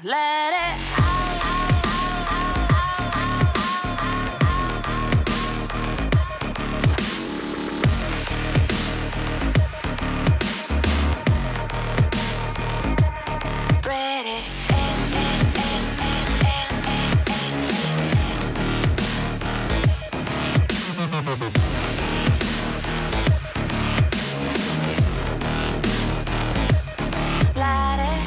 Let it ready. Let it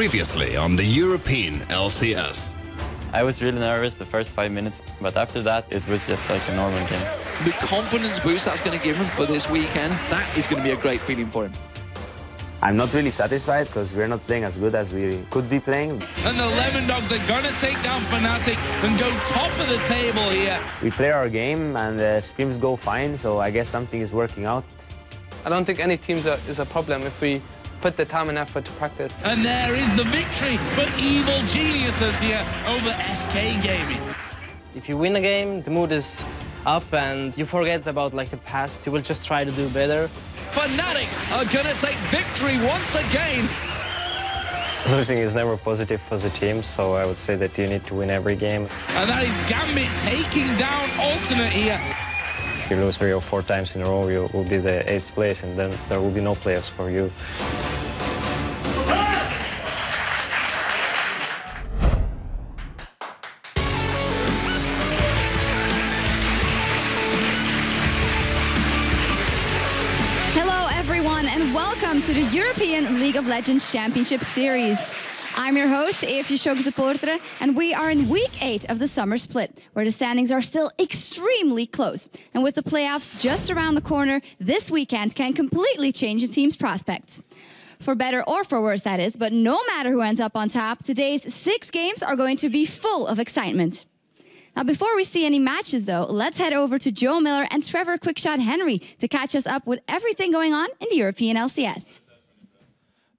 Previously on the European LCS. I was really nervous the first 5 minutes, but after that, it was just like a normal game. The confidence boost that's going to give him for this weekend, that is going to be a great feeling for him. I'm not really satisfied because we're not playing as good as we could be playing. And the Lemon Dogs are going to take down Fnatic and go top of the table here. We play our game and the scrims go fine, so I guess something is working out. I don't think any team is a problem if we put the time and effort to practice. And there is the victory for Evil Geniuses here over SK Gaming. If you win a game, the mood is up and you forget about like the past. You will just try to do better. Fnatic are going to take victory once again. Losing is never positive for the team, so I would say that you need to win every game. And that is Gambit taking down Alternate here. If you lose 3 or 4 times in a row, you will be the 8th place, and then there will be no playoffs for you. Hello everyone and welcome to the European League of Legends Championship Series. I'm your host, EFJ Supporter, and we are in week 8 of the summer split, where the standings are still extremely close. And with the playoffs just around the corner, this weekend can completely change a team's prospects. For better or for worse, that is, but no matter who ends up on top, today's 6 games are going to be full of excitement. Now, before we see any matches, though, let's head over to Joe Miller and Trevor Quickshot Henry to catch us up with everything going on in the European LCS.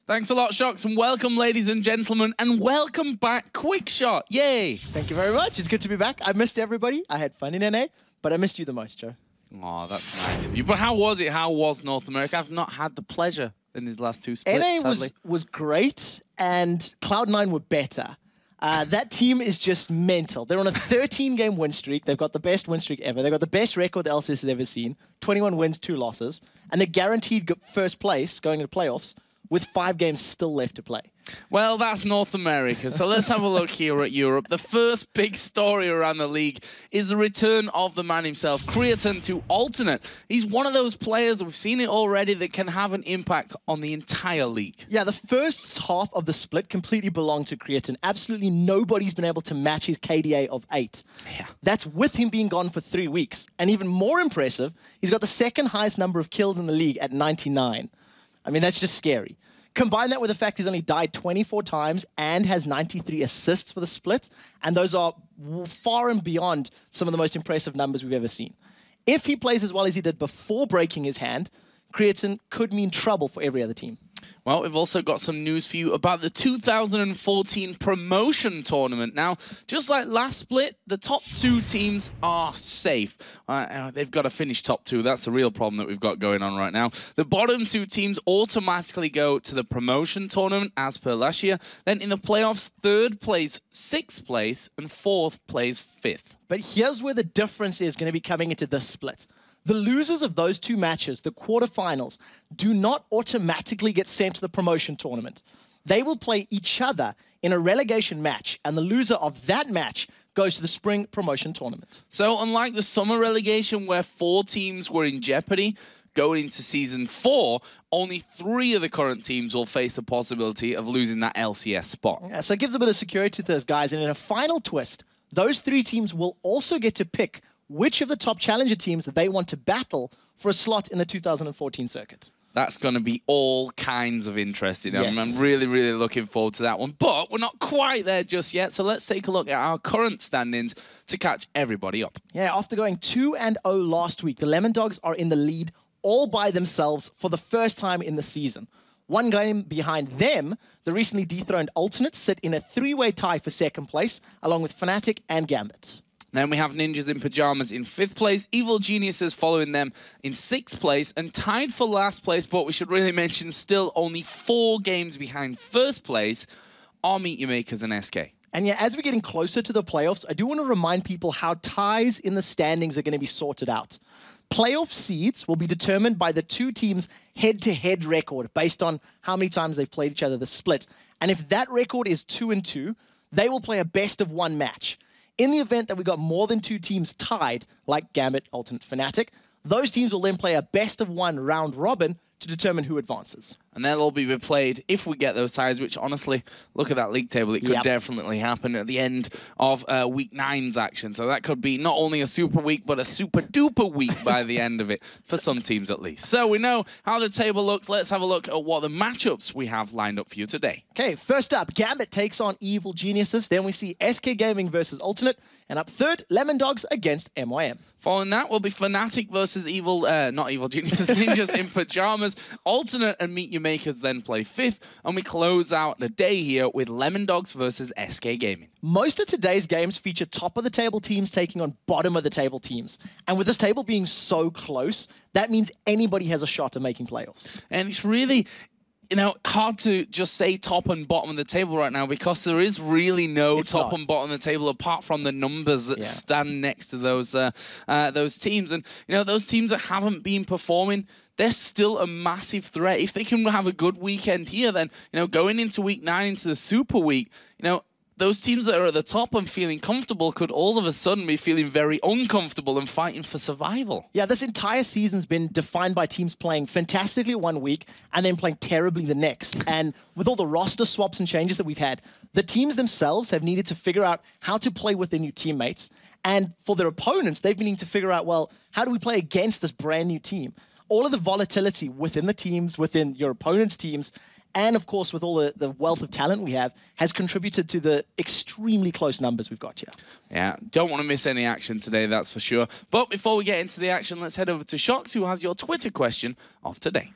Thanks a lot, Shocks, and welcome, ladies and gentlemen, and welcome back, Quickshot. Yay! Thank you very much. It's good to be back. I missed everybody. I had fun in NA, but I missed you the most, Joe. Oh, that's nice of you. But how was it? How was North America? I've not had the pleasure in these last 2 splits, NA sadly. was great, and Cloud9 were better. That team is just mental. They're on a 13-game win streak. They've got the best win streak ever. They've got the best record the LCS has ever seen. 21 wins, 2 losses. And they're guaranteed first place going into playoffs with 5 games still left to play. Well, that's North America, so let's have a look here at Europe. The first big story around the league is the return of the man himself, Creatine, to Alternate. He's one of those players, we've seen it already, that can have an impact on the entire league. Yeah, the first half of the split completely belonged to Creatine. Absolutely nobody's been able to match his KDA of 8. Yeah. That's with him being gone for 3 weeks. And even more impressive, he's got the second highest number of kills in the league at 99. I mean, that's just scary. Combine that with the fact he's only died 24 times and has 93 assists for the split, and those are far and beyond some of the most impressive numbers we've ever seen. If he plays as well as he did before breaking his hand, Creatine could mean trouble for every other team. Well, we've also got some news for you about the 2014 promotion tournament. Now, just like last split, the top 2 teams are safe. They've got to finish top 2. That's the real problem that we've got going on right now. The bottom 2 teams automatically go to the promotion tournament as per last year. Then in the playoffs, 3rd place, 6th place, and 4th plays 5th. But here's where the difference is going to be coming into this split. The losers of those 2 matches, the quarterfinals, do not automatically get sent to the promotion tournament. They will play each other in a relegation match, and the loser of that match goes to the spring promotion tournament. So unlike the summer relegation where 4 teams were in jeopardy, going into Season 4, only 3 of the current teams will face the possibility of losing that LCS spot. Yeah, so it gives a bit of security to those guys, and in a final twist, those 3 teams will also get to pick which of the top challenger teams that they want to battle for a slot in the 2014 circuit. That's going to be all kinds of interesting. Yes. I'm really, really looking forward to that one. But we're not quite there just yet, so let's take a look at our current standings to catch everybody up. Yeah, after going 2-0 last week, the Lemon Dogs are in the lead all by themselves for the first time in the season. 1 game behind them, the recently dethroned Alternates sit in a 3-way tie for 2nd place, along with Fnatic and Gambit. Then we have Ninjas in Pajamas in 5th place, Evil Geniuses following them in 6th place, and tied for last place, but we should really mention still only 4 games behind 1st place, are Meet Your Makers and SK. And yeah, as we're getting closer to the playoffs, I do want to remind people how ties in the standings are going to be sorted out. Playoff seeds will be determined by the 2 teams' head-to-head record based on how many times they've played each other this split. And if that record is 2-2, they will play a best-of-1 match. In the event that we got more than 2 teams tied, like Gambit, Alternate, Fnatic, those teams will then play a best-of-1 round robin to determine who advances. and they'll all be replayed if we get those ties, which honestly, look at that league table. It could definitely happen at the end of week 9's action. So that could be not only a super week, but a super duper week by the end of it, for some teams at least. So we know how the table looks. Let's have a look at what the matchups we have lined up for you today. Okay, first up, Gambit takes on Evil Geniuses. Then we see SK Gaming versus Alternate. And up third, Lemon Dogs against MYM. Following that will be Fnatic versus not Evil Geniuses, Ninjas in Pajamas. Alternate and Meet Your Makers then play 5th. And we close out the day here with Lemon Dogs versus SK Gaming. Most of today's games feature top-of-the-table teams taking on bottom-of-the-table teams. And with this table being so close, that means anybody has a shot at making playoffs. And it's really, you know, hard to just say top and bottom of the table right now, because there is really no top and bottom of the table apart from the numbers that stand next to those teams. And, you know, those teams that haven't been performing, they're still a massive threat. If they can have a good weekend here, then, you know, going into week 9, into the Super Week, you know, those teams that are at the top and feeling comfortable could all of a sudden be feeling very uncomfortable and fighting for survival. Yeah, this entire season's been defined by teams playing fantastically one week and then playing terribly the next. And with all the roster swaps and changes that we've had, the teams themselves have needed to figure out how to play with their new teammates. And for their opponents, they've been needing to figure out, well, how do we play against this brand new team? All of the volatility within the teams, within your opponent's teams, and of course, with all the wealth of talent we have, has contributed to the extremely close numbers we've got here. Yeah, don't want to miss any action today, that's for sure. But before we get into the action, let's head over to Shox, who has your Twitter question of today.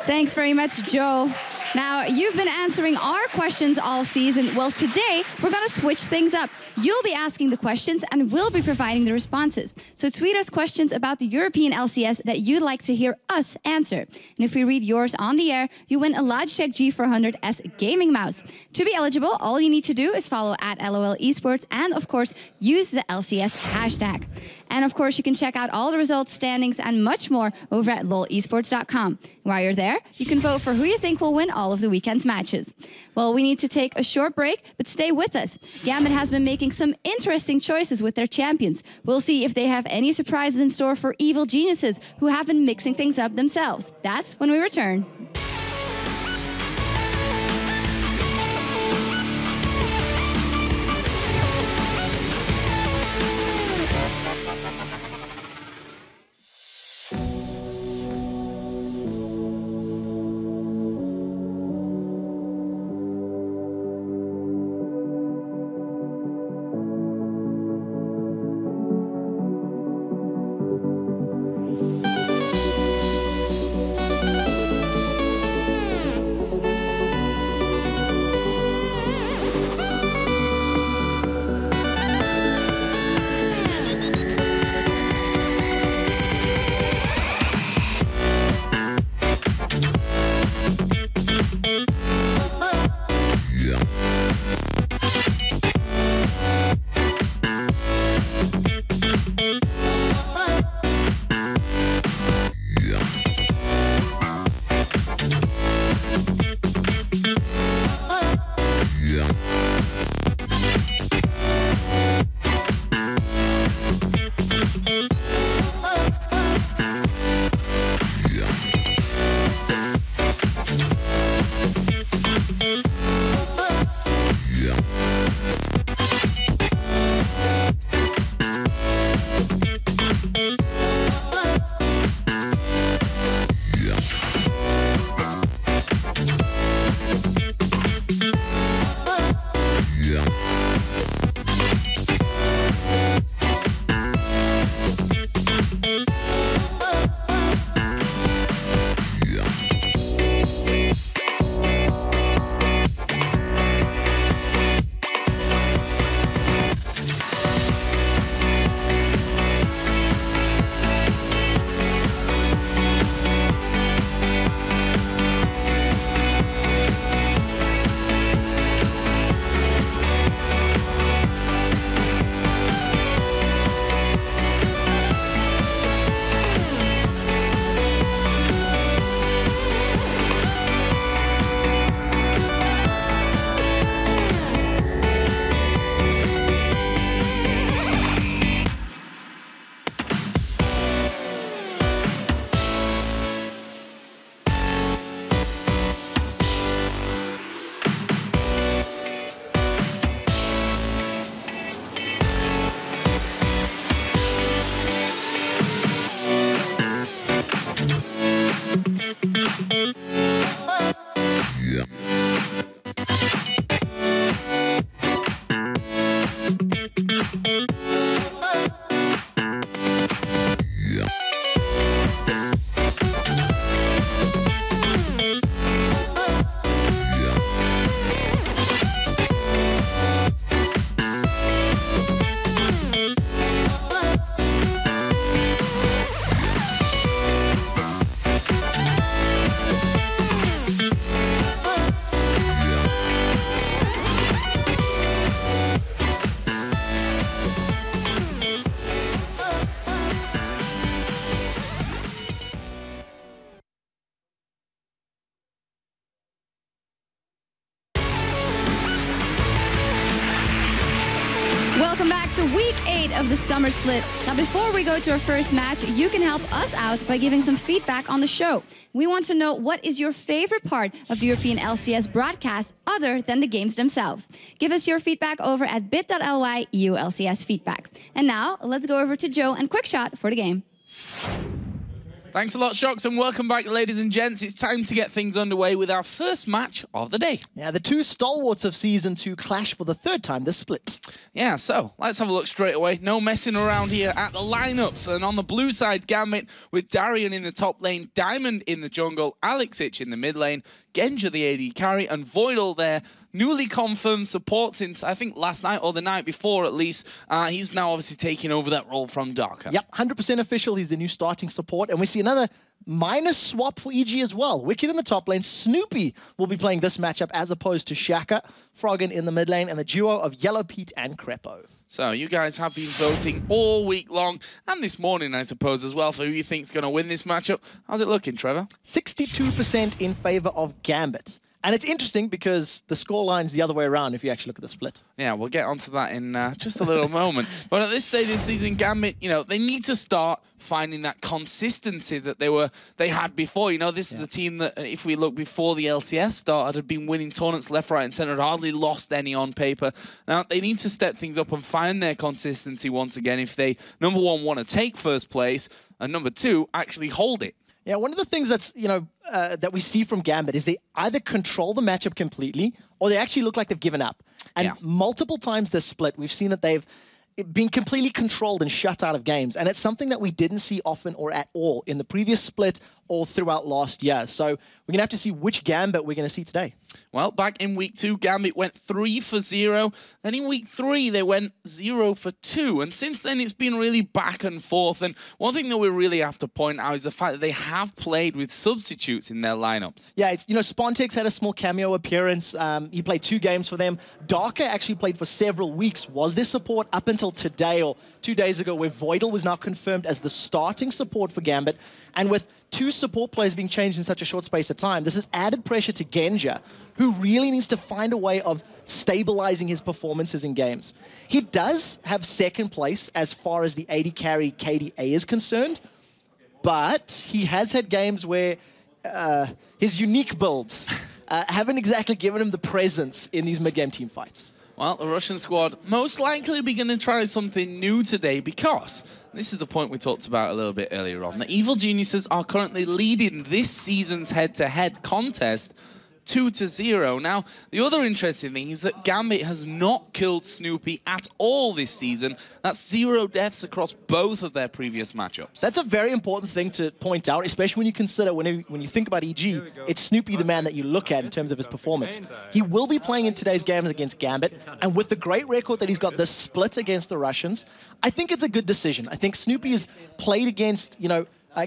Thanks very much, Joe. Now, you've been answering our questions all season. Well, today, we're going to switch things up. You'll be asking the questions, and we'll be providing the responses. So tweet us questions about the European LCS that you'd like to hear us answer. And if we read yours on the air, you win a Logitech G400S gaming mouse. To be eligible, all you need to do is follow @LOL Esports and, of course, use the LCS hashtag. And, of course, you can check out all the results, standings, and much more over at lolesports.com. While you're there, you can vote for who you think will win all of the weekend's matches. Well, we need to take a short break, but stay with us. Gambit has been making some interesting choices with their champions. We'll see if they have any surprises in store for Evil Geniuses, who have been mixing things up themselves. That's when we return. week 8 of the summer split. Now, before we go to our first match, you can help us out by giving some feedback on the show. We want to know what is your favorite part of the European LCS broadcast other than the games themselves. Give us your feedback over at bit.ly EU LCS feedback. And now, let's go over to Joe and Quickshot for the game. Thanks a lot, Shocks, and welcome back, ladies and gents. It's time to get things underway with our first match of the day. Yeah, the two stalwarts of Season 2 clash for the third time this split. Yeah, so let's have a look straight away. No messing around here at the lineups. And on the blue side, Gambit with Darian in the top lane, Diamond in the jungle, Alexic in the mid lane, Genja the AD carry, and Voidal there. Newly confirmed support since, I think, last night or the night before at least. He's now obviously taking over that role from Darker. Yep, 100% official. He's the new starting support. And we see another minor swap for EG as well. Wicked in the top lane. Snoopy will be playing this matchup as opposed to Shaka. Froggen in the mid lane and the duo of Yellow Pete and Crepo. So you guys have been voting all week long and this morning, I suppose, as well, for who you think is going to win this matchup. How's it looking, Trevor? 62% in favor of Gambit. And it's interesting because the scoreline's the other way around if you actually look at the split. Yeah, we'll get onto that in just a little moment. But at this stage of the season, Gambit, you know, they need to start finding that consistency that they had before. You know, this is a team that, if we look before the LCS started, had been winning tournaments left, right, and center, had hardly lost any on paper. Now, they need to step things up and find their consistency once again if they, number one, want to take first place, and number two, actually hold it. Yeah, one of the things that's, that we see from Gambit is they either control the matchup completely or they actually look like they've given up. And multiple times this split, we've seen that they've been completely controlled and shut out of games. And it's something that we didn't see often or at all in the previous split or throughout last year. So we're going to have to see which Gambit we're going to see today. Well, back in week 2, Gambit went 3 for 0. Then in week 3, they went 0 for 2. And since then, it's been really back and forth. And one thing that we really have to point out is the fact that they have played with substitutes in their lineups. Yeah, it's, Spontex had a small cameo appearance. He played 2 games for them. Darker actually played for several weeks. Was their support up until today or 2 days ago, where Voidal was now confirmed as the starting support for Gambit. And with 2 support players being changed in such a short space of time, this has added pressure to Genja, who really needs to find a way of stabilizing his performances in games. He does have second place as far as the AD carry KDA is concerned, but he has had games where his unique builds haven't exactly given him the presence in these mid-game team fights. Well, the Russian squad most likely be going to try something new today because this is the point we talked about a little bit earlier on. The Evil Geniuses are currently leading this season's head-to-head contest 2-0. Now, the other interesting thing is that Gambit has not killed Snoopy at all this season. That's 0 deaths across both of their previous matchups. That's a very important thing to point out, especially when you consider, when you think about EG, it's Snoopy the man that you look at in terms of his performance. He will be playing in today's games against Gambit, and with the great record that he's got this split against the Russians, I think it's a good decision. I think Snoopy has played against,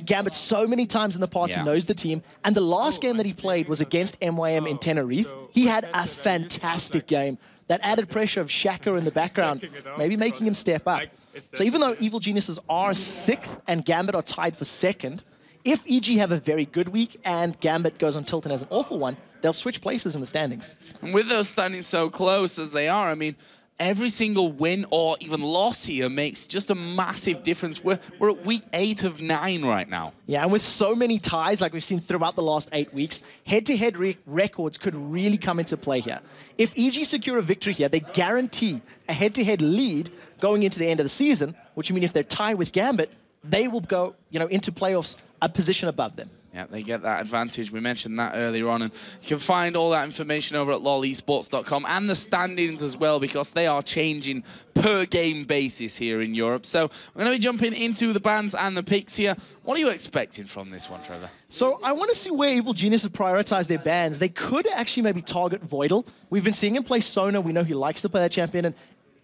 Gambit so many times in the past. He knows the team. And the last game that he played was against MYM in Tenerife. He had a fantastic game. That added pressure of Shaka in the background, maybe making him step up. So even though Evil Geniuses are 6th and Gambit are tied for 2nd, if EG have a very good week and Gambit goes on tilt and has an awful one, they'll switch places in the standings. And with those standings so close as they are, I mean, every single win or even loss here makes just a massive difference. We're at week 8 of 9 right now. Yeah, and with so many ties like we've seen throughout the last 8 weeks, head-to-head records could really come into play here. If EG secure a victory here, they guarantee a head-to-head lead going into the end of the season, which means if they're tied with Gambit, they will go, into playoffs a position above them. Yeah, they get that advantage. We mentioned that earlier on. And you can find all that information over at lolesports.com and the standings as well, because they are changing per game basis here in Europe. So we're going to be jumping into the bans and the picks here. What are you expecting from this one, Trevor? So I want to see where Evil Geniuses prioritize their bans. They could actually maybe target Voidal. We've been seeing him play Sona. We know he likes to play that champion. And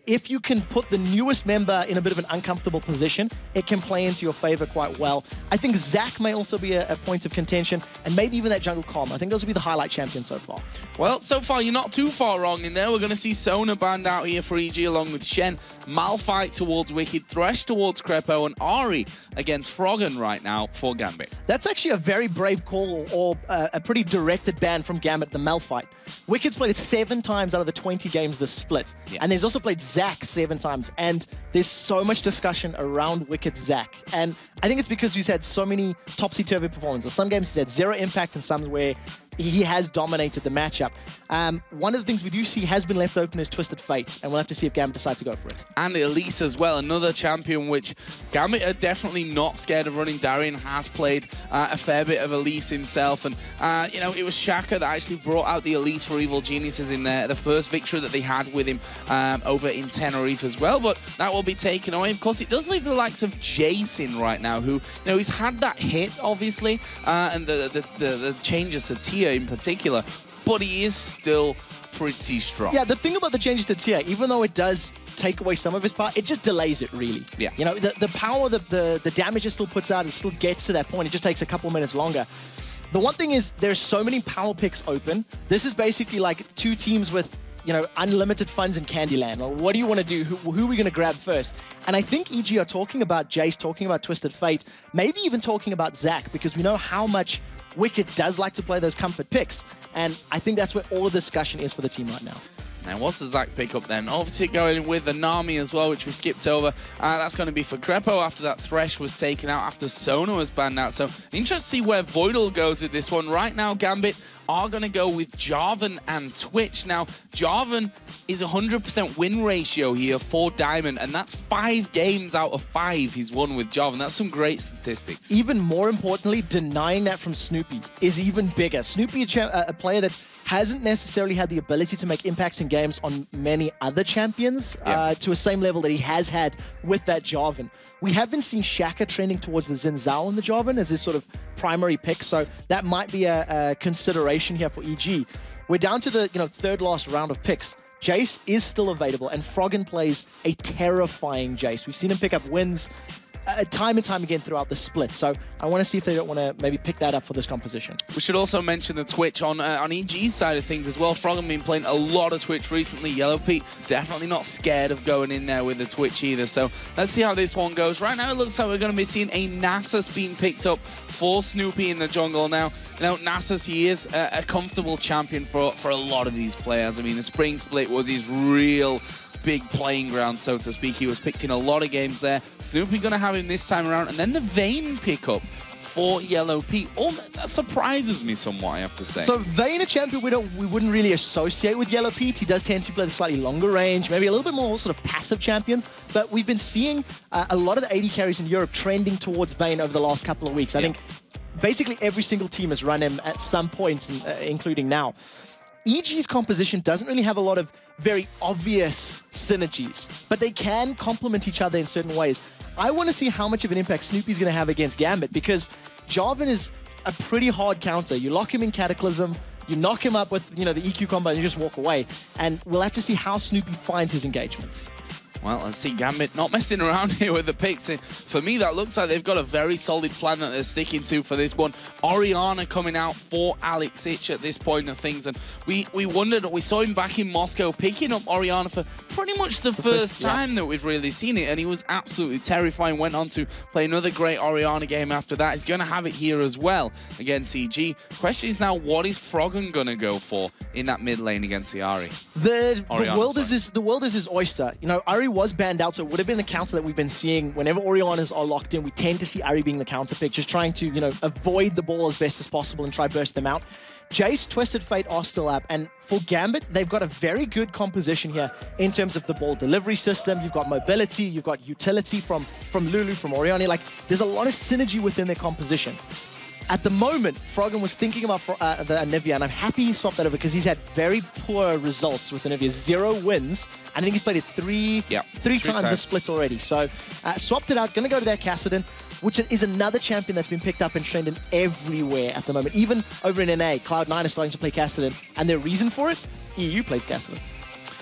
if you can put the newest member in a bit of an uncomfortable position, it can play into your favor quite well. I think Zac may also be a point of contention, and maybe even that jungle Calm. I think those will be the highlight champions so far. Well, so far you're not too far wrong in there. We're going to see Sona banned out here for EG along with Shen, Malphite towards Wicked, Thresh towards Crepo, and Ari against Froggen right now for Gambit. That's actually a very brave call, or a pretty directed ban from Gambit, the Mel fight. Wicked's played it 7 times out of the 20 games this split. And there's also played Zac 7 times. And there's so much discussion around Wicked Zac. And I think it's because he's had so many topsy-turvy performances. Some games he's had 0 impact, and some where he has dominated the matchup. One of the things we do see has been left open is Twisted Fate, and we'll have to see if Gambit decides to go for it. And Elise as well, another champion which Gambit are definitely not scared of running. Darian has played a fair bit of Elise himself, and you know, it was Shaka that actually brought out the Elise for Evil Geniuses in there, the first victory that they had with him over in Tenerife as well, but that will be taken away. Of course, it does leave the likes of Jace in right now, who, you know, he's had that hit, obviously, and the changes to Tia in particular, but he is still pretty strong. Yeah, the thing about the changes to Tia, even though it does take away some of his power, it just delays it, really. Yeah. You know, the power, the damage it still puts out, it still gets to that point. It just takes a couple minutes longer. The one thing is, there's so many power picks open. This is basically like 2 teams with, you know, unlimited funds in Candyland. Well, what do you want to do? Who are we going to grab first? And I think EG are talking about Jace, talking about Twisted Fate, maybe even talking about Zac, because we know how much Wicked does like to play those comfort picks. And I think that's where all the discussion is for the team right now. And what's the Zac pickup then? Obviously going with the Nami as well, which we skipped over. That's going to be for Crepo after that Thresh was taken out, after Sona was banned out. So interesting to see where Voidal goes with this one. Right now, Gambit are going to go with Jarvan and Twitch. Now, Jarvan is 100% win ratio here for Diamond, and that's 5 games out of 5 he's won with Jarvan. That's some great statistics. Even more importantly, denying that from Snoopy is even bigger. Snoopy, a player that hasn't necessarily had the ability to make impacts in games on many other champions to a same level that he has had with that Jarvan. We have been seeing Shaka trending towards the Xin Zhao in the Jarvan as his sort of primary pick, so that might be a consideration here for EG. We're down to the 3rd last round of picks. Jace is still available, and Froggen plays a terrifying Jace. We've seen him pick up wins time and time again throughout the split. So I want to see if they don't want to maybe pick that up for this composition. We should also mention the Twitch on EG's side of things as well. Froggen been playing a lot of Twitch recently. Yellow Pete definitely not scared of going in there with the Twitch either. So let's see how this one goes. Right now it looks like we're going to be seeing a Nasus being picked up for Snoopy in the jungle. Now, you know, Nasus, he is a comfortable champion for a lot of these players. I mean, the Spring Split was his real big playing ground, so to speak. He was picked in a lot of games there. Snoopy going to have him this time around, and then the Vayne pickup for Yellow Pete. Oh, that surprises me somewhat, I have to say. So Vayne, a champion we wouldn't really associate with Yellow Pete. He does tend to play the slightly longer range, maybe a little bit more sort of passive champions, but we've been seeing a lot of the AD carries in Europe trending towards Vayne over the last couple of weeks. I think basically every single team has run him at some points, including now. EG's composition doesn't really have a lot of very obvious synergies, but they can complement each other in certain ways. I want to see how much of an impact Snoopy's going to have against Gambit, because Jarvan is a pretty hard counter. You lock him in Cataclysm, you knock him up with the EQ combo, and you just walk away. And we'll have to see how Snoopy finds his engagements. Well, let's see, Gambit not messing around here with the picks. For me, that looks like they've got a very solid plan that they're sticking to for this one. Orianna coming out for Alex Ich at this point of things. And we wondered, we saw him back in Moscow picking up Orianna for pretty much the first time that we've really seen it. And he was absolutely terrifying. Went on to play another great Orianna game after that. He's going to have it here as well against EG. Question is now, what is Froggen going to go for in that mid lane against the Ahri? The world is his oyster. You know, Ahri was banned out, so it would have been the counter that we've been seeing. Whenever Oriannas are locked in, we tend to see Ahri being the counter pick, just trying to, avoid the ball as best as possible and try burst them out. Jace, Twisted Fate are still up, and for Gambit, they've got a very good composition here in terms of the ball delivery system. You've got mobility, you've got utility from Lulu, from Orianna. Like, there's a lot of synergy within their composition. At the moment, Froggen was thinking about the Anivia, and I'm happy he swapped that over because he's had very poor results with Anivia. 0 wins, and I think he's played it three times the split already. So swapped it out, going to go to that Kassadin, which is another champion that's been picked up and trending everywhere at the moment. Even over in NA, Cloud9 is starting to play Kassadin, and their reason for it? EU plays Kassadin.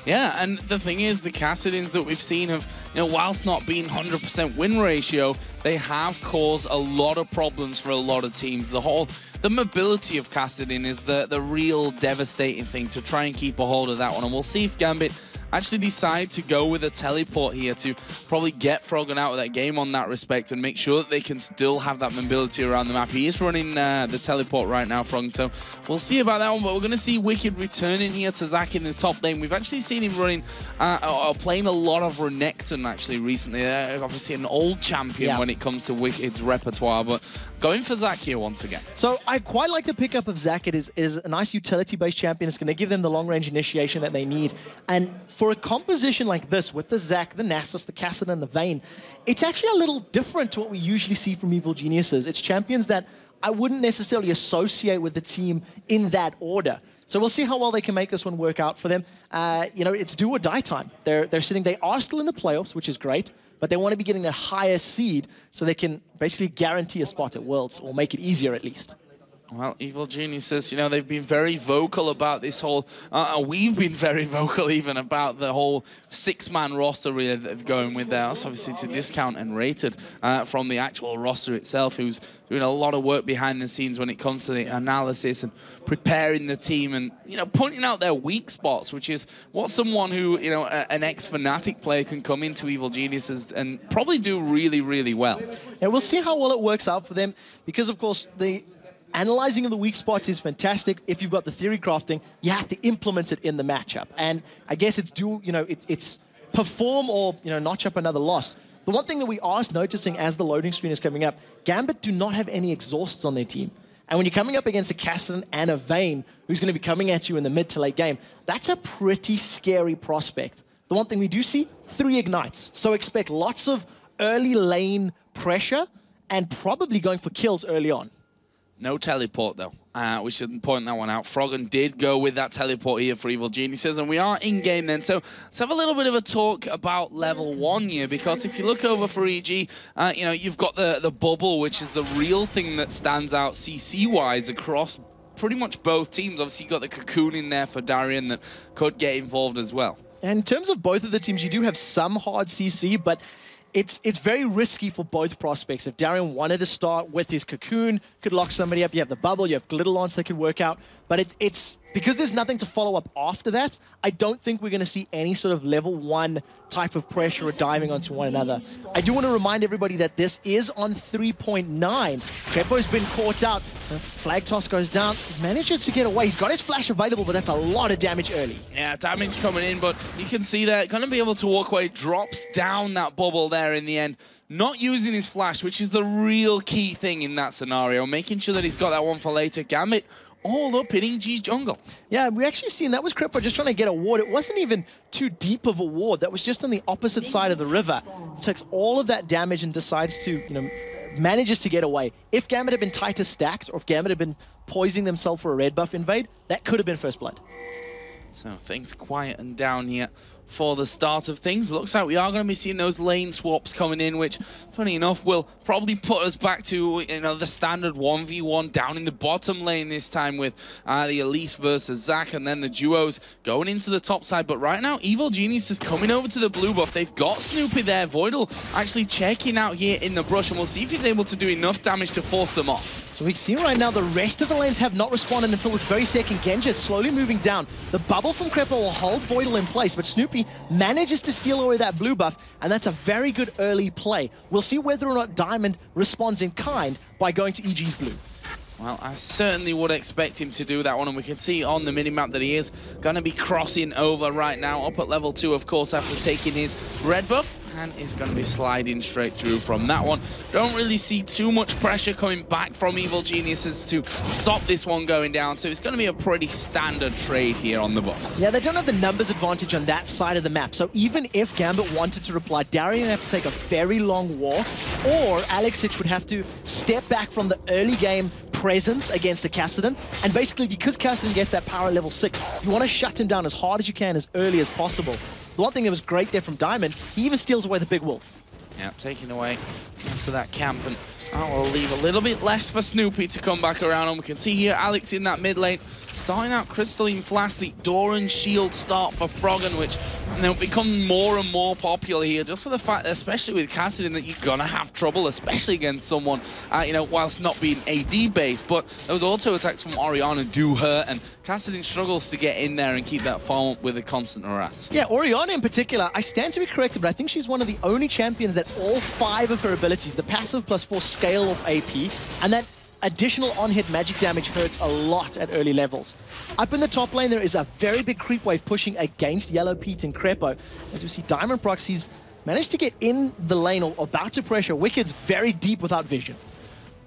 Yeah, and the thing is, the Kassadins that we've seen have, whilst not being 100% win ratio, they have caused a lot of problems for a lot of teams. The mobility of Kassadin is the real devastating thing to try and keep a hold of that one. And we'll see if Gambit actually decide to go with a teleport here to probably get Froggen out of that game on that respect and make sure that they can still have that mobility around the map. He is running the teleport right now, Froggen, so we'll see about that one, but we're going to see Wicked returning here to Zach in the top lane. We've actually seen him running, or playing a lot of Renekton actually recently. Obviously an old champion when it comes to Wicked's repertoire, but going for Zach here once again. So I quite like the pickup of Zach. It is a nice utility-based champion. It's going to give them the long-range initiation that they need. And for a composition like this, with the Zach, the Nasus, the Kassadin, and the Vayne, it's actually a little different to what we usually see from Evil Geniuses. It's champions that I wouldn't necessarily associate with the team in that order. So we'll see how well they can make this one work out for them. You know, it's do or die time. They are still in the playoffs, which is great, but they want to be getting that higher seed so they can basically guarantee a spot at Worlds, or make it easier at least. Well, Evil Geniuses, you know, they've been very vocal about this whole... we've been very vocal even about the whole 6-man roster really that they're going with there. That's obviously to discount and rated from the actual roster itself, who's doing a lot of work behind the scenes when it comes to the analysis and preparing the team and, you know, pointing out their weak spots, which is what someone who, you know, an ex-Fnatic player can come into Evil Geniuses and probably do really, really well. Yeah, we'll see how well it works out for them, because, of course, the analyzing of the weak spots is fantastic. If you've got the theory crafting, you have to implement it in the matchup. And I guess it's it's perform or, you know, notch up another loss. The one thing that we are noticing as the loading screen is coming up, Gambit do not have any exhausts on their team. And when you're coming up against a Kassadin and a Vayne, who's going to be coming at you in the mid to late game, that's a pretty scary prospect. The one thing we do see, 3 ignites. So expect lots of early lane pressure and probably going for kills early on. No teleport, though. We shouldn't point that one out. Froggen did go with that teleport here for Evil Geniuses, and we are in-game then. So let's have a little bit of a talk about level 1 here, because if you look over for EG, you know, you've got the bubble, which is the real thing that stands out CC-wise across pretty much both teams. Obviously, you've got the cocoon in there for Darian that could get involved as well. And in terms of both of the teams, you do have some hard CC, but it's very risky for both prospects. If Darian wanted to start with his cocoon, could lock somebody up. You have the bubble, you have glitter launch that could work out. But it's because there's nothing to follow up after that, I don't think we're going to see any sort of level 1 type of pressure or diving onto one another. I do want to remind everybody that this is on 3.9. Crepo's been caught out. The flag toss goes down. Manages to get away. He's got his flash available, but that's a lot of damage early. Yeah, damage coming in, but you can see that going to be able to walk away. Drops down that bubble there in the end. Not using his flash, which is the real key thing in that scenario. Making sure that he's got that one for later. Gambit all up in EG's jungle. Yeah, we actually seen that was Crepo just trying to get a ward. It wasn't even too deep of a ward. That was just on the opposite side of the river. Takes all of that damage and decides to, you know, manages to get away. If Gambit had been tighter stacked, or if Gambit had been poisoning themselves for a red buff invade, that could have been first blood. So things quieten down here for the start of things. Looks like we are going to be seeing those lane swaps coming in, which, funny enough, will probably put us back to, you know, the standard 1v1 down in the bottom lane this time with the Elise versus Zach, and then the duos going into the top side. But right now, Evil Genius is coming over to the blue buff. They've got Snoopy there. Voidal actually checking out here in the brush, and we'll see if he's able to do enough damage to force them off. So we see right now the rest of the lanes have not responded until this very second. Genji is slowly moving down. The bubble from Crepo will hold Voidal in place, but Snoopy manages to steal away that blue buff, and that's a very good early play. We'll see whether or not Diamond responds in kind by going to EG's blue. Well, I certainly would expect him to do that one, and we can see on the minimap that he is going to be crossing over right now, up at level 2, of course, after taking his red buff, and is going to be sliding straight through from that one. Don't really see too much pressure coming back from Evil Geniuses to stop this one going down, so it's going to be a pretty standard trade here on the buffs. Yeah, they don't have the numbers advantage on that side of the map, so even if Gambit wanted to reply, Darian would have to take a very long walk, or Alexic would have to step back from the early game presence against a Kassadin, and basically because Kassadin gets that power at level 6, you want to shut him down as hard as you can as early as possible. The one thing that was great there from Diamond, he even steals away the big wolf. Yeah, taking away most of that camp, and that will leave a little bit less for Snoopy to come back around, and we can see here Alex in that mid lane starting out Crystalline Flask, the Doran Shield start for Froggen, which will become more and more popular here, just for the fact that, especially with Kassadin, that you're gonna have trouble, especially against someone, you know, whilst not being AD based. But those auto attacks from Orianna do hurt, and Kassadin struggles to get in there and keep that farm up with a constant harass. Yeah, Orianna in particular, I stand to be corrected, but I think she's one of the only champions that all 5 of her abilities, the passive +4 scale of AP, and that additional on-hit magic damage hurts a lot at early levels. Up in the top lane, there is a very big creep wave pushing against Yellow Pete and Crepo. As you see, Diamond Proxy's managed to get in the lane or about to pressure. Wicked's very deep without vision.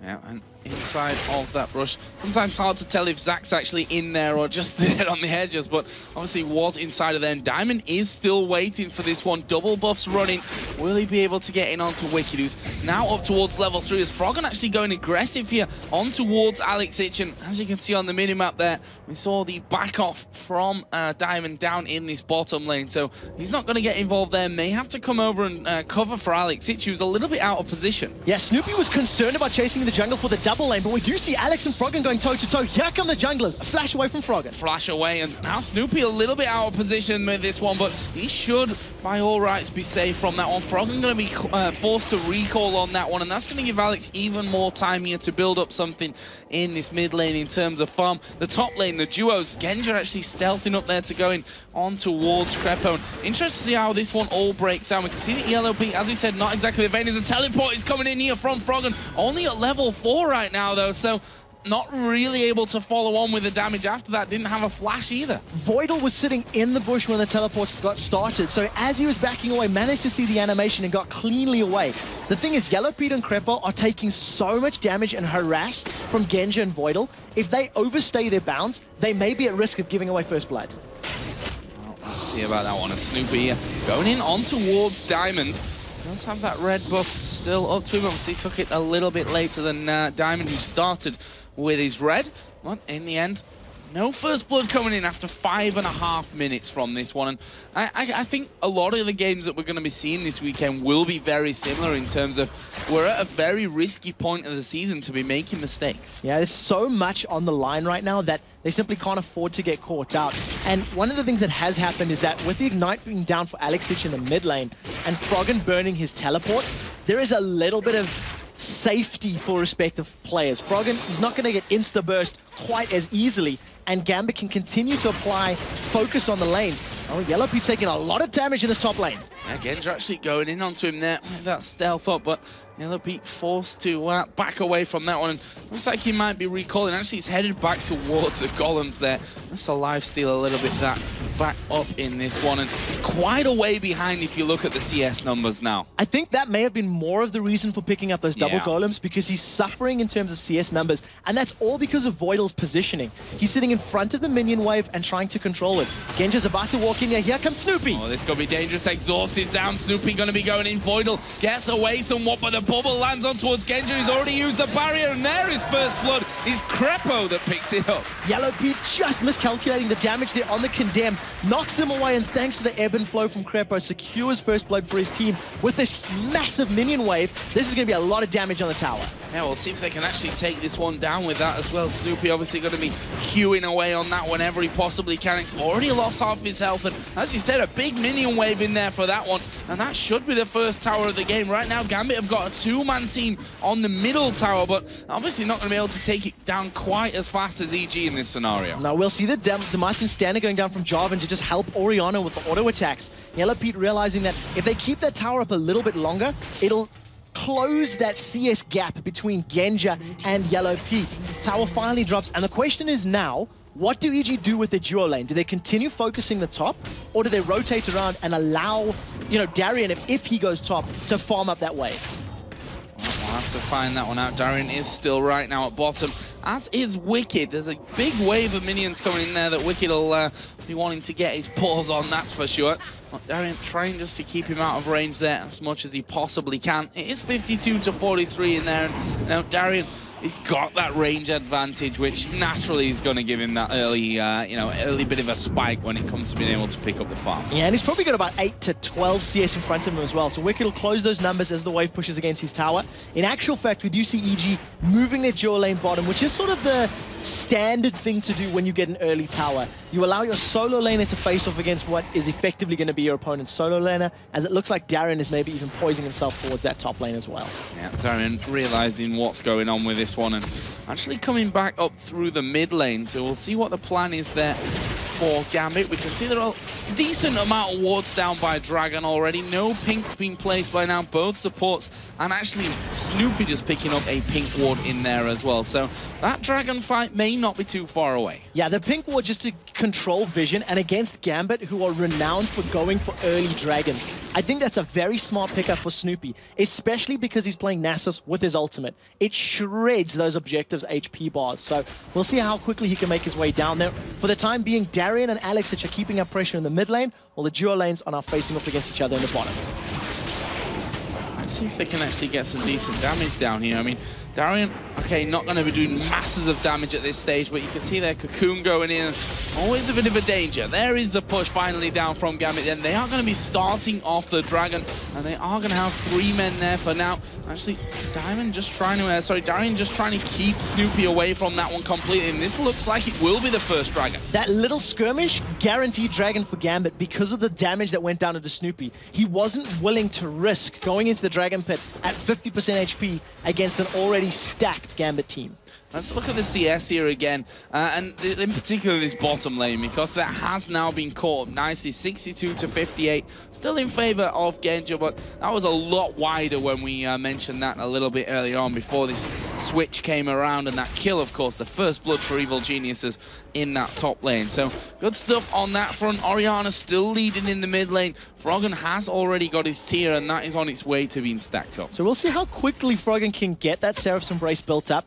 Yeah, and inside of that rush, sometimes hard to tell if Zach's actually in there or just dead on the edges, but obviously was inside of there. And Diamond is still waiting for this one. Double buffs running. Will he be able to get in onto Wicked, who's now up towards level 3? As Froggen actually going aggressive here on towards Alex Ich, and as you can see on the minimap there, we saw the back off from Diamond down in this bottom lane, so he's not going to get involved there. May have to come over and cover for Alex Ich, who's a little bit out of position. Yeah, Snoopy was concerned about chasing the jungle for the double lane, but we do see Alex and Froggen going toe-to-toe. Here come the junglers. A flash away from Froggen. Flash away, and now Snoopy a little bit out of position with this one, but he should, by all rights, be safe from that one. Froggen going to be forced to recall on that one, and that's going to give Alex even more time here to build up something in this mid lane in terms of farm. The top lane, the duos, Genja actually stealthing up there to going on towards Crepo. Interested to see how this one all breaks down. We can see that Yellow Pete, as we said, not exactly the vein. As a teleport is coming in here from Froggen, only at level 4 right now though, so not really able to follow on with the damage after that. Didn't have a flash either. Voidal was sitting in the bush when the teleports got started, so as he was backing away, managed to see the animation and got cleanly away. The thing is, Yellow Pete and Crepo are taking so much damage and harassed from Genja and Voidal. If they overstay their bounds, they may be at risk of giving away first blood. Well, let's see about that one. A Snoopy going in on towards Diamond. Does have that red buff still up to him. Obviously took it a little bit later than Diamond, who started with his red. But in the end, no first blood coming in after 5.5 minutes from this one. And I think a lot of the games that we're going to be seeing this weekend will be very similar in terms of we're at a very risky point of the season to be making mistakes. Yeah, there's so much on the line right now that they simply can't afford to get caught out. And one of the things that has happened is that with the Ignite being down for Alex Ich in the mid lane and Froggen burning his teleport, there is a little bit of safety for respective players. Froggen is not going to get insta-burst quite as easily, and Gambit can continue to apply focus on the lanes. Oh, Yellow Pete's taking a lot of damage in this top lane. Again, actually going in onto him there with that stealth up, but Yellow Pete forced to back away from that one. And looks like he might be recalling. Actually, he's headed back towards the golems there. Just a lifesteal a little bit that back up in this one. And he's quite a way behind if you look at the CS numbers now. I think that may have been more of the reason for picking up those double golems, because he's suffering in terms of CS numbers. And that's all because of Voidal's positioning. He's sitting in front of the minion wave and trying to control it. Genja's about to walk in there. Here comes Snoopy. Oh, this could be dangerous. Exhaust is down. Snoopy going to be going in. Voidal gets away somewhat, but the bubble lands on towards Genja, who's already used the barrier, and there is first blood. It's Crepo that picks it up. Yellow Pete just miscalculating the damage there on the Condemn, knocks him away, and thanks to the ebb and flow from Crepo, secures first blood for his team. With this massive minion wave, this is going to be a lot of damage on the tower. Yeah, we'll see if they can actually take this one down with that as well. Snoopy obviously going to be queuing away on that whenever he possibly can. He's already lost half of his health, and as you said, a big minion wave in there for that one, and that should be the first tower of the game. Right now, Gambit have got a 2-man team on the middle tower, but obviously not going to be able to take it down quite as fast as EG in this scenario. Now, we'll see the Demacian standard going down from Jarvan to just help Orianna with the auto attacks. Yellow Pete realizing that if they keep that tower up a little bit longer, it'll close that CS gap between Genja and Yellow Pete. Tower finally drops, and the question is now, what do EG do with the duo lane? Do they continue focusing the top, or do they rotate around and allow, Darian, if he goes top, to farm up that wave? We'll have to find that one out. Darian is still right now at bottom, as is Wicked. There's a big wave of minions coming in there that Wicked will be wanting to get his paws on, that's for sure. But Darian trying just to keep him out of range there as much as he possibly can. It is 52-43 in there, and now Darian, he's got that range advantage, which naturally is going to give him that early, early bit of a spike when it comes to being able to pick up the farm. Yeah, and he's probably got about 8 to 12 CS in front of him as well, so Wicked will close those numbers as the wave pushes against his tower. In actual fact, we do see EG moving their duo lane bottom, which is sort of the standard thing to do when you get an early tower. You allow your solo laner to face off against what is effectively going to be your opponent's solo laner, as it looks like Darren is maybe even poising himself towards that top lane as well. Yeah, Darren realizing what's going on with this one and actually coming back up through the mid lane. So we'll see what the plan is there for Gambit. We can see there are a decent amount of wards down by Dragon already. No pink's been placed by now, both supports, and actually Snoopy just picking up a pink ward in there as well. So that Dragon fight may not be too far away. Yeah, the pink ward just to control vision, and against Gambit, who are renowned for going for early dragons. I think that's a very smart pickup for Snoopy, especially because he's playing Nasus with his ultimate. It shreds those objectives' HP bars, so we'll see how quickly he can make his way down there. For the time being, Darien and Alex are keeping up pressure in the mid lane, while the duo lanes are now facing off against each other in the bottom. Let's see if they can actually get some decent damage down here. I mean, Darien, okay, not going to be doing masses of damage at this stage, but you can see their Cocoon going in. Always a bit of a danger. There is the push finally down from Gambit. Then they are going to be starting off the Dragon, and they are going to have 3 men there for now. Actually, Darien just trying to keep Snoopy away from that one completely, and this looks like it will be the first Dragon. That little skirmish, guaranteed Dragon for Gambit because of the damage that went down to Snoopy. He wasn't willing to risk going into the Dragon Pit at 50% HP against an already stacked Gambit team. Let's look at the CS here again, and in particular this bottom lane, because that has now been caught up nicely, 62 to 58, still in favor of Genja, but that was a lot wider when we mentioned that a little bit earlier on before this switch came around, and that kill, of course, the first blood for Evil Geniuses in that top lane. So good stuff on that front. Orianna still leading in the mid lane. Froggen has already got his tier, and that is on its way to being stacked up. So we'll see how quickly Froggen can get that Seraph's Embrace built up.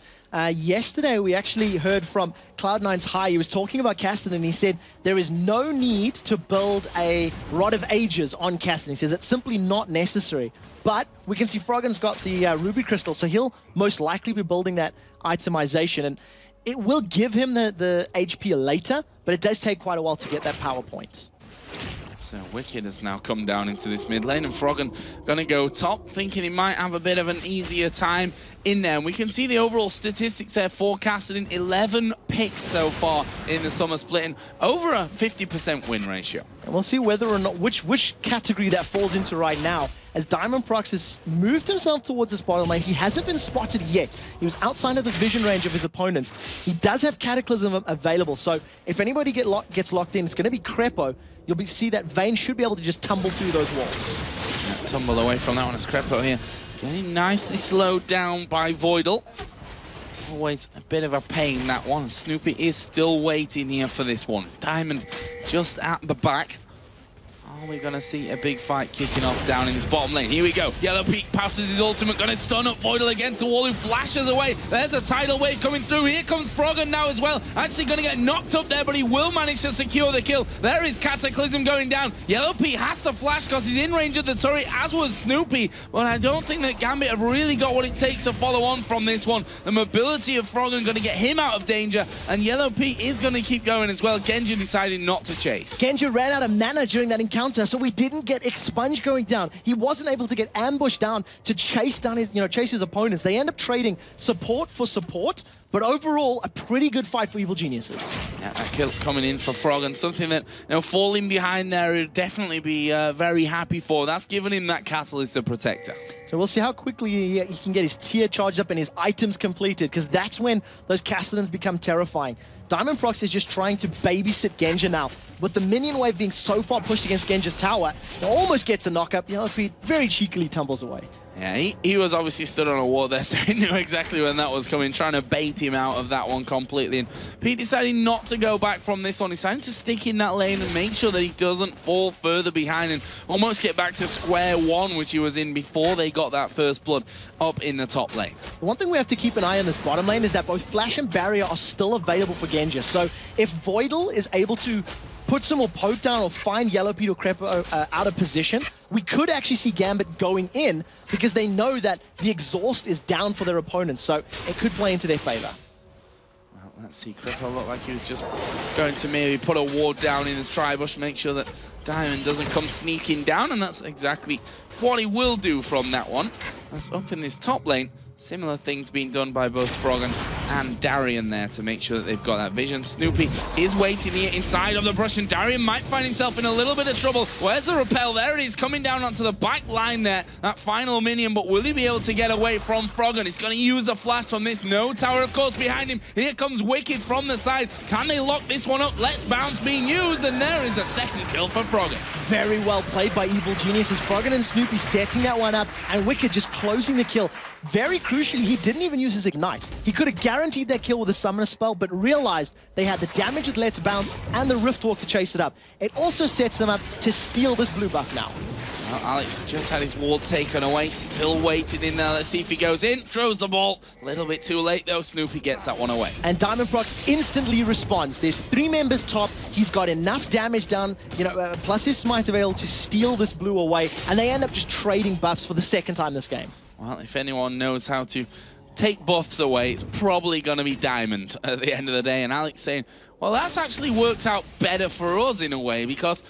Yesterday, we actually heard from Cloud9's High. He was talking about Cassidy, and he said there is no need to build a Rod of Ages on Cassidy. He says it's simply not necessary. But we can see Froggen's got the Ruby Crystal, so he'll most likely be building that itemization. And it will give him the HP later, but it does take quite a while to get that power point. So Wicked has now come down into this mid lane, and Froggen going to go top, thinking he might have a bit of an easier time in there. And we can see the overall statistics there for Cassidy, 11 picks so far in the summer split, and over a 50% win ratio. And we'll see whether or not which category that falls into right now. As Diamond Prox has moved himself towards this bottom lane, he hasn't been spotted yet. He was outside of the vision range of his opponents. He does have Cataclysm available, so if anybody gets locked in, it's going to be Crepo. You'll see that Vayne should be able to just tumble through those walls. Yeah, tumble away from that one as Crepo here. Getting nicely slowed down by Voidal. Always a bit of a pain, that one. Snoopy is still waiting here for this one. Diamond just at the back. Are we going to see a big fight kicking off down in this bottom lane? Here we go. Yellow Peak passes his ultimate, going to stun up Voidal against the wall, who flashes away. There's a tidal wave coming through. Here comes Froggen now as well. Actually going to get knocked up there, but he will manage to secure the kill. There is Cataclysm going down. Yellow Peak has to flash because he's in range of the turret, as was Snoopy. But I don't think that Gambit have really got what it takes to follow on from this one. The mobility of Froggen going to get him out of danger, and Yellow Peak is going to keep going as well. Genja decided not to chase. Genja ran out of mana during that encounter, so we didn't get Expunge going down. He wasn't able to get ambushed down to chase down his, chase his opponents. They end up trading support for support, but overall, a pretty good fight for Evil Geniuses. Yeah, that kill coming in for Froggen, something that, falling behind there, he'd definitely be very happy for. That's giving him that catalyst to protect her. So we'll see how quickly he can get his tier charged up and his items completed, because that's when those Castellans become terrifying. Diamond Prox is just trying to babysit Genja now. With the minion wave being so far pushed against Genja's tower, he almost gets a knock-up. He very cheekily tumbles away. Yeah, he was obviously stood on a wall there, so he knew exactly when that was coming, trying to bait him out of that one completely. And Pete decided not to go back from this one. He decided to stick in that lane and make sure that he doesn't fall further behind and almost get back to square one, which he was in before they got that first blood up in the top lane. One thing we have to keep an eye on this bottom lane is that both Flash and Barrier are still available for Genja. So if Voidal is able to put some more poke down or find Yellow Pete or Crepo out of position, we could actually see Gambit going in because they know that the exhaust is down for their opponents, so it could play into their favor. Well, let's see, Crepo looked like he was just going to maybe put a ward down in the tri-bush, make sure that Diamond doesn't come sneaking down, and that's exactly what he will do from that one. That's up in this top lane. Similar things being done by both Froggen and Darian there to make sure that they've got that vision. Snoopy is waiting here inside of the brush, and Darian might find himself in a little bit of trouble. Where's the rappel? There it is, coming down onto the back line there. That final minion, but will he be able to get away from Froggen? He's going to use a flash from this. No tower, of course, behind him. Here comes Wicked from the side. Can they lock this one up? Let's Bounce being used, and there is a second kill for Froggen. Very well played by Evil Geniuses. Froggen and Snoopy setting that one up, and Wicked just closing the kill. Very crucially, he didn't even use his Ignite. He could have guaranteed that kill with a Summoner spell, but realized they had the damage with Let's Bounce and the Rift Walk to chase it up. It also sets them up to steal this blue buff now. Well, Alex just had his ward taken away, still waiting in there. Let's see if he goes in, throws the ball. A little bit too late though, Snoopy gets that one away. And Diamond Prox instantly responds. There's 3 members top, he's got enough damage done, plus his Smite available to steal this blue away, and they end up just trading buffs for the second time this game. Well, if anyone knows how to take buffs away, it's probably going to be Diamond at the end of the day. And Alex saying, well, that's actually worked out better for us in a way, because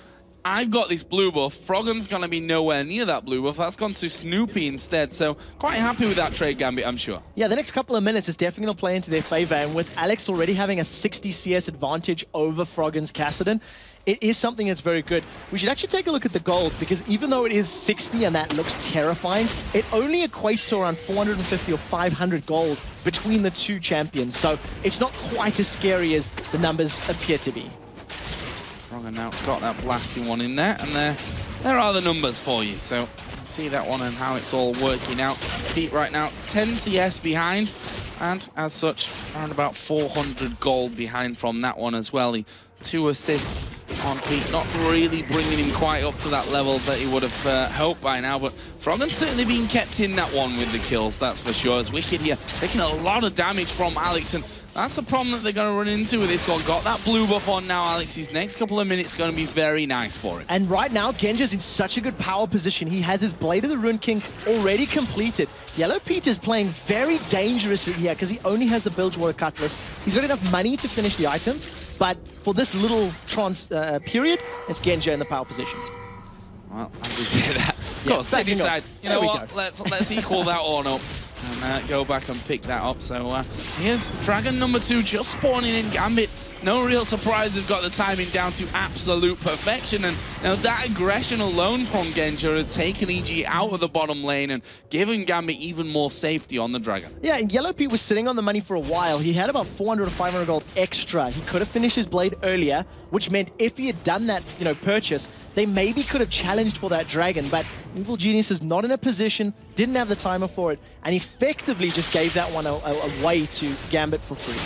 I've got this blue buff. Froggen's going to be nowhere near that blue buff. That's gone to Snoopy instead. So quite happy with that trade, Gambit, I'm sure. Yeah, the next couple of minutes is definitely going to play into their favor. And with Alex already having a 60 CS advantage over Froggen's Kassadin, it is something that's very good. We should actually take a look at the gold, because even though it is 60 and that looks terrifying, it only equates to around 450 or 500 gold between the two champions. So it's not quite as scary as the numbers appear to be. Froggen now got that blasting one in there, and there are the numbers for you. So see that one and how it's all working out. Pete right now 10 CS behind, and as such around about 400 gold behind from that one as well. 2 assists on Pete, not really bringing him quite up to that level that he would have hoped by now, but Froggen's certainly been kept in that one with the kills, that's for sure. As Wicked here taking a lot of damage from Alex, and that's the problem that they're going to run into with this one. Got that blue buff on now, Alex. His next couple of minutes going to be very nice for him. And right now, Genja's in such a good power position. He has his Blade of the Rune King already completed. Yellow Pete is playing very dangerously here because he only has the Bilgewater Cutlass. He's got enough money to finish the items, but for this little period, it's Genja in the power position. Well, as we say that, of course, they decide, you know what, let's equal that one up. And go back and pick that up. So here's Dragon number 2 just spawning in Gambit. No real surprise, they've got the timing down to absolute perfection. And now that aggression alone from Genja has taken EG out of the bottom lane and given Gambit even more safety on the Dragon. Yeah, and Yellow Pete was sitting on the money for a while. He had about 400 or 500 gold extra. He could have finished his Blade earlier, which meant if he had done that, purchase, they maybe could have challenged for that Dragon, but Evil Genius is not in a position, didn't have the timer for it, and effectively just gave that one away to Gambit for free.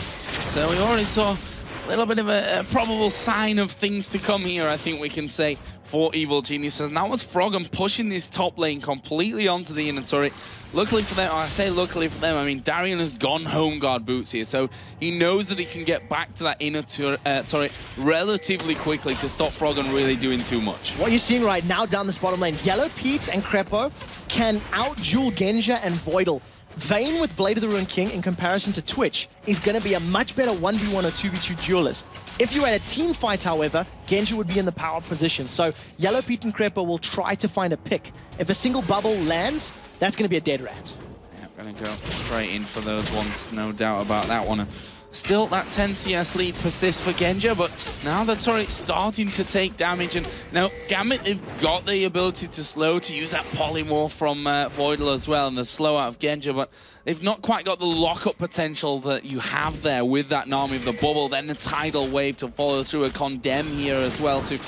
So we already saw a little bit of a probable sign of things to come here, I think we can say, for Evil Geniuses. And that was Froggen pushing this top lane completely onto the inner turret. Luckily for them, I say luckily for them, I mean, Darian has gone home guard boots here, so he knows that he can get back to that inner turret relatively quickly to stop Froggen really doing too much. What you're seeing right now down this bottom lane, Yellow Pete and Crepo can out-duel Genja and Voidal. Vayne with Blade of the Rune King in comparison to Twitch is going to be a much better 1v1 or 2v2 duelist. If you're at a team fight, however, Genja would be in the power position. So Yellow Pete and Crepo will try to find a pick. If a single bubble lands, that's going to be a dead rat. Yeah, going to go straight in for those ones, no doubt about that one. Still, that 10 CS lead persists for Genja, but now the turret's starting to take damage. And now Gambit, they've got the ability to slow, to use that polymorph from Voidal as well, and the slow out of Genja, but they've not quite got the lock-up potential that you have there with that Nami of the bubble, then the tidal wave to follow through, a condemn here as well to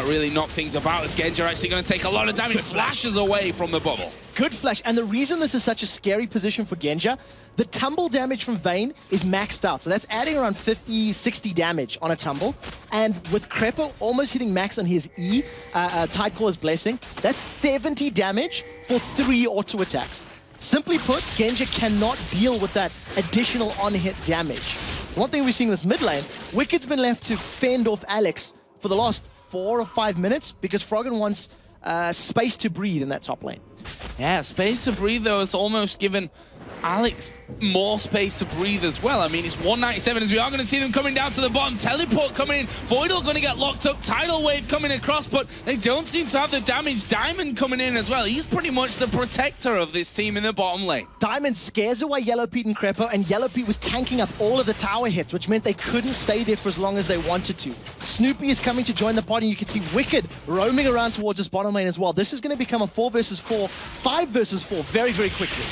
really knock things about, as Genja actually going to take a lot of damage, flashes away from the bubble. Good flash, and the reason this is such a scary position for Genja, the tumble damage from Vayne is maxed out, so that's adding around 50, 60 damage on a tumble, and with Crepo almost hitting max on his E, Tidecaller's Blessing, that's 70 damage for 3 auto attacks. Simply put, Genja cannot deal with that additional on-hit damage. One thing we're seeing in this mid lane, Wicked's been left to fend off Alex for the last 4 or 5 minutes because Froggen wants space to breathe in that top lane. Yeah, space to breathe, though, is almost given Alex more space to breathe as well. I mean, it's 197 as we are going to see them coming down to the bottom. Teleport coming in. Voidal going to get locked up. Tidal Wave coming across, but they don't seem to have the damage. Diamond coming in as well. He's pretty much the protector of this team in the bottom lane. Diamond scares away Yellow Pete and Crepo, and Yellow Pete was tanking up all of the tower hits, which meant they couldn't stay there for as long as they wanted to. Snoopy is coming to join the party, and you can see Wicked roaming around towards this bottom lane as well. This is going to become a 4 versus 4, 5 versus 4 very, very quickly.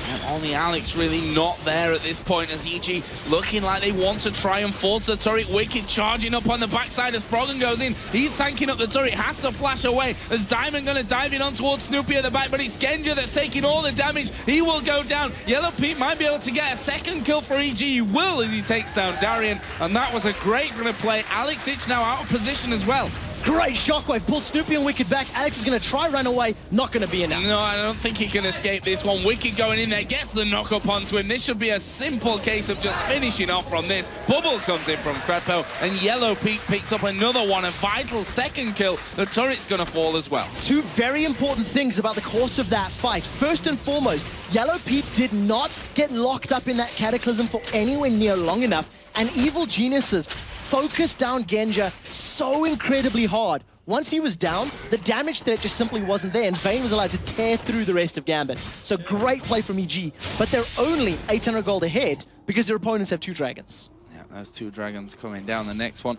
And only Alex really not there at this point as EG looking like they want to try and force the turret. Wicked charging up on the backside as Froggen goes in. He's tanking up the turret, has to flash away as Diamond going to dive in on towards Snoopy at the back, but it's Genja that's taking all the damage. He will go down. Yellow Pete might be able to get a second kill for EG. He will as he takes down Darien, and that was a great run of play. Alex Ich now out of position as well. Great shockwave, pulled Snoopy and Wicked back. Alex is going to try run away, not going to be enough. No, I don't think he can escape this one. Wicked going in there, gets the knock up onto him. This should be a simple case of just finishing off from this. Bubble comes in from Crepo, and Yellow Pete picks up another one, a vital second kill. The turret's going to fall as well. Two very important things about the course of that fight. First and foremost, Yellow Pete did not get locked up in that Cataclysm for anywhere near long enough, and Evil Geniuses focused down Genja so incredibly hard. Once he was down, the damage threat just simply wasn't there, and Vayne was allowed to tear through the rest of Gambit. So great play from EG, but they're only 800 gold ahead because their opponents have 2 dragons. Yeah, those 2 dragons coming down. The next one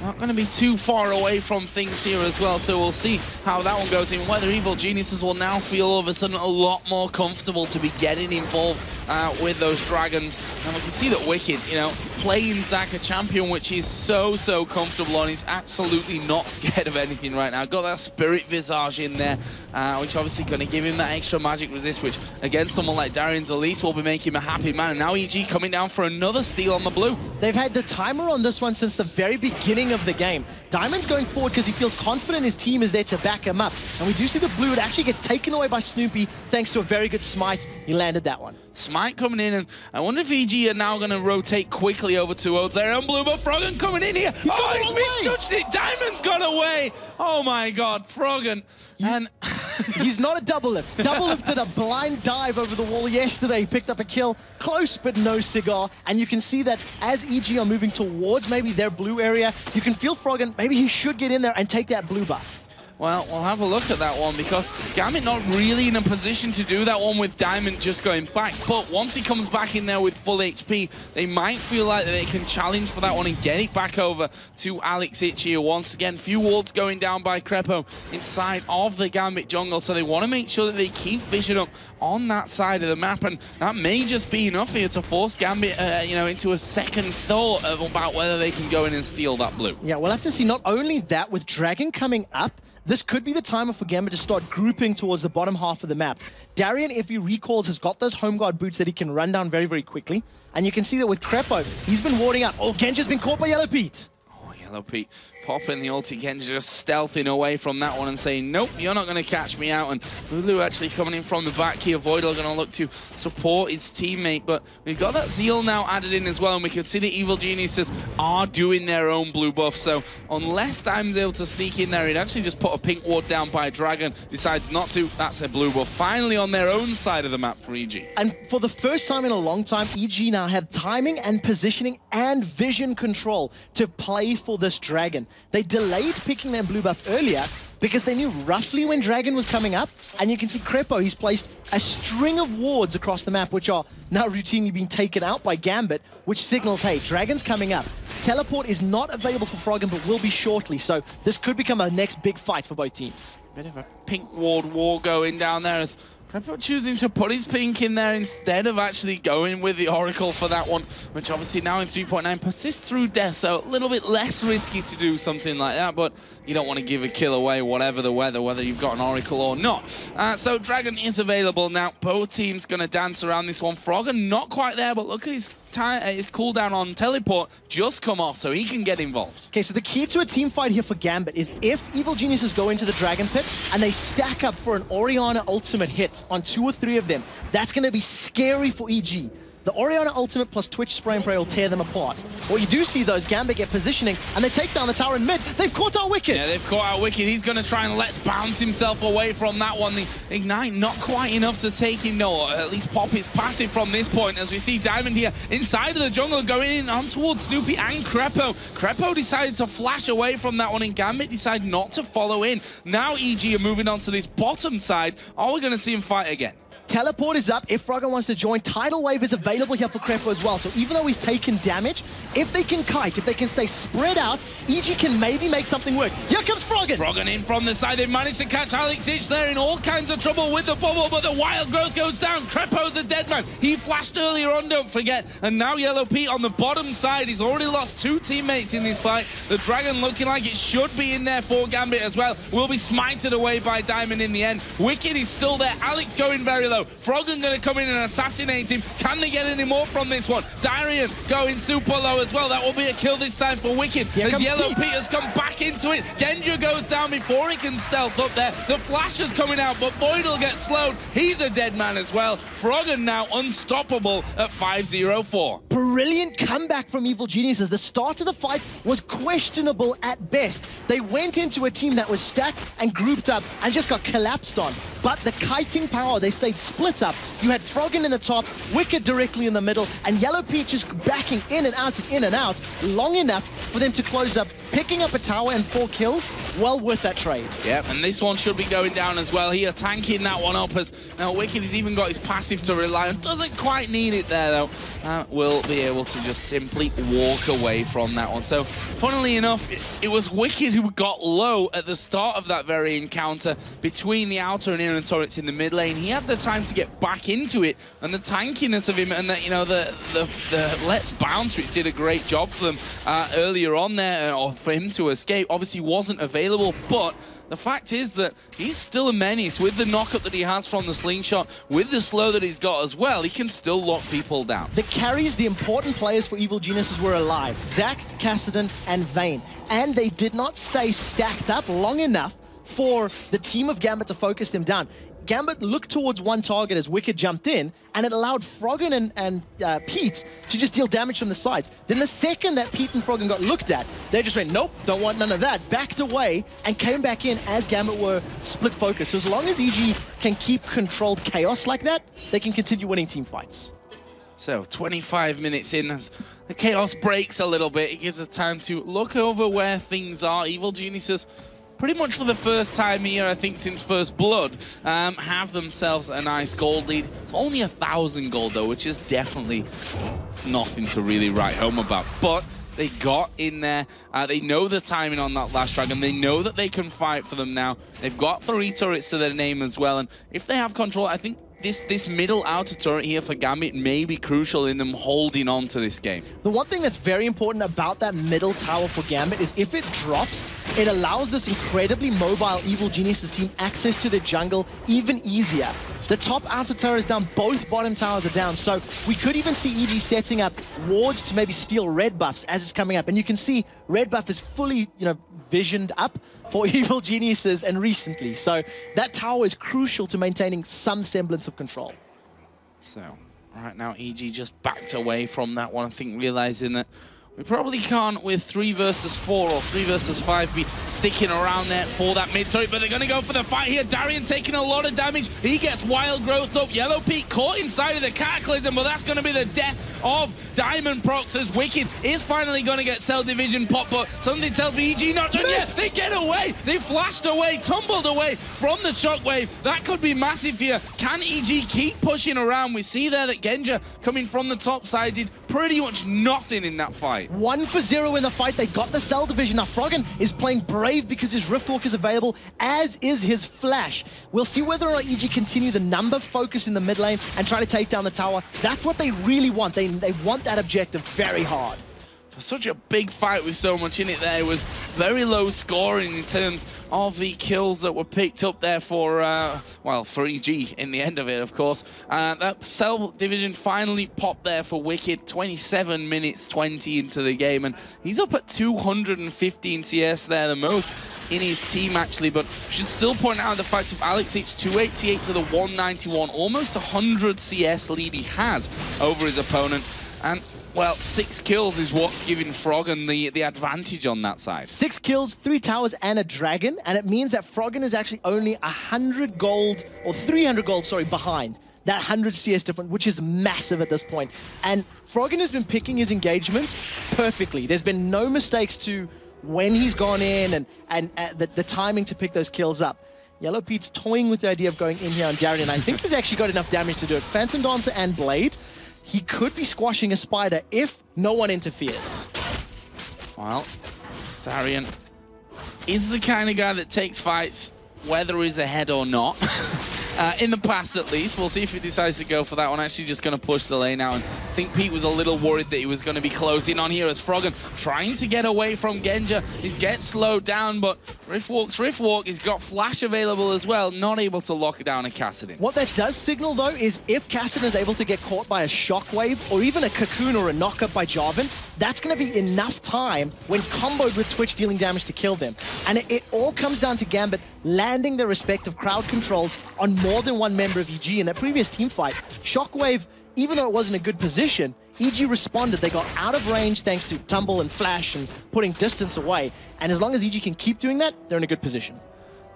not going to be too far away from things here as well, so we'll see how that one goes in. Whether Evil Geniuses will now feel all of a sudden a lot more comfortable to be getting involved with those dragons. And we can see that Wicked, you know, playing Zac a champion, which he's so comfortable on. He's absolutely not scared of anything right now. Got that Spirit Visage in there, which obviously going to give him that extra magic resist, which against someone like Darien's Elise will be making him a happy man. And now EG coming down for another steal on the blue. They've had the timer on this one since the very beginning of the game. Diamond's going forward because he feels confident his team is there to back him up. And we do see the blue, it actually gets taken away by Snoopy thanks to a very good smite. He landed that one. Smite coming in, and I wonder if EG are now going to rotate quickly over to Odzare and Blue, but Froggen coming in here. He's misjudged it. Diamond's gone away. Oh my God, Froggen. And he's not a double lift. Double lifted a blind dive over the wall yesterday. He picked up a kill, close but no cigar. And you can see that as EG are moving towards maybe their blue area, you can feel Froggen, maybe he should get in there and take that blue buff. Well, we'll have a look at that one because Gambit not really in a position to do that one with Diamond just going back. But once he comes back in there with full HP, they might feel like they can challenge for that one and get it back over to Alex Ich here once again. Few wards going down by Crepo inside of the Gambit jungle, so they want to make sure that they keep vision up on that side of the map, and that may just be enough here to force Gambit, you know, into a second thought about whether they can go in and steal that blue. Yeah, we'll have to see. Not only that, with Dragon coming up, this could be the time for Gambit to start grouping towards the bottom half of the map. Darien, if he recalls, has got those home guard boots that he can run down very quickly. And you can see that with Crepo, he's been warding up. Oh, Genja's been caught by Yellow Pete. Oh, Yellow Pete popping the ulti. Genja just stealthing away from that one and saying, nope, you're not going to catch me out. And Lulu actually coming in from the back here. Voidal going to look to support his teammate, but we've got that Zeal now added in as well, and we can see the Evil Geniuses are doing their own blue buff. So unless Diamond's able to sneak in there, he'd actually just put a pink ward down by Dragon. Decides not to. That's a blue buff finally on their own side of the map for EG. And for the first time in a long time, EG now have timing and positioning and vision control to play for this Dragon. They delayed picking their blue buff earlier because they knew roughly when Dragon was coming up, and you can see Crepo, he's placed a string of wards across the map, which are now routinely being taken out by Gambit, which signals, hey, Dragon's coming up. Teleport is not available for Froggen, but will be shortly, so this could become a next big fight for both teams. Bit of a pink ward war going down there as Crepo choosing to put his pink in there instead of actually going with the Oracle for that one, which obviously now in 3.9 persists through death, so a little bit less risky to do something like that, but you don't want to give a kill away whatever the weather, whether you've got an Oracle or not. So Dragon is available now. Both teams going to dance around this one. Froggen not quite there, but look at his cooldown on teleport just come off, so he can get involved. Okay, so the key to a team fight here for Gambit is if Evil Geniuses go into the Dragon Pit and they stack up for an Orianna ultimate hit on 2 or 3 of them, that's going to be scary for EG. The Orianna ultimate plus Twitch spray and pray will tear them apart. What you do see, though, is Gambit get positioning, and they take down the tower in mid. They've caught our Wicked. Yeah, they've caught our Wicked. He's going to try and let's bounce himself away from that one. The Ignite not quite enough to take him, no, or at least pop his passive from this point, as we see Diamond here inside of the jungle going in on towards Snoopy and Crepo. Crepo decided to flash away from that one, and Gambit decided not to follow in. Now EG are moving on to this bottom side. Are we going to see him fight again? Teleport is up if Frogger wants to join. Tidal Wave is available here for Crepo as well. So even though he's taken damage, if they can kite, if they can stay spread out, EG can maybe make something work. Here comes Froggen! Froggen in from the side. They've managed to catch Alex Ich there in all kinds of trouble with the bubble, but the wild growth goes down. Crepo's a dead man. He flashed earlier on, don't forget. And now Yellow Pete on the bottom side. He's already lost 2 teammates in this fight. The Dragon looking like it should be in there for Gambit as well. Will be smited away by Diamond in the end. Wicked is still there. Alex going very low. Froggen going to come in and assassinate him. Can they get any more from this one? Darian going super low as well. That will be a kill this time for Wicked. As Yellow Pete has come back into it. Genja goes down before he can stealth up there. The flash is coming out, but Boyd will get slowed. He's a dead man as well. Froggen now unstoppable at 5-0-4. Brilliant comeback from Evil Geniuses. The start of the fight was questionable at best. They went into a team that was stacked and grouped up and just got collapsed on. But the kiting power, they stayed split up. You had Froggen in the top, Wicked directly in the middle, and Yellow Pete just backing in and out long enough for them to close up, picking up a tower and 4 kills. Well worth that trade. Yep, and this one should be going down as well here, tanking that one up, as now Wicked has even got his passive to rely on. Doesn't quite need it there though. Will be able to just simply walk away from that one. So funnily enough, it was Wicked who got low at the start of that very encounter between the outer and inner turrets in the mid lane. He had the time to get back into it, and the tankiness of him, and the, you know, the let's bounce, which did a great job for them earlier on there, or for him to escape, obviously wasn't available. But the fact is that he's still a menace with the knockup that he has from the slingshot, with the slow that he's got as well. He can still lock people down. The carries, the important players for Evil Geniuses were alive. Zac, Cassidy, and Vayne. And they did not stay stacked up long enough for the team of Gambit to focus them down. Gambit looked towards one target as Wicked jumped in, and it allowed Froggen and Pete to just deal damage from the sides. Then the second that Pete and Froggen got looked at, they just went, nope, don't want none of that, backed away, and came back in as Gambit were split focused. So as long as EG can keep controlled chaos like that, they can continue winning team fights. So 25 minutes in, as the chaos breaks a little bit, it gives us time to look over where things are. Evil Geniuses, pretty much for the first time here, I think since First Blood, have themselves a nice gold lead. It's only 1,000 gold though, which is definitely nothing to really write home about. But they got in there. They know the timing on that last dragon. They know that they can fight for them now. They've got 3 turrets to their name as well. And if they have control, I think this middle outer turret here for Gambit may be crucial in them holding on to this game. The one thing that's very important about that middle tower for Gambit is if it drops, it allows this incredibly mobile Evil Geniuses team access to the jungle even easier. The top outer tower is down, both bottom towers are down, so we could even see EG setting up wards to maybe steal red buffs as it's coming up. And you can see red buff is fully, visioned up for Evil Geniuses and recently. So that tower is crucial to maintaining some semblance of control. So right now EG just backed away from that one, I think, realizing that we probably can't, with 3 versus 4 or 3 versus 5, be sticking around there for that mid turret, but they're going to go for the fight here. Darian taking a lot of damage. He gets wild growth up. Yellow Pete caught inside of the Cataclysm, but that's going to be the death of Diamond Prox, as Wicked is finally going to get Cell Division pop, but something tells me EG not done yet. They get away. They flashed away, tumbled away from the shockwave. That could be massive here. Can EG keep pushing around? We see there that Genja coming from the top side did pretty much nothing in that fight. 1 for 0 in the fight. They got the Cell Division. Now Froggen is playing brave because his Riftwalk is available, as is his Flash. We'll see whether or not EG continue the number focus in the mid lane and try to take down the tower. That's what they really want. They want that objective very hard. such a big fight with so much in it there. It was very low scoring in terms of the kills that were picked up there for, well, for EG in the end of it, of course. That Cell division finally popped there for Wicked, 27 minutes 20 into the game, and he's up at 215 CS there, the most in his team actually, but should still point out the fact of Alex, it's 288 to the 191, almost 100 CS lead he has over his opponent, and well, 6 kills is what's giving Froggen the advantage on that side. 6 kills, 3 towers, and a dragon, and it means that Froggen is actually only 100 gold, or 300 gold, sorry, behind that 100 CS difference, which is massive at this point. And Froggen has been picking his engagements perfectly. There's been no mistakes to when he's gone in and the timing to pick those kills up. Yellow Pete's toying with the idea of going in here on Darien, and I think he's actually got enough damage to do it. Phantom Dancer and Blade. He could be squashing a spider if no one interferes. Well, Darien is the kind of guy that takes fights whether he's ahead or not. In the past, at least. We'll see if he decides to go for that one. Actually just going to push the lane out. And I think Pete was a little worried that he was going to be closing on here as Froggen trying to get away from Genja. He gets slowed down, but Riftwalk, he's got Flash available as well, not able to lock down a Kassadin. What that does signal, though, is if Kassadin is able to get caught by a Shockwave or even a Cocoon or a knockup by Jarvan, that's going to be enough time when comboed with Twitch dealing damage to kill them. And it all comes down to Gambit landing their respective crowd controls on more than one member of EG. In that previous team fight, Shockwave, even though it wasn't a good position, EG responded. They got out of range thanks to Tumble and Flash and putting distance away. And as long as EG can keep doing that, they're in a good position.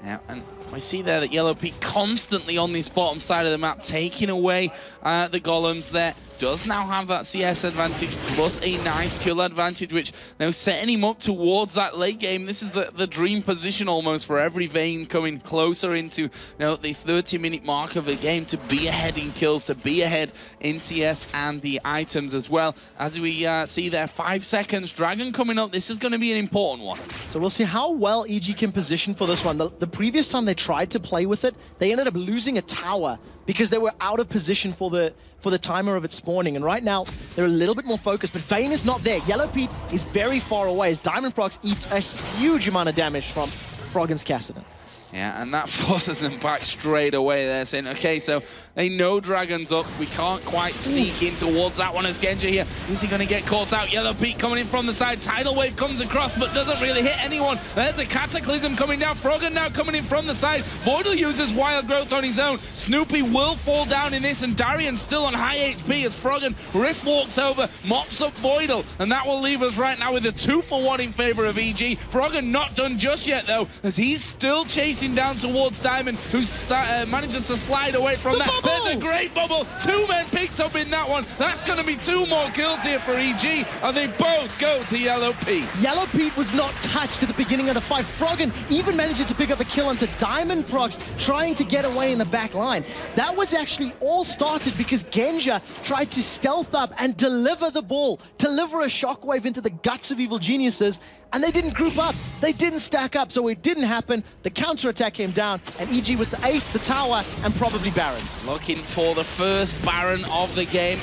Yeah, and we see there that Yellow Pete constantly on this bottom side of the map, taking away the golems there. Does now have that CS advantage plus a nice kill advantage, which now setting him up towards that late game. This is the dream position almost for every Vayne coming closer into the 30-minute mark of the game to be ahead in kills, to be ahead in CS and the items as well. As we see there, 5 seconds, Dragon coming up. This is going to be an important one. So we'll see how well EG can position for this one. The previous time they tried to play with it, they ended up losing a tower because they were out of position for the timer of its spawning. And right now, they're a little bit more focused, but Vayne is not there. Yellow Pete is very far away as Diamond Prox eats a huge amount of damage from Froggen's Kassadin. Yeah, and that forces them back straight away there, saying, okay, so they know Dragon's up. We can't quite sneak in towards that one as Genja here. Is he going to get caught out? Yellow Pete coming in from the side. Tidal Wave comes across, but doesn't really hit anyone. There's a Cataclysm coming down. Froggen now coming in from the side. Voidal uses Wild Growth on his own. Snoopy will fall down in this, and Darien still on high HP as Froggen Rift walks over, mops up Voidal, and that will leave us right now with a 2-for-1 in favor of EG. Froggen not done just yet, though, as he's still chasing down towards Diamond, who manages to slide away from that. There's a great bubble. 2 men picked up in that one. That's going to be 2 more kills here for EG, and they both go to Yellow Pete. Yellow Pete was not touched at the beginning of the fight. Froggen even manages to pick up a kill onto Diamond Prox, trying to get away in the back line. That was actually all started because Genja tried to stealth up and deliver the ball, deliver a shockwave into the guts of Evil Geniuses, and they didn't group up. They didn't stack up, so it didn't happen. The counterattack came down, and EG with the ace, the tower, and probably Baron. Looking for the first Baron of the game.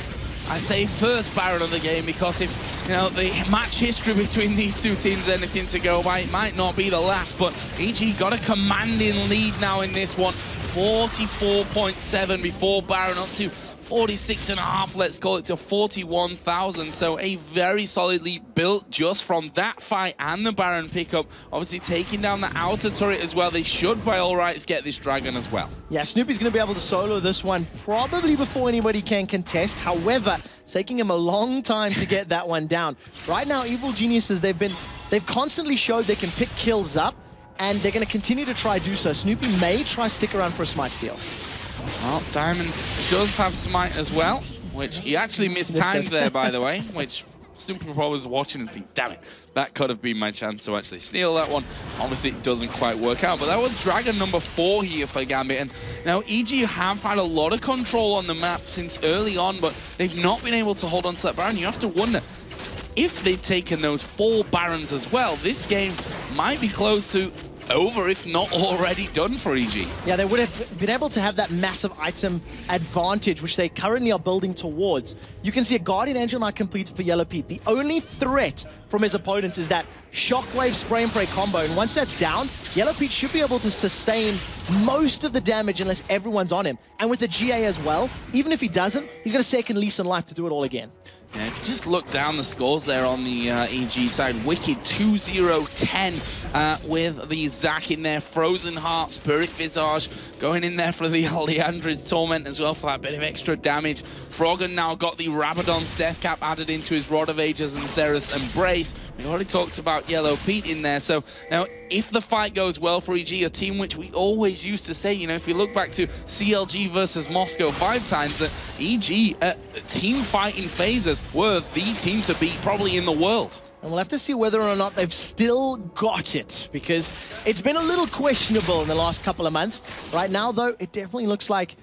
I say first Baron of the game because if, the match history between these two teams is anything to go by, it might not be the last, but EG got a commanding lead now in this one. 44.7 before Baron up to 46.5, let's call it, to 41,000. So a very solid lead built just from that fight and the Baron pickup. Obviously taking down the outer turret as well. They should by all rights get this Dragon as well. Yeah, Snoopy's going to be able to solo this one probably before anybody can contest. However, it's taking him a long time to get that one down. Right now, Evil Geniuses, they've constantly showed they can pick kills up, and they're going to continue to try do so. Snoopy may try stick around for a smite steal. Well, Diamond does have smite as well, which he actually mistimed there, by the way, which Snoopy probably was watching and think, damn it, that could have been my chance to actually steal that one. Obviously, it doesn't quite work out, but that was Dragon number 4 here for Gambit. And now EG have had a lot of control on the map since early on, but they've not been able to hold on to that Baron. You have to wonder, if they'd taken those 4 Barons as well, this game might be close to over, if not already done for EG. Yeah, they would have been able to have that massive item advantage, which they currently are building towards. You can see a Guardian Angel now completed for Yellow Pete. The only threat from his opponents is that Shockwave Spray and Pray combo, and once that's down, Yellow Pete should be able to sustain most of the damage unless everyone's on him. And with the GA as well, even if he doesn't, he's got a second lease on life to do it all again. Yeah, if you just look down the scores there on the EG side, Wicked 2-0-10 with the Zac in there, Frozen Heart, Spirit Visage going in there for the Leandri's Torment as well for that bit of extra damage. Froggen now got the Rabadon's Death Cap added into his Rod of Ages and Zerus Embrace. We already talked about Yellow Pete in there, so now if the fight goes well for EG, a team which we always used to say, you know, if you look back to CLG versus Moscow 5 times, that EG team fighting phases were the team to beat probably in the world. And we'll have to see whether or not they've still got it, because it's been a little questionable in the last couple of months. Right now, though, it definitely looks like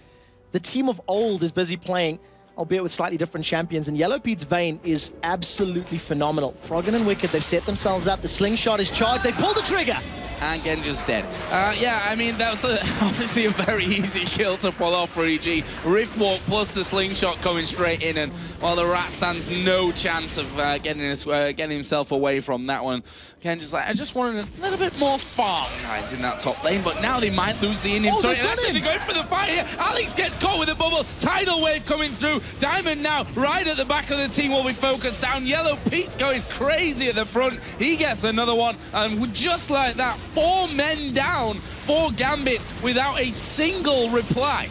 the team of old is busy playing, albeit with slightly different champions, and Yellow Pete's Vayne is absolutely phenomenal. Froggen and Wicked, they've set themselves up, the slingshot is charged, they pull the trigger! And Genja's dead. Yeah, I mean, that was obviously a very easy kill to pull off for EG. Rift Walk plus the slingshot coming straight in, and while the Rat stands no chance of getting himself away from that one. Genja's like, I just wanted a little bit more farm guys in that top lane, but now they might lose the inventory. And actually, they're going for the fight here. Alex gets caught with a bubble. Tidal Wave coming through. Diamond now right at the back of the team will be focused down. Yellow Pete's going crazy at the front. He gets another one, and just like that, 4 men down for Gambit without a single reply.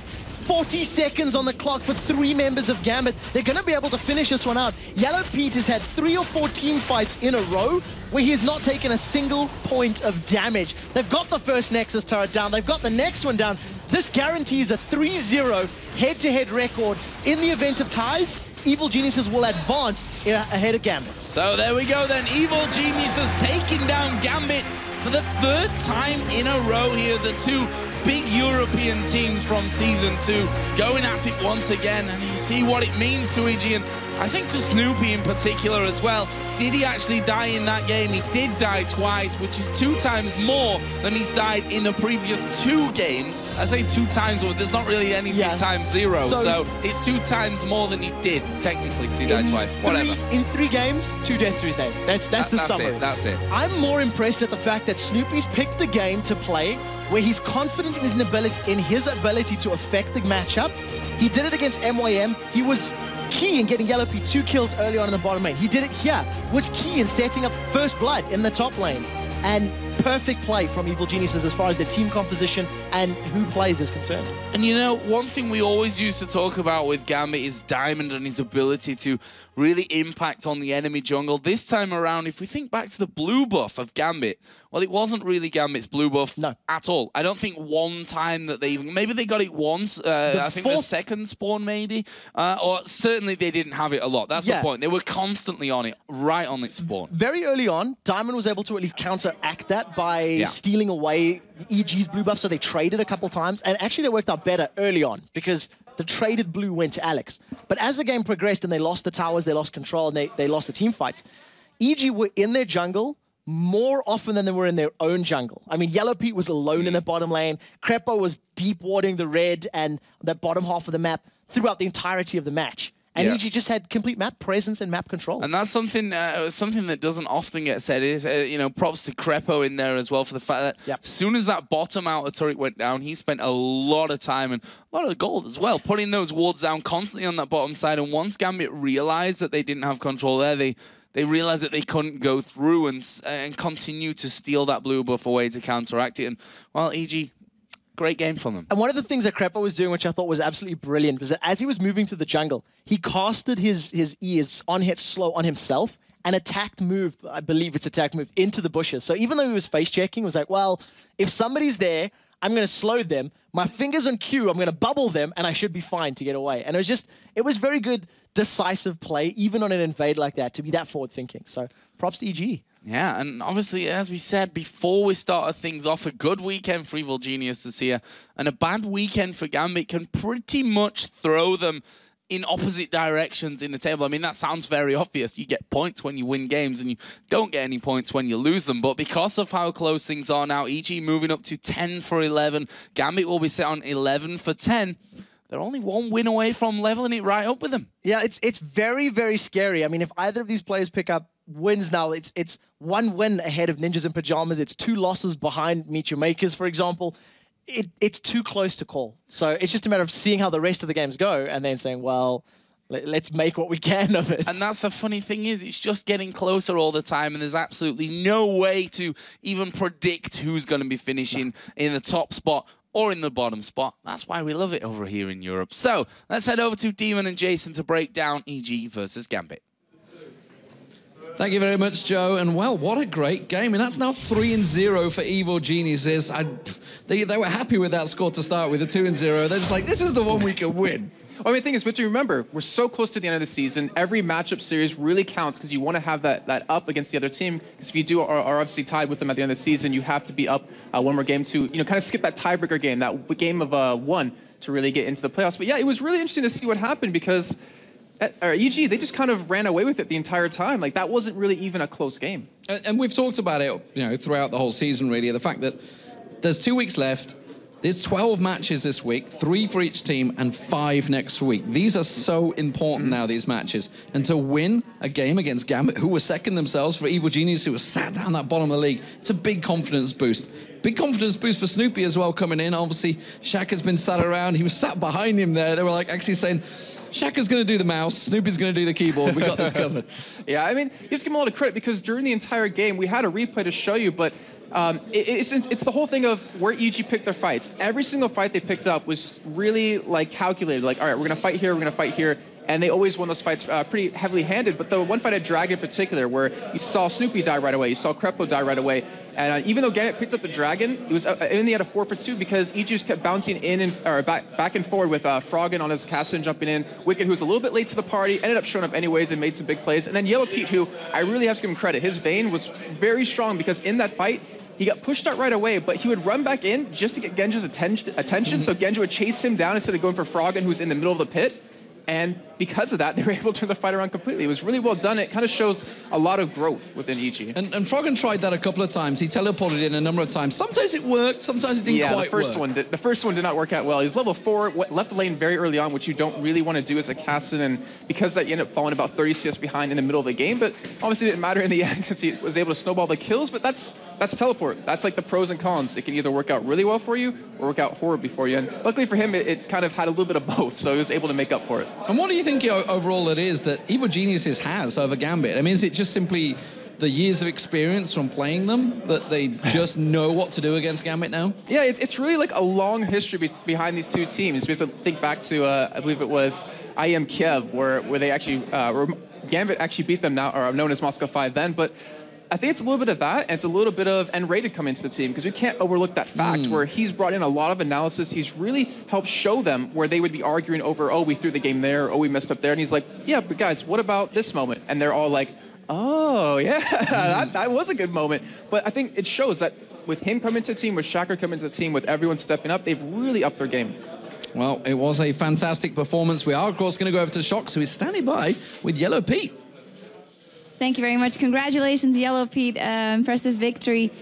40 seconds on the clock for 3 members of Gambit. They're going to be able to finish this one out. Yellow Pete has had 3 or 4 team fights in a row where he has not taken a single point of damage. They've got the first Nexus turret down. They've got the next one down. This guarantees a 3-0 head-to-head record. In the event of ties, Evil Geniuses will advance ahead of Gambit. So there we go then. Evil Geniuses taking down Gambit for the 3rd time in a row here. The 2 big European teams from Season 2 going at it once again, and you see what it means to EG, and I think to Snoopy in particular as well. Did he actually die in that game? He did die twice, which is 2 times more than he's died in the previous 2 games. I say 2 times, but there's not really anything times 0, so it's 2 times more than he did, technically, because he died twice. Whatever. In 3 games, 2 deaths to his name. That's the summary. That's it. I'm more impressed at the fact that Snoopy's picked the game to play where he's confident in his ability to affect the matchup. He did it against MYM. He was key in getting Yellow Pete 2 kills early on in the bottom lane. He did it here, was key in setting up first blood in the top lane. And perfect play from Evil Geniuses as far as their team composition and who plays is concerned. And you know, one thing we always used to talk about with Gambit is Diamond and his ability to really impact on the enemy jungle. This time around, if we think back to the blue buff of Gambit, well, it wasn't really Gambit's blue buff at all. I don't think one time that they even... Maybe they got it once. I think the second spawn, maybe. Or certainly they didn't have it a lot. That's the point. They were constantly on it, right on its spawn. Very early on, Diamond was able to at least counteract that by stealing away EG's blue buff, so they traded a couple times. And actually, they worked out better early on, because the traded blue went to Alex. But as the game progressed and they lost the towers, they lost control, and they lost the team fights, EG were in their jungle more often than they were in their own jungle. I mean, Yellow Pete was alone in the bottom lane. Crepo was deep warding the red and the bottom half of the map throughout the entirety of the match. And EG just had complete map presence and map control. And that's something that doesn't often get said. Is you know, props to Crepo in there as well for the fact that as soon as that bottom outer turret went down, he spent a lot of time and a lot of gold as well, putting those wards down constantly on that bottom side. And once Gambit realized that they didn't have control there, they realized that they couldn't go through and continue to steal that blue buff away to counteract it. And well, EG, great game from them. And one of the things that Crepo was doing, which I thought was absolutely brilliant, was that as he was moving through the jungle, he casted his ears on hit slow on himself and moved, I believe it's attack moved, into the bushes. So even though he was face checking, it was like, well, if somebody's there, I'm going to slow them. My fingers on cue, I'm going to bubble them, and I should be fine to get away. And it was very good, decisive play, even on an invade like that, to be that forward thinking. So props to EG. Yeah, and obviously, as we said before we started things off, a good weekend for Evil Geniuses here, and a bad weekend for Gambit can pretty much throw them in opposite directions in the table. I mean, that sounds very obvious. You get points when you win games, and you don't get any points when you lose them. But because of how close things are now, EG moving up to 10 for 11. Gambit will be set on 11 for 10. They're only one win away from leveling it right up with them. Yeah, it's very, very scary. I mean, if either of these players pick up wins now, it's one win ahead of Ninjas in Pajamas. It's 2 losses behind Meet Your Makers, for example. It's too close to call. So it's just a matter of seeing how the rest of the games go and then saying, well, let's make what we can of it. And that's the funny thing is, it's just getting closer all the time, and there's absolutely no way to even predict who's going to be finishing in the top spot or in the bottom spot. That's why we love it over here in Europe. So let's head over to Demon and Jason to break down EG versus Gambit. Thank you very much, Joe. And, well, what a great game. And that's now 3-0 for Evil Geniuses. They were happy with that score to start with, a 2-0. They're just like, this is the one we can win. Well, I mean, the thing is, we have to remember, we're so close to the end of the season. Every matchup series really counts because you want to have that up against the other team. Because if you are obviously tied with them at the end of the season, you have to be up one more game to, kind of skip that tiebreaker game, that game of 1 to really get into the playoffs. But yeah, it was really interesting to see what happened because EG, they just kind of ran away with it the entire time. Like, that wasn't really even a close game. And we've talked about it, throughout the whole season, really. The fact that there's 2 weeks left. There's 12 matches this week, 3 for each team, and 5 next week. These are so important now, these matches. And to win a game against Gambit, who were second themselves, for Evil Genius, who was sat down that bottom of the league, it's a big confidence boost. Big confidence boost for Snoopy as well coming in. Obviously, Shaka's been sat around. He was sat behind him there. They were like actually saying, Shaka's going to do the mouse, Snoopy's going to do the keyboard. We got this covered. Yeah, I mean, you have to give him a lot of credit because during the entire game, we had a replay to show you, but it's the whole thing of where EG picked their fights. Every single fight they picked up was really like calculated. Like, all right, we're going to fight here, we're going to fight here. And they always won those fights pretty heavily handed. But the one fight at Dragon in particular, where you saw Snoopy die right away, you saw Crepo die right away. And even though Gambit picked up the Dragon, it was in the end a 4 for 2 because EG just kept bouncing in and back and forward with Froggen on his Cassin jumping in. Wicked, who was a little bit late to the party, ended up showing up anyways and made some big plays. And then Yellow Pete, who I really have to give him credit. His vein was very strong because in that fight, he got pushed out right away, but he would run back in just to get Genji's attention. So Genji would chase him down instead of going for Froggen, who's in the middle of the pit. And because of that, they were able to turn the fight around completely. It was really well done. It kind of shows a lot of growth within EG. And Froggen tried that a couple of times. He teleported in a number of times. Sometimes it worked, sometimes it didn't quite work. The first one did not work out well. He was level 4, left the lane very early on, which you don't really want to do as a Cassin. And because that, you end up falling about 30 CS behind in the middle of the game. But obviously it didn't matter in the end since he was able to snowball the kills. But that's teleport. That's like the pros and cons. It can either work out really well for you or work out horribly for you. And luckily for him, it kind of had a little bit of both. So he was able to make up for it. And what do you think overall it is that Evil Geniuses has over Gambit? I mean, is it just simply the years of experience from playing them that they just know what to do against Gambit now? Yeah, it's really like a long history behind these two teams. We have to think back to, I believe it was IM Kiev, where they actually, Gambit actually beat them now, or known as Moscow 5 then, but I think it's a little bit of that, and it's a little bit of N-Rated coming into the team, because we can't overlook that fact where he's brought in a lot of analysis. He's really helped show them where they would be arguing over, oh, we threw the game there, oh, we messed up there. And he's like, yeah, but guys, what about this moment? And they're all like, oh, yeah, that was a good moment. But I think it shows that with him coming to the team, with Shaka coming to the team, with everyone stepping up, they've really upped their game. Well, it was a fantastic performance. We are, of course, going to go over to Shox, who is standing by with Yellow Pete. Thank you very much. Congratulations, Yellow Pete. Impressive victory.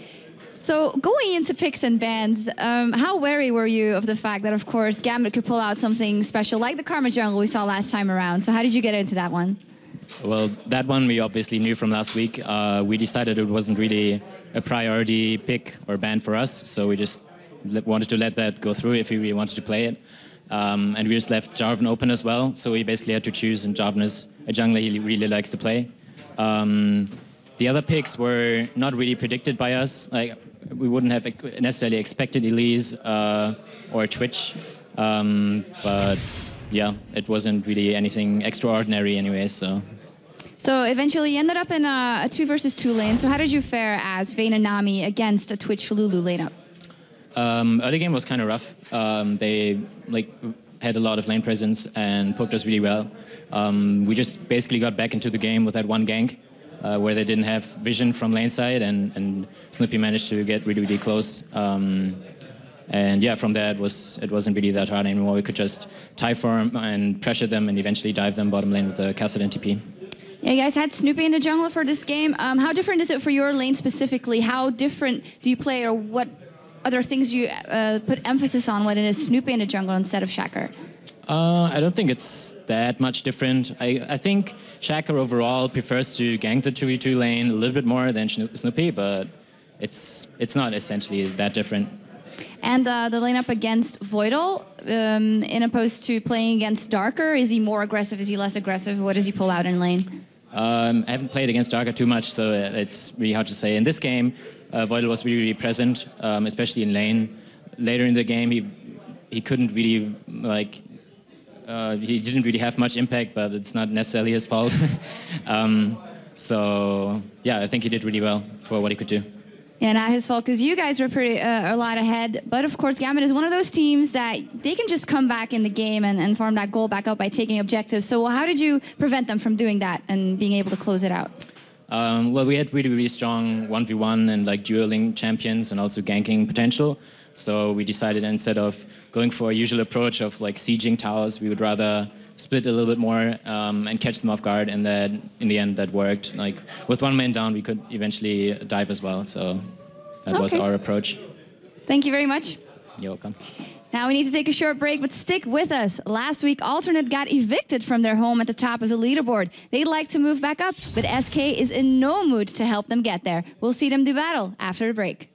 So going into picks and bans, how wary were you of the fact that, of course, Gambit could pull out something special like the Karma Jungle we saw last time around? So how did you get into that one? Well, that one we obviously knew from last week. We decided it wasn't really a priority pick or ban for us, so we just wanted to let that go through if we really wanted to play it. And we just left Jarvan open as well, so we basically had to choose, and Jarvan is a jungler he really likes to play. The other picks were not really predicted by us. Like, we wouldn't have necessarily expected Elise or Twitch, but yeah, it wasn't really anything extraordinary anyway. So eventually you ended up in a 2 versus 2 lane. So how did you fare as Vayne and Nami against a Twitch Lulu lane up? Early game was kind of rough. They had a lot of lane presence and poked us really well. We just basically got back into the game with that one gank where they didn't have vision from lane side, and Snoopy managed to get really, really close. And yeah, from there it wasn't really that hard anymore. We could just tie form and pressure them and eventually dive them bottom lane with the castle and TP. Yeah, you guys had Snoopy in the jungle for this game. How different is it for your lane specifically? How different do you play, or what other things you put emphasis on when it is Snoopy in the jungle instead of Shaker? I don't think it's that much different. I think Shaker overall prefers to gank the 2v2 lane a little bit more than Snoopy, but it's not essentially that different. And the lane up against Voidal, in opposed to playing against Darker, is he more aggressive? Is he less aggressive? What does he pull out in lane? I haven't played against Darker too much, so it's really hard to say. In this game, Voidal was really, really present, especially in lane. Later in the game, he couldn't really, like, he didn't really have much impact, but it's not necessarily his fault. So, yeah, I think he did really well for what he could do. Yeah, not his fault, because you guys were pretty a lot ahead. But of course, Gambit is one of those teams that they can just come back in the game and farm that goal back up by taking objectives. So how did you prevent them from doing that and being able to close it out? Well, we had really, really strong 1v1 and like dueling champions and also ganking potential. So we decided instead of going for a usual approach of like sieging towers, we would rather split a little bit more and catch them off guard, and then in the end that worked. Like with one man down, we could eventually dive as well. So that was our approach. Thank you very much. You're welcome. Now we need to take a short break, but stick with us. Last week, Alternate got evicted from their home at the top of the leaderboard. They'd like to move back up, but SK is in no mood to help them get there. We'll see them do battle after the break.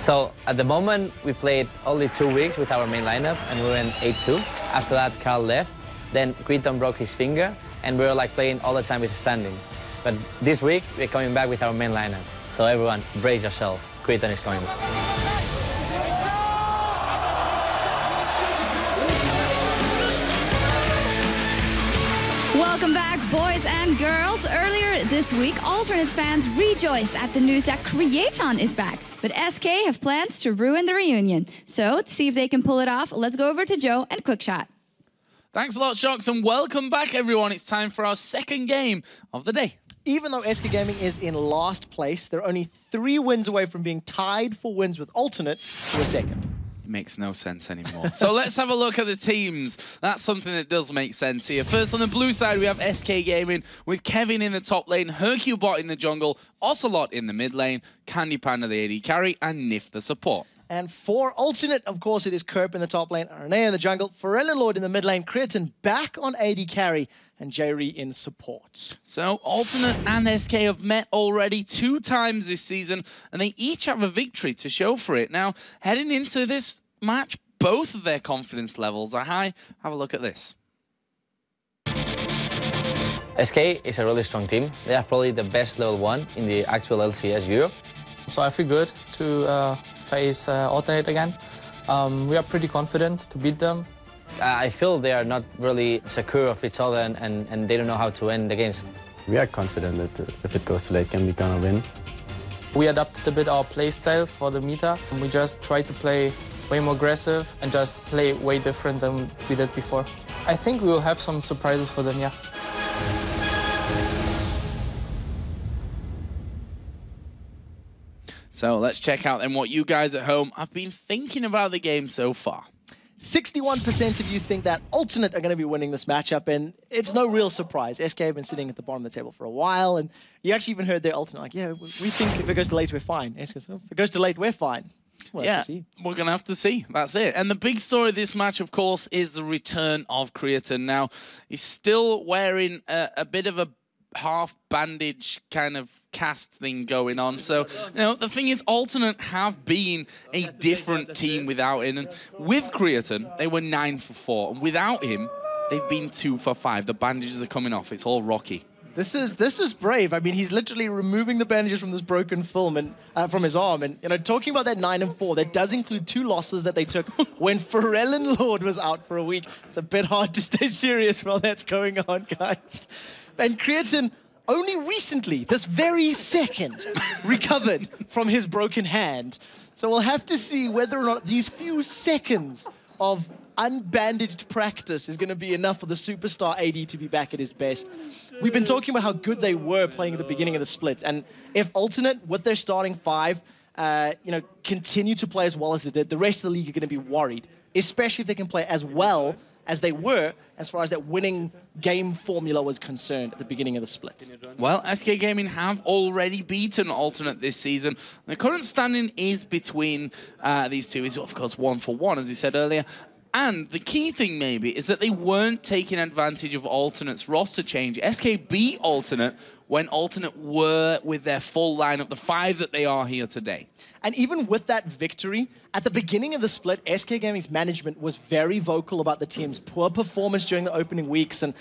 So at the moment, we played only 2 weeks with our main lineup, and we went 8-2. After that, Carl left. Then Cretan broke his finger, and we were like playing all the time with standing. But this week, we're coming back with our main lineup. So everyone, brace yourself. Cretan is coming back. Welcome back, boys and girls. Earlier this week, alternate fans rejoiced at the news that Cretan is back. But SK have plans to ruin the reunion. So, to see if they can pull it off, let's go over to Joe and Quickshot. Thanks a lot, Shocks, and welcome back, everyone. It's time for our second game of the day. Even though SK Gaming is in last place, they're only 3 wins away from being tied for wins with alternates for a second. It makes no sense anymore. So let's have a look at the teams. That's something that does make sense here. First, on the blue side, we have SK Gaming with Kevin in the top lane, Hercubot in the jungle, Ocelot in the mid lane, Candy Panda the AD carry, and Nif the support. And for alternate, of course, it is Kerp in the top lane, Arnea in the jungle, Pharrell and Lord in the mid lane, Cretan back on AD carry, and Jerry in support. So alternate and SK have met already 2 times this season, and they each have a victory to show for it. Now, heading into this match, both of their confidence levels are high. Have a look at this. SK is a really strong team. They are probably the best level 1 in the actual LCS Europe. So I feel good to face alternate again. We are pretty confident to beat them. I feel they are not really secure of each other and they don't know how to end the games. We are confident that if it goes to late game, we're gonna win. We adapted a bit our play style for the meta. We just try to play way more aggressive and just play way different than we did before. I think we will have some surprises for them, yeah. So let's check out then what you guys at home have been thinking about the game so far. 61% of you think that alternate are going to be winning this matchup, and it's no real surprise. SK have been sitting at the bottom of the table for a while, and you actually even heard their alternate like, yeah, we think if it goes to late, we're fine. SK goes, oh, if it goes to late, we're fine. We'll yeah, have to see. We're going to have to see. That's it. And the big story of this match, of course, is the return of Cretan. Now, he's still wearing a bit of a half bandage kind of cast thing going on. So, you know, the thing is, alternate have been a different team without him. And with Cretan, they were 9 for 4. And without him, they've been 2 for 5. The bandages are coming off. It's all rocky. This is brave. I mean, he's literally removing the bandages from this broken film and from his arm. And, you know, talking about that 9 and 4, that does include 2 losses that they took when Pharrell and Lord was out for a week. It's a bit hard to stay serious while that's going on, guys. And Cretan only recently, this very second, recovered from his broken hand. So we'll have to see whether or not these few seconds of unbandaged practice is going to be enough for the superstar AD to be back at his best. We've been talking about how good they were playing at the beginning of the split, and if alternate with their starting 5, you know, continue to play as well as they did, the rest of the league are going to be worried, especially if they can play as well as they were as far as that winning game formula was concerned at the beginning of the split. Well, SK Gaming have already beaten alternate this season. The current standing is between these two. Is of course 1 for 1, as we said earlier. And the key thing maybe is that they weren't taking advantage of alternate's roster change. SK beat alternate when alternate were with their full lineup, the 5 that they are here today. And even with that victory, at the beginning of the split, SK Gaming's management was very vocal about the team's poor performance during the opening weeks, and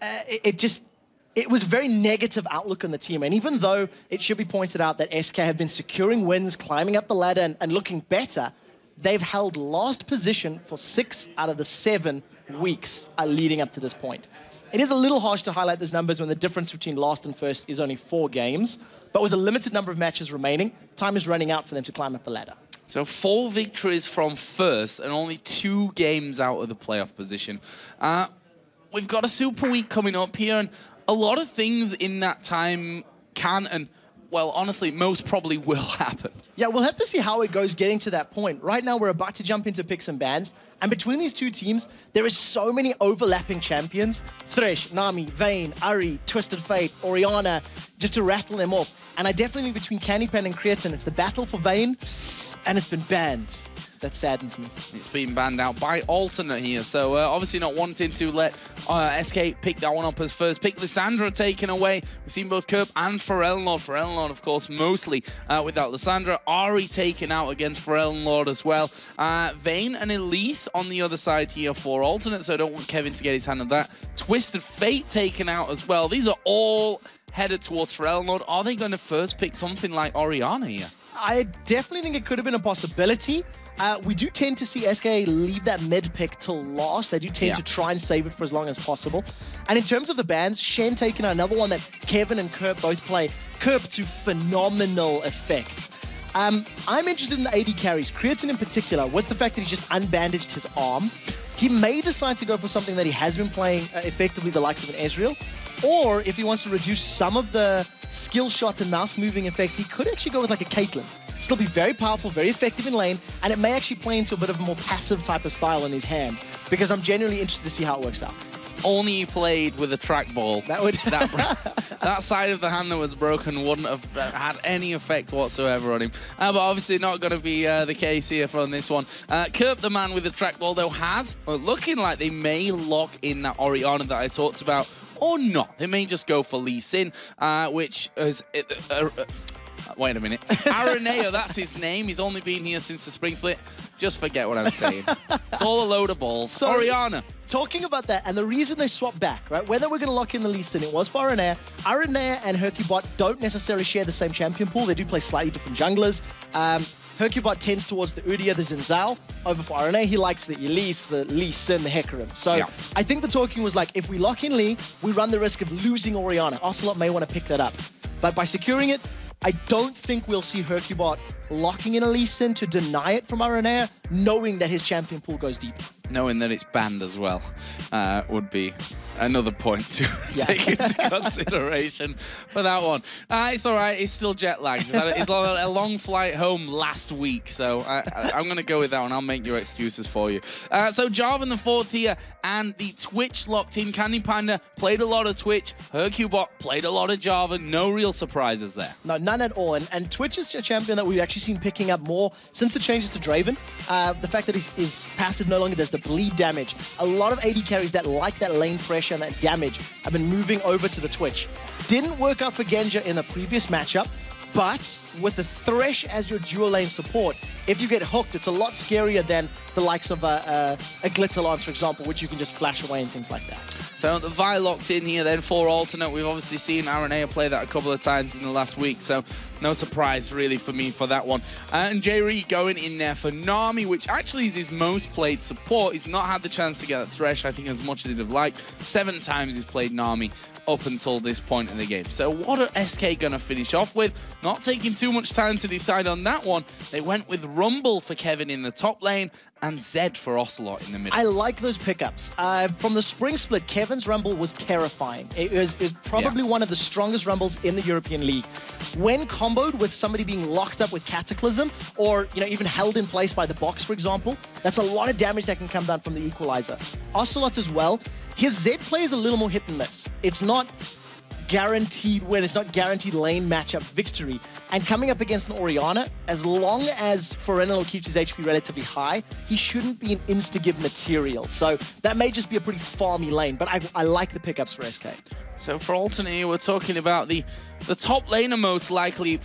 it was a very negative outlook on the team. And even though it should be pointed out that SK have been securing wins, climbing up the ladder, and looking better, they've held last position for 6 out of the 7 weeks leading up to this point. It is a little harsh to highlight those numbers when the difference between last and first is only 4 games, but with a limited number of matches remaining, time is running out for them to climb up the ladder. So 4 victories from first and only 2 games out of the playoff position. We've got a super week coming up here, and a lot of things in that time can and, well, honestly, most probably will happen. Yeah, we'll have to see how it goes getting to that point. Right now, we're about to jump into picks and bans. And between these 2 teams, there is so many overlapping champions. Thresh, Nami, Vayne, Ari, Twisted Fate, Orianna, just to rattle them off. And I definitely think between Candypan and Cretan, it's the battle for Vayne And it's been banned. That saddens me. It's been banned out by Alternate here, so obviously not wanting to let SK pick that one up as first pick. Lissandra taken away. We've seen both Kerp and Forellenlord. Forellenlord, of course, mostly without Lissandra. Ari taken out against Forellenlord as well. Vayne and Elise on the other side here for Alternate, so I don't want Kevin to get his hand on that. Twisted Fate taken out as well. These are all headed towards Forellenlord. Are they going to first pick something like Orianna here? I definitely think it could have been a possibility. We do tend to see SK leave that mid pick till last. They do tend to try and save it for as long as possible. And in terms of the bans, Shen taking out another one that Kevin and Kerp both play. Kerp to phenomenal effect. I'm interested in the AD carries, Creatine in particular, with the fact that he just unbandaged his arm. He may decide to go for something that he has been playing effectively, the likes of an Ezreal. Or if he wants to reduce some of the skill shot and mouse moving effects, he could actually go with like a Caitlyn. Still be very powerful, very effective in lane, and it may actually play into a bit of a more passive type of style in his hand, because I'm genuinely interested to see how it works out. Only played with a trackball. That would that side of the hand that was broken wouldn't have had any effect whatsoever on him. But obviously not going to be the case here from this one. Kerp, the man with the trackball, though, has looking like they may lock in that Orianna that I talked about, or not. They may just go for Lee Sin, which is... wait a minute. Araneo, that's his name. He's only been here since the spring split. Just forget what I'm saying. It's all a load of balls. So, Orianna. Talking about that, and the reason they swapped back, right? Whether we're going to lock in the Lee Sin, it was for Aranea. Aranea and Hercubot don't necessarily share the same champion pool. They do play slightly different junglers. Hercubot tends towards the Udyr, the Zinzao. Over for Aranea, he likes the Elise, the Lee Sin, the Hecarim. So I think the talking was like, if we lock in Lee, we run the risk of losing Orianna. Ocelot may want to pick that up. But by securing it, I don't think we'll see Hercubot locking in a Lee Sin to deny it from Aranea, knowing that his champion pool goes deep. Knowing that it's banned as well would be another point to take into consideration for that one. It's all right. It's still jet lagged. It's a long flight home last week, so I'm going to go with that one. I'll make your excuses for you. So Jarvan the fourth here, and the Twitch locked in. Candy Panda played a lot of Twitch. Hercubot played a lot of Jarvan. No real surprises there. No, none at all. And Twitch is a champion that we've actually seen picking up more since the changes to Draven. The fact that his passive no longer does the bleed damage. A lot of AD carries that like that lane pressure and that damage have been moving over to the Twitch. Didn't work out for Genja in the previous matchup, but with the Thresh as your dual lane support, if you get hooked, it's a lot scarier than the likes of a Glitterlance, for example, which you can just flash away and things like that. So the Vi locked in here then for Alternate. We've obviously seen Aranea play that a couple of times in the last week, so no surprise really for me for that one. And J-Ree going in there for Nami, which actually is his most played support. He's not had the chance to get a Thresh, I think, as much as he'd have liked. 7 times he's played Nami up until this point in the game. So what are SK going to finish off with? Not taking too much time to decide on that one. They went with Rumble for Kevin in the top lane and Zed for Ocelot in the middle. I like those pickups. From the spring split, Kevin's Rumble was terrifying. It was probably one of the strongest Rumbles in the European League. When comboed with somebody being locked up with Cataclysm, or even held in place by the box, for example, that's a lot of damage that can come down from the Equalizer. Ocelot as well. His Zed play is a little more hit and miss. It's not guaranteed win, it's not guaranteed lane matchup victory. And coming up against an Orianna, as long as Forellenlord keeps his HP relatively high, he shouldn't be an insta-give material. So that may just be a pretty farmy lane, but I like the pickups for SK. So for Alternate, we're talking about the top laner most likely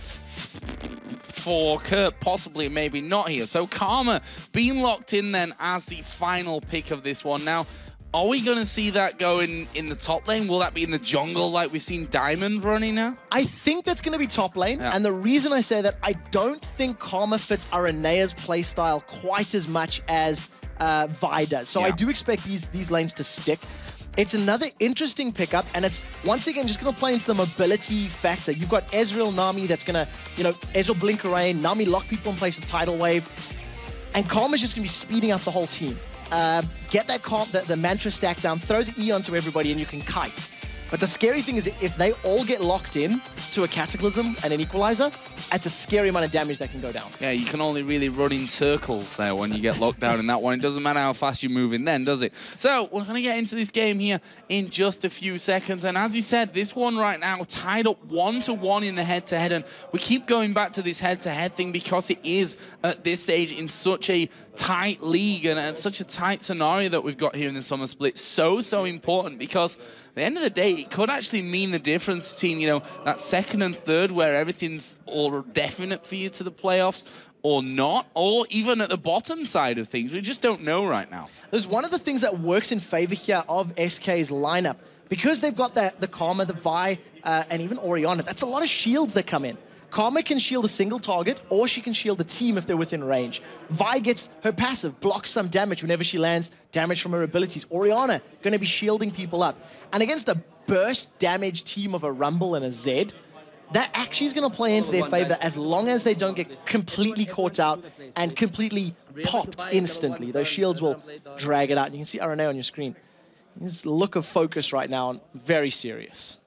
for Kurt, possibly, maybe not here. So Karma being locked in then as the final pick of this one. Now, are we going to see that go in the top lane? Will that be in the jungle like we've seen Diamond running now? I think that's going to be top lane. And the reason I say that, I don't think Karma fits Aranea's playstyle quite as much as Vi does. So I do expect these lanes to stick. It's another interesting pickup, and it's, once again, just going to play into the mobility factor. You've got Ezreal, Nami, that's going to, Ezreal blink array, Nami lock people in place with Tidal Wave, and Karma's just going to be speeding out the whole team. Get that the mantra stack down, throw the E onto everybody, and you can kite. But the scary thing is, if they all get locked in, to a Cataclysm and an Equalizer, that's a scary amount of damage that can go down. Yeah, you can only really run in circles there when you get locked down in that one. It doesn't matter how fast you move in then, does it? So we're going to get into this game here in just a few seconds. And as we said, this one right now tied up 1-1 in the head-to-head. And we keep going back to this head-to-head thing because it is at this stage in such a tight league and such a tight scenario that we've got here in the summer split. So important because at the end of the day, it could actually mean the difference between, you know, that second and third where everything's all definite for you to the playoffs or not, or even at the bottom side of things. We just don't know right now. There's one of the things that works in favor here of SK's lineup. Because they've got the Karma, the Vi, and even Orianna, that's a lot of shields that come in. Karma can shield a single target, or she can shield a team if they're within range. Vi gets her passive, blocks some damage whenever she lands, damage from her abilities. Orianna going to be shielding people up. And against a burst damage team of a Rumble and a Zed, that actually is going to play into their favor as long as they don't get completely caught out and completely popped instantly. Those shields will drag it out. And you can see RNA on your screen. His look of focus right now, very serious.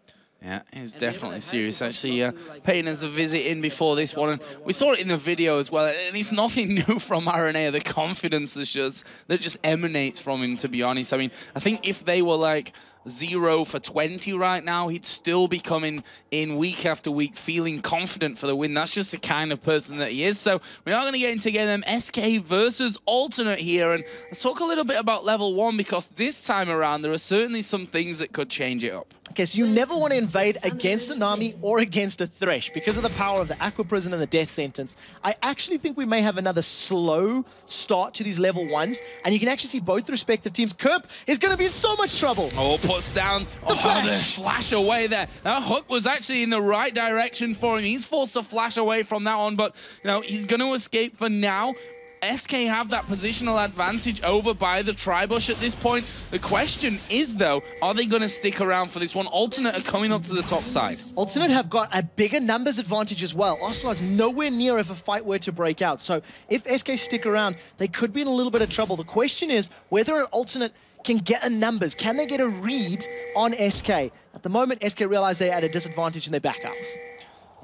Yeah, it's definitely serious. Actually, paying us a visit in before this one, and we saw it in the video as well. And it's nothing new from RNA. The confidence that just emanates from him. To be honest, I mean, I think if they were like 0 for 20 right now, he'd still be coming in week after week feeling confident for the win. That's just the kind of person that he is. So we are going to get into game SK versus Alternate here, and let's talk a little bit about level 1 because this time around there are certainly some things that could change it up. Okay, so you never want to invade against a Nami or against a Thresh because of the power of the Aqua Prison and the Death Sentence. I actually think we may have another slow start to these level 1s, and you can actually see both respective teams. Kerp is going to be in so much trouble. Oh, puts down the flash away there. That hook was actually in the right direction for him. He's forced to flash away from that one, but you know he's going to escape for now. SK have that positional advantage over by the Tribush at this point. The question is, though, are they going to stick around for this one? Alternate are coming up to the top side. Alternate have got a bigger numbers advantage as well. Ocelot's nowhere near if a fight were to break out. So if SK stick around, they could be in a little bit of trouble. The question is whether an Alternate can get a numbers. Can they get a read on SK? At the moment, SK realize they're at a disadvantage and they back up.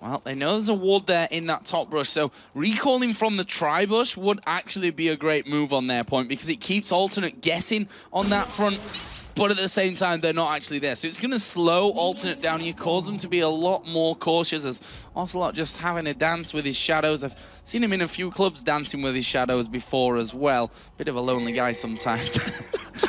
Well, they know there's a ward there in that top brush, so recalling from the Tribush would actually be a great move on their point because it keeps Alternate guessing on that front, but at the same time, they're not actually there. So it's going to slow Alternate down. You cause them to be a lot more cautious as Ocelot just having a dance with his shadows. I've seen him in a few clubs dancing with his shadows before as well. Bit of a lonely guy sometimes.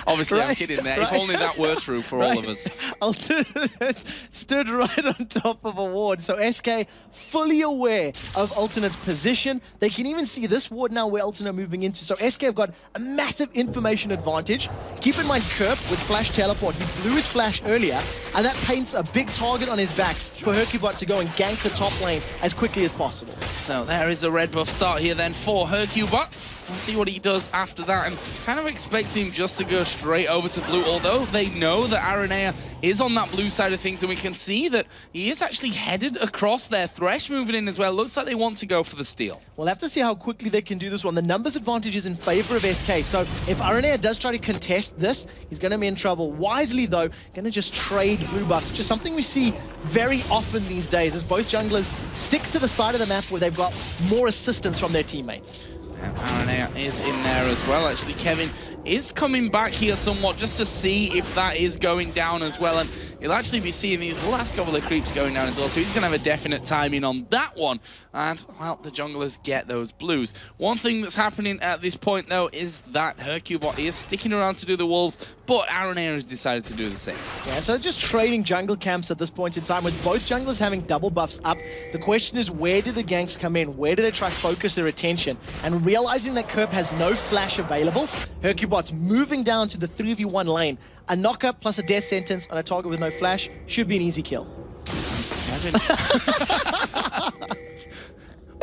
Obviously, I'm kidding there. If only that were true for all of us. Alternate stood right on top of a ward. So SK fully aware of Alternate's position. They can even see this ward now where Alternate moving into. So SK have got a massive information advantage. Keep in mind, Kerp with Flash Teleport, he blew his Flash earlier, and that paints a big target on his back for Hercubot to go and gank the top lane as quickly as possible. So there is a red buff start here then for Hercubot. We'll see what he does after that, and kind of expecting him just to go straight over to blue, although they know that Aranea is on that blue side of things, and we can see that he is actually headed across there. Thresh moving in as well. Looks like they want to go for the steal. We'll have to see how quickly they can do this one. The numbers advantage is in favor of SK, so if Aranea does try to contest this, he's going to be in trouble. Wisely, though, going to just trade blue buffs, which is something we see very often these days, as both junglers stick to the side of the map where they've got more assistance from their teammates. Aranea is in there as well. Actually, Kevin is coming back here somewhat just to see if that is going down as well. And you'll actually be seeing these last couple of creeps going down as well. So he's going to have a definite timing on that one. And, well, the junglers get those blues. One thing that's happening at this point, though, is that Hercubot is sticking around to do the wolves, but Aranea has decided to do the same. Yeah, so just trading jungle camps at this point in time, with both junglers having double buffs up. The question is, where do the ganks come in? Where do they try to focus their attention? And realizing that Kerp has no flash available, Hercubot's moving down to the 3v1 lane. A knockup plus a death sentence on a target with no flash should be an easy kill.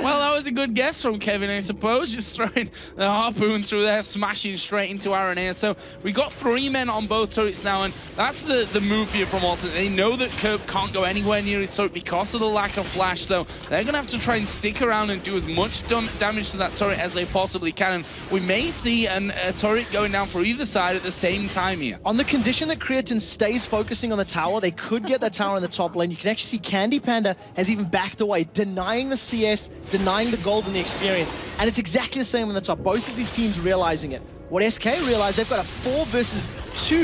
Well, that was a good guess from Kevin, I suppose. Just throwing the harpoon through there, smashing straight into Aranea. So we got 3 men on both turrets now, and that's the move here from Alternate. They know that Kerb can't go anywhere near his turret because of the lack of flash, so they're going to have to try and stick around and do as much damage to that turret as they possibly can. And we may see a turret going down for either side at the same time here. On the condition that Creatine stays focusing on the tower, they could get that tower in the top lane. You can actually see Candy Panda has even backed away, denying the CS, denying the gold and the experience. And it's exactly the same on the top. Both of these teams realizing it. What SK realized, they've got a 4 versus 2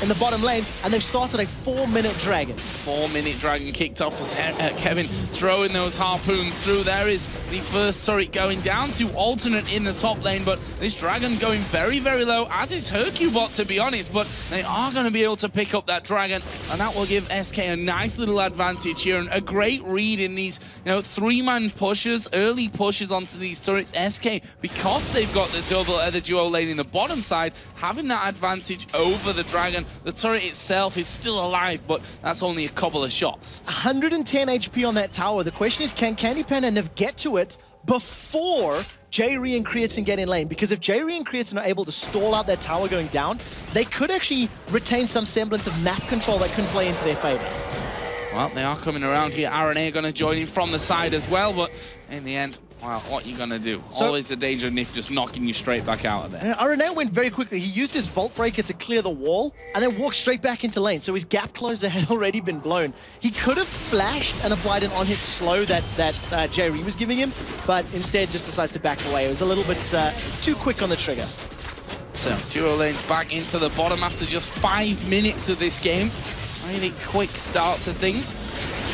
in the bottom lane, and they've started a 4-minute dragon. 4-minute dragon kicked off as Kevin throwing those harpoons through. There is the first turret going down to Alternate in the top lane, but this dragon going very, very low, as is Hercubot, to be honest, but they are going to be able to pick up that dragon, and that will give SK a nice little advantage here, and a great read in these, 3-man pushes, early pushes onto these turrets. SK, because they've got the duo lane in the bottom side, having that advantage over the dragon. The turret itself is still alive, but that's only a couple of shots. 110 HP on that tower. The question is, can Candy Panda and Niv get to it before J-Re and Creatine get in lane? Because if J-Re and Creatine are able to stall out that tower going down, they could actually retain some semblance of map control that can play into their favor. Well, they are coming around here. Aranea going to join in from the side as well, but in the end, well, what are you going to do? So, always the danger of Nif just knocking you straight back out of there. Aranea went very quickly. He used his Vault Breaker to clear the wall and then walked straight back into lane. So his gap closer had already been blown. He could have flashed and applied an on-hit slow that J-Re was giving him, but instead just decides to back away. It was a little bit too quick on the trigger. So duo lanes back into the bottom after just 5 minutes of this game. Really quick start to things.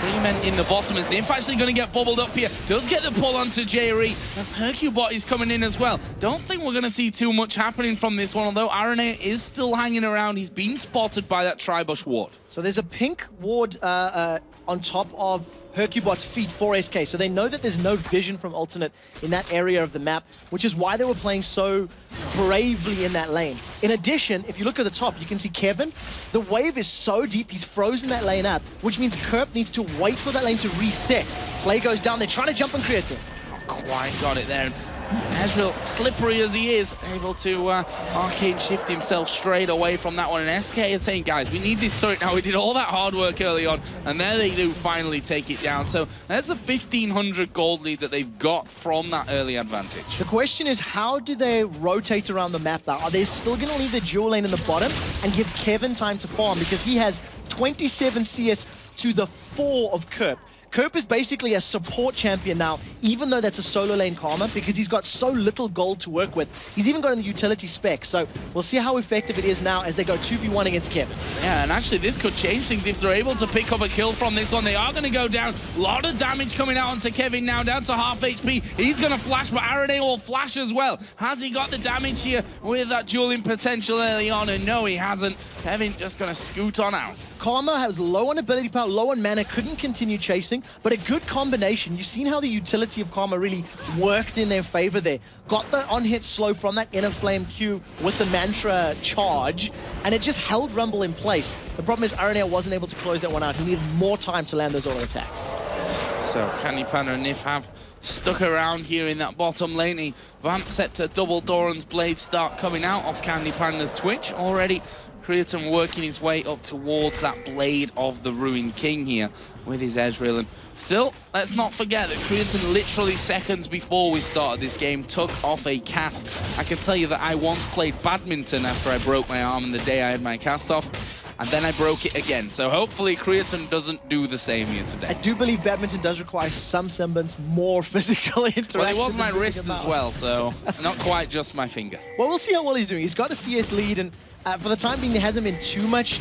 3 men in the bottom as Nif actually going to get bubbled up here. Does get the pull onto J-Re as Hercubot is coming in as well. Don't think we're going to see too much happening from this one, although Aranea is still hanging around. He's been spotted by that Tribush ward. So there's a pink ward on top of Hercubot's feet for SK, so they know that there's no vision from Alternate in that area of the map, which is why they were playing so bravely in that lane. In addition, if you look at the top, you can see Kevin. The wave is so deep, he's frozen that lane up, which means Kerp needs to wait for that lane to reset. Play goes down, they're trying to jump on Creatine. Not quite got it there. Ezreal, slippery as he is, able to arcane shift himself straight away from that one. And SK is saying, guys, we need this turret now. We did all that hard work early on, and there they do finally take it down. So there's a 1,500 gold lead that they've got from that early advantage. The question is, how do they rotate around the map now? Are they still going to leave the dual lane in the bottom and give Kevin time to farm? Because he has 27 CS to the 4 of Kerp. Kerp is basically a support champion now, even though that's a solo lane Karma, because he's got so little gold to work with. He's even got in the utility spec, so we'll see how effective it is now as they go 2v1 against Kevin. Yeah, and actually this could change things if they're able to pick up a kill from this one. They are going to go down. A lot of damage coming out onto Kevin now, down to half HP. He's going to flash, but Aranea will flash as well. Has he got the damage here with that dueling potential early on? And no, he hasn't. Kevin just going to scoot on out. Karma has low on ability power, low on mana, couldn't continue chasing, but a good combination. You've seen how the utility of Karma really worked in their favor there. Got the on-hit slow from that inner flame Q with the mantra charge, and it just held Rumble in place. The problem is Aranea wasn't able to close that one out. He needed more time to land those auto attacks. So Candy Panda and Nif have stuck around here in that bottom lane. The Vamp Scepter double Doran's blade start coming out off Candy Panda's Twitch already. Creatine working his way up towards that Blade of the Ruined King here with his Ezreal. And still, let's not forget that Creatine literally seconds before we started this game took off a cast. I can tell you that I once played badminton after I broke my arm on the day I had my cast off, and then I broke it again. So hopefully Creatine doesn't do the same here today. I do believe badminton does require some semblance more physical interaction. Well, it was my wrist as well, so not quite just my finger. Well, we'll see how well he's doing. He's got a CS lead, and for the time being, there hasn't been too much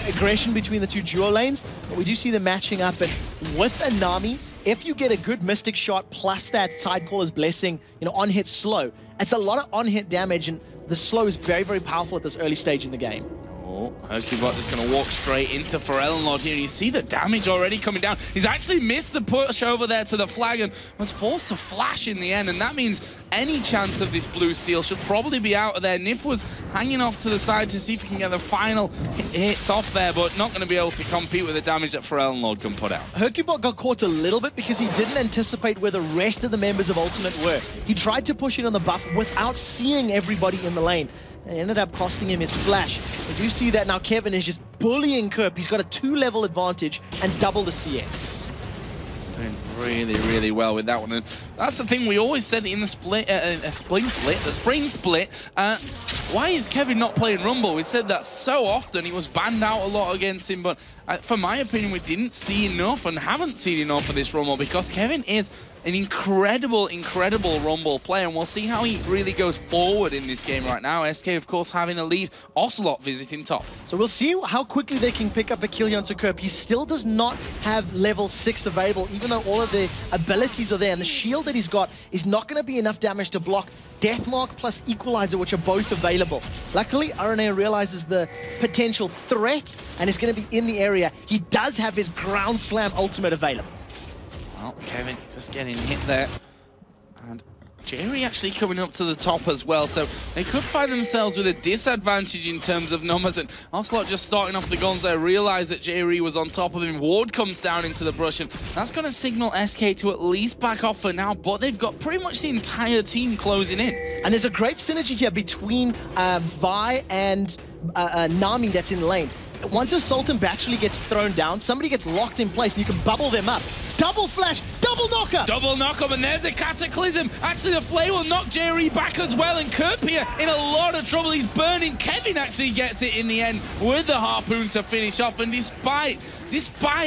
aggression between the two duo lanes, but we do see them matching up. And with a Nami, if you get a good Mystic shot plus that Tidecaller's Blessing, on-hit slow, it's a lot of on-hit damage, and the slow is very, very powerful at this early stage in the game. Oh, Hercubot just going to walk straight into Forellenlord here. You see the damage already coming down. He's actually missed the push over there to the flag and was forced to flash in the end. And that means any chance of this blue steal should probably be out of there. Nif was hanging off to the side to see if he can get the final hits off there, but not going to be able to compete with the damage that Forellenlord can put out. Hercubot got caught a little bit because he didn't anticipate where the rest of the members of Ultimate were. He tried to push in on the buff without seeing everybody in the lane. It ended up costing him his flash. But you see that now Kevin is just bullying Kerp. He's got a 2-level advantage and double the CS. Doing really, really well with that one. And that's the thing we always said in the spring split. Why is Kevin not playing Rumble? We said that so often. He was banned out a lot against him, but for my opinion, we didn't see enough and haven't seen enough of this Rumble because Kevin is an incredible, incredible Rumble player, and we'll see how he really goes forward in this game right now. SK, of course, having a lead. Ocelot visiting top. So we'll see how quickly they can pick up a kill onto Kerp. He still does not have level 6 available, even though all of the abilities are there, and the shield that he's got is not going to be enough damage to block Deathmark plus Equalizer, which are both available. Luckily, RNA realizes the potential threat and is going to be in the area. He does have his Ground Slam ultimate available. Well, Kevin just getting hit there. And Jerry actually coming up to the top as well, so they could find themselves with a disadvantage in terms of numbers. And Ocelot just starting off the guns there, realized that Jerry was on top of him. Ward comes down into the brush, and that's going to signal SK to at least back off for now, but they've got pretty much the entire team closing in. And there's a great synergy here between Vi and Nami that's in lane. Once a Sultan Battery gets thrown down, somebody gets locked in place and you can bubble them up. Double flash, double knocker! Double knock-up, and there's a Cataclysm. Actually, the Flame will knock Jerry back as well, and Kerp here in a lot of trouble. He's burning. Kevin actually gets it in the end with the Harpoon to finish off, and despite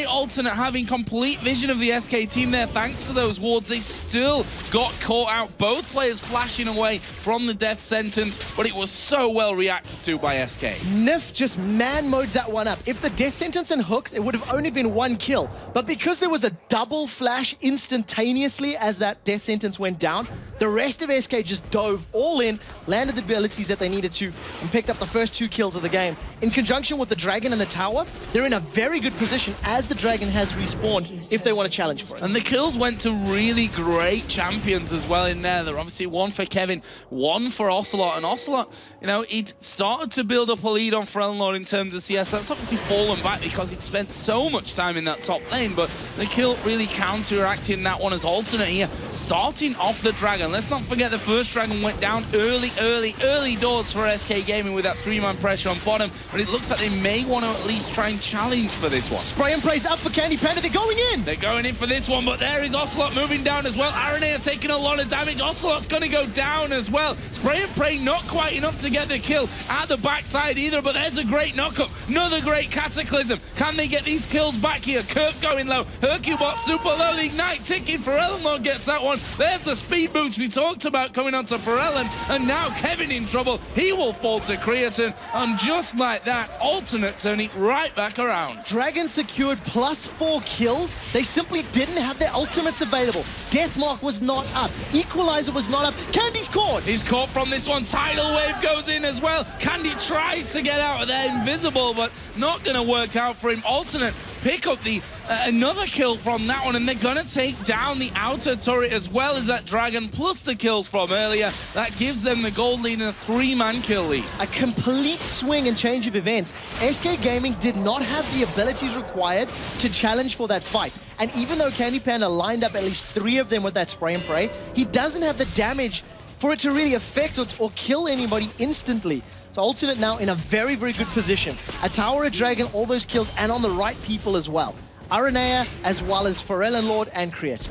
Alternate having complete vision of the SK team there, thanks to those wards, they still got caught out. Both players flashing away from the death sentence, but it was so well reacted to by SK. Nif just man-modes that one up. If the death sentence and hooked, it would have only been 1 kill. But because there was a double flash instantaneously as that death sentence went down, the rest of SK just dove all in, landed the abilities that they needed to, and picked up the first 2 kills of the game. In conjunction with the Dragon and the Tower, they're in a very good position as the Dragon has respawned if they want to challenge for it. And the kills went to really great champions as well in there. There obviously 1 for Kevin, 1 for Ocelot. And Ocelot, you know, he'd started to build up a lead on Forellenlord in terms of CS. That's obviously fallen back because he'd spent so much time in that top lane, but the kill really counteracting that one as Alternate here, starting off the Dragon. Let's not forget the first Dragon went down early doors for SK Gaming with that 3-man pressure on bottom, but it looks like they may want to at least try and challenge for this one. Spray and Pray's up for Candy Panda, they're going in! They're going in for this one, but there is Ocelot moving down as well. RNA are taking a lot of damage. Ocelot's going to go down as well. Spray and Pray not quite enough to get the kill at the backside either, but there's a great knock-up. Another great Cataclysm. Can they get these kills back here? Kerp going low. Hercubot super low. The Ignite ticking. Forellenlord gets that one. There's the speed boost we talked about coming onto Forellen, and now Kevin in trouble. He will fall to Creatine, and just like that, Alternate turning right back around. Dragon secured +4 kills. They simply didn't have their ultimates available. Deathmark was not up. Equalizer was not up. Candy's caught. He's caught from this one. Tidal Wave goes in as well. Candy tries to get out of there invisible, but not going to work out for him. Alternate pick up the another kill from that one, and they're going to take down the outer turret as well as that Dragon, plus the kills from earlier. That gives them the gold lead and a 3-man kill lead. A complete swing and change of events. SK Gaming did not have the abilities required to challenge for that fight. And even though Candy Panda lined up at least 3 of them with that Spray and Pray, he doesn't have the damage for it to really affect or kill anybody instantly. So Alternate now in a very, very good position. A Tower, a Dragon, all those kills, and on the right people as well. Aranea, as well as Forellenlord and Creatine.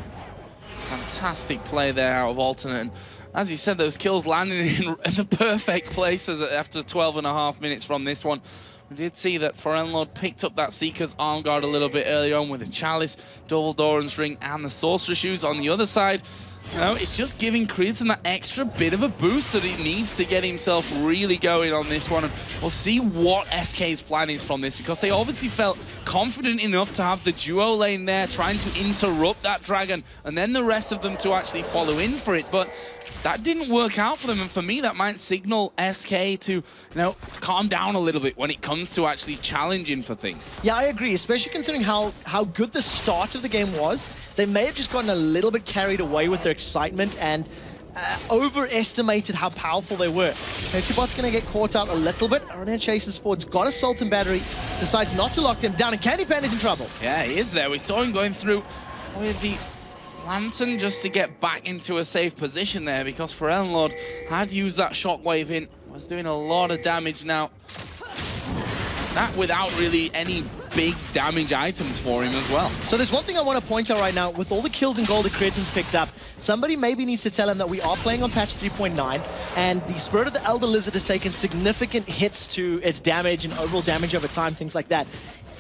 Fantastic play there out of Alternate. And as you said, those kills landing in the perfect places after 12.5 minutes from this one. We did see that Forellenlord picked up that Seeker's arm guard a little bit earlier on with the Chalice, Double Doran's Ring, and the Sorcerer Shoes on the other side. You know, it's just giving Creatine that extra bit of a boost that he needs to get himself really going on this one. And we'll see what SK's plan is from this, because they obviously felt confident enough to have the duo lane there trying to interrupt that Dragon, and then the rest of them to actually follow in for it. But that didn't work out for them, and for me that might signal SK to, you know, calm down a little bit when it comes to actually challenging for things. Yeah, I agree, especially considering how good the start of the game was. They may have just gotten a little bit carried away with their excitement and overestimated how powerful they were. Hercubot's going to get caught out a little bit. RNA chases forwards, got Assault and Battery, decides not to lock them down, and Candy Pan is in trouble. Yeah, he is there. We saw him going through with the Lantern just to get back into a safe position there, because Forellenlord had used that shockwave in, was doing a lot of damage now. That without really any big damage items for him as well. So there's one thing I want to point out right now. With all the kills and gold that Creatin's picked up, somebody maybe needs to tell him that we are playing on patch 3.9, and the Spirit of the Elder Lizard has taken significant hits to its damage and overall damage over time, things like that.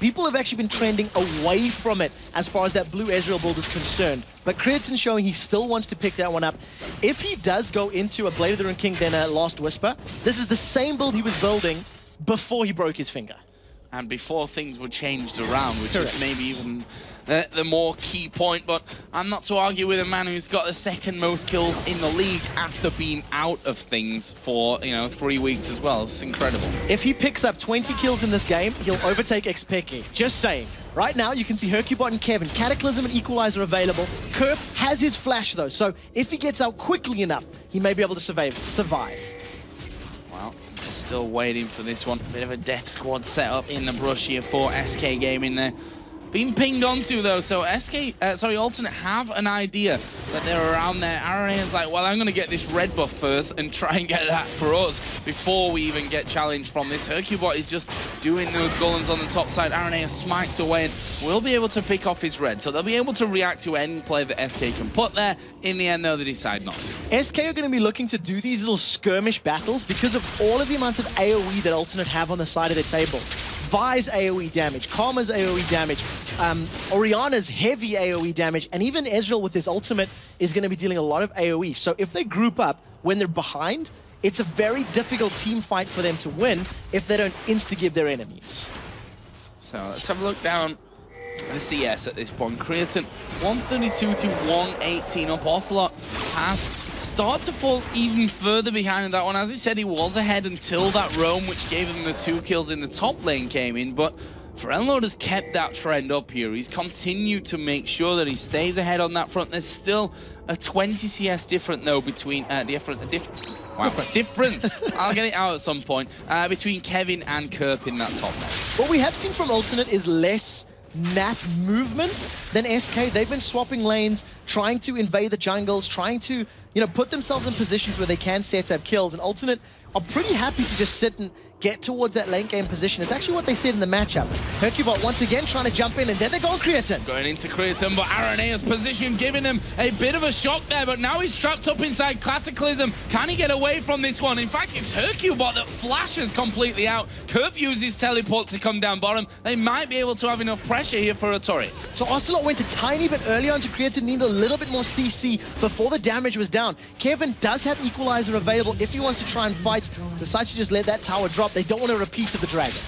People have actually been trending away from it as far as that blue Ezreal build is concerned. But Creatin's showing he still wants to pick that one up. If he does go into a Blade of the Ruined King, then a Last Whisper, this is the same build he was building before he broke his finger. And before things were changed around, which is maybe even the more key point. But I'm not to argue with a man who's got the second most kills in the league after being out of things for, you know, 3 weeks as well. It's incredible. If he picks up 20 kills in this game, he'll overtake Xpeki. Just saying. Right now, you can see Hercubot and Kevin. Cataclysm and Equalizer available. Kerp has his flash, though, so if he gets out quickly enough, he may be able to survive. Well, they're still waiting for this one. Bit of a death squad set up in the brush here for SK Gaming there. Being pinged onto though, so Alternate have an idea that they're around there. RNA is like, well, I'm going to get this red buff first and try and get that for us before we even get challenged from this. Hercubot is just doing those golems on the top side. RNA smites away and will be able to pick off his red. So they'll be able to react to any play that SK can put there. In the end, though, they decide not to. SK are going to be looking to do these little skirmish battles because of all of the amounts of AoE that Alternate have on the side of the table. Vi's AoE damage, Karma's AoE damage, Orianna's heavy AoE damage, and even Ezreal with his ultimate is going to be dealing a lot of AoE. So if they group up when they're behind, it's a very difficult team fight for them to win if they don't insta-give their enemies. So let's have a look down the CS at this point. Creatin 132 to 118 up. Ocelot has started to fall even further behind in that one. As he said, he was ahead until that roam, which gave him the 2 kills in the top lane came in, but Forellenlord has kept that trend up here. He's continued to make sure that he stays ahead on that front. There's still a 20 CS difference though between difference. I'll get it out at some point between Kevin and Kerp in that top lane. What we have seen from Alternate is less math movement than SK. They've been swapping lanes, trying to invade the jungles, trying to, you know, put themselves in positions where they can set up kills, and Alternate are pretty happy to just sit and get towards that lane game position. It's actually what they said in the matchup. Hercubot once again trying to jump in, and then they go on Creatin. Going into Creatin, but RNA's position giving him a bit of a shock there, but now he's trapped up inside Cataclysm. Can he get away from this one? In fact, it's Hercubot that flashes completely out. Kerp uses teleport to come down bottom. They might be able to have enough pressure here for a turret. So Ocelot went a tiny bit early on to Creatin, needed a little bit more CC before the damage was down. Kevin does have Equalizer available if he wants to try and fight. Decides to just let that tower drop. They don't want to repeat to the dragon.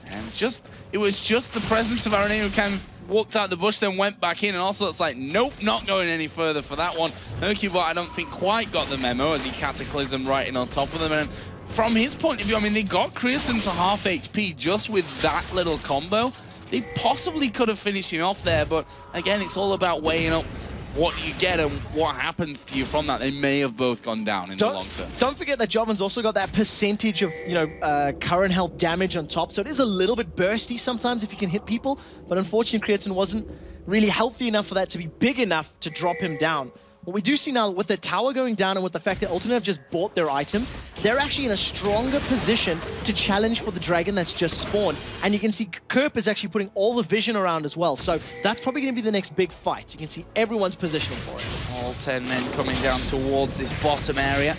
And it was just the presence of RNA who kind of walked out the bush, then went back in, and also it's like, nope, not going any further for that one. Hercubot, I don't think, quite got the memo as he Cataclysm right in on top of them. And from his point of view, I mean, they got Creatin to half HP just with that little combo. They possibly could have finished him off there, but again, it's all about weighing up what you get and what happens to you from that. They may have both gone down in the long term. Don't forget that Jovin's also got that percentage of, you know, current health damage on top, so it is a little bit bursty sometimes if you can hit people, but unfortunately Creatin wasn't really healthy enough for that to be big enough to drop him down. What we do see now with the tower going down and with the fact that Alternate have just bought their items, they're actually in a stronger position to challenge for the dragon that's just spawned. And you can see Kerp is actually putting all the vision around as well. So that's probably going to be the next big fight. You can see everyone's positioning for it. All 10 men coming down towards this bottom area.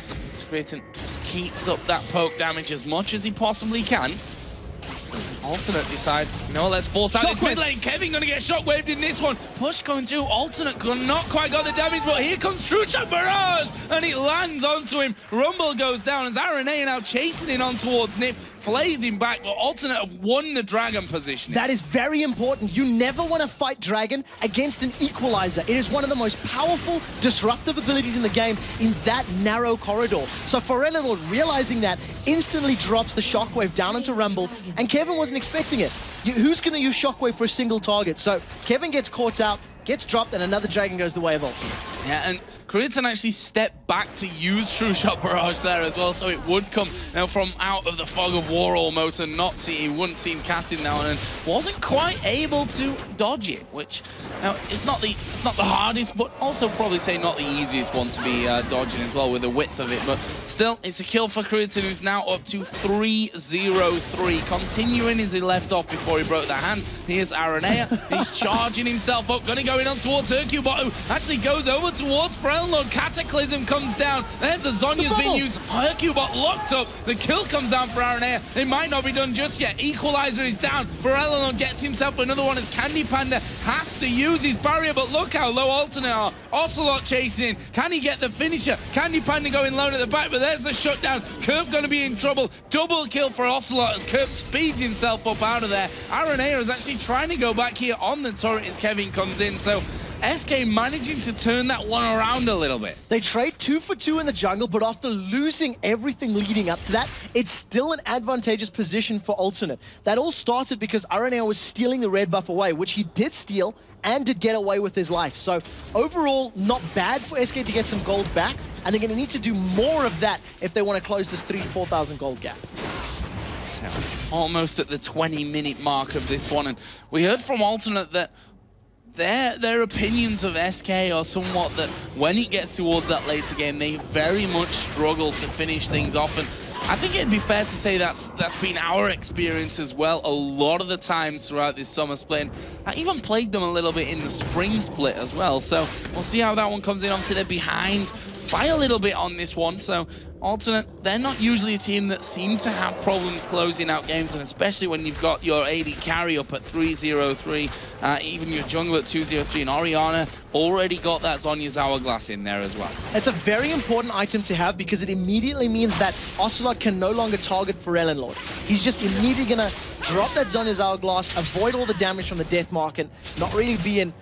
Creatin just keeps up that poke damage as much as he possibly can. Alternate decide, you know, let's force out this mid lane. Kevin gonna get shockwaved in this one. Push going through. Alternate not quite got the damage, but here comes True Shot Barrage, and it lands onto him. Rumble goes down as RNA now chasing in on towards Nip. Flays him back, but Alternate have won the Dragon position. That is very important. You never want to fight Dragon against an equalizer. It is one of the most powerful, disruptive abilities in the game in that narrow corridor. So Forellenlord, realizing that, instantly drops the Shockwave down into Rumble, and Kevin wasn't expecting it. Who's going to use Shockwave for a single target? So Kevin gets caught out, gets dropped, and another Dragon goes the way of Ultimate. Yeah, and Kritzen actually stepped back to use True Shot Barrage there as well, so it would come now from out of the fog of war almost and not see, he wouldn't see him casting down and wasn't quite able to dodge it, which now it's not the hardest, but also probably say not the easiest one to be dodging as well with the width of it, but still it's a kill for Kritzen, who's now up to 3-0-3, continuing as he left off before he broke the hand. Here's Aranea, he's charging himself up, gonna go in on towards Hercubot, who actually goes over towards Forellenlord. Cataclysm comes down. There's the Zhonya's being used. Hercubot locked up. The kill comes down for Aranea. It might not be done just yet. Equalizer is down. Forellenlord gets himself another one as Candy Panda has to use his barrier, but look how low Alternate are. Ocelot chasing in. Can he get the finisher? Candy Panda going low at the back, but there's the shutdown. Kerp going to be in trouble. Double kill for Ocelot as Kerp speeds himself up out of there. Aranea is actually trying to go back here on the turret as Kevin comes in, so SK managing to turn that one around a little bit. They trade 2 for 2 in the jungle, but after losing everything leading up to that, it's still an advantageous position for Alternate. That all started because Aranea was stealing the red buff away, which he did steal and did get away with his life. So overall, not bad for SK to get some gold back, and they're going to need to do more of that if they want to close this 3,000-4,000 gold gap. So, almost at the 20-minute mark of this one, and we heard from Alternate that their opinions of SK are somewhat that when it gets towards that later game, they very much struggle to finish things off. And I think it'd be fair to say that's been our experience as well a lot of the times throughout this summer split. And I even played them a little bit in the spring split as well. So we'll see how that one comes in. Obviously, they're behind by a little bit on this one. So Alternate, they're not usually a team that seem to have problems closing out games, and especially when you've got your AD carry up at 3-0-3, even your jungle at 2-0-3, and Orianna already got that Zhonya's Hourglass in there as well. It's a very important item to have because it immediately means that Ocelot can no longer target Forellenlord. He's just immediately going to drop that Zhonya's Hourglass, avoid all the damage from the Death Mark, and not really be in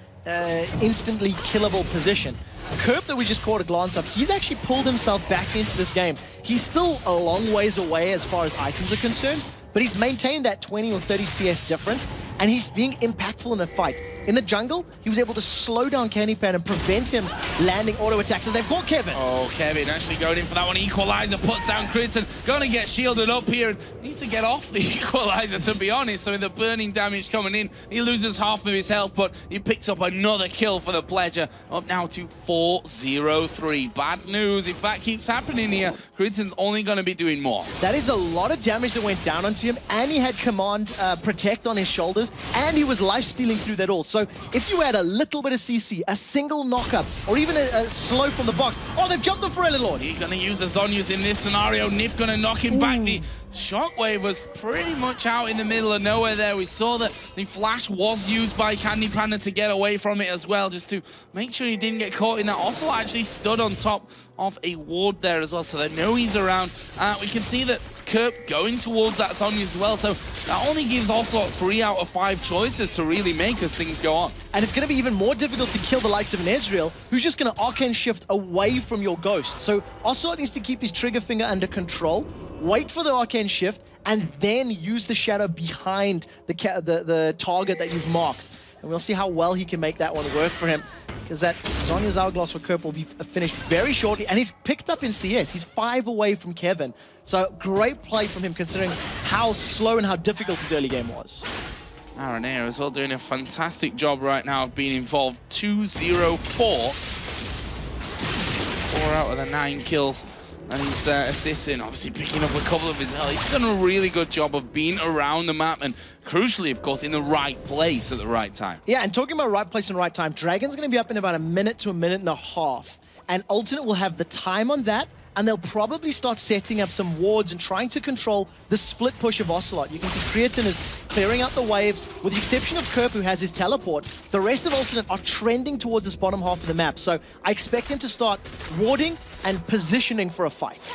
instantly killable position. Kerp that we just caught a glance of, he's actually pulled himself back into this game. He's still a long ways away as far as items are concerned, but he's maintained that 20 or 30 CS difference, and he's being impactful in the fight. In the jungle, he was able to slow down Candy Pan and prevent him landing auto attacks, and they've caught Kevin. Oh, Kevin actually going in for that one. Equalizer puts down Kritzen, gonna get shielded up here. Needs to get off the Equalizer, to be honest. So with the burning damage coming in, he loses half of his health, but he picks up another kill for the pleasure. Up now to 4-0-3. Bad news, if that keeps happening here, Kritzen's only gonna be doing more. That is a lot of damage that went down onto him, and he had Command Protect on his shoulders, and he was life-stealing through that ult. So if you add a little bit of CC, a single knock-up, or even a slow from the box, oh, they've jumped on Forellenlord. He's gonna use the Zhonya's in this scenario. Nif gonna knock him back. The Shockwave was pretty much out in the middle of nowhere there. We saw that the flash was used by Candy Panda to get away from it as well, just to make sure he didn't get caught in that. Ocelot actually stood on top of a ward there as well, so they know he's around. We can see that Kerp going towards that Zhonya as well, so that only gives Ocelot 3 out of 5 choices to really make as things go on. And it's going to be even more difficult to kill the likes of an Ezreal, who's just going to Arcane Shift away from your Ghost. So Ocelot needs to keep his trigger finger under control, wait for the Arcane Shift, and then use the shadow behind the target that you've marked. And we'll see how well he can make that one work for him, because that Zhonya's Hourglass for Kerp will be finished very shortly, and he's picked up in CS. He's 5 away from Kevin. So great play from him considering how slow and how difficult his early game was. Aranea is all doing a fantastic job right now of being involved. 2-0-4. 4 out of the 9 kills. And he's assisting, obviously picking up a couple of his health. He's done a really good job of being around the map and crucially, of course, in the right place at the right time. Yeah, and talking about right place and right time, Dragon's going to be up in about a minute to a minute and a half. And Alternate will have the time on that, and they'll probably start setting up some wards and trying to control the split push of Ocelot. You can see Creatine is clearing out the wave. With the exception of Kerp, who has his teleport, the rest of Alternate are trending towards this bottom half of the map. So I expect them to start warding and positioning for a fight.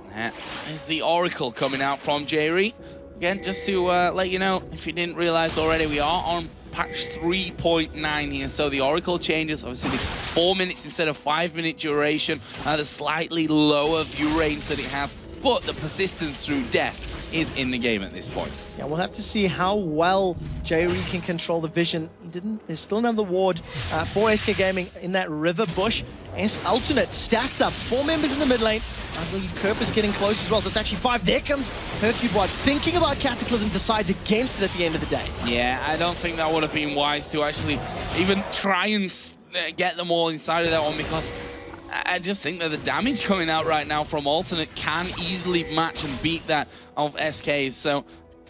That is the Oracle coming out from Jerry. Again, just to let you know, if you didn't realize already, we are on patch 3.9 here, so the Oracle changes. Obviously, the 4 minutes instead of 5-minute duration, the slightly lower view range that it has, but the persistence through death is in the game at this point. Yeah, we'll have to see how well Jerry can control the vision. There's still another ward for SK Gaming in that river bush. Alternate stacked up, 4 members in the mid lane. I believe Kerp is getting close as well, so it's actually 5. There comes Hercubot thinking about Cataclysm, decides against it at the end of the day. Yeah, I don't think that would have been wise to actually even try and get them all inside of that one, because I just think that the damage coming out right now from Alternate can easily match and beat that of SK's. So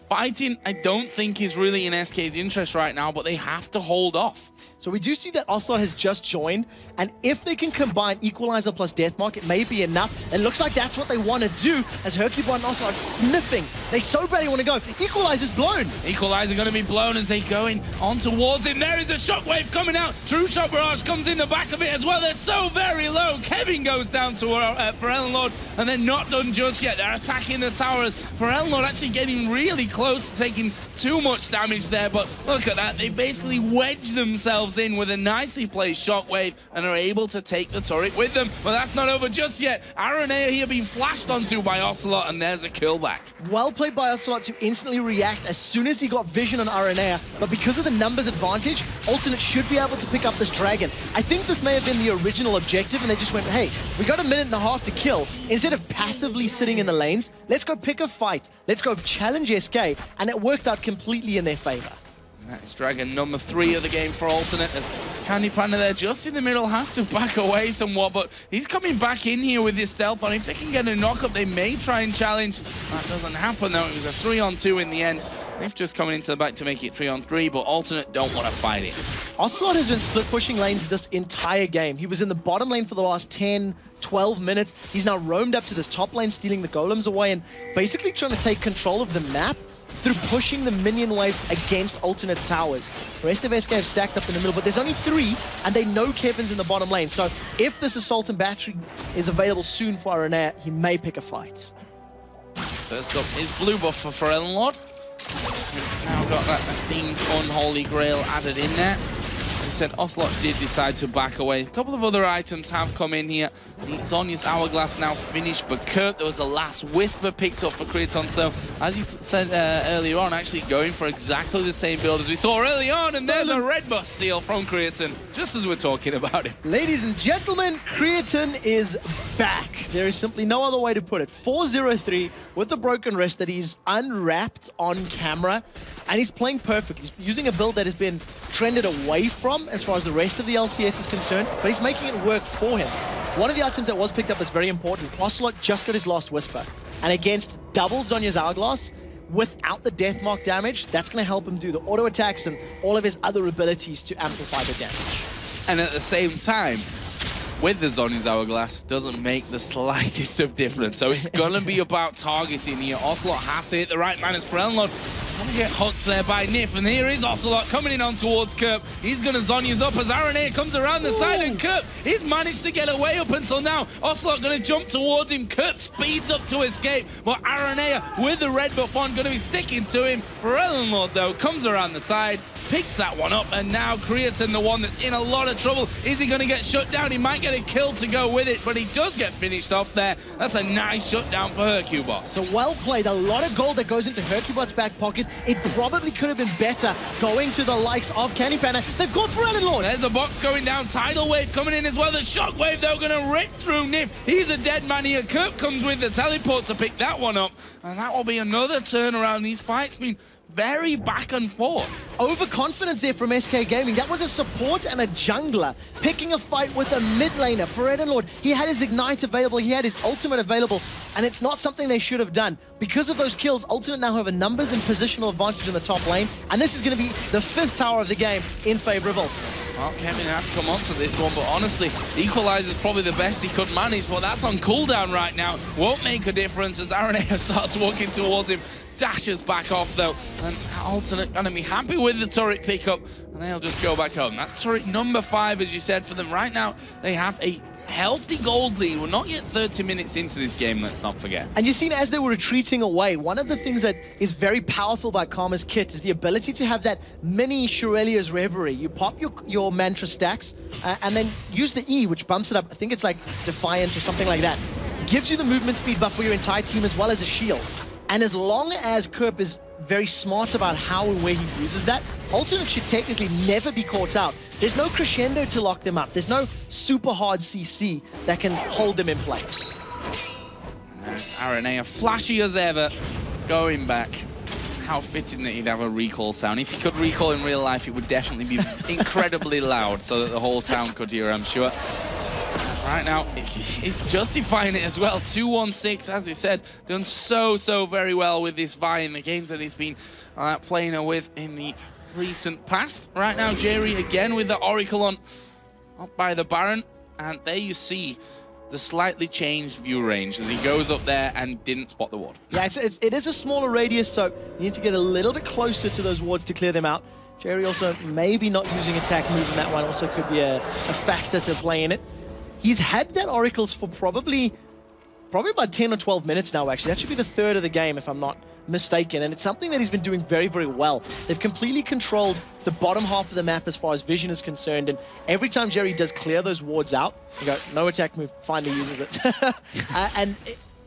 fighting, I don't think is really in SK's interest right now, but they have to hold off. So we do see that Ocelot has just joined, and if they can combine Equalizer plus Deathmark, it may be enough. It looks like that's what they want to do, as Hercubot and Ocelot are sniffing. They so badly want to go. Equalizer's blown. Equalizer going to be blown as they going on towards him. There is a shockwave coming out. True Shot Barrage comes in the back of it as well. They're so very low. Kevin goes down to Pharrell Lord, and they're not done just yet. They're attacking the towers. Pharrell Lord actually getting really close to taking too much damage there, but look at that. They basically wedged themselves in with a nicely placed shockwave and are able to take the turret with them. But that's not over just yet. Aranea here being flashed onto by Ocelot, and there's a kill back. Well played by Ocelot to instantly react as soon as he got vision on Aranea, but because of the numbers advantage, Alternate should be able to pick up this dragon. I think this may have been the original objective, and they just went, hey, we got 1.5 minutes to kill. Instead of passively sitting in the lanes, let's go pick a fight. Let's go challenge SK, and it worked out completely in their favor. That is dragon number 3 of the game for Alternate, as Candy Panda there just in the middle has to back away somewhat, but he's coming back in here with this stealth on. If they can get a knock-up, they may try and challenge. That doesn't happen though. It was a 3-on-2 in the end. They've just coming into the back to make it 3-on-3, but Alternate don't want to fight it. Ocelot has been split pushing lanes this entire game. He was in the bottom lane for the last 10, 12 minutes. He's now roamed up to this top lane, stealing the golems away and basically trying to take control of the map through pushing the minion waves against Alternate's towers. The rest of SK have stacked up in the middle, but there's only 3, and they know Kevin's in the bottom lane. So if this Assault and Battery is available soon for Aranea, he may pick a fight. First up is blue buff for Pharrell Lord. He's now got that themed Unholy Grail added in there. As I said, Ocelot did decide to back away. A couple of other items have come in here. Zonya's Hourglass now finished, but Kurt, there was a last Whisper picked up for Kriton. So, as you said earlier on, actually going for exactly the same build as we saw early on, and there's a red buff steal from Kriton, just as we're talking about it. Ladies and gentlemen, Kriton is back. There is simply no other way to put it. 4-0-3 with the broken wrist that he's unwrapped on camera, and he's playing perfect. He's using a build that has been trended away from as far as the rest of the LCS is concerned, but he's making it work for him. One of the items that was picked up that's very important, Ocelot just got his last Whisper, and against double Zonya's Hourglass, without the Deathmark damage, that's going to help him do the auto attacks and all of his other abilities to amplify the damage. And at the same time, with the Zonya's Hourglass, doesn't make the slightest of difference. So it's going to be about targeting here. Ocelot has to hit the right man as Pharrell going to get hooked there by Nif, and here is Ocelot coming in on towards Kerp. He's going to Zonya's up as Aranea comes around the side, and Kerp, he's managed to get away up until now. Ocelot going to jump towards him. Kerp speeds up to escape, but Aranea with the red buff on going to be sticking to him. Pharrell though comes around the side, picks that one up, and now Kriton, the one that's in a lot of trouble. Is he going to get shut down? He might get a kill to go with it, but he does get finished off there. That's a nice shutdown for Hercubot. So well played. A lot of gold that goes into Hercubot's back pocket. It probably could have been better going to the likes of Candy Panda. They've got Pharrell Lord. There's a box going down. Tidal Wave coming in as well. The Shockwave, though, going to rip through Nif. He's a dead man here. Kerp comes with the teleport to pick that one up, and that will be another turnaround. These fights been very back and forth. Overconfidence there from SK Gaming. That was a support and a jungler picking a fight with a mid laner. Pharrell Lord, he had his Ignite available, he had his ultimate available, and it's not something they should have done. Because of those kills, Ultimate now have a numbers and positional advantage in the top lane, and this is going to be the 5th tower of the game in favor of Ultimate. Well, Kevin has to come onto this one, but honestly, Equalizer is probably the best he could manage, but that's on cooldown right now. Won't make a difference as Aranea starts walking towards him. dashes back off though, and Alternate gonna be happy with the turret pickup, and they'll just go back home. That's turret number 5, as you said, for them. Right now, they have a healthy gold lead. We're not yet 30 minutes into this game, let's not forget. And you've seen as they were retreating away, one of the things that is very powerful about Karma's kit is the ability to have that mini Shurelya's Reverie. You pop your mantra stacks and then use the E, which bumps it up. I think it's like Defiant or something like that. Gives you the movement speed buff for your entire team as well as a shield. And as long as Kerp is very smart about how and where he uses that, Alternate should technically never be caught out. There's no crescendo to lock them up. There's no super hard CC that can hold them in place. There's Aranea, flashy as ever, going back. How fitting that he'd have a recall sound. If he could recall in real life, it would definitely be incredibly loud so that the whole town could hear, I'm sure. Right now, he's justifying it as well. 2-1-6, as he said, done so very well with this Vi in the games that he's been playing her with in the recent past. Right now, Jerry again with the Oracle on up by the Baron, and there you see the slightly changed view range as he goes up there and didn't spot the ward. Yeah, it is a smaller radius, so you need to get a little bit closer to those wards to clear them out. Jerry also maybe not using attack move in that one also could be a factor to play in it. He's had that Oracles for probably about 10 or 12 minutes now, actually. That should be the third of the game, if I'm not mistaken. And it's something that he's been doing very well. They've completely controlled the bottom half of the map as far as vision is concerned. And every time Jerry does clear those wards out, you go, no attack move, finally uses it. And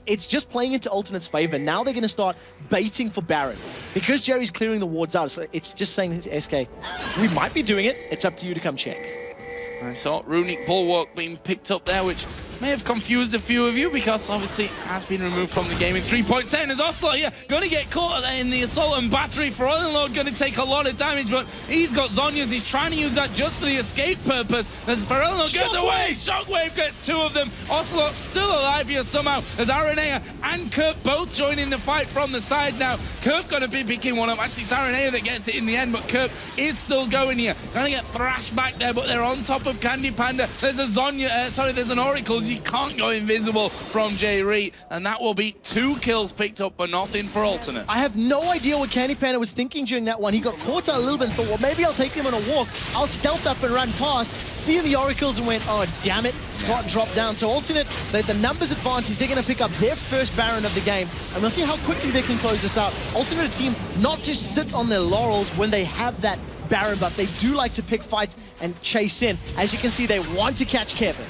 it's just playing into Alternate's favor. Now they're going to start baiting for Baron. Because Jerry's clearing the wards out, so it's just saying to SK, we might be doing it. It's up to you to come check. I saw Runic Bulwark being picked up there, which may have confused a few of you because obviously it has been removed from the game in 3.10 as Ocelot here going to get caught in the assault and battery. For Ocelot going to take a lot of damage, but he's got Zhonya's. He's trying to use that just for the escape purpose. As Ferelno gets away, Shockwave gets 2 of them. Ocelot still alive here somehow as Aranea and Kerp both joining the fight from the side now. Kerp going to be picking one up. Actually, it's Aranea that gets it in the end, but Kerp is still going here. Going to get thrashed back there, but they're on top of Candy Panda. There's a Zhonya, there's an Oracle. You can't go invisible from J-Ree, and that will be 2 kills picked up, but nothing for Alternate. I have no idea what Candy Panda was thinking during that one. He got caught out a little bit and thought, well, maybe I'll take them on a walk. I'll stealth up and run past, see the Oracles and went, oh, damn it, got dropped down. So Alternate, the numbers advantage, they're going to pick up their first Baron of the game, and we'll see how quickly they can close this out. Alternate team not just sit on their laurels when they have that Baron, but they do like to pick fights and chase in. As you can see, they want to catch Kevin.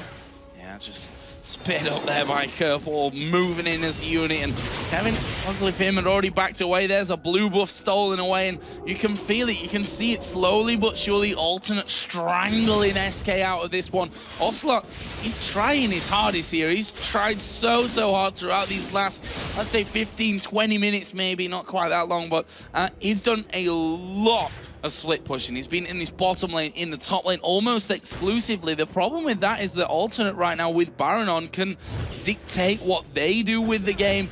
Yeah, just sped up there by Kerp, all moving in as a unit, and Kevin, luckily for him, had already backed away. There's a blue buff stolen away, and you can feel it, you can see it slowly but surely. Alternate strangling SK out of this one. Ocelot, he's trying his hardest here. He's tried so hard throughout these last, let's say 15, 20 minutes maybe, not quite that long, but he's done a lot of split pushing. He's been in this bottom lane, in the top lane, almost exclusively. The problem with that is that Alternate right now with Baron on can dictate what they do with the game,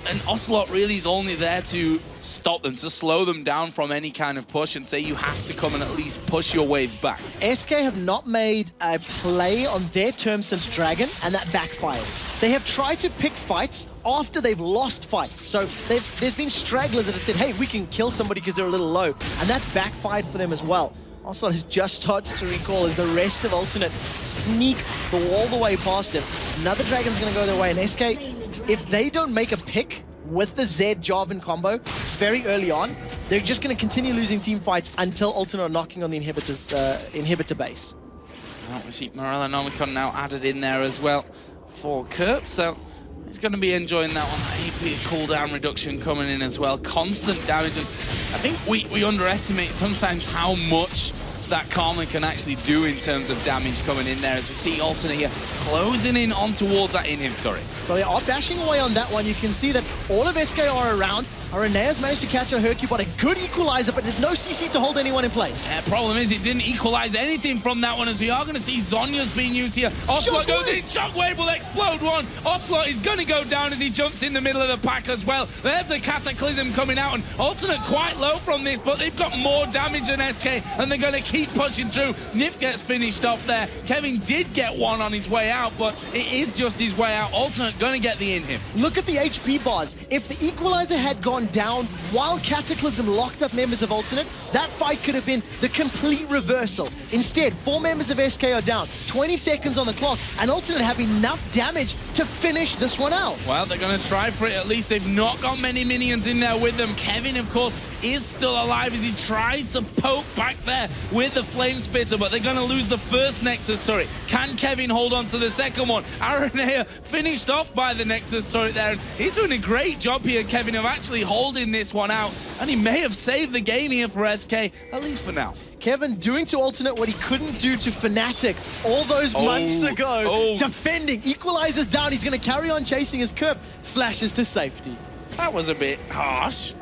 and Ocelot really is only there to stop them, to slow them down from any kind of push and say you have to come and at least push your waves back. SK have not made a play on their terms since Dragon, and that backfired. They have tried to pick fights after they've lost fights. So there's been stragglers that have said, hey, we can kill somebody because they're a little low, and that's backfired for them as well. Ocelot has just started to recall as the rest of Alternate sneak all the way past him. Another Dragon's going to go their way, and SK, if they don't make a pick with the Zed Jarvan combo very early on, they're just going to continue losing team fights until Alternate are knocking on the inhibitor base. Well, we see Morella Nomicon now added in there as well for Kerp, so he's going to be enjoying that one. AP cooldown reduction coming in as well. Constant damage, and I think we underestimate sometimes how much that Karma can actually do in terms of damage coming in there, as we see Alternate here closing in on towards that inhibitor. So they are dashing away on that one. You can see that all of SK are around. Arenea's managed to catch a Hercule, but a good equalizer, but there's no CC to hold anyone in place. Problem is, it didn't equalize anything from that one, as we are going to see Zhonya's being used here. Ocelot goes in, Shockwave will explode one. Ocelot is going to go down as he jumps in the middle of the pack as well. There's a Cataclysm coming out, and Alternate quite low from this, but they've got more damage than SK, and they're going to keep keep pushing through. Nif gets finished off there. Kevin did get one on his way out, but it is just his way out. Alternate gonna get the in him. Look at the HP bars. If the equalizer had gone down while Cataclysm locked up members of Alternate, that fight could have been the complete reversal. Instead, 4 members of SK are down, 20 seconds on the clock, and Alternate have enough damage to finish this one out. Well, they're gonna try for it. At least they've not got many minions in there with them. Kevin, of course, is still alive as he tries to poke back there with the Flame Spitter, but they're gonna lose the first Nexus turret. Can Kevin hold on to the second one? Aranea finished off by the Nexus turret there, and he's doing a great job here, Kevin, of actually holding this one out, and he may have saved the game here for SK, at least for now. Kevin doing to Alternate what he couldn't do to Fnatic all those months ago. Defending, equalizes down, he's gonna carry on chasing his curve, flashes to safety. That was a bit harsh.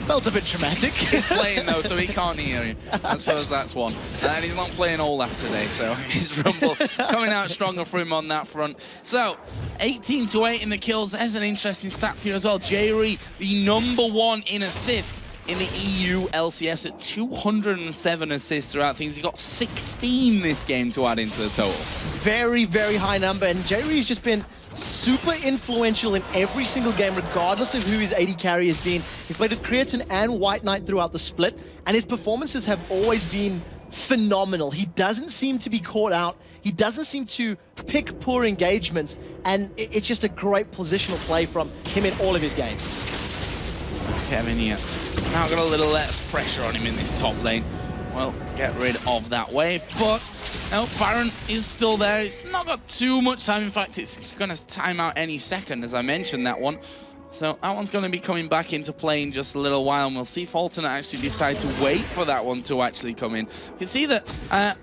Felt a bit traumatic. He's playing though, so he can't hear you. I suppose that's one. And he's not playing Olaf today, so his Rumble coming out stronger for him on that front. So, 18-8 in the kills. There's an interesting stat for you as well. Jerry, the #1 in assists in the EU LCS at 207 assists throughout things. He got 16 this game to add into the total. Very, very high number, and Jerry's just been super influential in every single game, regardless of who his AD carry has been. He's played with Creatine and White Knight throughout the split, and his performances have always been phenomenal. He doesn't seem to be caught out. He doesn't seem to pick poor engagements, and it's just a great positional play from him in all of his games. Kevin here. Now got a little less pressure on him in this top lane. Well, get rid of that wave, but no, Baron is still there. It's not got too much time. In fact, it's going to time out any second, as I mentioned that one. So that one's going to be coming back into play in just a little while, and we'll see if Alternate actually decide to wait for that one to actually come in. You can see that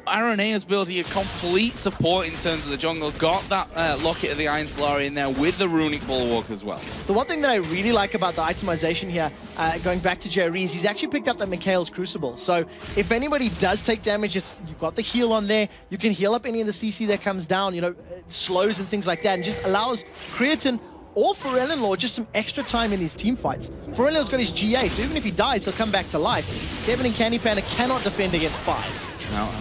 Aranea's build here, complete support in terms of the jungle. Got that Locket of the Iron Solari in there with the Runic Bulwark as well. The one thing that I really like about the itemization here, going back to Jerry, is he's actually picked up that Mikhail's Crucible. So if anybody does take damage, you've got the heal on there. You can heal up any of the CC that comes down, you know, slows and things like that, and just allows Creatine or Forellenlord just some extra time in these team fights. Forellenlord's got his GA, so even if he dies, he'll come back to life. Kevin and Candy Panda cannot defend against 5.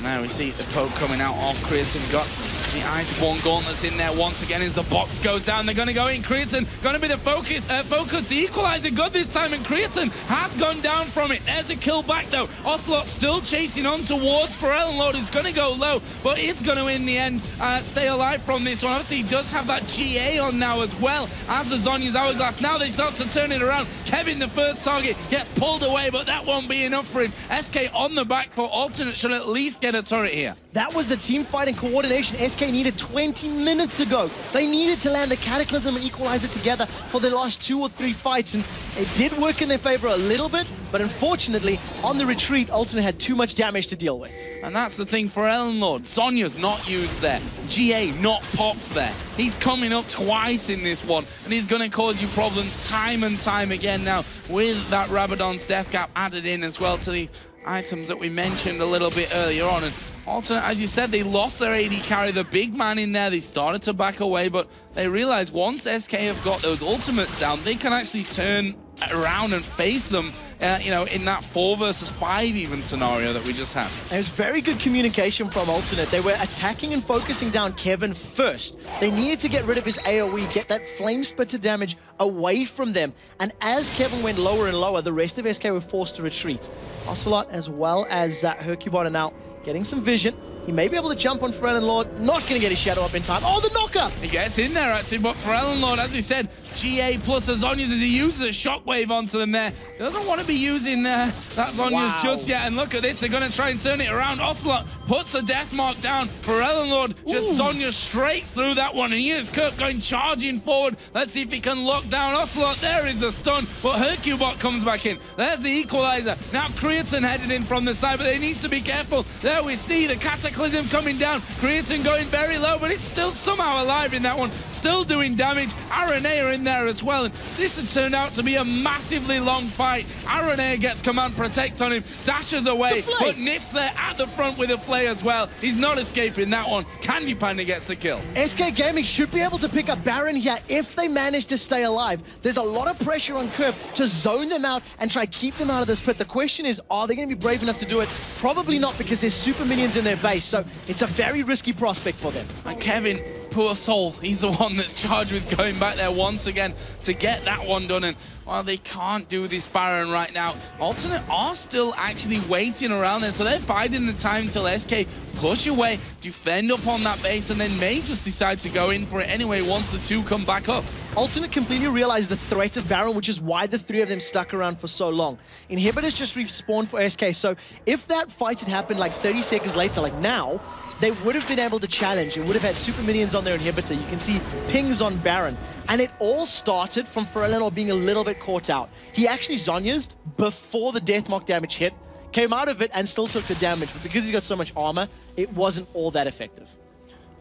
Now we see the poke coming out of Creatine. Got the Iceborne Gauntlets in there once again as the box goes down. They're going to go in. Creatine going to be the focus. The equalizer good this time, and Creatine has gone down from it. There's a kill back though. Ocelot still chasing on towards Forellenlord, who's going to go low, but it's going to in the end stay alive from this one. Obviously he does have that GA on now as well as the Zhonya's Hourglass. Now they start to turn it around. Kevin, the first target, gets pulled away, but that won't be enough for him. SK on the back for Alternate should at least get a turret here. That was the team fight and coordination SK needed 20 minutes ago. They needed to land the Cataclysm and Equalizer together for their last 2 or 3 fights, and it did work in their favor a little bit, but unfortunately, on the retreat, Alternate had too much damage to deal with. And that's the thing for Ellenlord. Zhonya's not used there. GA not popped there. He's coming up twice in this one, and he's going to cause you problems time and time again now with that Rabadon's Death Cap added in as well to the items that we mentioned a little bit earlier on. And Alternate, as you said, they lost their AD carry, the big man in there. They started to back away, but they realized once SK have got those ultimates down, they can actually turn around and face them, you know, in that 4 versus 5 even scenario that we just had. It was very good communication from Alternate. They were attacking and focusing down Kevin first. They needed to get rid of his AoE, get that Flame Spitter damage away from them. And as Kevin went lower and lower, the rest of SK were forced to retreat. Ocelot as well as Hercubot are now getting some vision. He may be able to jump on Forellenlord. Not going to get his shadow up in time. Oh, the knocker! He gets in there, actually, but Forellenlord, as we said, GA plus the Zhonya's as he uses a shockwave onto them there. Doesn't want to be using that Zhonya's just yet. And look at this, they're going to try and turn it around. Ocelot puts the death mark down. Forellenlord just Zhonya straight through that one. And here's Kirk going charging forward. Let's see if he can lock down Ocelot. There is the stun, but Hercubot comes back in. There's the equalizer. Now Creatine headed in from the side, but they needs to be careful. There we see the Cataclysm coming down. Creatine going very low, but it's still somehow alive in that one. Still doing damage. Aranea in in there as well. And this has turned out to be a massively long fight. Aaron Air gets command protect on him, dashes away, but Nif's there at the front with a flay as well. He's not escaping that one. Candy Panda gets the kill. SK Gaming should be able to pick up Baron here if they manage to stay alive. There's a lot of pressure on Curve to zone them out and try to keep them out of this pit. The question is, are they going to be brave enough to do it? Probably not, because there's super minions in their base, so it's a very risky prospect for them. And Kevin, poor soul, he's the one that's charged with going back there once again to get that one done. And well, they can't do this Baron right now. Alternate are still actually waiting around there, so they're biding the time until SK push away, defend up on that base, and then may just decide to go in for it anyway once the two come back up. Alternate completely realized the threat of Baron, which is why the three of them stuck around for so long. Inhibitors just respawned for SK, so if that fight had happened like 30 seconds later, like now, they would have been able to challenge and would have had super minions on their inhibitor. You can see pings on Baron. And it all started from Ferelino being a little bit caught out. He actually Zhonya's before the Deathmark damage hit, came out of it and still took the damage. But because he's got so much armor, it wasn't all that effective.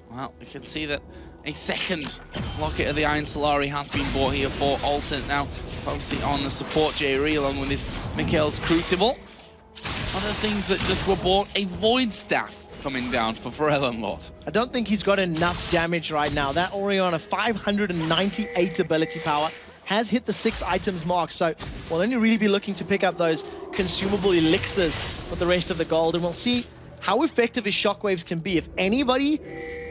Well, we can see that a second Locket of the Iron Solari has been bought here for Alternate now, focusing on the support Jerry along with this Mikhail's Crucible. Other things that just were bought, a Void Staff coming down for Ferelino. I don't think he's got enough damage right now. That Orianna, 598 ability power, has hit the 6 items mark, so we'll only really be looking to pick up those consumable elixirs with the rest of the gold, and we'll see how effective his shockwaves can be. If anybody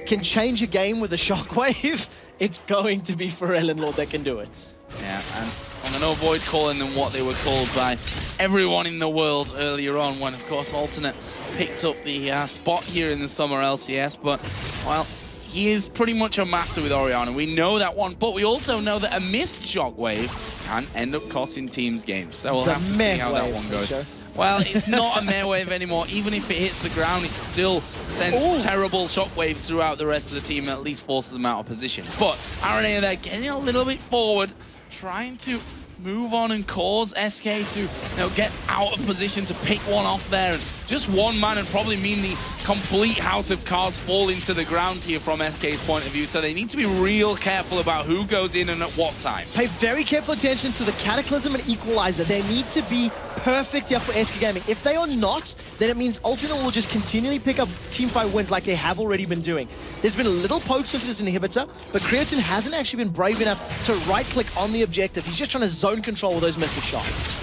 can change a game with a shockwave, it's going to be Ferelino that can do it. Yeah, and I'm going to avoid calling them what they were called by everyone in the world earlier on, when of course Alternate picked up the spot here in the Summer LCS, but well, he is pretty much a master with Orianna. We know that one, but we also know that a missed shockwave can end up costing teams games, so we'll have to see how that one goes. Well, it's not a mare wave anymore. Even if it hits the ground, it still sends terrible shockwaves throughout the rest of the team and at least forces them out of position. But Aranea there getting a little bit forward, trying to move on and cause SK to get out of position to pick one off there. And just one man would probably mean the complete house of cards fall into the ground here from SK's point of view. So they need to be real careful about who goes in and at what time. Pay very careful attention to the Cataclysm and Equalizer. They need to be perfect here for SK Gaming. If they are not, then it means Alternate will just continually pick up teamfight wins like they have already been doing. There's been a little pokes into this inhibitor, but Creatine hasn't actually been brave enough to right-click on the objective. He's just trying to zone control with those mystic shots.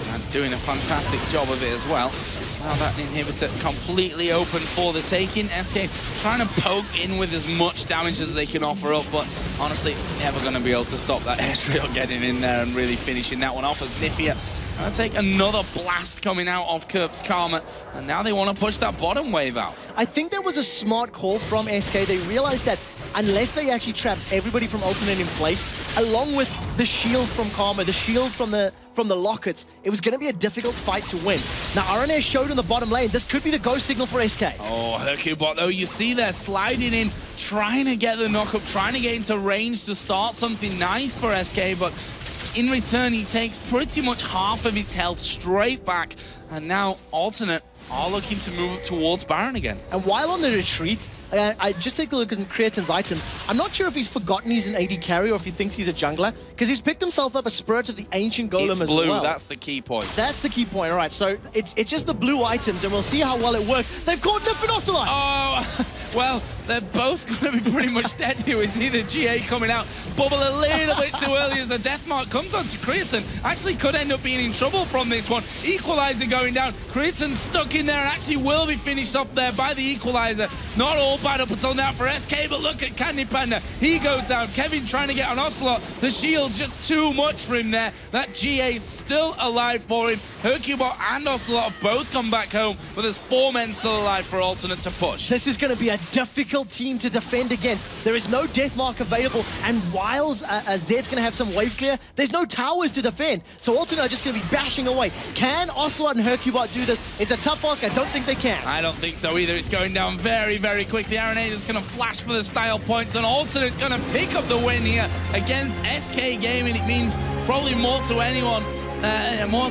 And doing a fantastic job of it as well. Now that inhibitor completely open for the taking. SK trying to poke in with as much damage as they can offer up, but honestly, never going to be able to stop that airstream getting in there and really finishing that one off as Nifia going to take another blast coming out of Kerp's Karma, and now they want to push that bottom wave out. I think that was a smart call from SK. They realized that unless they actually trapped everybody from Alternate in place, along with the shield from Karma, the shield from the Lockets, it was going to be a difficult fight to win. Now, RNA showed in the bottom lane. This could be the go signal for SK. Oh, Hercubot, though, you see there sliding in, trying to get the knock-up, trying to get into range to start something nice for SK, but in return, he takes pretty much half of his health straight back, and now Alternate are looking to move towards Baron again. And while on the retreat, I just take a look at Creatine's items. I'm not sure if he's forgotten he's an AD carry or if he thinks he's a jungler, because he's picked himself up a Spirit of the Ancient Golem it's as blue, well. That's the key point. That's the key point, all right. So it's just the blue items, and we'll see how well it works. They've caught different Ocelots! Oh, well, they're both going to be pretty much dead here. We see the GA coming out, bubble a little bit too early as the Deathmark comes onto Creatine. Actually could end up being in trouble from this one. Equalizer going down. Creatine stuck in there and actually will be finished up there by the Equalizer. Not all bad up until now for SK, but look at Candy Panda. He goes down. Kevin trying to get an Ocelot. The shield just too much for him there. That GA still alive for him. Hercubot and Ocelot have both come back home, but there's 4 men still alive for Alternate to push. This is going to be a difficult team to defend against. There is no Deathmark available, and while Zed's going to have some wave clear, there's no towers to defend. So Alternate are just going to be bashing away. Can Ocelot and Hercubot do this? It's a tough ask. I don't think they can. I don't think so either. It's going down very, very quickly. Aranade is going to flash for the style points, and Alternate going to pick up the win here against SK Gaming. It means probably more to anyone, more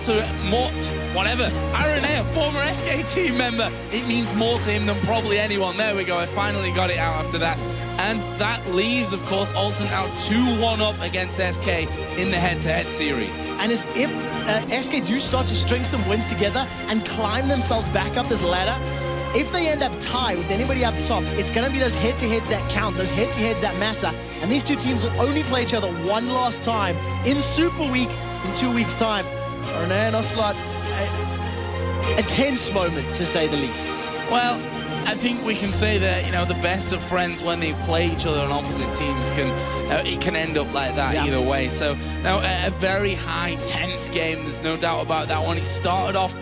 whatever. Aranea, former SK team member. It means more to him than probably anyone. There we go. I finally got it out after that. And that leaves, of course, Alton out 2-1 up against SK in the head-to-head series. And as if SK do start to string some wins together and climb themselves back up this ladder, if they end up tied with anybody up top, it's going to be those head-to-heads that count, those head-to-heads that matter. And these two teams will only play each other one last time in Super Week in 2 weeks' time. Aranea and Ocelot, a tense moment, to say the least. Well, I think we can say that, you know, the best of friends, when they play each other on opposite teams, it can end up like that either way. So now a very high, tense game. There's no doubt about that one. It started off,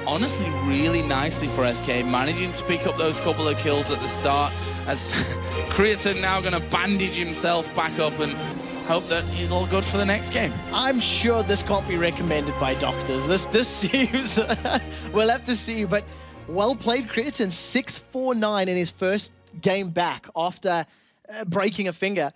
honestly, really nicely for SK, managing to pick up those couple of kills at the start, as Creaton now going to bandage himself back up and hope that he's all good for the next game. I'm sure this can't be recommended by doctors. This seems, we'll have to see, but well played, Creaton. 6-4-9 in his first game back after breaking a finger.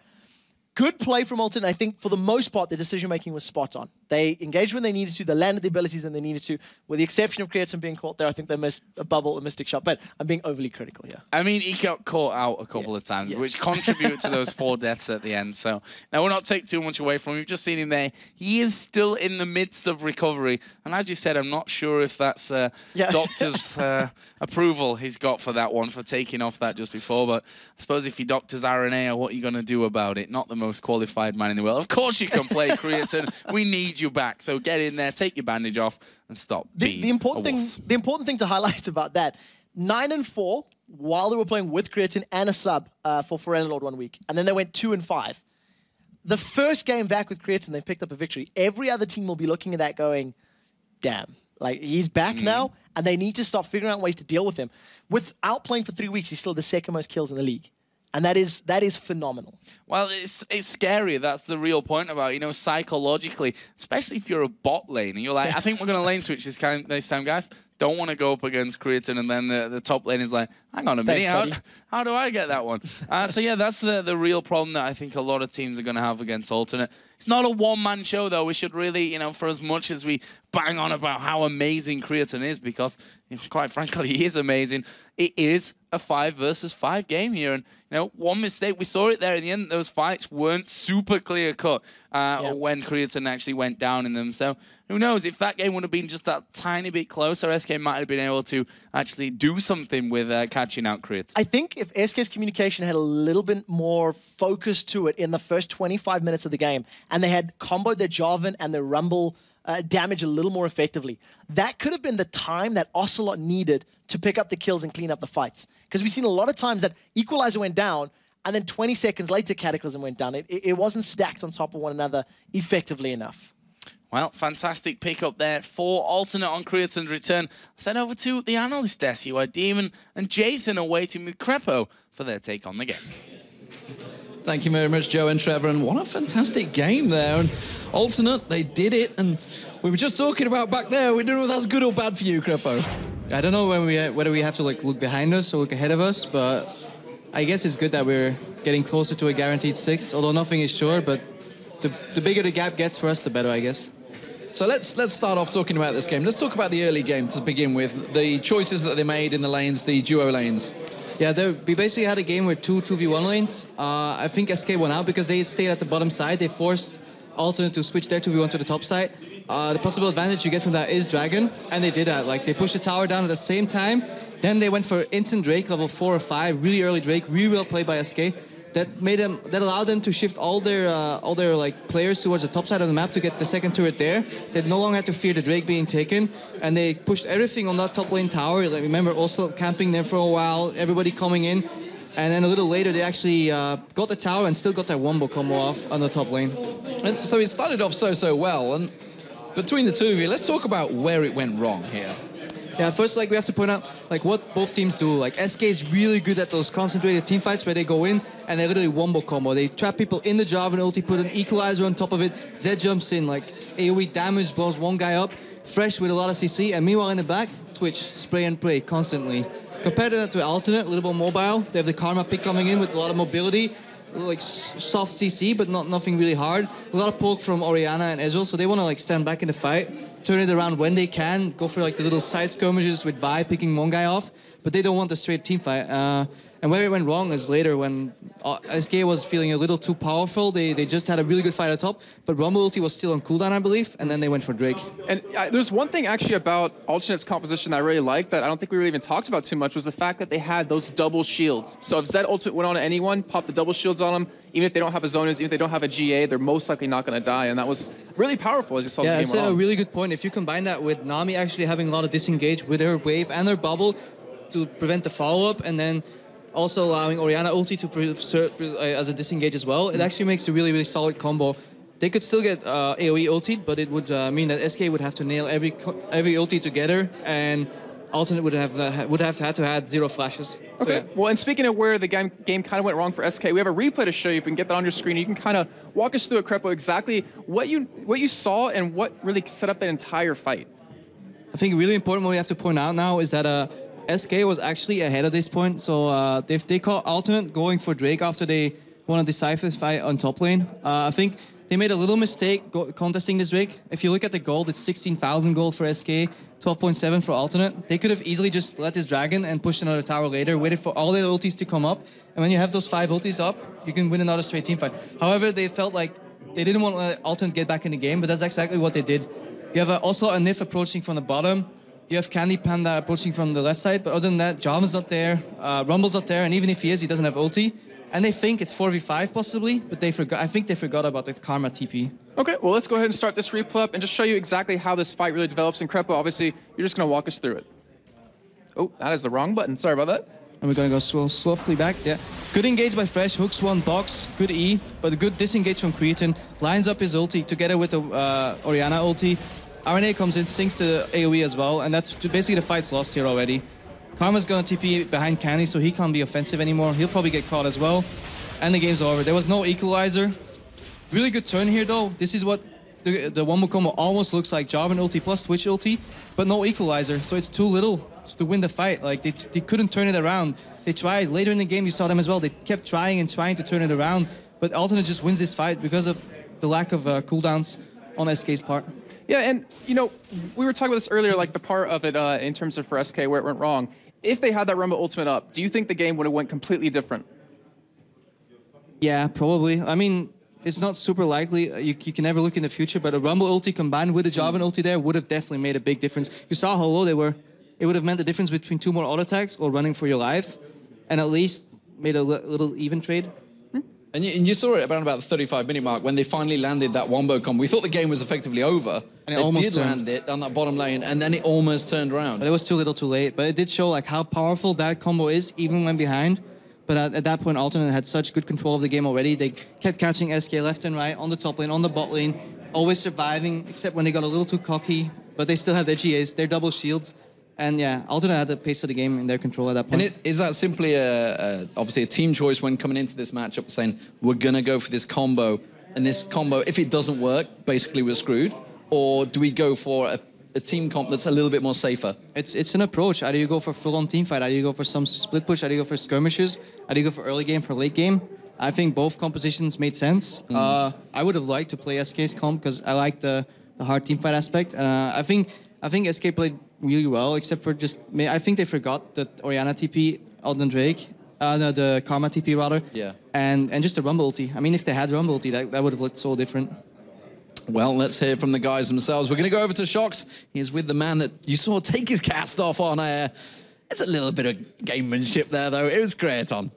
Good play from Alton. I think for the most part, the decision-making was spot on. They engaged when they needed to, they landed the abilities when they needed to. With the exception of Creaton being caught there, I think they missed a bubble, a mystic shot, but I'm being overly critical here. I mean, he got caught out a couple of times, which contributed to those 4 deaths at the end. So now we'll not take too much away from him. We've just seen him there. He is still in the midst of recovery. And as you said, I'm not sure if that's doctor's approval he's got for that one, for taking off that just before. But I suppose if he doctors Aranea, what are you going to do about it? Not the most qualified man in the world. Of course you can play, Creaton. We need you back. So get in there, take your bandage off, and stop being the important thing to highlight about that, 9-4 while they were playing with Creaton and a sub for Lord 1 week, and then they went 2-5. The first game back with Creaton, they picked up a victory. Every other team will be looking at that going, damn, like he's back now, and they need to start figuring out ways to deal with him. Without playing for 3 weeks, he's still the second most kills in the league. And that is phenomenal. Well, it's scary. That's the real point about, you know, psychologically, especially if you're a bot lane and you're like, I think we're going to lane switch this time, guys. Don't want to go up against Creaton, and then the top lane is like, hang on a minute, how do I get that one? So yeah, that's the real problem that I think a lot of teams are going to have against Alternate. It's not a one-man show, though. We should really, you know, for as much as we bang on about how amazing Creaton is, because, you know, quite frankly, he is amazing, it is a 5 versus 5 game here. And, you know, one mistake, we saw it there in the end, those fights weren't super clear-cut when Creaton actually went down in them. So who knows, if that game would have been just that tiny bit closer, SK might have been able to actually do something with catching out Creaton. I think if SK's communication had a little bit more focus to it in the first 25 minutes of the game, and they had comboed their Jarvan and their Rumble damage a little more effectively, that could have been the time that Ocelot needed to pick up the kills and clean up the fights. Because we've seen a lot of times that Equalizer went down, and then 20 seconds later, Cataclysm went down. It wasn't stacked on top of one another effectively enough. Well, fantastic pick up there for Alternate on Creaton's return. Let's head over to the analyst desk here, where Demon and Jason are waiting with Crepo for their take on the game. Thank you very much, Joe and Trevor, and what a fantastic game there. And Alternate, they did it, and we were just talking about back there, we don't know if that's good or bad for you, Crepo. I don't know whether we have to look behind us or look ahead of us, but I guess it's good that we're getting closer to a guaranteed 6th, although nothing is sure, but the bigger the gap gets for us, the better, I guess. So let's start off talking about this game. Let's talk about the early game to begin with, the choices that they made in the lanes, the duo lanes. Yeah, we basically had a game with 2v1 lanes. I think SK won out because they stayed at the bottom side. They forced Alternate to switch their 2v1 to the top side. The possible advantage you get from that is Dragon, and they did that. Like, they pushed the tower down at the same time. Then they went for instant Drake, level 4 or 5, really early Drake, really well played by SK. That allowed them to shift all their like players towards the top side of the map to get the second turret there. They no longer had to fear the Drake being taken, and they pushed everything on that top lane tower. Like, remember, also camping there for a while, everybody coming in, and then a little later they actually got the tower and still got that wombo combo off on the top lane. And so it started off so well, and between the two of you, let's talk about where it went wrong here. Yeah, first, like, we have to point out, like, what both teams do. Like, SK is really good at those concentrated team fights where they go in and they literally wombo combo. They trap people in the Jarvan ulti, put an equalizer on top of it. Zed jumps in, like, AoE damage, blows one guy up, fresh with a lot of CC, and meanwhile in the back, Twitch, spray and pray constantly. Compared to that to Alternate, a little more mobile. They have the Karma pick coming in with a lot of mobility, like soft CC, but nothing really hard. A lot of poke from Orianna and Ezreal, so they want to, like, stand back in the fight. turn it around when they can, go for like the little side skirmishes with Vi picking one guy off, but they don't want a straight team fight. And where it went wrong is later when SK was feeling a little too powerful. They just had a really good fight at top, but Rumble ulti was still on cooldown, I believe, and then they went for Drake. And there's one thing actually about Alternate's composition that I really liked that I don't think we really even talked about too much was the fact that they had those double shields. So if Zed Ultimate went on to anyone, pop the double shields on them, even if they don't have a Zoners, even if they don't have a GA, they're most likely not going to die, and that was really powerful as you saw the game that's a really good point. If you combine that with Nami actually having a lot of disengage with her wave and her bubble to prevent the follow-up, and then also allowing Orianna ulti to as a disengage as well, it actually makes a really, really solid combo. They could still get AoE ultied, but it would mean that SK would have to nail every ulti together, and Alternate would have had to add 0 flashes. Okay, So, yeah. well, and speaking of where the game kind of went wrong for SK, we have a replay to show you. If we can get that on your screen, you can kind of walk us through it, Crepo, exactly what you saw and what really set up that entire fight. I think really important what we have to point out now is that SK was actually ahead at this point, so they caught Alternate going for Drake after they won a decisive fight on top lane. I think they made a little mistake contesting this Drake. If you look at the gold, it's 16,000 gold for SK, 12.7 for Alternate. They could have easily just let this dragon and pushed another tower later, waited for all their ultis to come up, and when you have those 5 ultis up, you can win another straight team fight. However, they felt like they didn't want to let Alternate get back in the game, but that's exactly what they did. You have also a Nif approaching from the bottom. You have Candy Panda approaching from the left side, but other than that, Java's not there, Rumble's not there, and even if he is, he doesn't have ulti. And they think it's 4v5 possibly, but I think they forgot about the Karma TP. Okay, well, let's go ahead and start this replay up and just show you exactly how this fight really develops. And Crepo, obviously, you're just going to walk us through it. Oh, that is the wrong button. Sorry about that. And we're going to go softly back. Yeah. Good engage by Fresh, hooks one box, good E, but a good disengage from Cretan. Lines up his ulti together with the Orianna ulti. RNA comes in, sinks to AoE as well, and that's basically the fight's lost here already. Karma's gonna TP behind Candy, so he can't be offensive anymore. He'll probably get caught as well, and the game's over. There was no equalizer. Really good turn here though. This is what the Wombo combo almost looks like. Jarvan ulti plus Twitch ulti, but no equalizer, so it's too little to win the fight. Like they couldn't turn it around. They tried. Later in the game, you saw them as well. They kept trying and trying to turn it around, but Alternate just wins this fight because of the lack of cooldowns on SK's part. Yeah, and you know, we were talking about this earlier, like the part of it in terms of for SK where it went wrong. If they had that Rumble ultimate up, do you think the game would have went completely different? Yeah, probably. I mean, it's not super likely. You can never look in the future, but a Rumble ulti combined with a Jarvan ulti there would have definitely made a big difference. You saw how low they were. It would have meant the difference between 2 more auto attacks or running for your life, and at least made a little even trade. And you saw it around about the 35-minute mark when they finally landed that wombo combo. We thought the game was effectively over. And they did land it on that bottom lane, and then it almost turned around. But it was too little too late. But it did show like how powerful that combo is, even when behind. But at that point, Alternate had such good control of the game already. They kept catching SK left and right, on the top lane, on the bot lane, always surviving, except when they got a little too cocky. But they still had their GAs, their double shields. And yeah, Alternate had the pace of the game in their control at that point. And is that simply obviously a team choice when coming into this matchup, saying we're going to go for this combo, and this combo, if it doesn't work, basically we're screwed? Or do we go for a team comp that's a little bit more safer? It's an approach. Either you go for full-on team fight, either you go for some split push, either you go for skirmishes, either you go for early game, for late game. I think both compositions made sense. I would have liked to play SK's comp because I like the hard team fight aspect. I think SK played really well, except for I think they forgot the Orianna TP other than Drake. No, the Karma TP rather. Yeah. And just the Rumble ulti. I mean, if they had Rumble ulti, that would have looked so different. Well, let's hear from the guys themselves. We're going to go over to Shox. He's with the man that you saw take his cast off on air. It's a little bit of gamemanship there, though. It was great on.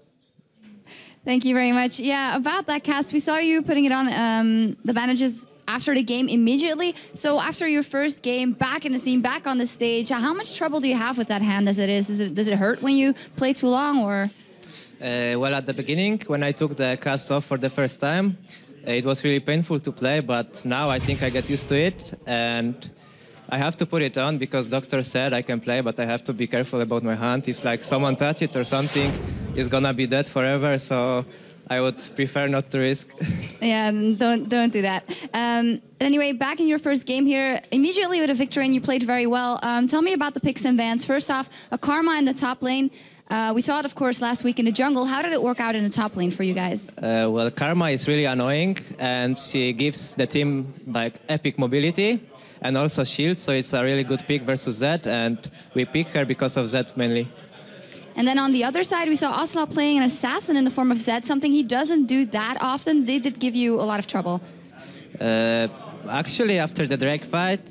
Thank you very much. Yeah, about that cast, we saw you putting it on the bandages after the game immediately. So after your first game, back in the scene, back on the stage, how much trouble do you have with that hand as it is? Does it hurt when you play too long, or? Well, at the beginning, when I took the cast off for the first time, it was really painful to play, but now I think I get used to it, and I have to put it on because doctor said I can play, but I have to be careful about my hand. If like someone touch it or something, it's gonna be dead forever, so I would prefer not to risk. Yeah, don't do that. Anyway, back in your first game here, immediately with a victory, and you played very well. Tell me about the picks and bans. First off, a Karma in the top lane. We saw it, of course, last week in the jungle. How did it work out in the top lane for you guys? Well, Karma is really annoying, and she gives the team like epic mobility and also shield, so it's a really good pick versus Zed, and we pick her because of Zed mainly. And then on the other side, we saw Ocelot playing an assassin in the form of Zed, something he doesn't do that often. Did it give you a lot of trouble? Actually, after the Drake fight,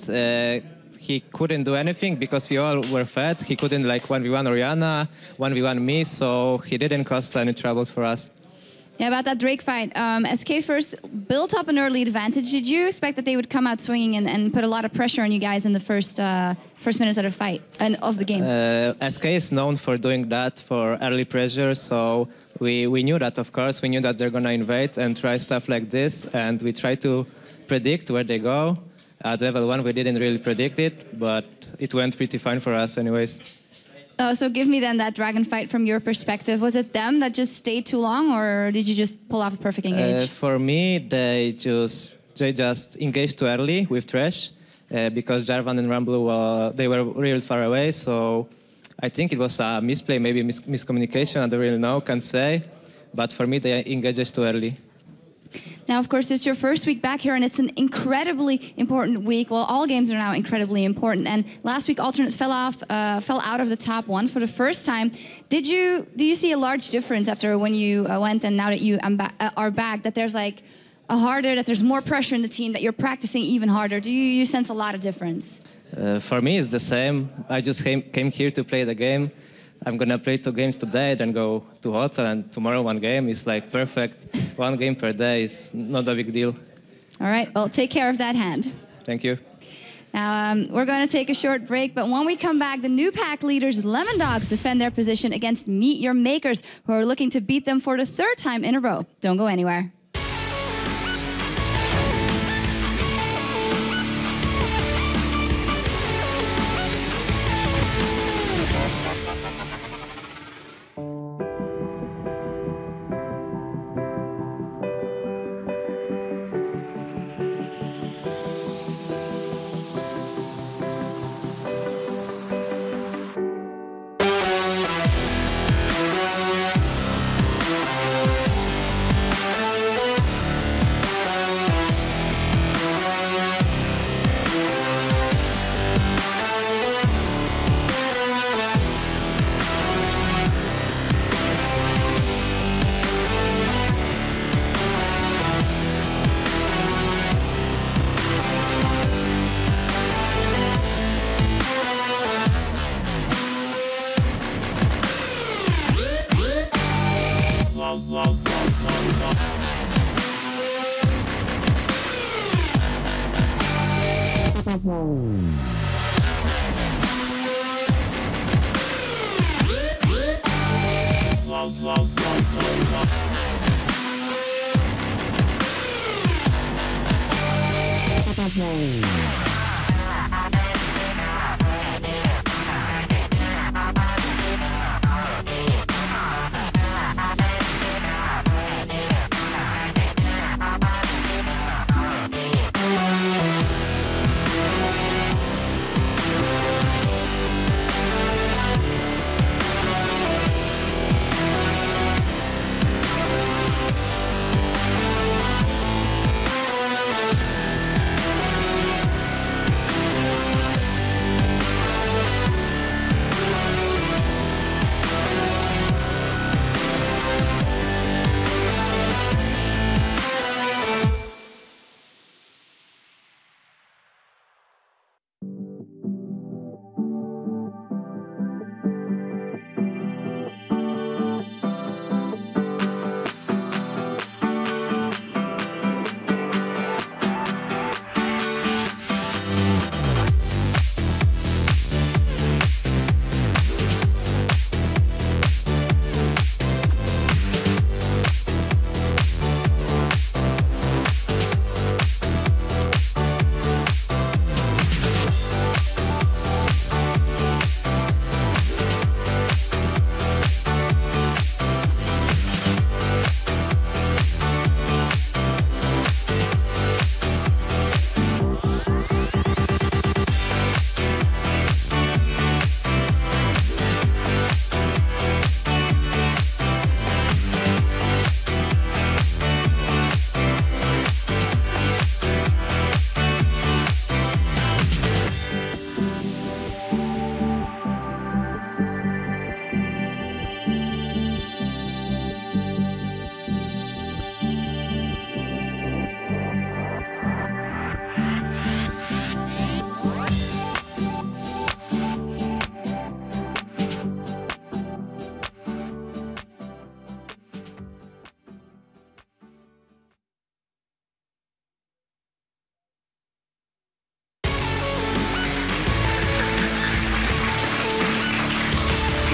he couldn't do anything because we all were fed. He couldn't like 1v1 Orianna, 1v1 me, so he didn't cause any troubles for us. Yeah, about that Drake fight. SK first built up an early advantage. Did you expect that they would come out swinging and put a lot of pressure on you guys in the first minutes of the fight and of the game? SK is known for doing that, for early pressure, so we knew that, of course. We knew that they're going to invade and try stuff like this, and we try to predict where they go. At level 1, we didn't really predict it, but it went pretty fine for us anyways. So give me then that dragon fight from your perspective. Was it them that just stayed too long, or did you just pull off the perfect engage? For me, they just engaged too early with Thresh because Jarvan and Rumble, they were real far away. So I think it was a misplay, maybe miscommunication. I don't really know, can't say. But for me, they engaged too early. Now, of course, it's your first week back here, and it's an incredibly important week. Well, all games are now incredibly important. And last week, Alternate fell out of the top 1 for the first time. Do you see a large difference after when you went and now that you are back, that there's like that there's more pressure in the team, that you're practicing even harder? Do you sense a lot of difference? For me, it's the same. I just came here to play the game. I'm going to play 2 games today, then go to hotel, and tomorrow 1 game. It's like perfect. 1 game per day is not a big deal. All right, well, take care of that hand. Thank you. Now, we're going to take a short break, but when we come back, the new pack leaders, Lemon Dogs, defend their position against Meet Your Makers, who are looking to beat them for the 3rd time in a row. Don't go anywhere.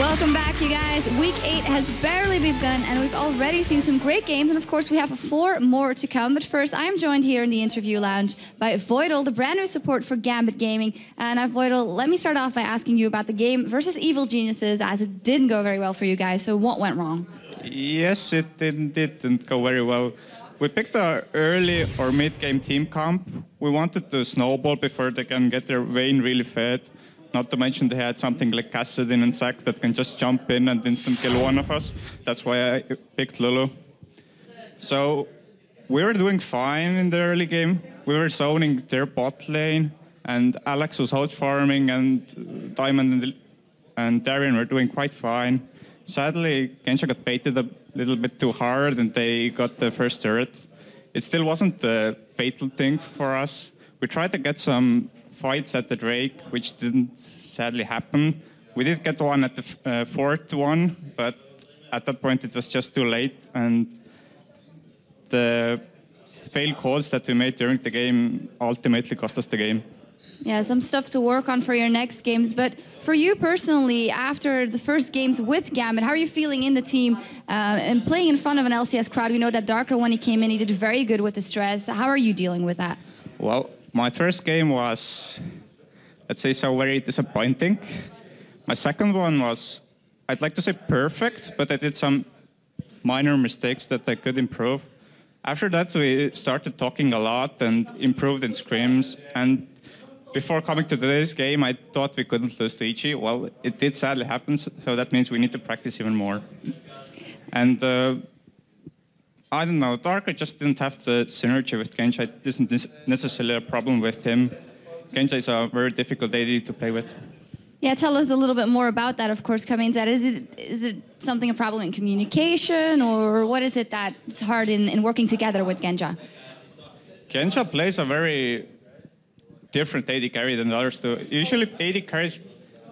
Welcome back, you guys. Week 8 has barely begun, and we've already seen some great games. And of course, we have 4 more to come. But first, I am joined here in the interview lounge by Voidal, the brand new support for Gambit Gaming. And Voidal, let me start off by asking you about the game versus Evil Geniuses, as it didn't go very well for you guys. So what went wrong? Yes, it didn't go very well. We picked our early or mid-game team comp. We wanted to snowball before they can get their Vayne really fed. Not to mention they had something like Kassadin and Zac that can just jump in and instant kill one of us. That's why I picked Lulu. So we were doing fine in the early game. We were zoning their bot lane, and Alex was out farming, and Diamond and Darian were doing quite fine. Sadly, Gensha got baited a little bit too hard, and they got the first turret. It still wasn't the fatal thing for us. We tried to get some fights at the Drake, which didn't sadly happen. We did get one at the fourth one, but at that point it was just too late, and the failed calls that we made during the game ultimately cost us the game. Yeah, some stuff to work on for your next games. But for you personally, after the first games with Gambit, how are you feeling in the team and playing in front of an LCS crowd? We know that Darker, when he came in, he did very good with the stress. How are you dealing with that? Well, my first game was, let's say so, very disappointing. My second one was, I'd like to say perfect, but I did some minor mistakes that I could improve. After that, we started talking a lot and improved in scrims. And before coming to today's game, I thought we couldn't lose to Ichi. Well, it did sadly happen, so that means we need to practice even more. And I don't know, Darker just didn't have the synergy with Gensha. It isn't necessarily a problem with him. Gensha is a very difficult AD to play with. Yeah, tell us a little bit more about that, of course, coming to that. Is it something, a problem in communication, or what is it that's hard in working together with Gensha? Gensha plays a very different AD carry than the others do. Usually AD carries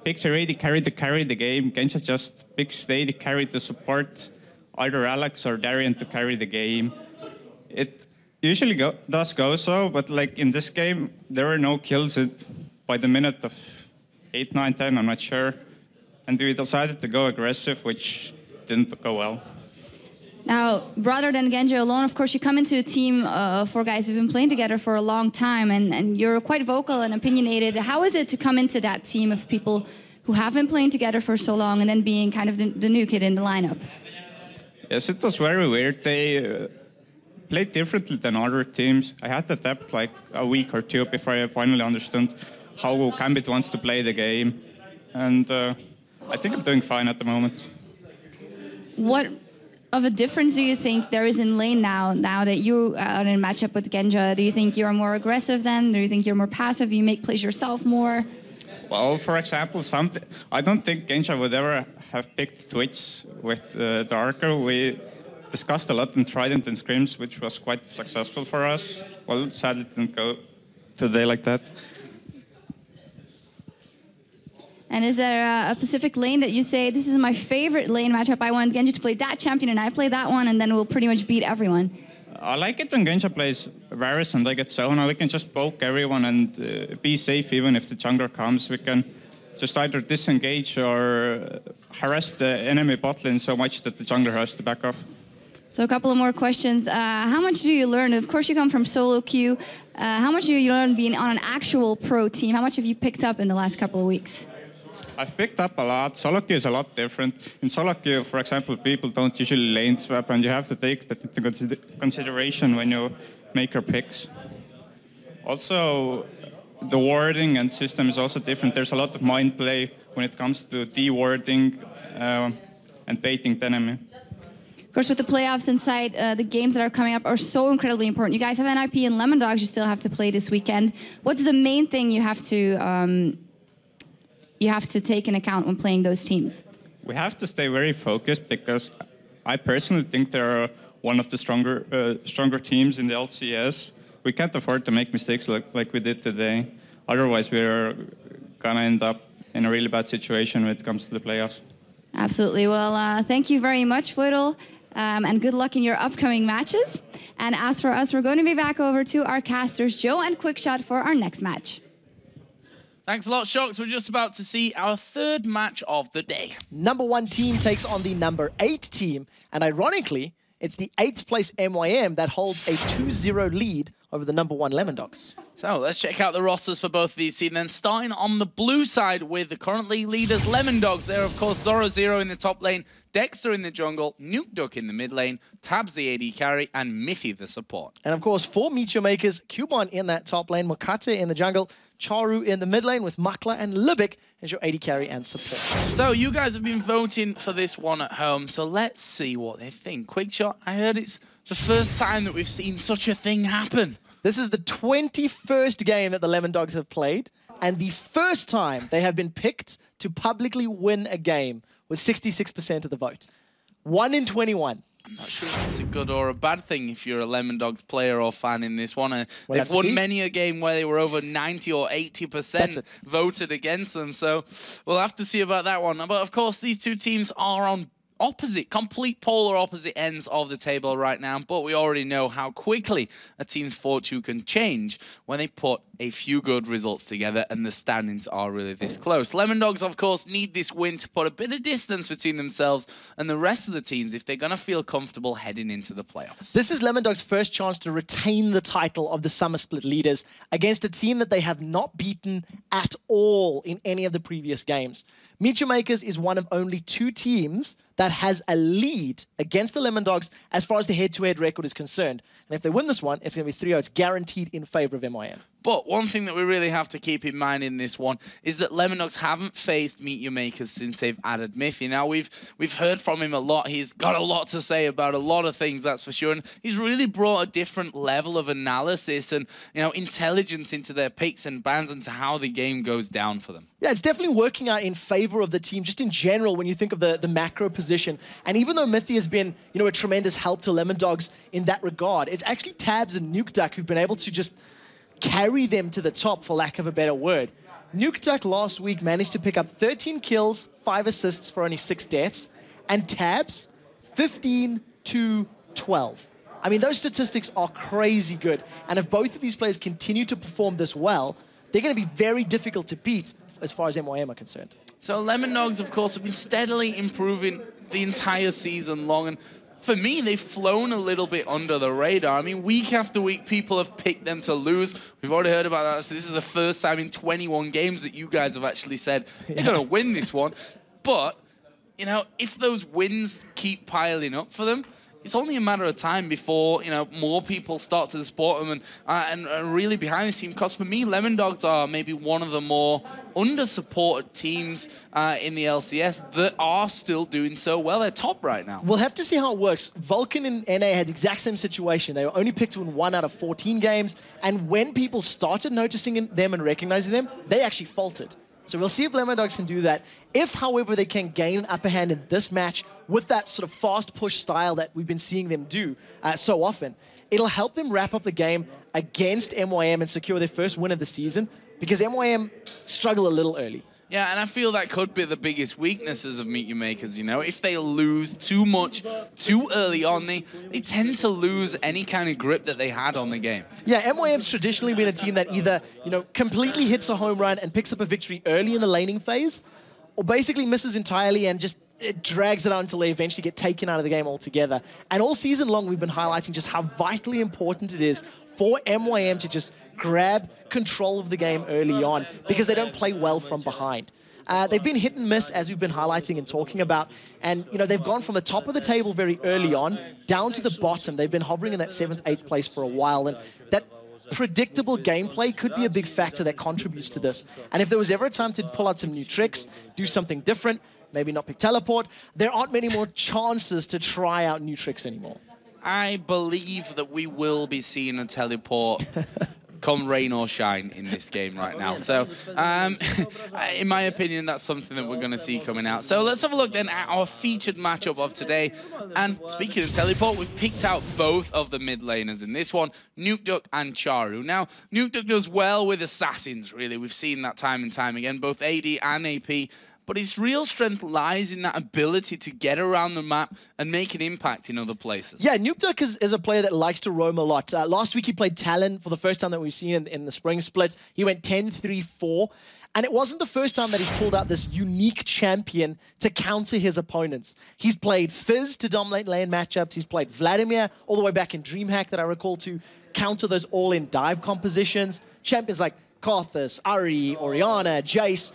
pick their AD carry to carry the game. Gensha just picks the AD carry to support either Alex or Darian to carry the game. It usually does go so, but like in this game, there were no kills by the minute of 8, 9, 10, I'm not sure. And we decided to go aggressive, which didn't go well. Now, rather than Genja alone, of course, you come into a team of 4 guys who've been playing together for a long time, and you're quite vocal and opinionated. How is it to come into that team of people who have been playing together for so long and then being kind of the new kid in the lineup? Yes, it was very weird. They played differently than other teams. I had to adapt like a week or 2 before I finally understood how Gambit wants to play the game. And I think I'm doing fine at the moment. What of a difference do you think there is in lane now that you are in a matchup with Genja? Do you think you're more aggressive then? Do you think you're more passive? Do you make plays yourself more? Well, for example, I don't think Gensha would ever have picked Twitch with Darker. We discussed a lot in Trident and Scrims, which was quite successful for us. Well, sadly it didn't go today like that. And is there a specific lane that you say, this is my favorite lane matchup, I want Genji to play that champion and I play that one, and then we'll pretty much beat everyone? I like it when Gensha plays Varus and they get Sona. We can just poke everyone and be safe even if the jungler comes. We can just either disengage or harass the enemy bot lane so much that the jungler has to back off. So a couple of more questions. How much do you learn? Of course, you come from solo queue. How much do you learn being on an actual pro team? How much have you picked up in the last couple of weeks? I've picked up a lot. Solo queue is a lot different. In solo queue, for example, people don't usually lane swap, and you have to take that into consideration when you make your picks. Also, the warding and system is also different. There's a lot of mind play when it comes to de-warding and baiting the enemy. Of course, with the playoffs inside, the games that are coming up are so incredibly important. You guys have NIP and Lemon Dogs you still have to play this weekend. What's the main thing you have to take into account when playing those teams? We have to stay very focused because I personally think they're one of the stronger teams in the LCS. We can't afford to make mistakes like we did today. Otherwise, we're gonna end up in a really bad situation when it comes to the playoffs. Absolutely. Well, thank you very much, Voidal, and good luck in your upcoming matches. And as for us, we're going to be back over to our casters, Joe and Quickshot, for our next match. Thanks a lot, Shocks. We're just about to see our third match of the day. Number 1 team takes on the number 8 team, and ironically, it's the 8th place MYM that holds a 2-0 lead over the number 1 Lemon Dogs. So let's check out the rosters for both of these teams. Then starting on the blue side with the currently leaders Lemon Dogs. There, of course, Zoro Zero in the top lane, Dexter in the jungle, Nuke Duck in the mid lane, Tabs the AD carry, and Miffy the support. And of course, for Meteor Makers, Cubon in that top lane, Mokate in the jungle, Charu in the mid lane with Makla and Lubick as your AD carry and support. So you guys have been voting for this one at home, so let's see what they think. Quick shot, I heard it's the first time that we've seen such a thing happen. This is the 21st game that the Lemon Dogs have played, and the first time they have been picked to publicly win a game with 66% of the vote. 1 in 21. I'm not sure if that's a good or a bad thing if you're a Lemon Dogs player or fan in this one. We'll They've won many a game where they were over 90 or 80% voted against them, so we'll have to see about that one. But of course, these two teams are on complete polar opposite ends of the table right now, but we already know how quickly a team's fortune can change when they put a few good results together and the standings are really this close. Lemon Dogs, of course, need this win to put a bit of distance between themselves and the rest of the teams if they're going to feel comfortable heading into the playoffs. This is Lemon Dogs' first chance to retain the title of the Summer Split leaders against a team that they have not beaten at all in any of the previous games. Meteor Makers is one of only 2 teams that has a lead against the Lemon Dogs as far as the head-to-head record is concerned. And if they win this one, it's going to be 3-0. It's guaranteed in favor of MYM. But one thing that we really have to keep in mind in this one is that Lemon Dogs haven't faced Meteor Makers since they've added Miffy. Now, we've heard from him a lot. He's got a lot to say about a lot of things, that's for sure. And he's really brought a different level of analysis and, you know, intelligence into their picks and bans and to how the game goes down for them. Yeah, it's definitely working out in favor of the team, just in general, when you think of the macro position. And even though Miffy has been, you know, a tremendous help to Lemon Dogs in that regard, it's actually Tabs and Nuke Duck who've been able to just carry them to the top, for lack of a better word. Nuke Duck last week managed to pick up 13 kills, 5 assists for only 6 deaths, and Tabs, 15 to 12. I mean, those statistics are crazy good. And if both of these players continue to perform this well, they're going to be very difficult to beat as far as MYM are concerned. So Lemon Dogs, of course, have been steadily improving the entire season long, and for me, they've flown a little bit under the radar. I mean, week after week, people have picked them to lose. We've already heard about that. So this is the first time in 21 games that you guys have actually said, they're going to win this one. But, you know, if those wins keep piling up for them, it's only a matter of time before, you know, more people start to support them and really behind the scene. Because for me, Lemon Dogs are maybe one of the more under-supported teams in the LCS that are still doing so well. They're top right now. We'll have to see how it works. Vulcan and NA had the exact same situation. They were only picked to win 1 out of 14 games. And when people started noticing them and recognizing them, they actually faltered. So we'll see if Lemon Dogs can do that. If, however, they can gain an upper hand in this match with that sort of fast push style that we've been seeing them do so often, it'll help them wrap up the game against MYM and secure their first win of the season, because MYM struggle a little early. Yeah, and I feel that could be the biggest weaknesses of Meteor Makers, you know. If they lose too much too early on, they tend to lose any kind of grip that they had on the game. Yeah, MYM's traditionally been a team that either, you know, completely hits a home run and picks up a victory early in the laning phase, or basically misses entirely and just it drags it out until they eventually get taken out of the game altogether. And all season long, we've been highlighting just how vitally important it is for MYM to just grab control of the game early on, because they don't play well from behind. They've been hit and miss, as we've been highlighting and talking about, and you know, they've gone from the top of the table very early on down to the bottom. They've been hovering in that 7th, 8th place for a while, and that predictable gameplay could be a big factor that contributes to this. And if there was ever a time to pull out some new tricks, do something different, maybe not pick teleport, there aren't many more chances to try out new tricks anymore. I believe that we will be seeing a teleport come rain or shine in this game right now. So, in my opinion, that's something that we're going to see coming out. So let's have a look then at our featured matchup of today. And speaking of teleport, we've picked out both of the mid laners in this one, Nuke Duck and Charu. Now, Nuke Duck does well with assassins, really. We've seen that time and time again, both AD and AP. But his real strength lies in that ability to get around the map and make an impact in other places. Yeah, Nuke Duck is a player that likes to roam a lot. Last week he played Talon for the first time that we've seen in the spring split. He went 10-3-4. And it wasn't the first time that he's pulled out this unique champion to counter his opponents. He's played Fizz to dominate lane matchups. He's played Vladimir all the way back in DreamHack that I recall to counter those all-in dive compositions. Champions like Karthus, Ari, Orianna, Jace.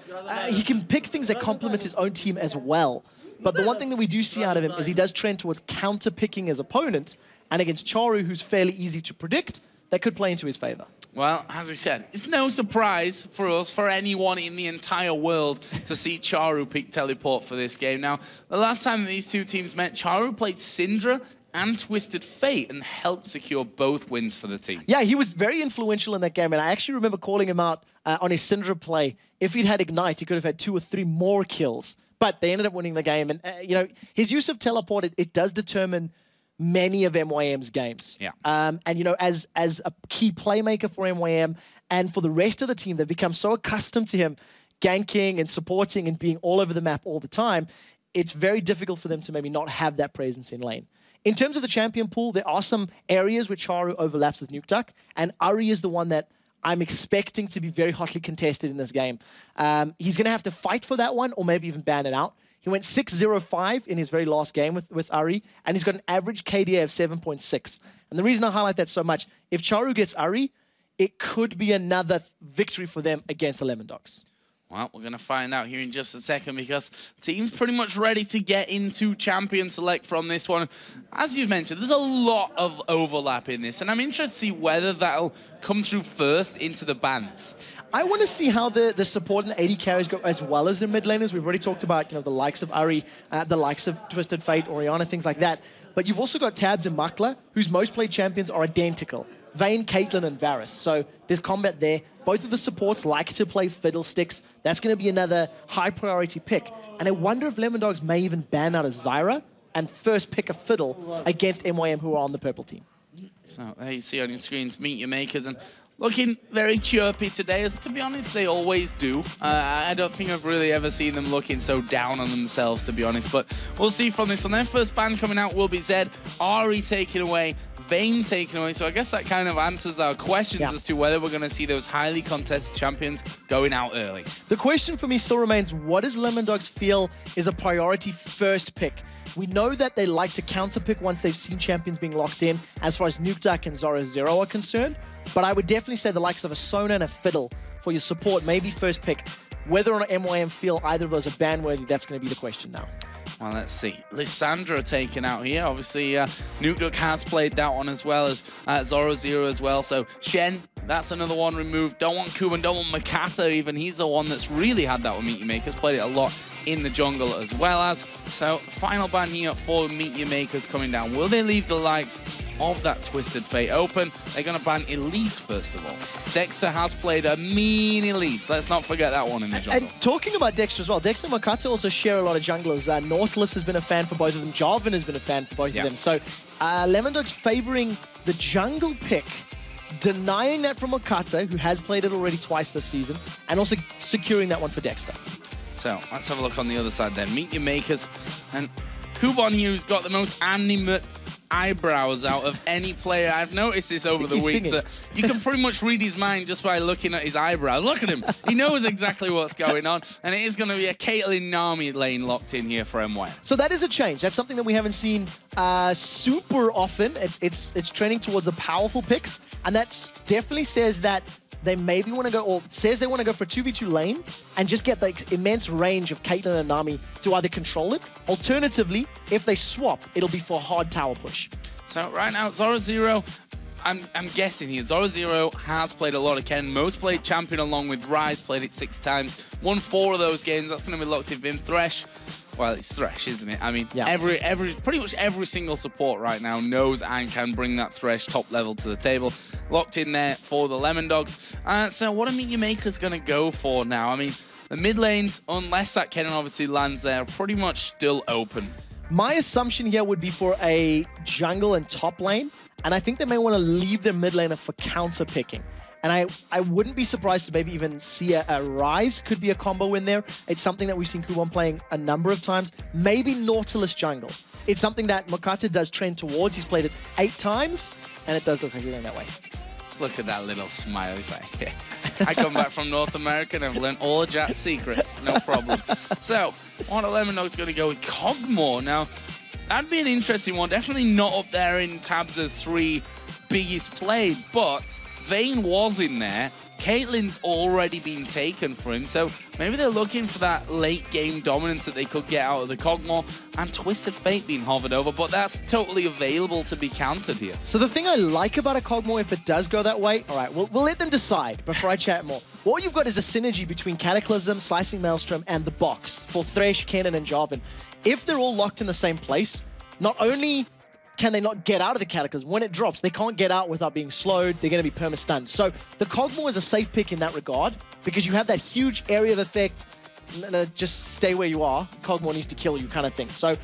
He can pick things that complement his own team as well. But the one thing that we do see out of him is he does trend towards counter-picking his opponent. And against Charu, who's fairly easy to predict, that could play into his favor. Well, as we said, it's no surprise for us, for anyone in the entire world, to see Charu pick Teleport for this game. Now, the last time these two teams met, Charu played Syndra and Twisted Fate and helped secure both wins for the team. Yeah, he was very influential in that game, and I actually remember calling him out on his Syndra play. If he'd had Ignite, he could have had 2 or 3 more kills, but they ended up winning the game. And, you know, his use of Teleport, it does determine many of MYM's games. Yeah. And, you know, as a key playmaker for MYM and for the rest of the team, they've become so accustomed to him ganking and supporting and being all over the map all the time, it's very difficult for them to maybe not have that presence in lane. In terms of the champion pool, there are some areas where Charu overlaps with Nukeduck, and Ari is the one that I'm expecting to be very hotly contested in this game. He's going to have to fight for that one or maybe even ban it out. He went 6-0-5 in his very last game with Ari, and he's got an average KDA of 7.6. And the reason I highlight that so much, if Charu gets Ari, it could be another victory for them against the Lemon Dogs. Well, we're going to find out here in just a second because the team's pretty much ready to get into Champion Select from this one. As you've mentioned, there's a lot of overlap in this, and I'm interested to see whether that'll come through first into the bans. I want to see how the support and the AD carries go as well as the mid laners. We've already talked about, you know, the likes of Ari, the likes of Twisted Fate, Orianna, things like that. But you've also got Tabs and Makla, whose most played champions are identical. Vayne, Caitlyn, and Varus. So there's combat there. Both of the supports like to play Fiddlesticks. That's going to be another high priority pick. And I wonder if Lemon Dogs may even ban out a Zyra and first pick a Fiddle against MYM, who are on the purple team. So there you see on your screens, Meet Your Makers, and looking very chirpy today, as to be honest, they always do. I don't think I've really ever seen them looking so down on themselves, to be honest. But we'll see from this one. Their first ban coming out will be Zed, Ari taken away, Vayne taken away. So I guess that kind of answers our questions as to whether we're going to see those highly contested champions going out early. The question for me still remains, what does Lemon Dogs feel is a priority first pick? We know that they like to counter pick once they've seen champions being locked in, as far as Nukeduck and Zoro Zero are concerned. But I would definitely say the likes of a Sona and a Fiddle for your support, maybe first pick. Whether or not MYM feel either of those are ban-worthy, that's going to be the question now. Well, let's see. Lissandra taken out here. Obviously, Nukeduck has played that one as well as Zoro Zero as well. So Shen, that's another one removed. Don't want Kuban, don't want Makata even. He's the one that's really had that with Meet Your Makers. Played it a lot in the jungle as well as. So final ban here for Meet Your Makers coming down. Will they leave the likes of that Twisted Fate open? They're going to ban Elise first of all. Dexter has played a mean Elise. Let's not forget that one in the jungle. And talking about Dexter as well, Dexter and Makata also share a lot of junglers. Nautilus has been a fan for both of them. Jarvan has been a fan for both of them. So Lemon Dogs favoring the jungle pick, denying that from Makata, who has played it already twice this season, and also securing that one for Dexter. So let's have a look on the other side then. Meet Your Makers. And Kuban here, who's got the most animate eyebrows out of any player. I've noticed this over the weeks. You can pretty much read his mind just by looking at his eyebrows. Look at him. He knows exactly what's going on. And it is going to be a Caitlyn Nami lane locked in here for MY. So that is a change. That's something that we haven't seen super often. It's trending towards the powerful picks. And that definitely says that they maybe want to go, or says they want to go for a 2v2 lane and just get the immense range of Caitlyn and Nami to either control it. Alternatively, if they swap, it'll be for a hard tower push. So right now, Zoro Zero, I'm guessing here, Zoro Zero has played a lot of Ken. Most played champion along with Rise, played it 6 times. Won 4 of those games. That's going to be locked in Vim. Thresh, well, it's Thresh, isn't it? I mean, pretty much every single support right now knows and can bring that Thresh top level to the table. Locked in there for the Lemon Dogs. So what are Meet Your Makers going to go for now? I mean, the mid lanes, unless that Kennen obviously lands there, are pretty much still open. My assumption here would be for a jungle and top lane, and I think they may want to leave their mid laner for counter picking. And I wouldn't be surprised to maybe even see a Rise could be a combo in there. It's something that we've seen Kuban playing a number of times. Maybe Nautilus jungle. It's something that Makata does trend towards. He's played it 8 times, and it does look like he's going that way. Look at that little smile. He's like, yeah. I come back from North America and I've learned all of Jack's secrets. No problem. So, what Lemon Dog's going to go with Cogmore. Now, that'd be an interesting one. Definitely not up there in Tabs' 3 biggest played, but Vayne was in there. Caitlyn's already been taken for him, so maybe they're looking for that late game dominance that they could get out of the Cogmore, and Twisted Fate being hovered over, but that's totally available to be countered here. So the thing I like about a Cogmore, if it does go that way, all right, we'll let them decide before I chat more. What you've got is a synergy between Cataclysm, Slicing Maelstrom, and the box for Thresh, Kennen, and Jarvan. If they're all locked in the same place, not only can they not get out of the Cataclysm, when it drops, they can't get out without being slowed, they're going to be perma-stunned. So the Cogmore is a safe pick in that regard, because you have that huge area of effect, just stay where you are, Cogmore needs to kill you kind of thing. So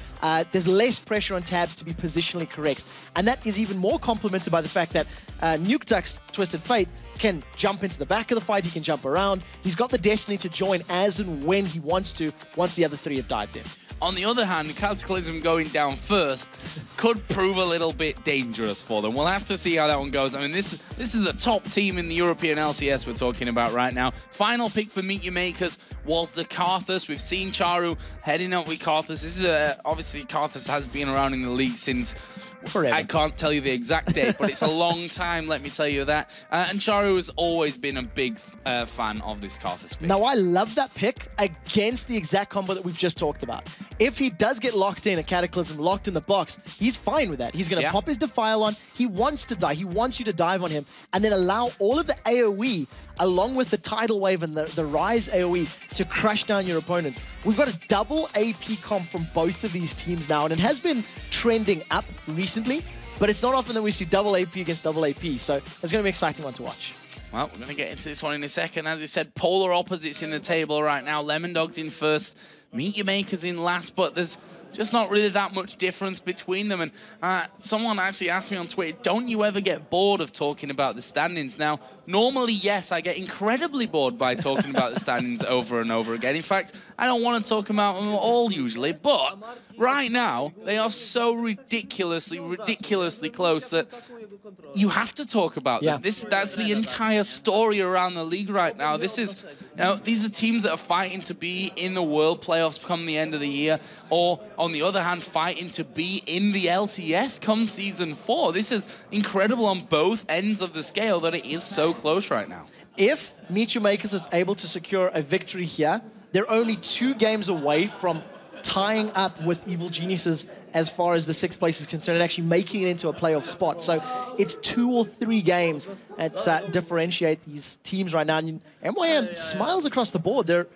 there's less pressure on Tabs to be positionally correct. And that is even more complemented by the fact that Nukeduck's Twisted Fate can jump into the back of the fight, he can jump around, he's got the destiny to join as and when he wants to, once the other 3 have dived in. On the other hand, Cataclysm going down first could prove a little bit dangerous for them. We'll have to see how that one goes. I mean, this is a top team in the European LCS we're talking about right now. Final pick for Meet Your Makers was the Karthus. We've seen Charu heading up with Karthus. This is obviously Karthus has been around in the league since forever. I can't tell you the exact date, but it's a long time, let me tell you that. And Charu has always been a big fan of this Karthus pick. Now, I love that pick against the exact combo that we've just talked about. If he does get locked in, a Cataclysm locked in the box, he's fine with that. He's going to pop his Defile on. He wants to die. He wants you to dive on him and then allow all of the AoE along with the Tidal Wave and the Rise AoE to crush down your opponents. We've got a double AP comp from both of these teams now, and it has been trending up recently, but it's not often that we see double AP against double AP, so it's going to be an exciting one to watch. Well, we're going to get into this one in a second. As you said, polar opposites in the table right now. Lemon Dog's in first, Meet Your Makers in last, but there's just not really that much difference between them. And someone actually asked me on Twitter, don't you ever get bored of talking about the standings? Now, normally, yes, I get incredibly bored by talking about the standings over and over again. In fact, I don't want to talk about them all usually, but right now, they are so ridiculously close that you have to talk about them. That's the entire story around the league right now. This is, these are teams that are fighting to be in the World Playoffs come the end of the year, or on the other hand, fighting to be in the LCS come Season 4. This is incredible on both ends of the scale that it is so close right now. If Meet Your Makers is able to secure a victory here, they're only 2 games away from tying up with Evil Geniuses as far as the 6th place is concerned and actually making it into a playoff spot. So it's 2 or 3 games that differentiate these teams right now. And MYM smiles across the board. They're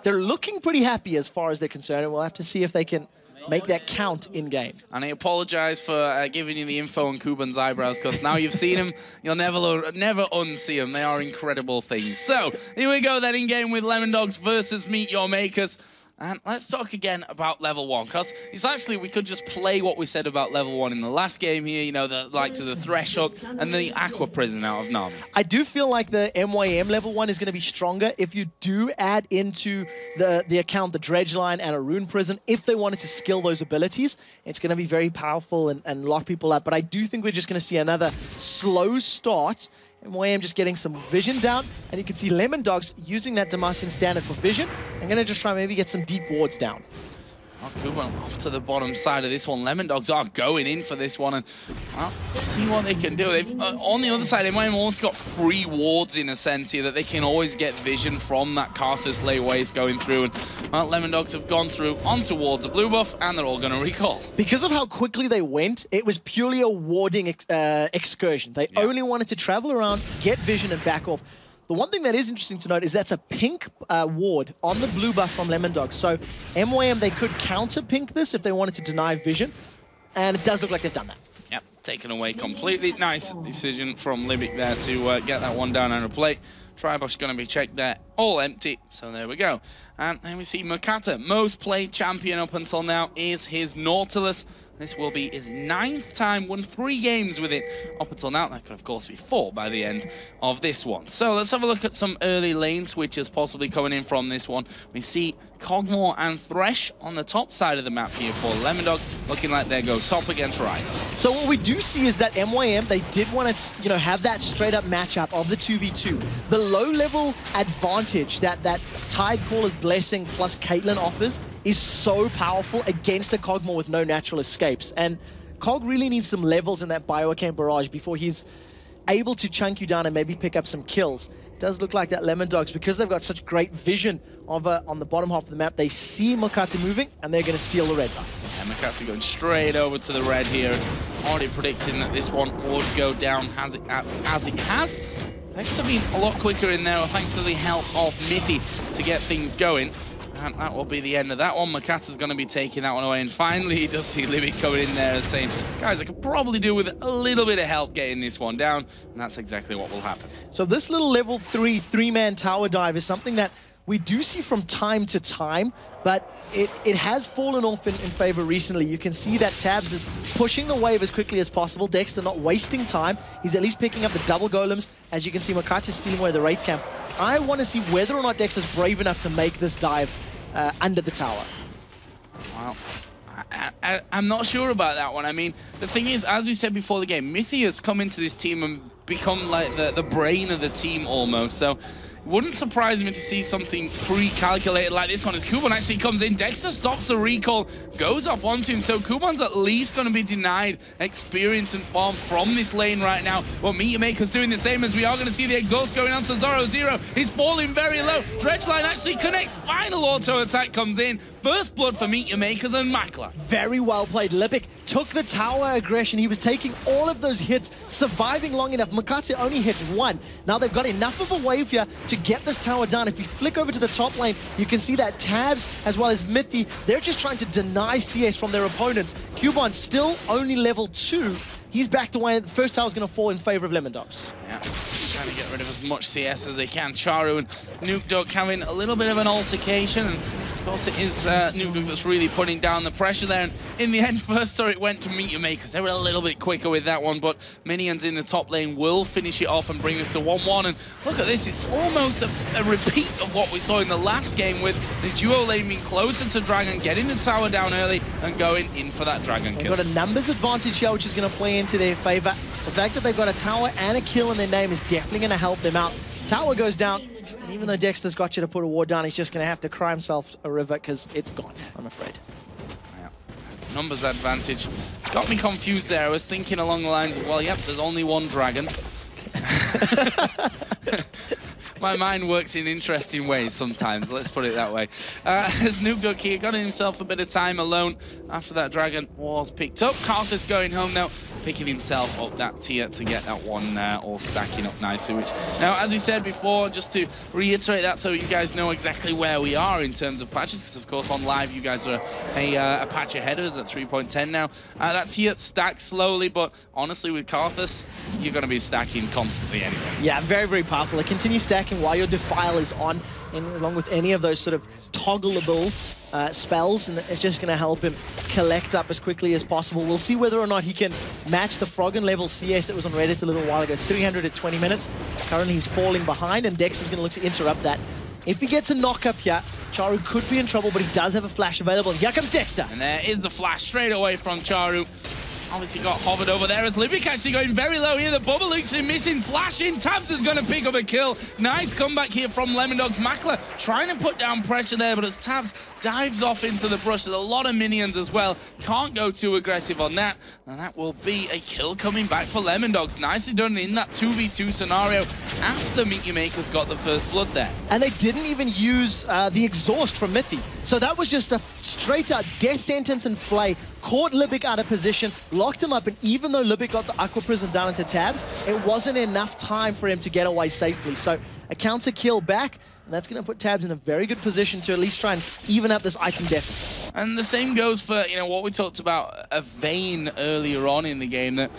looking pretty happy as far as they're concerned, and we'll have to see if they can make that count in-game. And I apologize for giving you the info on Kuban's eyebrows, because now you've seen him, you'll never unsee them. They are incredible things. So, here we go then in-game with Lemon Dogs versus Meet Your Makers. And let's talk again about level 1, because it's actually, we could just play what we said about level 1 in the last game here, the likes of the Thresh Hook and the Aqua Prison out of Nami. I do feel like the MYM level 1 is going to be stronger if you do add into the account the Dredge Line and a Rune Prison. If they wanted to skill those abilities, it's going to be very powerful and lock people up. But I do think we're just going to see another slow start. MYM just getting some vision down, and you can see Lemon Dogs using that Demacian standard for vision. I'm going to just try maybe get some deep wards down. Kuban off to the bottom side of this one. Lemon Dogs are going in for this one, and well, see what they can do. They've, on the other side, they might have almost got 3 wards in a sense here that they can always get vision from that Karthus lay waste going through. And well, Lemon Dogs have gone through on towards the blue buff, and they're all going to recall. Because of how quickly they went, it was purely a warding excursion. They only wanted to travel around, get vision, and back off. The one thing that is interesting to note is that's a pink ward on the blue buff from Lemon Dog. So MYM, they could counter pink this if they wanted to deny vision. And it does look like they've done that. Yep, taken away completely. Nice decision from Libic there to get that one down on a plate. Tribush going to be checked there, all empty. So there we go. And then we see Makata, most played champion up until now is his Nautilus. This will be his 9th time, won 3 games with it up until now. That could, of course, be 4 by the end of this one. So let's have a look at some early lane switches possibly coming in from this one. We see Cogmore and Thresh on the top side of the map here for Lemondogs, looking like they go top against Rise. So what we do see is that MYM, they did want to, have that straight-up matchup of the 2v2. The low-level advantage that Tidecaller's Blessing plus Caitlyn offers is so powerful against a Cogmore with no natural escapes. And Cog really needs some levels in that Bioarcane Barrage before he's able to chunk you down and maybe pick up some kills. It does look like that Lemondogs, because they've got such great vision of on the bottom half of the map, they see Mokate moving and they're going to steal the red buff. And Mokate going straight over to the red here, already predicting that this one would go down as it has. Thanks to being a lot quicker in there, thanks to the help of Mithy to get things going. And that will be the end of that one. Mokata's going to be taking that one away. And finally, he does see Libby coming in there and saying, guys, I could probably do with a little bit of help getting this one down. And that's exactly what will happen. So this little level 3-man tower dive is something that we do see from time to time, but it has fallen off in favor recently. You can see that Tabs is pushing the wave as quickly as possible. Dexter not wasting time. He's at least picking up the double golems. As you can see, Mokate stealing away the Wraith Camp. I want to see whether or not Dexter's brave enough to make this dive under the tower. Well, I'm not sure about that one. I mean, the thing is, as we said before the game, Mithy has come into this team and become like the brain of the team almost. So wouldn't surprise me to see something pre-calculated like this one as Kuban actually comes in. Dexter stops the recall, goes off onto him, so Kuban's at least going to be denied experience and farm from this lane right now. Well, Meteor Maker's doing the same, as we are going to see the exhaust going on to Zoro. He's falling very low. Dredgeline actually connects. Final auto attack comes in. First blood for Meteor Makers and Makla. Very well played. Lipic took the tower aggression. He was taking all of those hits, surviving long enough. Mokate only hit 1. Now they've got enough of a wave here to get this tower down. If you flick over to the top lane, you can see that Tabs as well as Mithy, they're just trying to deny CS from their opponents. Kuban still only level 2. He's backed away. The first tower's going to fall in favor of Lemondogs. Yeah, just trying to get rid of as much CS as they can. Charu and Nukedog having a little bit of an altercation. And of course, it is Nukedog that's really putting down the pressure there. And in the end, first story went to Meteor Makers. They were a little bit quicker with that one, but Minions in the top lane will finish it off and bring this to 1-1. And look at this, it's almost a repeat of what we saw in the last game, with the duo lane being closer to Dragon, getting the tower down early and going in for that Dragon kill. They've got a numbers advantage here, which is going to play into their favor. The fact that they've got a tower and a kill in their name is definitely going to help them out. Tower goes down, and even though Dexter's got you to put a ward down, he's just going to have to cry himself a river because it's gone, I'm afraid. Yeah. Numbers advantage. Got me confused there. I was thinking along the lines of, well, yep, there's only one Dragon. My mind works in interesting ways sometimes, let's put it that way. As Nukedog here got himself a bit of time alone after that Dragon was picked up. Karthus going home now, picking himself up that tier to get that one all stacking up nicely. Which now, as we said before, just to reiterate that so you guys know exactly where we are in terms of patches, because of course on live you guys are a patch ahead of us at 3.10 now. That tier stacks slowly, but honestly with Karthus, you're going to be stacking constantly anyway. Yeah, very, very powerful. It continues stacking while your Defile is on, and along with any of those sort of toggleable spells, and it's just going to help him collect up as quickly as possible. We'll see whether or not he can match the Froggen level CS that was on Reddit a little while ago, 300 at 20 minutes. Currently he's falling behind, and Dex is going to look to interrupt that. If he gets a knock up here, Charu could be in trouble, but he does have a flash available. Here comes Dexter. And there is the flash straight away from Charu. Obviously got hovered over there as Libic actually going very low here. The bubble looks in, missing, flashing. Tabs is going to pick up a kill. Nice comeback here from Lemondogs. Makla trying to put down pressure there, but as Tabs dives off into the brush, there's a lot of minions as well. Can't go too aggressive on that. And that will be a kill coming back for Lemondogs. Nicely done in that 2v2 scenario after Meteor Makers got the first blood there. And they didn't even use the exhaust from Mithy. So that was just a straight-out death sentence and flay. Caught Libic out of position, locked him up, and even though Libic got the Aqua Prism down into Tabs, it wasn't enough time for him to get away safely. So a counter kill back, and that's going to put Tabs in a very good position to at least try and even up this item deficit. And the same goes for, you know, what we talked about, a Vayne earlier on in the game, that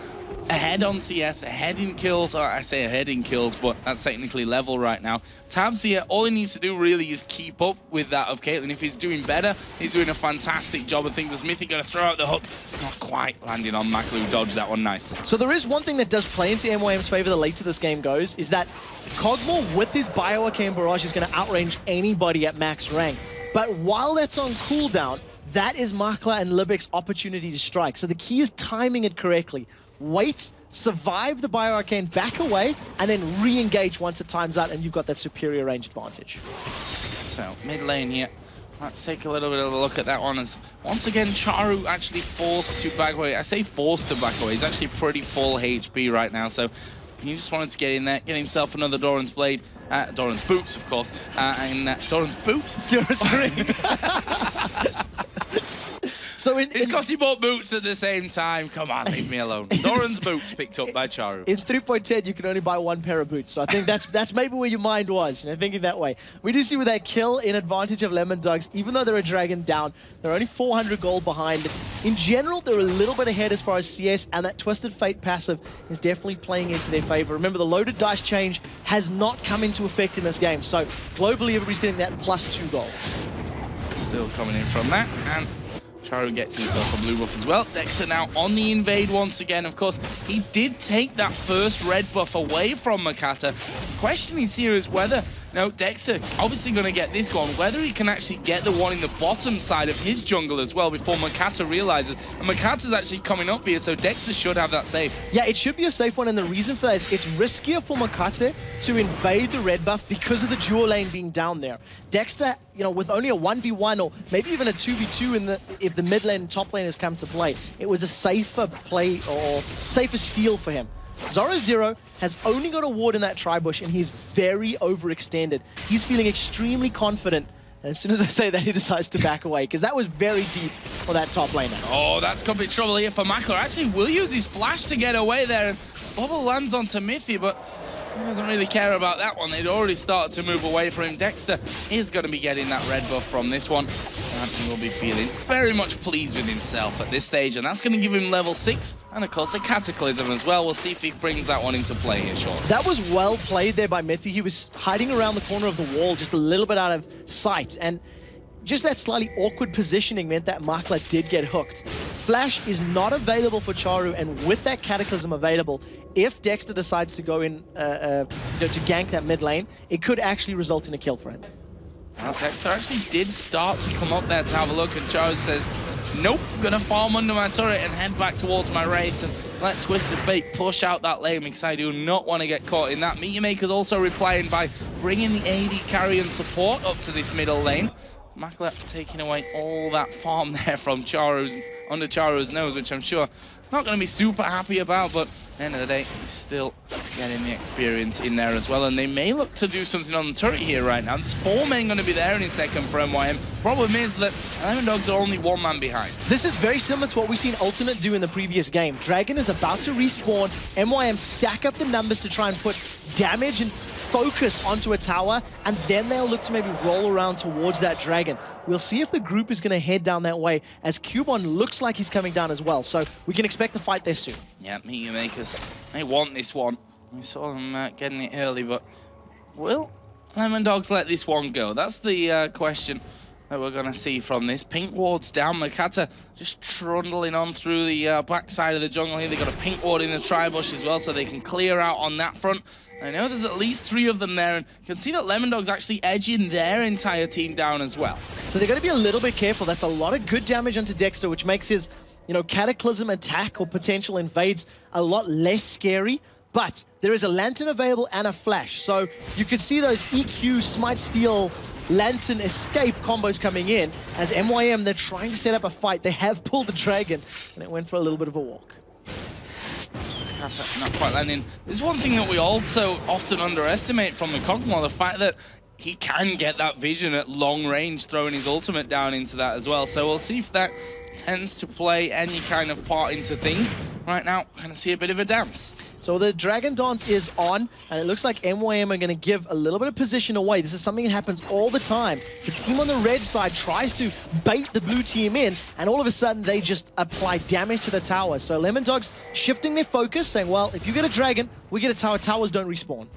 ahead on CS, ahead in kills, or I say ahead in kills, but that's technically level right now. Tabs here, all he needs to do really is keep up with that of Caitlyn. If he's doing better, he's doing a fantastic job of things. Is Mithy going to throw out the hook? Not quite landing on Makler, who dodged that one nicely. So there is one thing that does play into MYM's favor the later this game goes, is that Cogmore with his Bioarcane Barrage is going to outrange anybody at max rank. But while that's on cooldown, that is Makler and Libek's opportunity to strike. So the key is timing it correctly. Wait, survive the Bioarcane, back away, and then re-engage once it times out, and you've got that superior range advantage. So, mid lane here. Let's take a little bit of a look at that one. As once again, Charu actually forced to back away. I say forced to back away. He's actually pretty full HP right now, so he just wanted to get in there, get himself another Doran's Blade. Doran's Boots, of course. And Doran's Boot? Doran's Ring. So it's because he bought boots at the same time. Come on, leave me alone. Doran's Boots picked up by Charu. In 3.10, you can only buy one pair of boots. So I think that's maybe where your mind was, thinking that way. We do see with that kill in advantage of Lemondogs, even though they're a dragon down, they're only 400 gold behind. In general, they're a little bit ahead as far as CS, and that Twisted Fate passive is definitely playing into their favor. Remember, the loaded dice change has not come into effect in this game. So globally, everybody's getting that +2 gold. Still coming in from that, and Charu gets himself a blue buff as well. Dexter now on the invade once again. Of course, he did take that first red buff away from Makata. The question is here is whether, Dexter obviously going to get this one, whether he can actually get the one in the bottom side of his jungle as well before Makata realizes. And Makata's actually coming up here, so Dexter should have that safe. Yeah, it should be a safe one, and the reason for that is it's riskier for Makata to invade the red buff because of the dual lane being down there. Dexter, with only a 1v1 or maybe even a 2v2 if the mid lane and top lane has come to play, it was a safer play or safer steal for him. Zoro Zero has only got a ward in that tri-bush, and he's very overextended. He's feeling extremely confident, and as soon as I say that, he decides to back away, because that was very deep for that top laner. Oh, that's complete trouble here for Makler. Actually, will use his flash to get away there, and Bubble lands onto Mithy, but he doesn't really care about that one. They'd already started to move away from him. Dexter is going to be getting that red buff from this one. He will be feeling very much pleased with himself at this stage, and that's going to give him level 6, and of course a Cataclysm as well. We'll see if he brings that one into play here shortly. That was well played there by Mithy. He was hiding around the corner of the wall, just a little bit out of sight, and just that slightly awkward positioning meant that Makler did get hooked. Flash is not available for Charu, and with that Cataclysm available, if Dexter decides to go in to gank that mid lane, it could actually result in a kill for him. Well, Dexter actually did start to come up there to have a look, and Charu says, nope, gonna farm under my turret and head back towards my race and let Twisted Fate push out that lane, because I do not want to get caught in that. Meteor Maker's also replying by bringing the AD carry and support up to this middle lane. Makler taking away all that farm there from under Charu's nose, which I'm sure not going to be super happy about, but at the end of the day, he's still getting the experience in there as well, and they may look to do something on the turret here right now. There's 4 men going to be there in a second for MYM. Problem is that Lemondogs are only 1 man behind. This is very similar to what we've seen Ultimate do in the previous game. Dragon is about to respawn. MYM stack up the numbers to try and put damage and focus onto a tower, and then they'll look to maybe roll around towards that dragon. We'll see if the group is going to head down that way, as Cubon looks like he's coming down as well, so we can expect a fight there soon. Yeah, Meteor Makers, they want this one. We saw them getting it early, but will Lemondogs let this one go? That's the question that we're going to see from this. Pink ward's down. Makata just trundling on through the backside of the jungle here. They've got a pink ward in the tri-bush as well, so they can clear out on that front. I know there's at least 3 of them there, and you can see that Lemondog's actually edging their entire team down as well. So they're going to be a little bit careful. That's a lot of good damage onto Dexter, which makes his, Cataclysm attack or potential invades a lot less scary. But there is a Lantern available and a Flash. So you can see those EQ, Smite, Steal, Lantern, Escape combos coming in. As MYM, they're trying to set up a fight. They have pulled the Dragon, and it went for a little bit of a walk. Not quite landing. There's one thing that we also often underestimate from the Conqueror, the fact that he can get that vision at long range, throwing his ultimate down into that as well. So we'll see if that tends to play any kind of part into things. right now, kind of see a bit of a dance. So the Dragon Dance is on, and it looks like MYM are going to give a little bit of position away. This is something that happens all the time. The team on the red side tries to bait the blue team in, and all of a sudden they just apply damage to the tower. So Lemon Dogs shifting their focus, saying, well, if you get a Dragon, we get a tower. Towers don't respawn.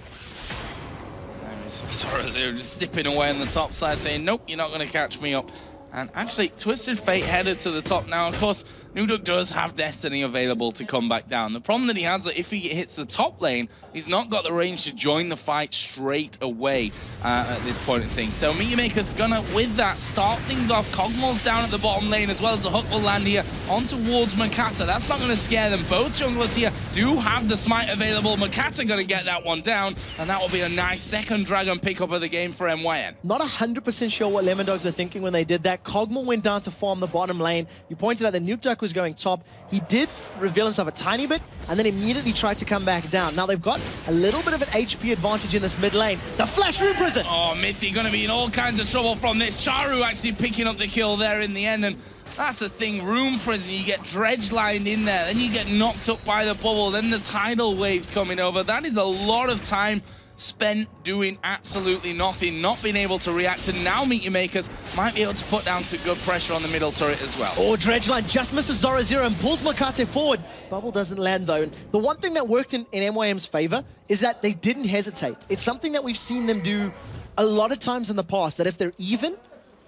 Sorry, they're just zipping away on the top side, saying, nope, you're not going to catch me up. And actually, Twisted Fate headed to the top now. Of course, Nuduk does have Destiny available to come back down. The problem that he has is that if he hits the top lane, he's not got the range to join the fight straight away at this point of things. So Meteor Maker's gonna, with that, start things off. Kog'Maw's down at the bottom lane, as well as the hook will land here on towards Makata. That's not gonna scare them. Both junglers here do have the smite available. Makata gonna get that one down, and that will be a nice second Dragon pickup of the game for MYM. Not 100% sure what Lemon Dogs are thinking when they did that. Kog'Maw went down to farm the bottom lane. You pointed out that Nukeduck was going top. He did reveal himself a tiny bit, and then immediately tried to come back down. Now they've got a little bit of an HP advantage in this mid lane. The Flash Rune Prison! Oh, Mythy gonna be in all kinds of trouble from this. Charu actually picking up the kill there in the end, and that's the thing, Rune Prison, you get dredge lined in there, then you get knocked up by the bubble, then the tidal waves coming over. That is a lot of time spent doing absolutely nothing, not being able to react, and now Meteor Makers might be able to put down some good pressure on the middle turret as well. Oh, Dredgeline just misses Zora Zero and pulls Makate forward. Bubble doesn't land though. And the one thing that worked in MYM's favor is that they didn't hesitate. It's something that we've seen them do a lot of times in the past, that if they're even,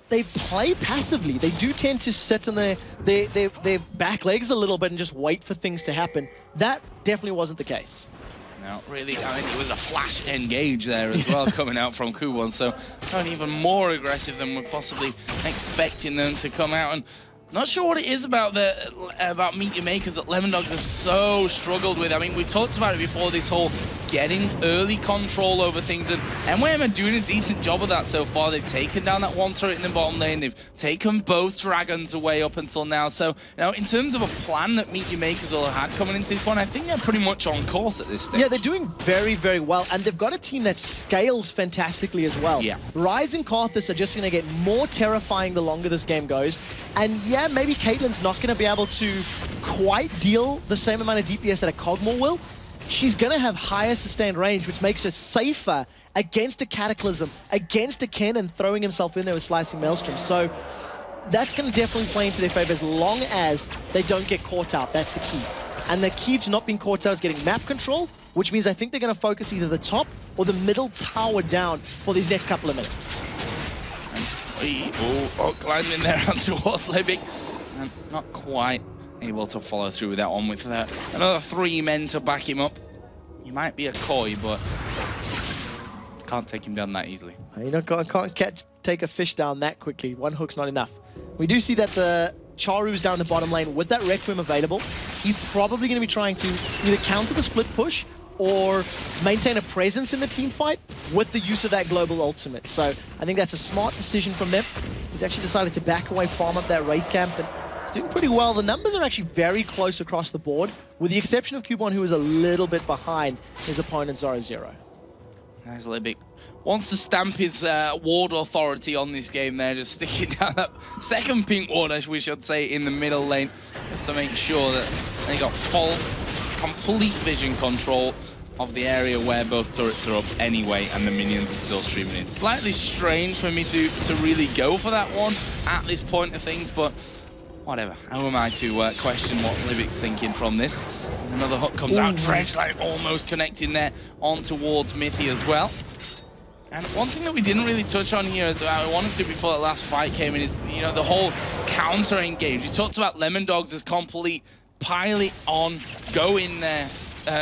they play passively. They do tend to sit on their back legs a little bit and just wait for things to happen. That definitely wasn't the case. No, really, I mean, it was a flash engage there as well coming out from Kubon, so going even more aggressive than we're possibly expecting them to come out. And not sure what it is about Meteor Makers that Lemon Dogs have so struggled with. I mean, we talked about it before, this whole getting early control over things, and MYM are doing a decent job of that so far. They've taken down that one turret in the bottom lane, they've taken both dragons away up until now. So, now in terms of a plan that Meteor Makers will have had coming into this one, I think they're pretty much on course at this stage. Yeah, they're doing very, very well, and they've got a team that scales fantastically as well. Yeah. Ryze and Karthus are just going to get more terrifying the longer this game goes, and yeah, maybe Caitlyn's not going to be able to quite deal the same amount of DPS that a Kog'Maw will. She's going to have higher sustained range, which makes her safer against a Cataclysm, against a Kennen throwing himself in there with Slicing Maelstrom. So that's going to definitely play into their favor as long as they don't get caught out. That's the key. And the key to not being caught out is getting map control, which means I think they're going to focus either the top or the middle tower down for these next couple of minutes. Climbing there onto Libic, and not quite able to follow through with that one with another 3 men to back him up. He might be a Koi, but can't take him down that easily. You know, can't take a fish down that quickly. One hook's not enough. We do see that the Charu's down the bottom lane with that Requiem available. He's probably going to be trying to either counter the split push or maintain a presence in the team fight with the use of that global ultimate. So I think that's a smart decision from them. He's actually decided to back away, farm up that Wraith camp, and he's doing pretty well. The numbers are actually very close across the board, with the exception of Kubon, who is a little bit behind his opponent, Zora Zero. Nice Libic. Wants to stamp his ward authority on this game there, just sticking down that second pink ward, we should say, in the middle lane, just to make sure that they got full, complete vision control of the area where both turrets are up anyway, and the minions are still streaming in. Slightly strange for me to really go for that one at this point of things, but whatever. How am I to question what Libic's thinking from this? Another hook comes out, Dredge like almost connecting there on towards Mythy as well. And one thing that we didn't really touch on here, as I wanted to before the last fight came in, is, you know, the whole counter engage. We talked about Lemon Dogs as complete pile it on, go in there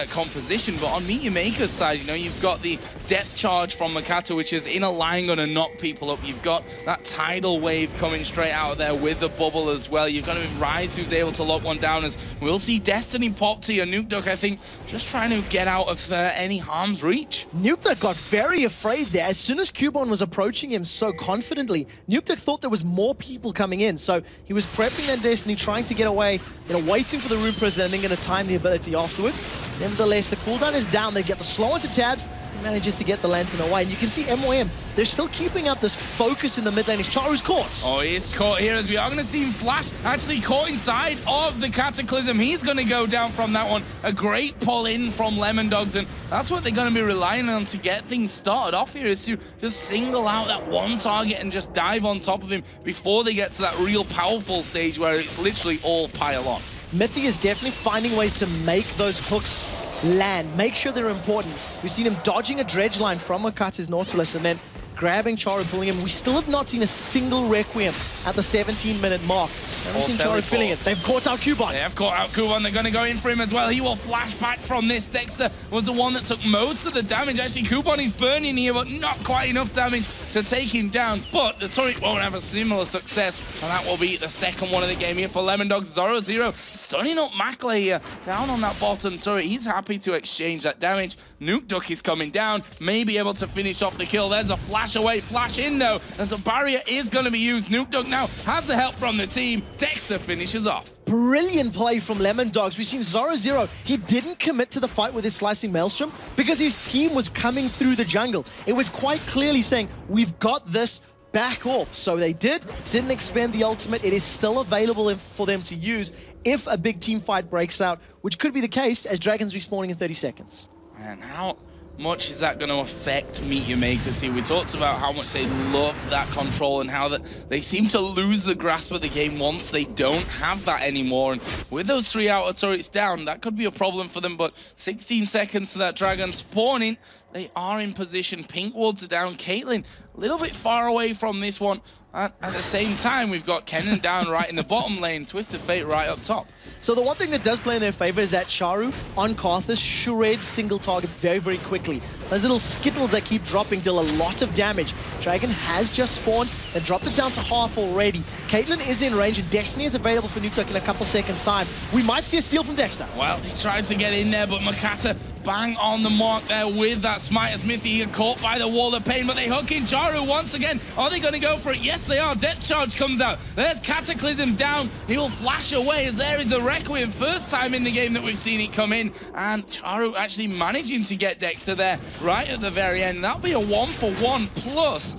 composition, but on Meteor Maker's side, you know, you've got the depth charge from Makata, which is in a line going to knock people up. You've got that tidal wave coming straight out of there with the bubble as well. You've got Ryze, who's able to lock one down, as we'll see Destiny pop to your Nukeduck, I think, just trying to get out of any harm's reach. Nukeduck got very afraid there. As soon as Kubon was approaching him so confidently, Nukeduck thought there was more people coming in, so he was prepping that Destiny, trying to get away, you know, waiting for the Rune Prison and then going to time the ability afterwards. Nevertheless, the cooldown is down. They get the slow onto tabs. manages to get the lantern away. And you can see MYM, they're still keeping up this focus in the mid lane. Is Charu's caught? Oh, he is caught here as we are going to see him flash. Actually caught inside of the Cataclysm. He's going to go down from that one. A great pull in from Lemon Dogs, and that's what they're going to be relying on to get things started off here, is to just single out that one target and just dive on top of him before they get to that real powerful stage where it's literally all pile on. Mithy is definitely finding ways to make those hooks land, make sure they're important. We've seen him dodging a dredge line from Makata's Nautilus and then grabbing Charu, pulling him. We still have not seen a single Requiem at the 17-minute mark. Haven't seen Charu filling it. They've caught out Kuban. They have caught out Kuban. They're going to go in for him as well. He will flash back from this. Dexter was the one that took most of the damage. Actually, Kuban is burning here, but not quite enough damage to take him down. But the turret won't have a similar success, and that will be the second one of the game here for Lemon Dogs. 0-0, stunning up Mackley here, down on that bottom turret. He's happy to exchange that damage. Nuke Duck is coming down, may be able to finish off the kill. There's a flash away, flash in though, as a barrier is going to be used. Nuke Duck now has the help from the team. Dexter finishes off. Brilliant play from Lemon Dogs. We've seen 0-0. He didn't commit to the fight with his Slicing Maelstrom because his team was coming through the jungle. It was quite clearly saying, we've got this, back off. So they didn't expend the ultimate. It is still available for them to use if a big team fight breaks out, which could be the case as Dragons respawning in 30 seconds. And how much is that going to affect Meteor Makers here? We talked about how much they love that control and how that they seem to lose the grasp of the game once they don't have that anymore. And with those 3 outer turrets down, that could be a problem for them. But 16 seconds to that Dragon spawning. They are in position. Pink wards are down. Caitlyn a little bit far away from this one. At the same time, we've got Kennen down right in the bottom lane. Twisted Fate right up top. So the one thing that does play in their favor is that Charu on Karthus shreds single targets very, very quickly. Those little skittles that keep dropping deal a lot of damage. Dragon has just spawned and dropped it down to half already. Caitlyn is in range and Destiny is available for Nuke Duck in a couple seconds time. We might see a steal from Dexter. Well, he tried to get in there, but Makata bang on the mark there with that Smite. Smithy caught by the wall of pain, but they hook in Charu once again. Are they going to go for it? Yes, they are. Depth Charge comes out. There's Cataclysm down. He will flash away as there is the Requiem. First time in the game that we've seen it come in. And Charu actually managing to get Dexter there right at the very end. That'll be a 1-for-1 plus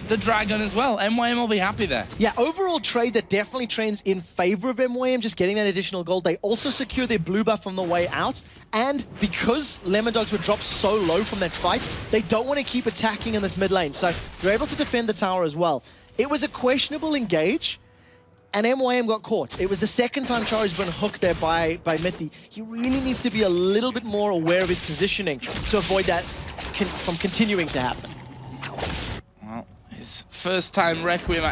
the Dragon as well. MYM will be happy there. Yeah, overall trade that definitely trends in favor of MYM, just getting that additional gold. They also secure their blue buff on the way out. And because Lemon Dogs were dropped so low from that fight, they don't want to keep attacking in this mid lane. So they're able to defend the tower as well. It was a questionable engage, and MYM got caught. It was the second time Charu's been hooked there by Mithy. He really needs to be a little bit more aware of his positioning to avoid that from continuing to happen. Well, his first time Requiem,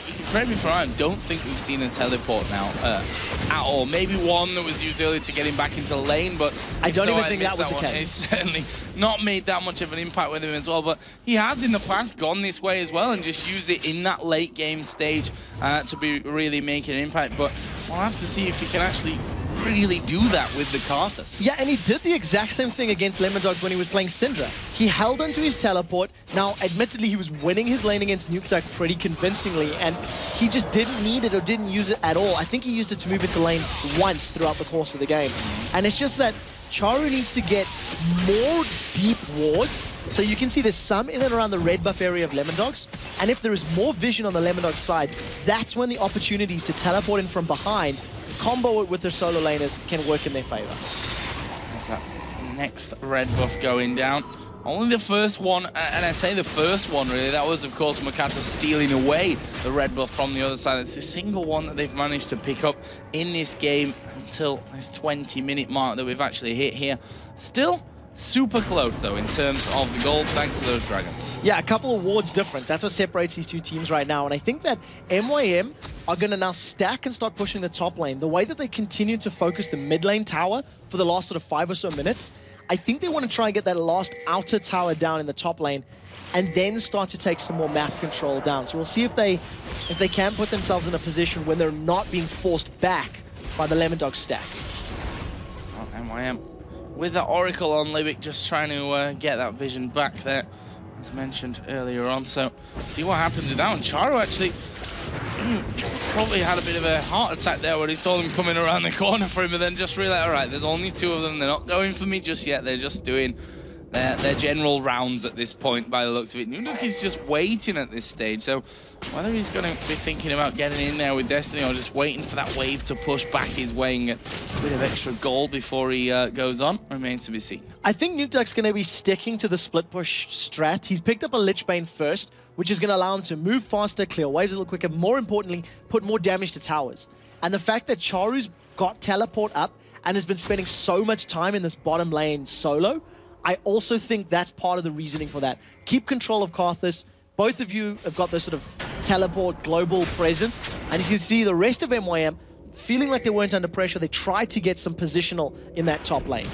you can correct me if I'm wrong, I don't think we've seen a teleport now at all. Maybe one that was used earlier to get him back into lane, but I don't even think that was the case. He's certainly not made that much of an impact with him as well, but he has in the past gone this way as well and just used it in that late game stage to be really making an impact. But we'll have to see if he can actually really do that with the Karthus. Yeah, and he did the exact same thing against Lemon Dogs when he was playing Syndra. He held onto his teleport. Now, admittedly, he was winning his lane against Nuke Duck pretty convincingly, and he just didn't need it or didn't use it at all. I think he used it to move into lane once throughout the course of the game. And it's just that Charu needs to get more deep wards. So you can see there's some in and around the red buff area of Lemon Dogs. And if there is more vision on the Lemon Dogs side, that's when the opportunities to teleport in from behind, combo it with their solo laners, can work in their favor. There's that next red buff going down. Only the first one, and I say the first one really, that was of course Makata stealing away the red buff from the other side. It's the single one that they've managed to pick up in this game until this 20-minute mark that we've actually hit here. Still super close though in terms of the gold, thanks to those Dragons. Yeah, a couple of wards difference. That's what separates these two teams right now. And I think that MYM are going to now stack and start pushing the top lane. The way that they continue to focus the mid lane tower for the last sort of 5 or so minutes, I think they want to try and get that last outer tower down in the top lane and then start to take some more map control down. So we'll see if they can put themselves in a position when they're not being forced back by the Lemon Dog stack. Well, MYM with the Oracle on Libic, just trying to get that vision back there, as mentioned earlier on. So see what happens with that one. Charu actually probably had a bit of a heart attack there when he saw them coming around the corner for him, and then just realized, all right, there's only 2 of them. They're not going for me just yet. They're just doing their general rounds at this point by the looks of it. Nukduk is just waiting at this stage, so whether he's going to be thinking about getting in there with Destiny or just waiting for that wave to push back his way and get a bit of extra gold before he goes on remains to be seen. I think Nukduk's going to be sticking to the split push strat. He's picked up a Lich Bane first, which is going to allow him to move faster, clear waves a little quicker, more importantly, put more damage to towers. And the fact that Charu's got teleport up and has been spending so much time in this bottom lane solo, I also think that's part of the reasoning for that. Keep control of Karthus. Both of you have got this sort of teleport global presence. And you can see the rest of MYM feeling like they weren't under pressure. They tried to get some positional in that top lane.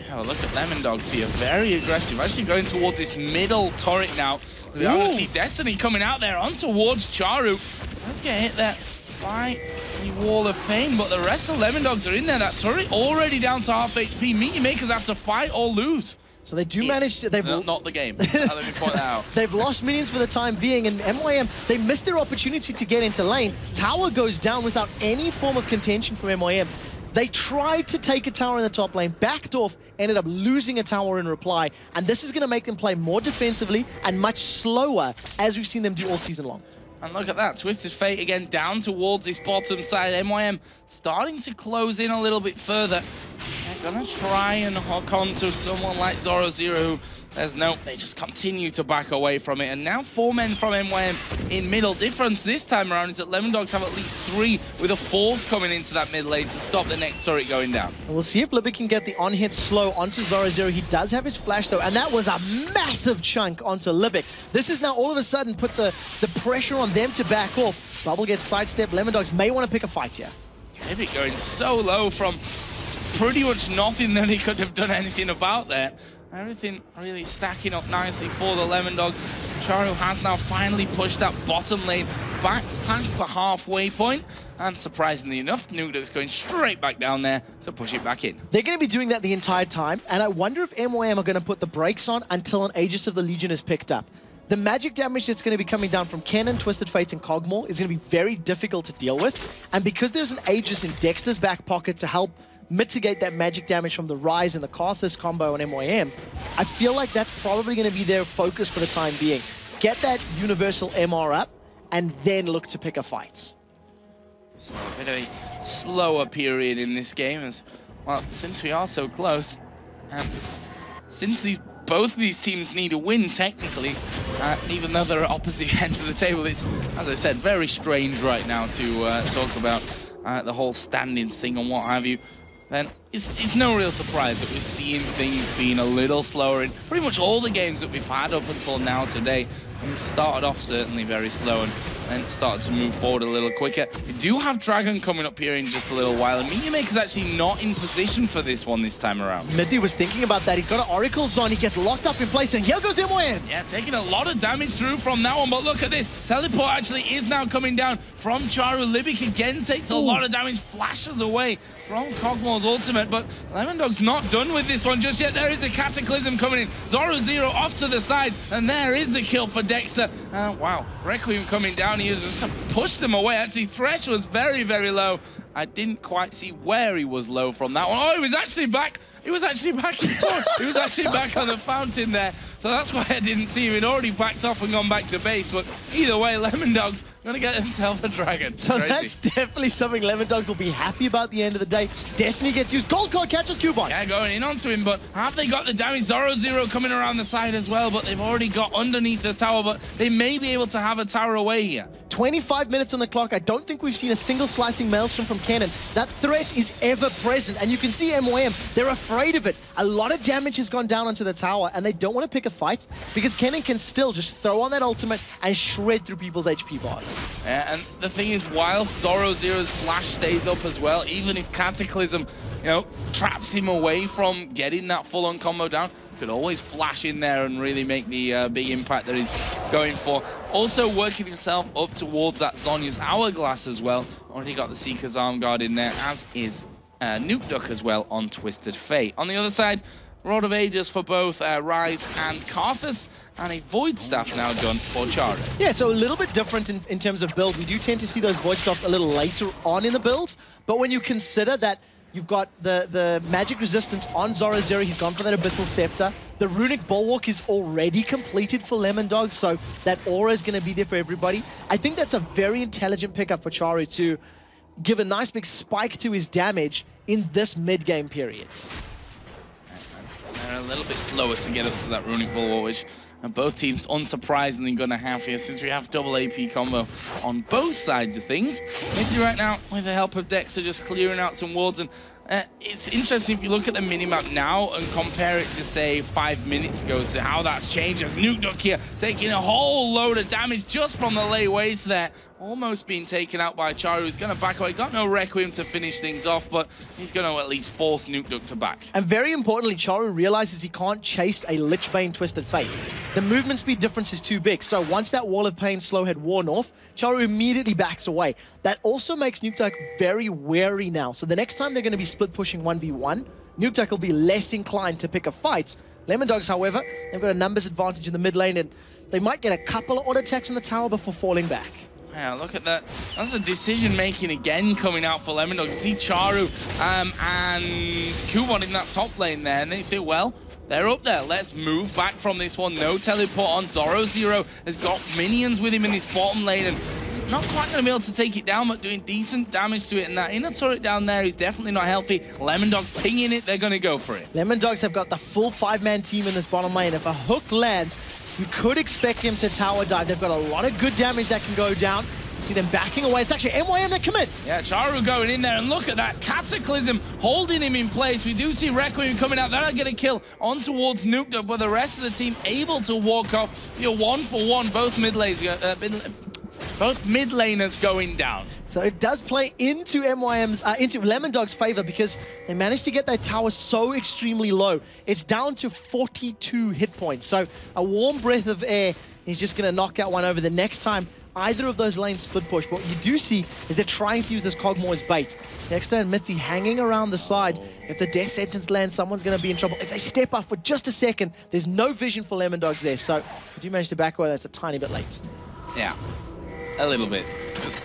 Yeah, well, look at Lemondog here. Very aggressive. Actually going towards this middle turret now. We are going to see Destiny coming out there on towards Charu. Let's get hit there by the wall of pain, but the rest of Lemondogs are in there. That turret already down to half HP. Meteor Makers have to fight or lose. So they do manage to... Not the game. Let me point that out. They've lost minions for the time being, and MYM, they missed their opportunity to get into lane. Tower goes down without any form of contention from MYM. They tried to take a tower in the top lane, backed off, ended up losing a tower in reply, and this is going to make them play more defensively and much slower, as we've seen them do all season long. And look at that, Twisted Fate again down towards this bottom side. MYM starting to close in a little bit further. They're gonna try and hook on to someone like Zoro0, who there's nope, they just continue to back away from it. And now 4 men from MYM in middle. Difference this time around is that Lemondogs have at least 3, with a 4th coming into that mid lane to stop the next turret going down. And we'll see if Libby can get the on-hit slow onto Zoro0. He does have his flash though, and that was a massive chunk onto Libic. This is now all of a sudden put the pressure on them to back off. Bubble gets sidestepped. Lemondogs may want to pick a fight here. Libic going so low from pretty much nothing that he could have done anything about there. Everything really stacking up nicely for the Lemondogs. Charu has now finally pushed that bottom lane back past the halfway point. And surprisingly enough, Nukduk's going straight back down there to push it back in. They're going to be doing that the entire time. And I wonder if MYM are going to put the brakes on until an Aegis of the Legion is picked up. The magic damage that's going to be coming down from Kennen, Twisted Fates, and Kog'Maw is going to be very difficult to deal with. And because there's an Aegis in Dexter's back pocket to help mitigate that magic damage from the Rise and the Karthus combo on MYM, I feel like that's probably going to be their focus for the time being. Get that universal MR up, and then look to pick a fight. So a bit of a slower period in this game, as well, since we are so close, and since both of these teams need a win technically, even though they're at opposite ends of the table, it's, as I said, very strange right now to talk about the whole standings thing and what have you. Then it's no real surprise that we're seeing things being a little slower in pretty much all the games that we've had up until now today. We started off certainly very slow and then started to move forward a little quicker. We do have Dragon coming up here in just a little while, and Meteor Maker's actually not in position for this one this time around. Middy was thinking about that. He's got an Oracle Zone. He gets locked up in place, and here goes MYM. Yeah, taking a lot of damage through from that one, but look at this. Teleport actually is now coming down from Charu. Libic again takes a lot of damage, flashes away from Kog'Maw's ultimate, but Lemondog's not done with this one just yet. There is a Cataclysm coming in. Zoro0 off to the side, and there is the kill for Dexter. Wow, Requiem coming down here just to push them away. Actually, Thresh was very, very low. I didn't quite see where he was low from that one. Oh, he was actually back. He was actually back. He was actually back on the fountain there. So that's why I didn't see him. He'd already backed off and gone back to base. But either way, Lemondog's going to get himself a dragon. So crazy. That's definitely something Lemondogs will be happy about at the end of the day. Destiny gets used. Gold card catches Cubon. Yeah, going in onto him, but have they got the damage? Zoro0 coming around the side as well, but they've already got underneath the tower, but they may be able to have a tower away here. 25 minutes on the clock. I don't think we've seen a single slicing maelstrom from Kennen. That threat is ever present, and you can see MYM, they're afraid of it. A lot of damage has gone down onto the tower, and they don't want to pick a fight because Kennen can still just throw on that ultimate and shred through people's HP bars. Yeah, and the thing is, while Zoro0's flash stays up as well, even if Cataclysm, traps him away from getting that full-on combo down, could always flash in there and really make the big impact that he's going for. Also working himself up towards that Zhonya's Hourglass as well. Already got the Seeker's Arm Guard in there, as is Nukduk as well on Twisted Fate. On the other side, Rod of Ages for both Rise and Karthus, and a Void Staff now done for Charu. Yeah, so a little bit different in terms of build. We do tend to see those Void Staffs a little later on in the build, but when you consider that You've got the magic resistance on Zoro Zero. He's gone for that Abyssal Scepter. The Runic Bulwark is already completed for Lemondog, so that aura is going to be there for everybody. I think that's a very intelligent pickup for Charu to give a nice big spike to his damage in this mid-game period. They're a little bit slower to get up to that Runic Bulwark, which both teams unsurprisingly going to have here, since we have double AP combo on both sides of things. Mithy right now, with the help of Dexter, just clearing out some wards. And it's interesting if you look at the minimap now and compare it to, say, 5 minutes ago, so how that's changed as Nuke Duck here taking a whole load of damage just from the lay waste there. Almost being taken out by Charu, who's going to back away. Got no Requiem to finish things off, but he's going to at least force Nuke Duck to back. And very importantly, Charu realizes he can't chase a Lichbane Twisted Fate. The movement speed difference is too big, so once that Wall of Pain slow had worn off, Charu immediately backs away. That also makes Nuke Duck very wary now. So the next time they're going to be split pushing 1v1, Nuke Duck will be less inclined to pick a fight. Lemondogs, however, they've got a numbers advantage in the mid lane, and they might get a couple of auto attacks on the tower before falling back. Yeah, look at that. That's a decision-making again coming out for Lemondog. You see Charu and Kubon in that top lane there, and they say, well, they're up there. Let's move back from this one. No teleport on. Zoro Zero has got minions with him in his bottom lane, and he's not quite going to be able to take it down, but doing decent damage to it. And that inner turret down there is definitely not healthy. Lemondog's pinging it. They're going to go for it. Lemondogs have got the full 5-man team in this bottom lane. If a hook lands, you could expect him to tower dive. They've got a lot of good damage that can go down. You see them backing away. It's actually MYM that commits. Yeah, Charu going in there, and look at that Cataclysm holding him in place. We do see Requiem coming out. They're not going to kill on towards Nuke Duck, but the rest of the team able to walk off. You're 1-for-1, both mid laners going down. So it does play into into Lemondog's favor, because they managed to get that tower so extremely low. It's down to 42 hit points. So a warm breath of air is just going to knock out one over. The next time either of those lanes split push. But what you do see is they're trying to use this Kog'Maw as bait. Dexter and Mithy hanging around the side. If the death sentence lands, someone's going to be in trouble. If they step up for just a second, there's no vision for Lemondogs there. So if you manage to back away, that's a tiny bit late. Yeah, a little bit.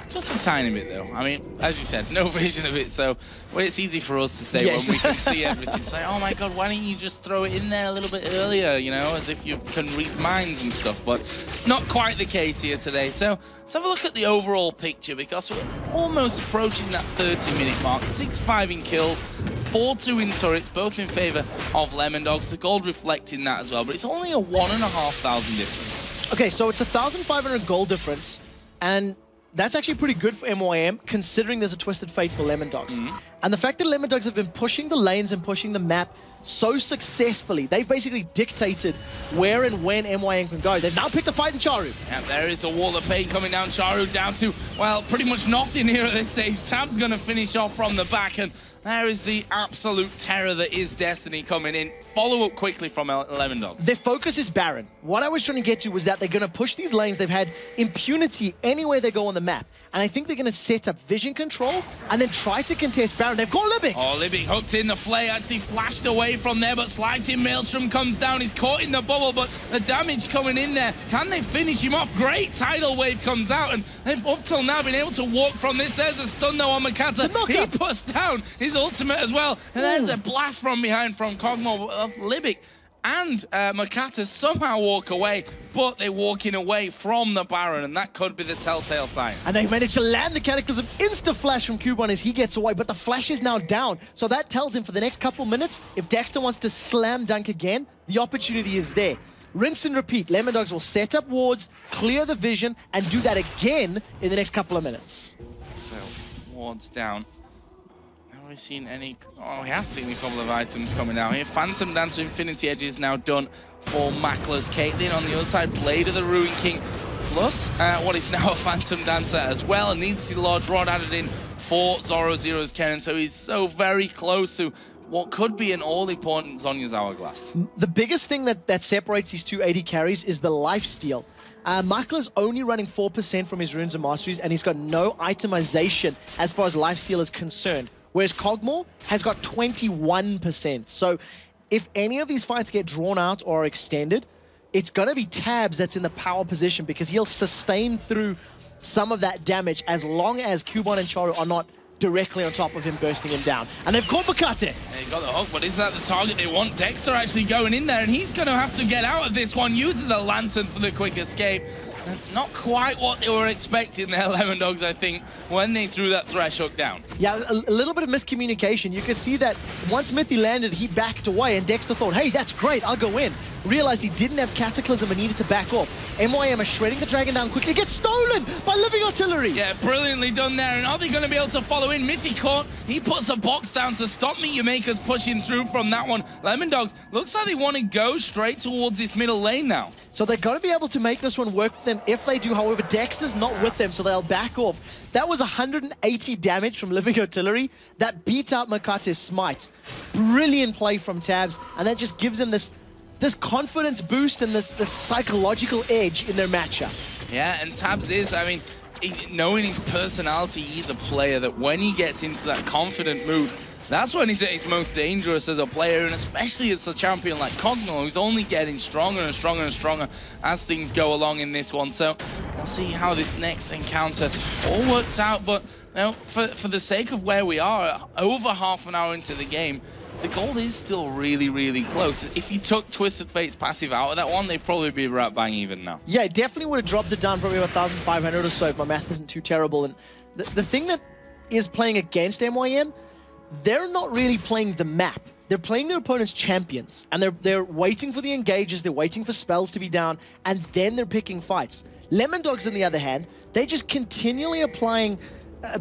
Just a tiny bit, though. I mean, as you said, no vision of it, so well, it's easy for us to say when we can see everything. It's like, oh my god, why don't you just throw it in there a little bit earlier, you know, as if you can read minds and stuff, but not quite the case here today. So let's have a look at the overall picture, because we're almost approaching that 30-minute mark. 6-5 in kills, 4-2 in turrets, both in favor of Lemondogs. The gold reflecting that as well, but it's only a 1,500 difference. Okay, so it's 1,500 gold difference, and that's actually pretty good for MYM, considering there's a Twisted Fate for Lemondogs. And the fact that Lemondogs have been pushing the lanes and pushing the map so successfully, they've basically dictated where and when MYM can go. They've now picked a fight in Charu. Yeah, there is a wall of pain coming down. Charu down to, well, pretty much nothing here at this stage. Tab's going to finish off from the back, and there is the absolute terror that is Destiny coming in. Follow up quickly from Lemondogs. Their focus is Baron. What I was trying to get to was that they're going to push these lanes. They've had impunity anywhere they go on the map. And I think they're going to set up vision control and then try to contest Baron. They've got Libic. Oh, Libic hooked in. The Flay actually flashed away from there, but Slicing Maelstrom comes down. He's caught in the bubble, but the damage coming in there. Can they finish him off? Great Tidal Wave comes out, and they've up till now been able to walk from this. There's a stun though on Makata. He puts down his ultimate as well. And there's a blast from behind from Kog'Maw of Libic. And Makata somehow walk away, but they're walking away from the Baron, and that could be the telltale sign. And they've managed to land the Cataclysm. Insta-flash from Kubon as he gets away, but the flash is now down. So that tells him for the next couple minutes, if Dexter wants to slam dunk again, the opportunity is there. Rinse and repeat. Lemondogs will set up wards, clear the vision, and do that again in the next couple of minutes. So, wards down. We've seen any... Oh, we have seen a couple of items coming out here. Phantom Dance with Infinity Edge is now done for Macklers. Caitlyn on the other side, Blade of the Ruin King, plus what is now a Phantom Dancer as well, and needs to see Large Rod added in for Zoro Zero's Karen, so he's so very close to what could be an all-important Zhonya's Hourglass. The biggest thing that separates these two AD carries is the lifesteal. Macklers only running 4% from his runes and masteries, and he's got no itemization as far as lifesteal is concerned. Whereas Kog'Maw has got 21%. So if any of these fights get drawn out or extended, it's going to be Tabs that's in the power position, because he'll sustain through some of that damage as long as Kubon and Charu are not directly on top of him, bursting him down. And they've caught Makate. They got the hook, but is that the target they want? Dexter actually going in there, and he's going to have to get out of this one. Uses the lantern for the quick escape. Not quite what they were expecting there, Lemon Dogs, I think, when they threw that Thresh hook down. Yeah, a little bit of miscommunication. You could see that once Mithy landed, he backed away, and Dexter thought, hey, that's great, I'll go in. Realized he didn't have Cataclysm and needed to back off. MYM are shredding the Dragon down quickly. Gets stolen by Living Artillery. Yeah, brilliantly done there. And are they going to be able to follow in? Mithy caught. He puts a box down to stop Makers pushing through from that one. Lemon Dogs, looks like they want to go straight towards this middle lane now. So they're going to be able to make this one work for them if they do. However, Dexter's not with them, so they'll back off. That was 180 damage from Living Artillery. That beat out Makate's Smite. Brilliant play from Tabs, and that just gives them this confidence boost and this psychological edge in their matchup. Yeah, and Tabs is, I mean, knowing his personality, he's a player that when he gets into that confident mood, that's when he's at his most dangerous as a player, and especially as a champion like Cogno, who's only getting stronger and stronger and stronger as things go along in this one. So we'll see how this next encounter all works out. But you know, for the sake of where we are, over half an hour into the game, the goal is still really, really close. If you took Twisted Fate's passive out of that one, they'd probably be right bang even now. Yeah, it definitely would have dropped it down probably 1,500 or so if my math isn't too terrible. And the thing that is playing against MYM, they're not really playing the map. They're playing their opponent's champions, and they're waiting for the engages, they're waiting for spells to be down, and then they're picking fights. Lemon Dogs, on the other hand, they're just continually applying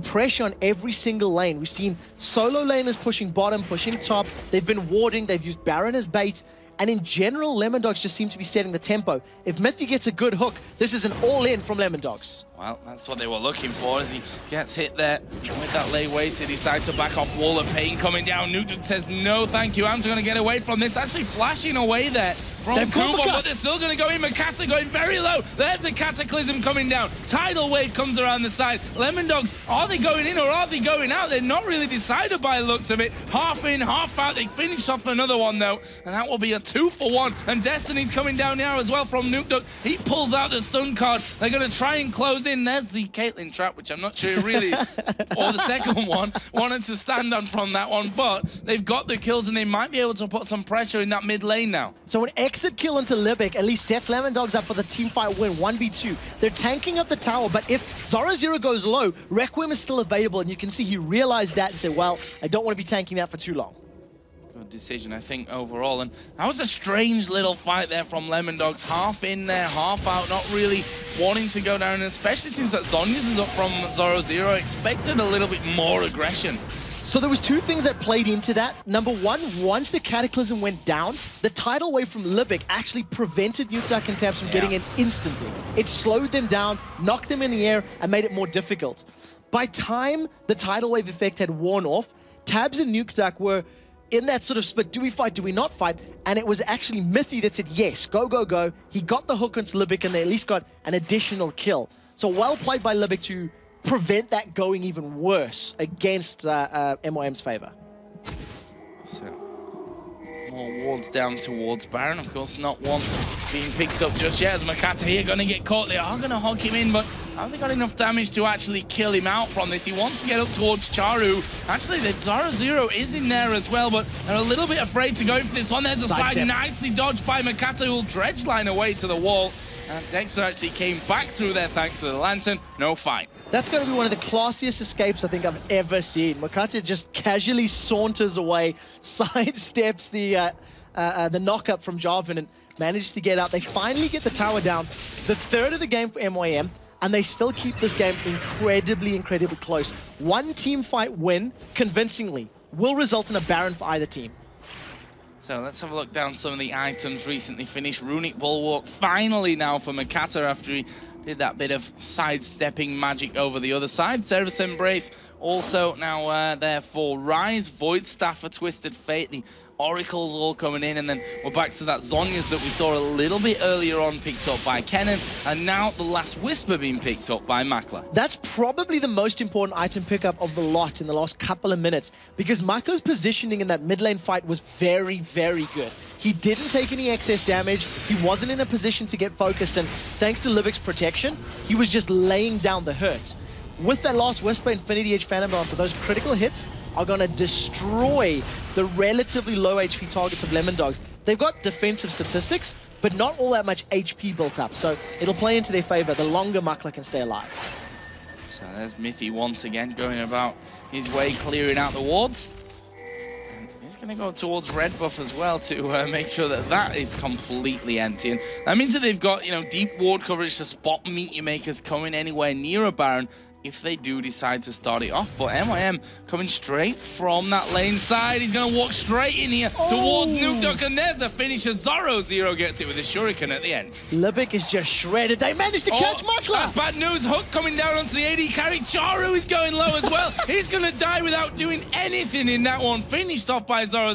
pressure on every single lane. We've seen solo laners pushing bottom, pushing top. They've been warding, they've used Baron as bait, and in general, Lemon Dogs just seem to be setting the tempo. If Mithy gets a good hook, this is an all-in from Lemon Dogs. Well, that's what they were looking for as he gets hit there with that lay waste. He decides to back off. Wall of Pain coming down. Newton says, no, thank you. I'm just going to get away from this. Actually flashing away there from Kubo, but they're still going to go in. Makata going very low. There's a Cataclysm coming down. Tidal Wave comes around the side. Lemon Dogs, are they going in or are they going out? They're not really decided by the looks of it. Half in, half out. They finish off another one, though, and that will be a 2-for-1. And Destiny's coming down now as well from Nuke. He pulls out the stun card. They're going to try and close in. There's the Caitlyn trap, which I'm not sure really, or the second one, wanted to stand on from that one, but they've got the kills and they might be able to put some pressure in that mid lane now. So an exit kill into Libic at least sets Lemon Dogs up for the team fight win, 1v2. They're tanking up the tower, but if Zoro Zero goes low, Requiem is still available, and you can see he realized that and said, well, I don't want to be tanking that for too long. Good decision, I think, overall. And that was a strange little fight there from Lemon Dogs. Half in there, half out, not really wanting to go down, and especially since that Zhonya's is up from Zoro Zero, expected a little bit more aggression. So there was two things that played into that. Number one, once the Cataclysm went down, the tidal wave from Libic actually prevented Nuke and Tabs from getting in instantly. It slowed them down, knocked them in the air, and made it more difficult. By time the tidal wave effect had worn off, Tabs and Nuke were in that sort of split, do we fight, do we not fight? And it was actually Mithy that said, yes, go, go, go. He got the hook onto Libic, and they at least got an additional kill. So well played by Libic to prevent that going even worse against MYM's favor. So, more wards down towards Baron. Of course, not one being picked up just yet, as Makata here going to get caught. They are going to hog him in, but have they got enough damage to actually kill him out from this? He wants to get up towards Charu. Actually, the Zoro Zero is in there as well, but they're a little bit afraid to go in for this one. There's a side nicely dodged by Makata, who will dredge line away to the wall. And Dexter actually came back through there thanks to the lantern. No fight. That's going to be one of the classiest escapes I think I've ever seen. Makata just casually saunters away, sidesteps the knock-up from Jarvan, and manages to get out. They finally get the tower down. The third of the game for MYM, and they still keep this game incredibly, incredibly close. One team fight win, convincingly, will result in a Baron for either team. So let's have a look down some of the items recently finished. Runic Bulwark finally now for Makata after he did that bit of sidestepping magic over the other side. Service Embrace also now there for Rise. Void Staff for Twisted Fate. The Oracles all coming in, and then we're back to that Zhonya's that we saw a little bit earlier on picked up by Kennen, and now the Last Whisper being picked up by Makla. That's probably the most important item pickup of the lot in the last couple of minutes, because Makla's positioning in that mid lane fight was very, very good. He didn't take any excess damage, he wasn't in a position to get focused, and thanks to Livic's protection, he was just laying down the hurt. with that last Whisper Infinity Edge Phantom Dancer, those critical hits are going to destroy the relatively low HP targets of Lemondogs. They've got defensive statistics, but not all that much HP built up, so it'll play into their favor the longer Makla can stay alive. So there's Mithy once again going about his way, clearing out the wards. And he's going to go towards red buff as well to make sure that that is completely empty. And that means that they've got, you know, deep ward coverage to spot Meteor Makers coming anywhere near a Baron if they do decide to start it off. But MYM coming straight from that lane side. He's going to walk straight in here towards Nukeduck, and there's a finisher. Zoro gets it with a shuriken at the end. Libic is just shredded. They managed to catch Makla. That's bad news. Hook coming down onto the AD carry. Charu is going low as well. He's going to die without doing anything in that one. Finished off by Zoro.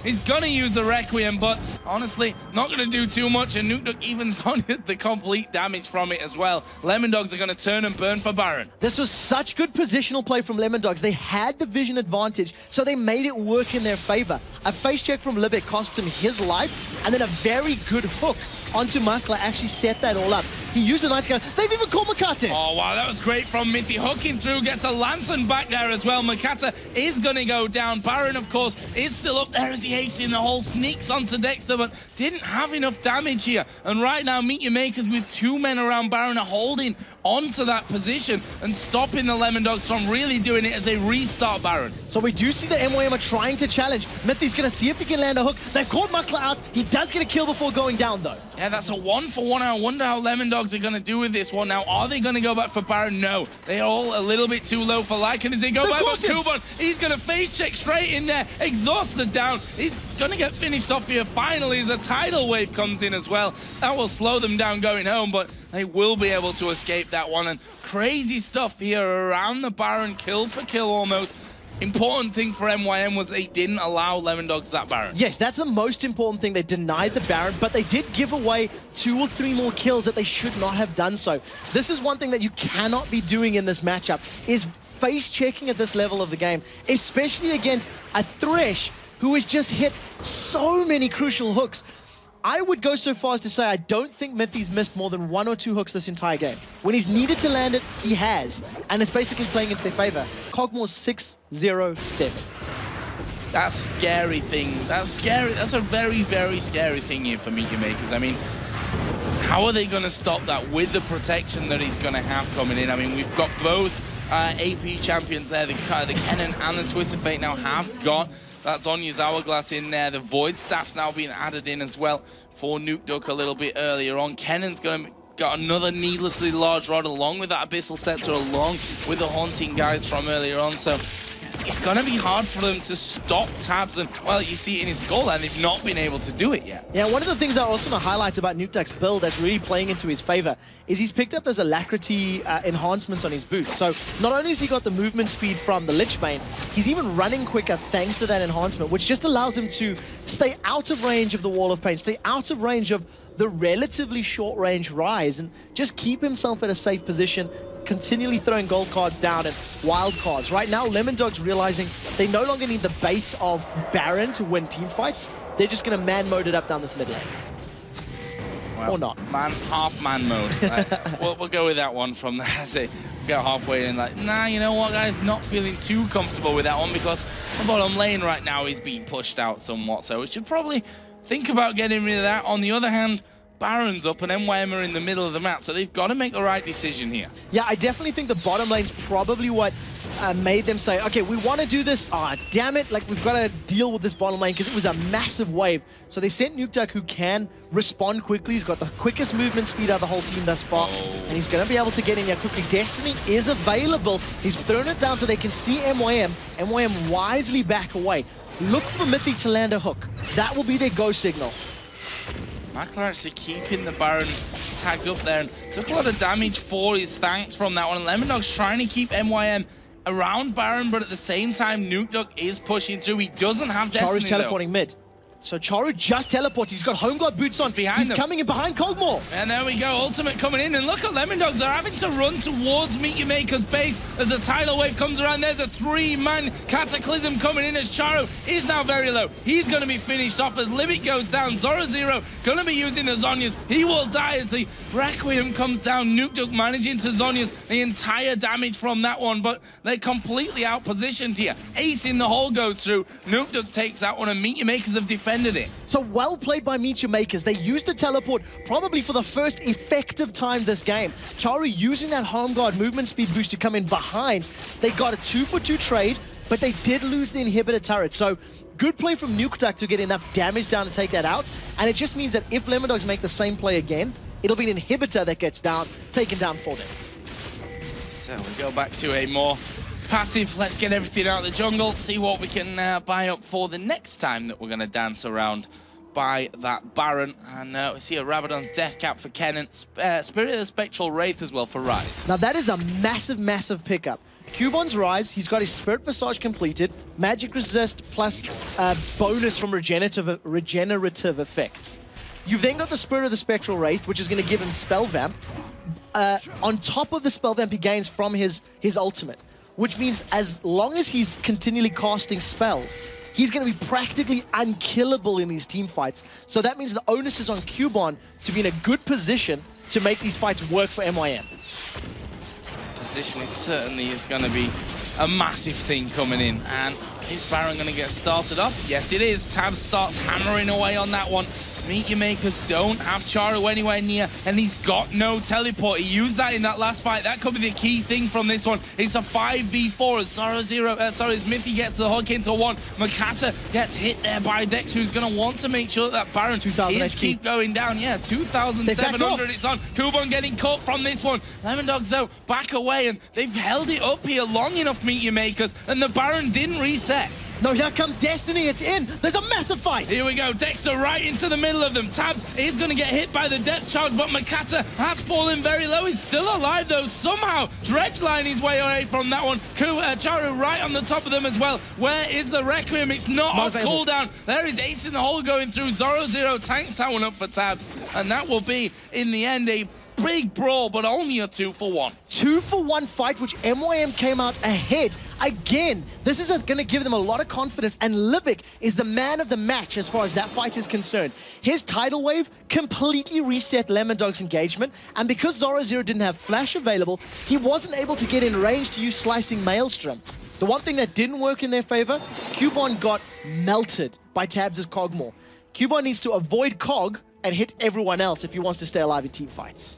He's going to use a Requiem, but honestly, not going to do too much, and Nukeduck evens on the complete damage from it as well. Lemondogs are going to turn and burn for Baron. This was such good positional play from Lemondogs. They had the vision advantage, so they made it work in their favor. A face check from Libic cost him his life, and then a very good hook onto Makla actually set that all up. He used the Night Sky. They've even called Makata. Oh, wow, that was great from Mithy. Hooking through, gets a Lantern back there as well. Makata is going to go down. Baron, of course, is still up there as he hastes in the hole. Sneaks onto Dexter, but didn't have enough damage here. And right now, Meteor Makers with 2 men around Baron are holding onto that position and stopping the Lemondogs from really doing it as they restart Baron. So we do see the MYM are trying to challenge. Mithy's going to see if he can land a hook. They've caught Makla out. He does get a kill before going down, though. Yeah, that's a 1-for-1. I wonder how Lemondogs are going to do with this one. Now, are they going to go back for Baron? No. They're all a little bit too low for Lycan as they go back for Kubon. He's going to face check straight in there. Exhausted down. He's going to get finished off here finally as a tidal wave comes in as well. That will slow them down going home, but they will be able to escape that one. And crazy stuff here around the Baron, kill for kill almost. Important thing for MYM was they didn't allow Lemondogs that Baron. Yes, that's the most important thing. They denied the Baron, but they did give away 2 or 3 more kills that they should not have done so. This is one thing that you cannot be doing in this matchup, is face checking at this level of the game, especially against a Thresh who has just hit so many crucial hooks. I would go so far as to say I don't think Mithy's missed more than 1 or 2 hooks this entire game. When he's needed to land it, he has. And it's basically playing into their favor. Cogmore's 6-0-7. That's a scary thing. That's scary. That's a very, very scary thing here for Meteor Makers. I mean, how are they going to stop that with the protection that he's going to have coming in? I mean, we've got both AP champions there. The Kennen and the Twisted Fate now have got that's Onya's Hourglass in there. The Void Staff's now being added in as well for Nukeduck a little bit earlier on. Kennen's got another needlessly large rod along with that Abyssal Scepter, along with the Haunting guys from earlier on. So it's going to be hard for them to stop tabs. And, well, you see it in his scoreline, they've not been able to do it yet. Yeah, one of the things I also want to highlight about Nukeduck's build that's really playing into his favor is he's picked up those Alacrity enhancements on his boots. So not only has he got the movement speed from the Lich Bane, he's even running quicker thanks to that enhancement, which just allows him to stay out of range of the Wall of Pain, stay out of range of the relatively short-range Rise, and just keep himself at a safe position, continually throwing gold cards down and wild cards. Right now, Lemondogs realizing they no longer need the bait of Baron to win team fights. They're just going to man-mode it up down this mid lane. Well, or not. Half man mode. We'll go with that one from there. I say, go halfway and like, nah, you know what, guys? Not feeling too comfortable with that one because the bottom lane right now is being pushed out somewhat. So we should probably think about getting rid of that. On the other hand, Baron's up and MYM are in the middle of the map, so they've got to make the right decision here. Yeah, I definitely think the bottom lane's probably what made them say, okay, we want to do this. Ah, damn it, like we've got to deal with this bottom lane because it was a massive wave. So they sent Nukeduck, who can respond quickly. He's got the quickest movement speed out of the whole team thus far, and he's going to be able to get in here quickly. Destiny is available. He's thrown it down so they can see MYM. MYM wisely back away. Look for Mithy to land a hook. That will be their go signal. Makla actually keeping the Baron tagged up there and took a lot of damage for his thanks from that one. And Lemondog's trying to keep MYM around Baron, but at the same time, Nukeduck is pushing through. He doesn't have Destiny, Charu's teleporting mid. So Charu just teleported. He's got home guard boots on. He's coming in behind Cogmore. And there we go. Ultimate coming in. And look at Lemon Dogs. They're having to run towards Meet Your Maker's base as a tidal wave comes around. There's a 3-man cataclysm coming in as Charu is now very low. He's going to be finished off as Limit goes down. Zoro going to be using the Zhonya's. He will die as the Requiem comes down. Nukeduck managing to Zhonya's the entire damage from that one. But they're completely out-positioned here. Ace in the hole goes through. Nukeduck takes that one and Meet Your Makers have defended it. So well played by Meet Your Makers. They used the teleport probably for the first effective time this game. Charu using that home guard movement speed boost to come in behind. They got a 2-for-2 trade, but they did lose the inhibitor turret. So good play from Nukeduck to get enough damage down to take that out. And it just means that if Lemon Dogs make the same play again, it'll be an inhibitor that gets down, taken down for them. So we go back to a more passive, let's get everything out of the jungle, see what we can buy up for the next time that we're going to dance around by that Baron. And we see a Rabadon's Death Cap for Kennen, Spirit of the Spectral Wraith as well for Rise. Now that is a massive, massive pickup. Cubon's Rise, he's got his Spirit Visage completed, Magic Resist plus bonus from regenerative effects. You've then got the Spirit of the Spectral Wraith, which is going to give him Spell Vamp. On top of the Spell Vamp he gains from his ultimate, which means as long as he's continually casting spells, he's going to be practically unkillable in these team fights. So that means the onus is on Cubon to be in a good position to make these fights work for MYM. Positioning certainly is going to be a massive thing coming in. And is Baron going to get started off? Yes, it is. Tab starts hammering away on that one. Meet Your Makers don't have Charu anywhere near, and he's got no teleport. He used that in that last fight. That could be the key thing from this one. It's a 5v4 as as Miffy gets the hook into one. Makata gets hit there by Dex, who's going to want to make sure that Baron is keep going down. Yeah, 2,700 it's on. Kubon getting caught from this one. Lemon Dogs, though, back away, and they've held it up here long enough, Meet Your Makers, and the Baron didn't reset. No, here comes Destiny, it's in. There's a massive fight. Here we go, Dexter right into the middle of them. Tabs is going to get hit by the death charge, but Makata has fallen very low. He's still alive, though, somehow. Dredgeline his way away from that one. Charu right on the top of them as well. Where is the Requiem? It's not off cooldown. There is Ace in the hole going through. Zoro tanks that one up for Tabs, and that will be, in the end, a big brawl, but only a 2-for-1. 2-for-1 fight, which MYM came out ahead. Again, this is going to give them a lot of confidence, and Libic is the man of the match as far as that fight is concerned. His tidal wave completely reset Lemon Dog's engagement, and because Zoro didn't have flash available, he wasn't able to get in range to use Slicing Maelstrom. The one thing that didn't work in their favor, Cubon got melted by Tabs' Cogmore. Cubon needs to avoid Cog and hit everyone else if he wants to stay alive in team fights.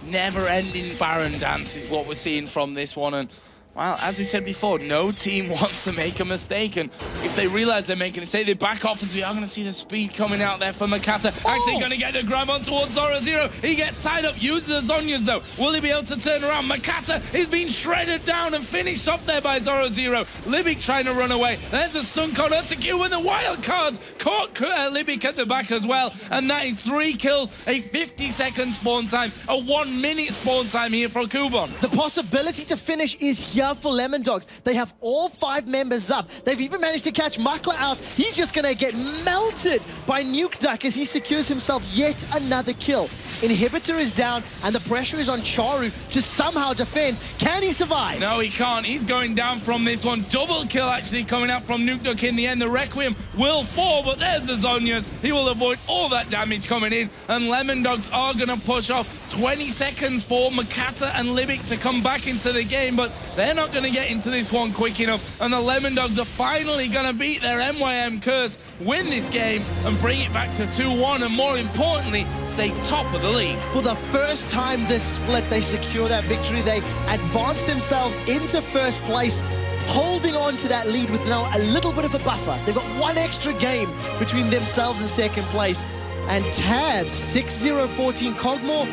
Never-ending Baron dance is what we're seeing from this one, and well, as we said before, no team wants to make a mistake, and if they realize they're making a mistake, they back off, as we are going to see the speed coming out there for Makata. Actually going to get the grab on towards Zoro. He gets tied up, uses the Zhonya's though. Will he be able to turn around? Makata is being shredded down and finished off there by Zoro. Libic trying to run away. There's a stun code to Q with the wild cards. Caught Libic at the back as well, and that is 3 kills, a 50-second spawn time, a 1-minute spawn time here from Kubon. The possibility to finish is here for Lemon Dogs. They have all 5 members up. They've even managed to catch Makla out. He's just going to get melted by Nukeduck as he secures himself yet another kill. Inhibitor is down, and the pressure is on Charu to somehow defend. Can he survive? No, he can't. He's going down from this one. Double kill actually coming out from Nukeduck in the end. The Requiem will fall, but there's the Zhonya's. He will avoid all that damage coming in, and Lemon Dogs are going to push off. 20 seconds for Makata and Libic to come back into the game, but they're not going to get into this one quick enough, and the Lemon Dogs are finally going to beat their MYM curse, win this game, and bring it back to 2-1, and more importantly, stay top of the league. For the first time this split, they secure that victory. They advance themselves into first place, holding on to that lead with now a little bit of a buffer. They've got 1 extra game between themselves and second place. And Tabs, 6-0-14 Cogmore.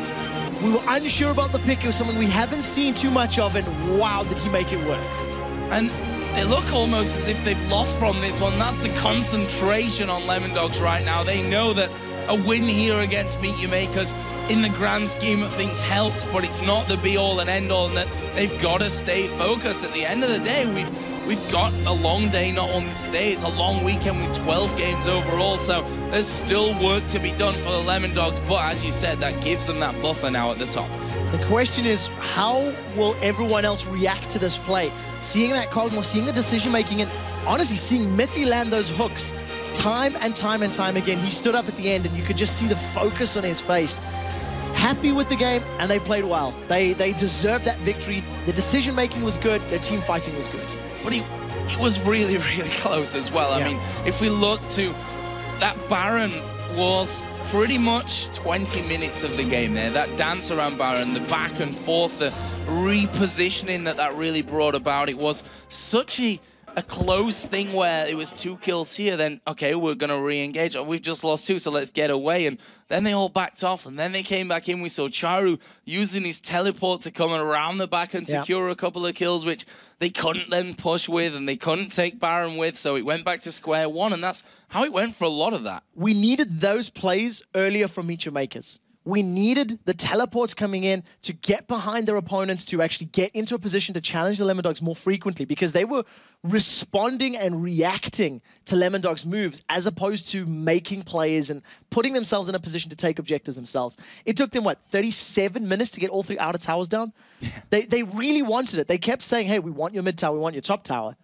We were unsure about the pick of someone we haven't seen too much of, and wow, did he make it work. And they look almost as if they've lost from this one. That's the concentration on Lemon Dogs right now. They know that a win here against Meet Your Makers in the grand scheme of things helps, but it's not the be-all and end-all, and that they've got to stay focused. At the end of the day, we've we've got a long day not only today, it's a long weekend with 12 games overall, so there's still work to be done for the Lemon Dogs, but as you said, that gives them that buffer now at the top. The question is, how will everyone else react to this play? Seeing that Cosmo, seeing the decision-making, and honestly, seeing Miffy land those hooks time and time and time again. He stood up at the end, and you could just see the focus on his face. Happy with the game, and they played well. They deserved that victory. The decision-making was good. Their team fighting was good. But it was really, really close as well. I mean, if we look to that Baron was pretty much 20 minutes of the game there. That dance around Baron, the back and forth, the repositioning that really brought about. It was such a close thing where it was 2 kills here, then, okay, we're going to re-engage. Oh, we've just lost 2, so let's get away. And then they all backed off, and then they came back in. We saw Charu using his teleport to come around the back and secure a couple of kills, which they couldn't then push with, and they couldn't take Baron with, so it went back to square one, and that's how it went for a lot of that. We needed those plays earlier from Mecha Makers. We needed the teleports coming in to get behind their opponents, to actually get into a position to challenge the Lemon Dogs more frequently, because they were responding and reacting to Lemon Dogs' moves as opposed to making plays and putting themselves in a position to take objectives themselves. It took them, what, 37 minutes to get all 3 outer towers down? They really wanted it. They kept saying, hey, we want your mid tower, we want your top tower.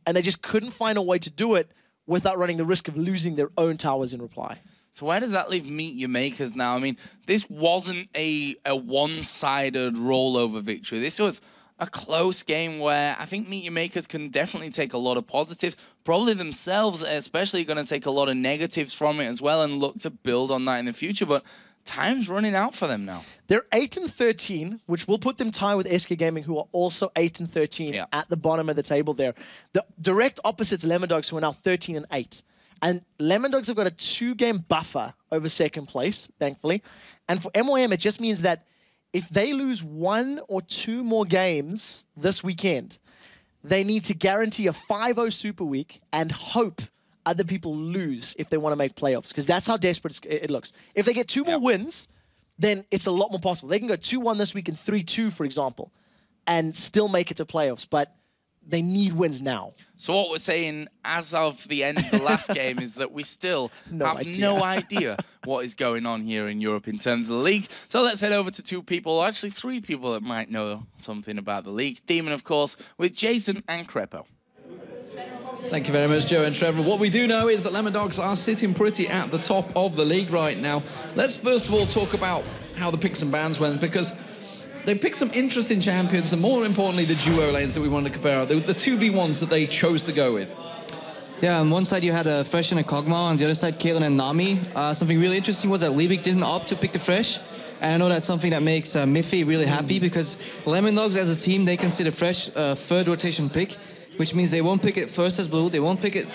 And they just couldn't find a way to do it without running the risk of losing their own towers in reply. So where does that leave Meet Your Makers now? I mean, this wasn't a one-sided rollover victory. This was a close game where I think Meet Your Makers can definitely take a lot of positives. Probably themselves especially going to take a lot of negatives from it as well and look to build on that in the future. But time's running out for them now. They're 8-13, which will put them tied with SK Gaming, who are also 8-13 at the bottom of the table there. The direct opposites, Lemon Dogs, who are now 13-8. And Lemon Dogs have got a 2-game buffer over second place, thankfully. And for MYM, it just means that if they lose 1 or 2 more games this weekend, they need to guarantee a 5-0 Super Week and hope other people lose if they want to make playoffs, because that's how desperate it looks. If they get 2 more wins, then it's a lot more possible. They can go 2-1 this week and 3-2, for example, and still make it to playoffs. But they need wins now. So what we're saying as of the end of the last game is that we still have no idea what is going on here in Europe in terms of the league. So let's head over to 2 people, or actually 3 people that might know something about the league. Demon, of course, with Jason and Crepo. Thank you very much, Joe and Trevor. What we do know is that Lemon Dogs are sitting pretty at the top of the league right now. Let's first of all talk about how the picks and bans went, because they picked some interesting champions, and more importantly, the duo lanes that we wanted to compare out. The 2v1s that they chose to go with. Yeah, on one side you had a Fresh and a Kog'Maw, on the other side Caitlyn and Nami. Something really interesting was that Liebig didn't opt to pick the Fresh, and I know that's something that makes Miffy really happy, because Lemon Dogs as a team, they consider Fresh a 3rd rotation pick, which means they won't pick it first as blue, they won't pick it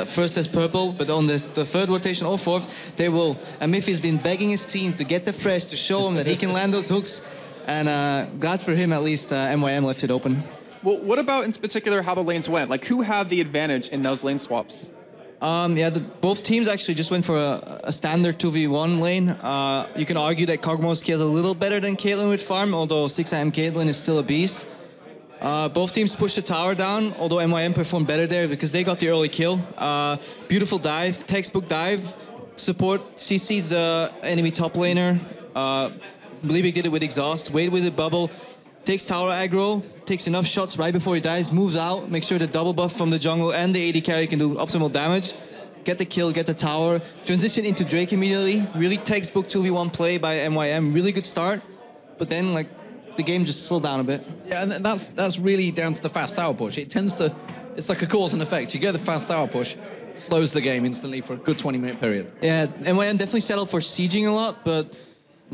first as purple, but on the 3rd rotation or 4th, they will. And Miffy's been begging his team to get the Fresh to show him that he can land those hooks. And glad for him, at least MYM left it open. Well, what about in particular how the lanes went? Like, who had the advantage in those lane swaps? Yeah, both teams actually just went for a standard 2v1 lane. You can argue that Kog'Maw scales a little better than Caitlyn with farm, although 6am Caitlyn is still a beast. Both teams pushed the tower down, although MYM performed better there because they got the early kill. Beautiful dive, textbook dive. Support CC's the enemy top laner. Liebig did it with exhaust, waited with the bubble, takes tower aggro, takes enough shots right before he dies, moves out, make sure the double buff from the jungle and the AD carry can do optimal damage, get the kill, get the tower, transition into Drake immediately. Really textbook 2v1 play by MYM, really good start, but then like the game just slowed down a bit. Yeah, and that's really down to the fast tower push. It tends to, it's like a cause and effect. You get the fast tower push, it slows the game instantly for a good 20-minute period. Yeah, MYM definitely settled for sieging a lot, but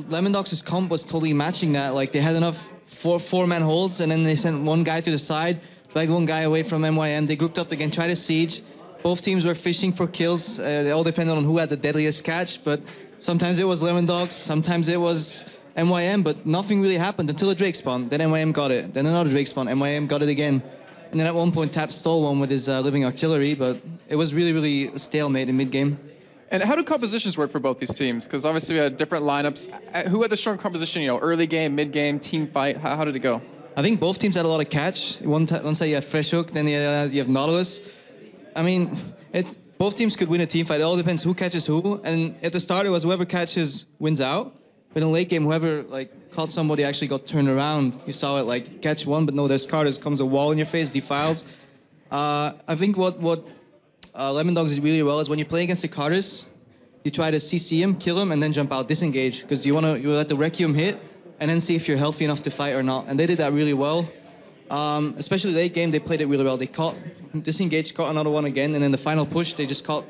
Lemon Dogs' comp was totally matching that. Like, they had enough four-man holds, and then they sent one guy to the side, dragged one guy away from MYM. They grouped up again, tried to siege. Both teams were fishing for kills. They all depended on who had the deadliest catch, but sometimes it was Lemon Dogs, sometimes it was MYM, but nothing really happened until a Drake spawn. Then MYM got it. Then another Drake spawn. MYM got it again. And then at one point, Tap stole one with his living artillery, but it was really, really a stalemate in mid-game. And how do compositions work for both these teams? Because obviously we had different lineups. Who had the strong composition, you know, early game, mid game, team fight? How did it go? I think both teams had a lot of catch. One side you have Fresh Hook, then you have Nautilus. I mean, both teams could win a team fight. It all depends who catches who. And at the start, it was whoever catches wins out. But in late game, whoever caught somebody actually got turned around. You saw it catch one, but no, there's Carter's comes a wall in your face, defiles. I think what Lemon Dogs did really well is when you play against the Carters, you try to CC him, kill him, and then jump out, disengage, because you let the Requiem hit, and then see if you're healthy enough to fight or not. And they did that really well. Especially late game, they played it really well. They disengaged, caught another one again, and then the final push, they just caught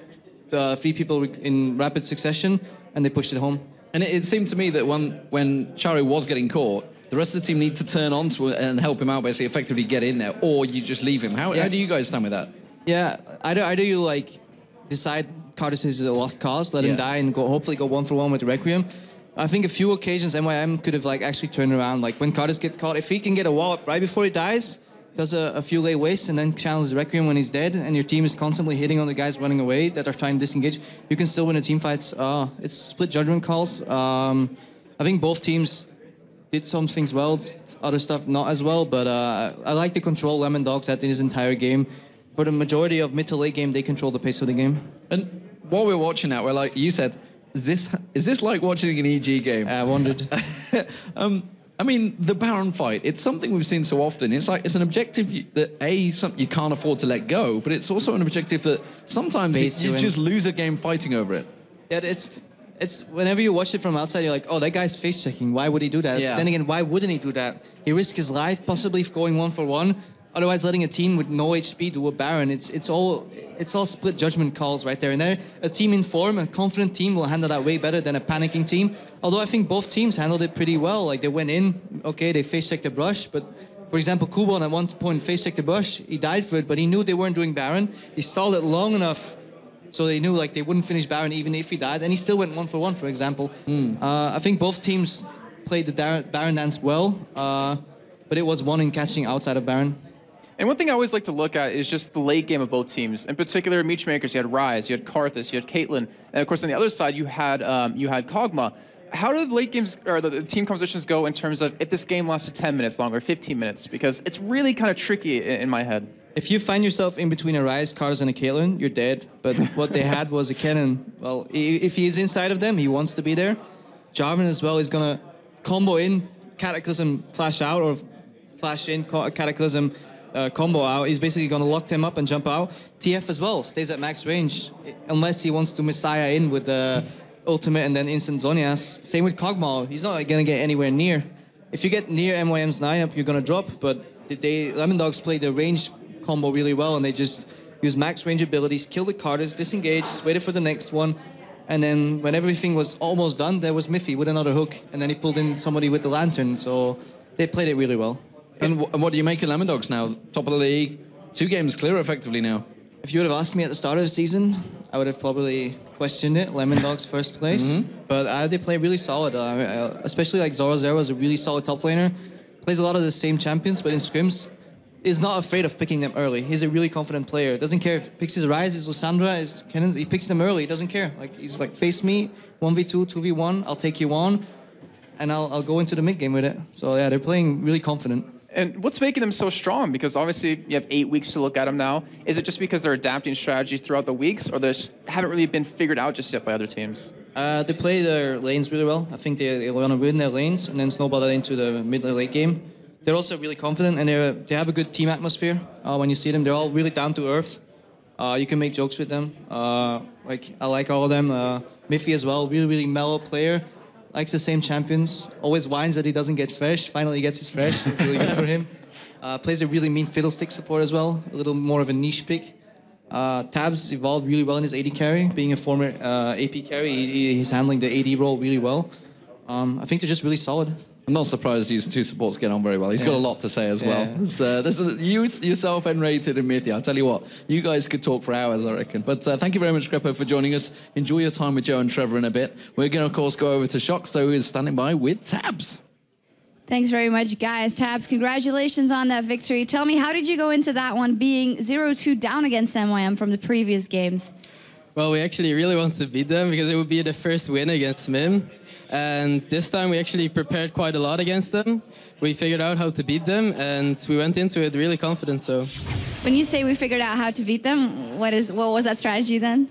3 people in rapid succession, and they pushed it home. And it seemed to me that when Charu was getting caught, the rest of the team need to turn on to and help him out, basically, effectively get in there, or you just leave him. How do you guys stand with that? Yeah, either you decide Cartus is a lost cause, let him die, and hopefully go 1-for-1 with the Requiem. I think a few occasions MYM could have actually turned around. When Cartus gets caught, if he can get a wall up right before he dies, does a few lay wastes, and then channels the Requiem when he's dead, and your team is constantly hitting on the guys running away that are trying to disengage, you can still win the team fights. It's split judgment calls. I think both teams did some things well, other stuff not as well, but I like the control Lemon Dogs had in his entire game. For the majority of mid to late game, they control the pace of the game. And while we're watching that, we're you said, is this like watching an EG game? I wondered. I mean, the Baron fight, it's something we've seen so often. It's it's an objective that, you can't afford to let go, but it's also an objective that sometimes you just lose a game fighting over it. Yeah, it's whenever you watch it from outside, you're like, oh, that guy's face checking. Why would he do that? Yeah. Then again, why wouldn't he do that? He risked his life, possibly going 1-for-1. Otherwise, letting a team with no HP do a Baron, it's all split judgment calls right there. And there, a team in form, a confident team will handle that way better than a panicking team. Although I think both teams handled it pretty well. They went in, okay, they face checked the brush, but for example, Kubon at one point face checked the brush. He died for it, but he knew they weren't doing Baron. He stalled it long enough so they knew they wouldn't finish Baron even if he died, and he still went 1-for-1, for example. I think both teams played the Baron dance well, but it was one in catching outside of Baron. And one thing I always like to look at is just the late game of both teams. In particular, Meechmakers, you had Ryze, you had Karthus, you had Caitlyn, and of course on the other side you had Kog'Maw. How do the late games or the team compositions go in terms of if this game lasted 10 minutes longer, 15 minutes? Because it's really kind of tricky in my head. If you find yourself in between a Ryze, Karthus, and a Caitlyn, you're dead. But what they had was a Kennen. Well, if he is inside of them, he wants to be there. Jarvan as well is going to combo in, Cataclysm flash out, or flash in, Cataclysm combo out. He's basically going to lock them up and jump out. TF as well stays at max range, unless he wants to Messiah in with the ultimate and then instant Zhonya's. Same with Kog'Maw. He's not going to get anywhere near. If you get near MYM's lineup, you're going to drop, but Lemon Dogs played the range combo really well, and they just used max range abilities, killed the Carters, disengaged, waited for the next one, and then when everything was almost done, there was Miffy with another hook, and then he pulled in somebody with the lantern, so they played it really well. And what do you make of Lemon Dogs now? Top of the league, 2 games clear effectively now. If you would have asked me at the start of the season, I would have probably questioned it, Lemon Dogs first place, but they play really solid, especially Zoro Zero is a really solid top laner, plays a lot of the same champions, but in scrims, is not afraid of picking them early. He's a really confident player. Doesn't care if he picks his Ryze, his Lissandra, his Kennen, he picks them early. He doesn't care. He's face me, 1v2, 2v1, I'll take you on, and I'll go into the mid game with it. So yeah, they're playing really confident. And what's making them so strong? Because obviously you have 8 weeks to look at them now. Is it just because they're adapting strategies throughout the weeks, or they just haven't really been figured out just yet by other teams? They play their lanes really well. I think they want to win their lanes and then snowball that into the mid or late game. They're also really confident, and they have a good team atmosphere. When you see them, they're all really down to earth. You can make jokes with them. I like all of them. Miffy as well, really mellow player. Likes the same champions. Always whines that he doesn't get fresh. Finally gets his fresh. It's really good for him. Plays a really mean fiddlestick support as well. A little more of a niche pick. Tabs evolved really well in his AD carry. Being a former AP carry, he's handling the AD role really well. I think they're just really solid. I'm not surprised these 2 supports get on very well. He's got a lot to say as well. This is you yourself and Rated and Miffy. I'll tell you what, you guys could talk for hours, I reckon. But thank you very much, Greppo, for joining us. Enjoy your time with Joe and Trevor in a bit. We're going to, of course, go over to Shox, though, who is standing by with Tabs. Thanks very much, guys. Tabs, congratulations on that victory. Tell me, how did you go into that one being 0-2 down against MYM from the previous games? Well, we actually really wanted to beat them because it would be the first win against MIM. And this time we actually prepared quite a lot against them. We figured out how to beat them, and we went into it really confident. So, when you say we figured out how to beat them, what was that strategy then?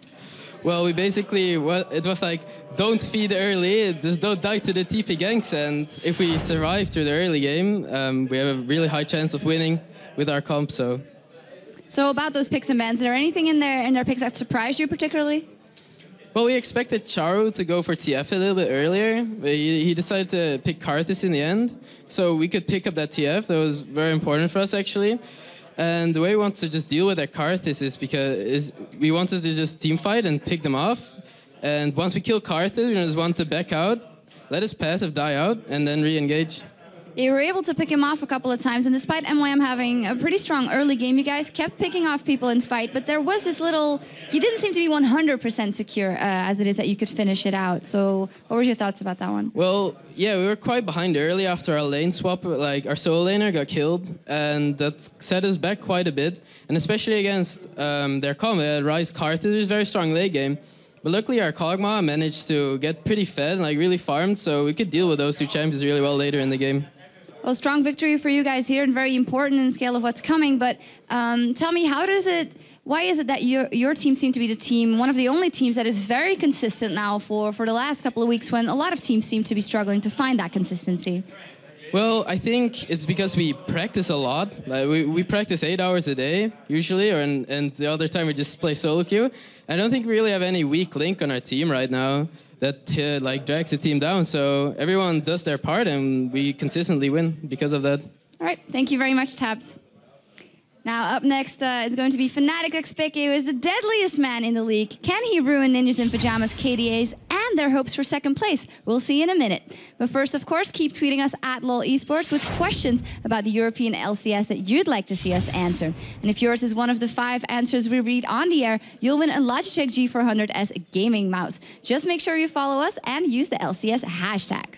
Well, we basically, it was like, don't feed early, just don't die to the TP ganks, and if we survive through the early game, we have a really high chance of winning with our comp. So about those picks and bans, is there anything in their picks that surprised you particularly? Well, we expected Charu to go for TF a little bit earlier, but he decided to pick Karthus in the end, so we could pick up that TF. That was very important for us, actually. And the way we wanted to just deal with that Karthus is because we wanted to just team fight and pick them off. And once we kill Karthus, we just want to back out, let his passive die out, and then re-engage. You were able to pick him off a couple of times, and despite MYM having a pretty strong early game, you guys kept picking off people in fight, but there was this little... You didn't seem to be 100% secure as it is that you could finish it out. So what were your thoughts about that one? Well, yeah, we were quite behind early after our lane swap. Like, our solo laner got killed, and that set us back quite a bit. And especially against their combo, Ryze Karthus is a very strong late game. But luckily, our Kog'Maw managed to get pretty fed and like really farmed, so we could deal with those two champions really well later in the game. Well, strong victory for you guys here and very important in scale of what's coming. But tell me, why is it that your team seemed to be the team, one of the only teams that is very consistent now for the last couple of weeks when a lot of teams seem to be struggling to find that consistency? Well, I think it's because we practice a lot. Like we practice 8 hours a day, usually, and the other time we just play solo queue. I don't think we really have any weak link on our team right now that like drags the team down. So everyone does their part, and we consistently win because of that. All right, thank you very much, Tabs. Now up next is going to be Fnatic XPK, who is the deadliest man in the league. Can he ruin Ninjas in Pajamas, KDA's, and their hopes for second place? We'll see in a minute. But first, of course, keep tweeting us at LOL Esports with questions about the European LCS that you'd like to see us answer. And if yours is one of the 5 answers we read on the air, you'll win a Logitech G400 as a gaming mouse. Just make sure you follow us and use the LCS hashtag.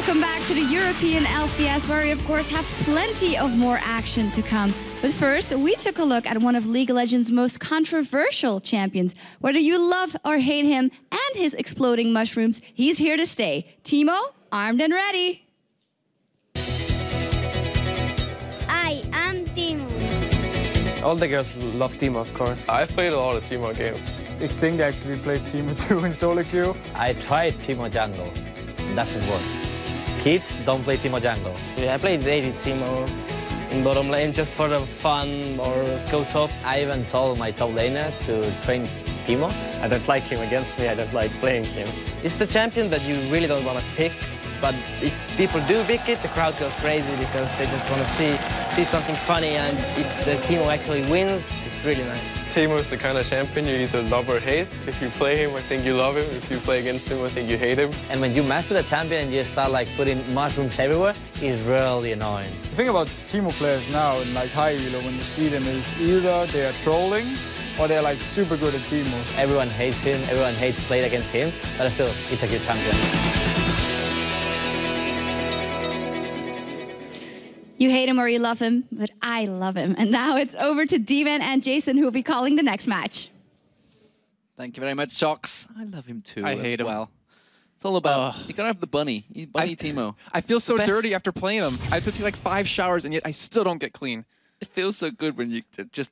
Welcome back to the European LCS, where we of course have plenty of more action to come. But first, we took a look at one of League of Legends' most controversial champions. Whether you love or hate him and his exploding mushrooms, he's here to stay. Teemo, armed and ready. I am Teemo. All the girls love Teemo, of course. I played a lot of Teemo games. Extinct actually played Teemo too in solo queue. I tried Teemo jungle. It doesn't work. Kids don't play Teemo jungle. Yeah, I played daily Teemo in bottom lane just for the fun or go top. I even told my top laner to train Teemo. I don't like him against me. I don't like playing him. It's the champion that you really don't want to pick, but if people do pick it, the crowd goes crazy because they just want to see something funny, and if the Teemo actually wins, it's really nice. Teemo is the kind of champion you either love or hate. If you play him, I think you love him. If you play against him, I think you hate him. And when you master the champion and you start like putting mushrooms everywhere, it's really annoying. The thing about Teemo players now in like high elo, when you see them, is either they are trolling or they're like super good at Teemo. Everyone hates him, everyone hates playing against him, but still, it's a good champion. You hate him or you love him, but I love him. And now it's over to D-Man and Jason, who will be calling the next match. Thank you very much, Chox. I love him too. I hate him. Well, it's all about you gotta have the bunny. He's bunny Teemo. I feel so best. dirty after playing him. I have to take like 5 showers, and yet I still don't get clean. It feels so good when you just.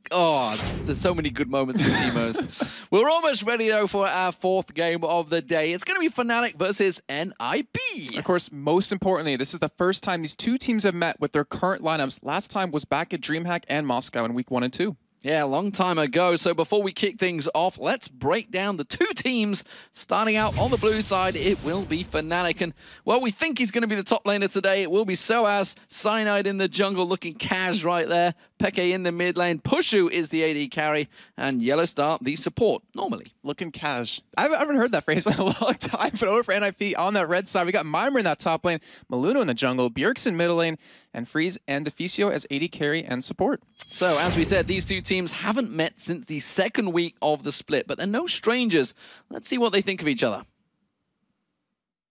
Oh, there's so many good moments with Teemos. We're almost ready, though, for our 4th game of the day. It's going to be Fnatic versus NIP. Of course, most importantly, this is the first time these two teams have met with their current lineups. Last time was back at DreamHack and Moscow in week 1 and 2. Yeah, a long time ago. So before we kick things off, let's break down the two teams. Starting out on the blue side, it will be Fnatic. And, well, we think he's going to be the top laner today. It will be Soaz, Cyanide in the jungle, looking Kaz right there. Peke in the mid lane. Pushu is the AD carry. And Yellowstar, the support, normally. Looking Kaz. I haven't heard that phrase in a long time, but over for NIP on that red side, we got Mimer in that top lane, Maluno in the jungle, Bjergsen middle lane, and Freeze and Deficio as AD carry and support. So, as we said, these two teams haven't met since the 2nd week of the split, but they're no strangers. Let's see what they think of each other.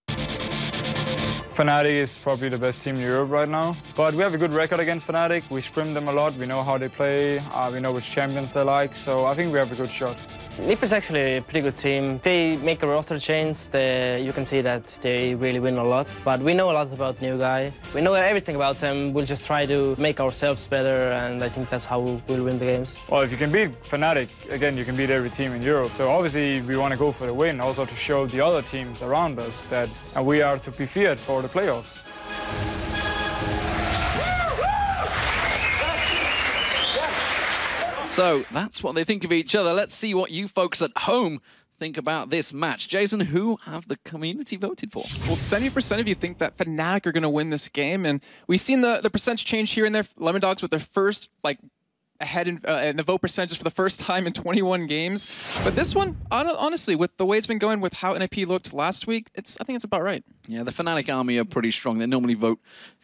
Fnatic is probably the best team in Europe right now, but we have a good record against Fnatic. We scrim them a lot, we know how they play, we know which champions they like, so I think we have a good shot. NIP is actually a pretty good team. They make a roster change. You can see that they really win a lot. But we know a lot about new guy. We know everything about them. We'll just try to make ourselves better, and I think that's how we'll win the games. Well, if you can beat Fnatic, again, you can beat every team in Europe. So obviously we want to go for the win, also to show the other teams around us that we are to be feared for the playoffs. So that's what they think of each other. Let's see what you folks at home think about this match. Jason, who have the community voted for? Well, 70% of you think that Fnatic are going to win this game, and we've seen the percentage change here and there. Lemon Dogs with their first, like, ahead in the vote percentages for the first time in 21 games. But this one, honestly, with the way it's been going, with how NIP looked last week, I think it's about right. Yeah, the Fnatic army are pretty strong. They normally vote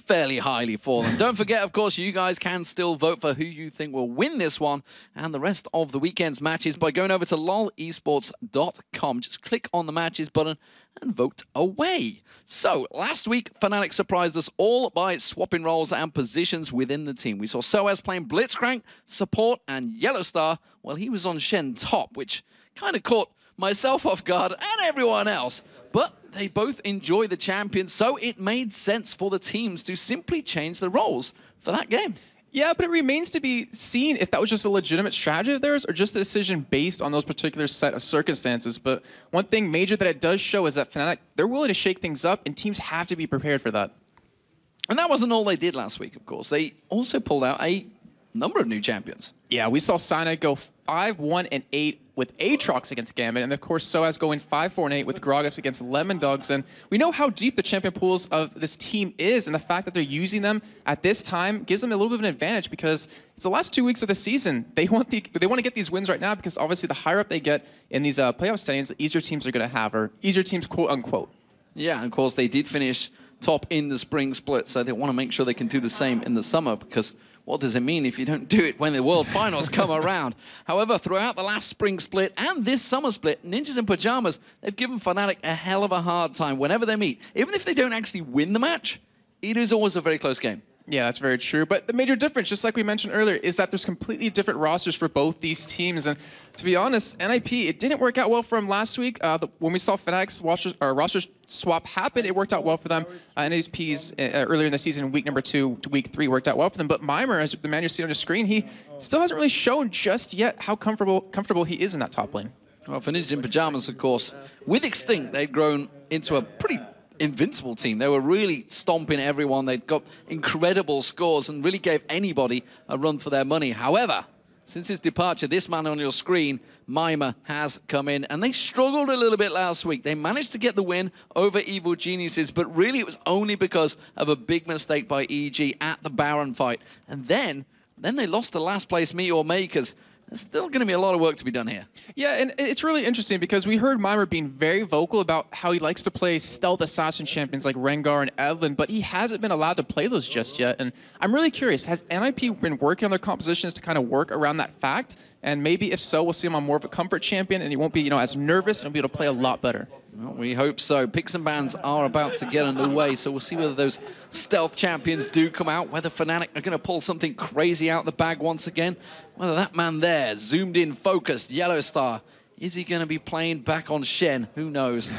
fairly highly for them. Don't forget, of course, you guys can still vote for who you think will win this one and the rest of the weekend's matches by going over to lolesports.com. Just click on the matches button and vote away. So, last week, Fnatic surprised us all by swapping roles and positions within the team. We saw Soaz playing Blitzcrank, support, and Yellowstar while he was on Shen top, which kind of caught myself off guard and everyone else. But they both enjoy the champion, so it made sense for the teams to simply change the roles for that game. Yeah, but it remains to be seen if that was just a legitimate strategy of theirs or just a decision based on those particular set of circumstances. But one thing major that it does show is that Fnatic, they're willing to shake things up, and teams have to be prepared for that. And that wasn't all they did last week, of course. They also pulled out a number of new champions. Yeah, we saw Cyanide go 5-1-8 with Aatrox against Gambit, and of course Soaz going 5-4-8 with Gragas against Lemon Dogs. And we know how deep the champion pools of this team is, and the fact that they're using them at this time gives them a little bit of an advantage because it's the last 2 weeks of the season. They want to get these wins right now because obviously the higher up they get in these playoff standings, the easier teams are going to have, or easier teams, quote unquote. Yeah, of course they did finish top in the spring split, so they want to make sure they can do the same in the summer because what does it mean if you don't do it when the World Finals come around? However, throughout the last spring split and this summer split, Ninjas in Pajamas, they've given Fnatic a hell of a hard time whenever they meet. Even if they don't actually win the match, it is always a very close game. Yeah, that's very true. But the major difference, just like we mentioned earlier, is that there's completely different rosters for both these teams. And to be honest, NIP, it didn't work out well for them last week. When we saw Fnatic's roster swap happen, it worked out well for them. NIP's earlier in the season, week number 2 to week 3, worked out well for them. But Mimer, as the man you see on your screen, he still hasn't really shown just yet how comfortable he is in that top lane. Well, for Ninjas in Pajamas, of course, with Extinct, they'd grown into a pretty invincible team. They were really stomping everyone. They'd got incredible scores and really gave anybody a run for their money. However, since his departure, this man on your screen, Mimer, has come in, and they struggled a little bit last week. They managed to get the win over Evil Geniuses, but really it was only because of a big mistake by EG at the Baron fight. And then they lost to last place Meteor Makers. There's still going to be a lot of work to be done here. Yeah, and it's really interesting because we heard Mimer being very vocal about how he likes to play stealth assassin champions like Rengar and Evelyn, but he hasn't been allowed to play those just yet. And I'm really curious, has NIP been working on their compositions to kind of work around that fact? And maybe if so, we'll see him on more of a comfort champion and he won't be, as nervous and he'll be able to play a lot better. Well, we hope so. Picks and bans are about to get underway, so we'll see whether those stealth champions do come out, whether Fnatic are going to pull something crazy out the bag once again, whether that man there, zoomed in, focused, Yellow Star, is he going to be playing back on Shen? Who knows?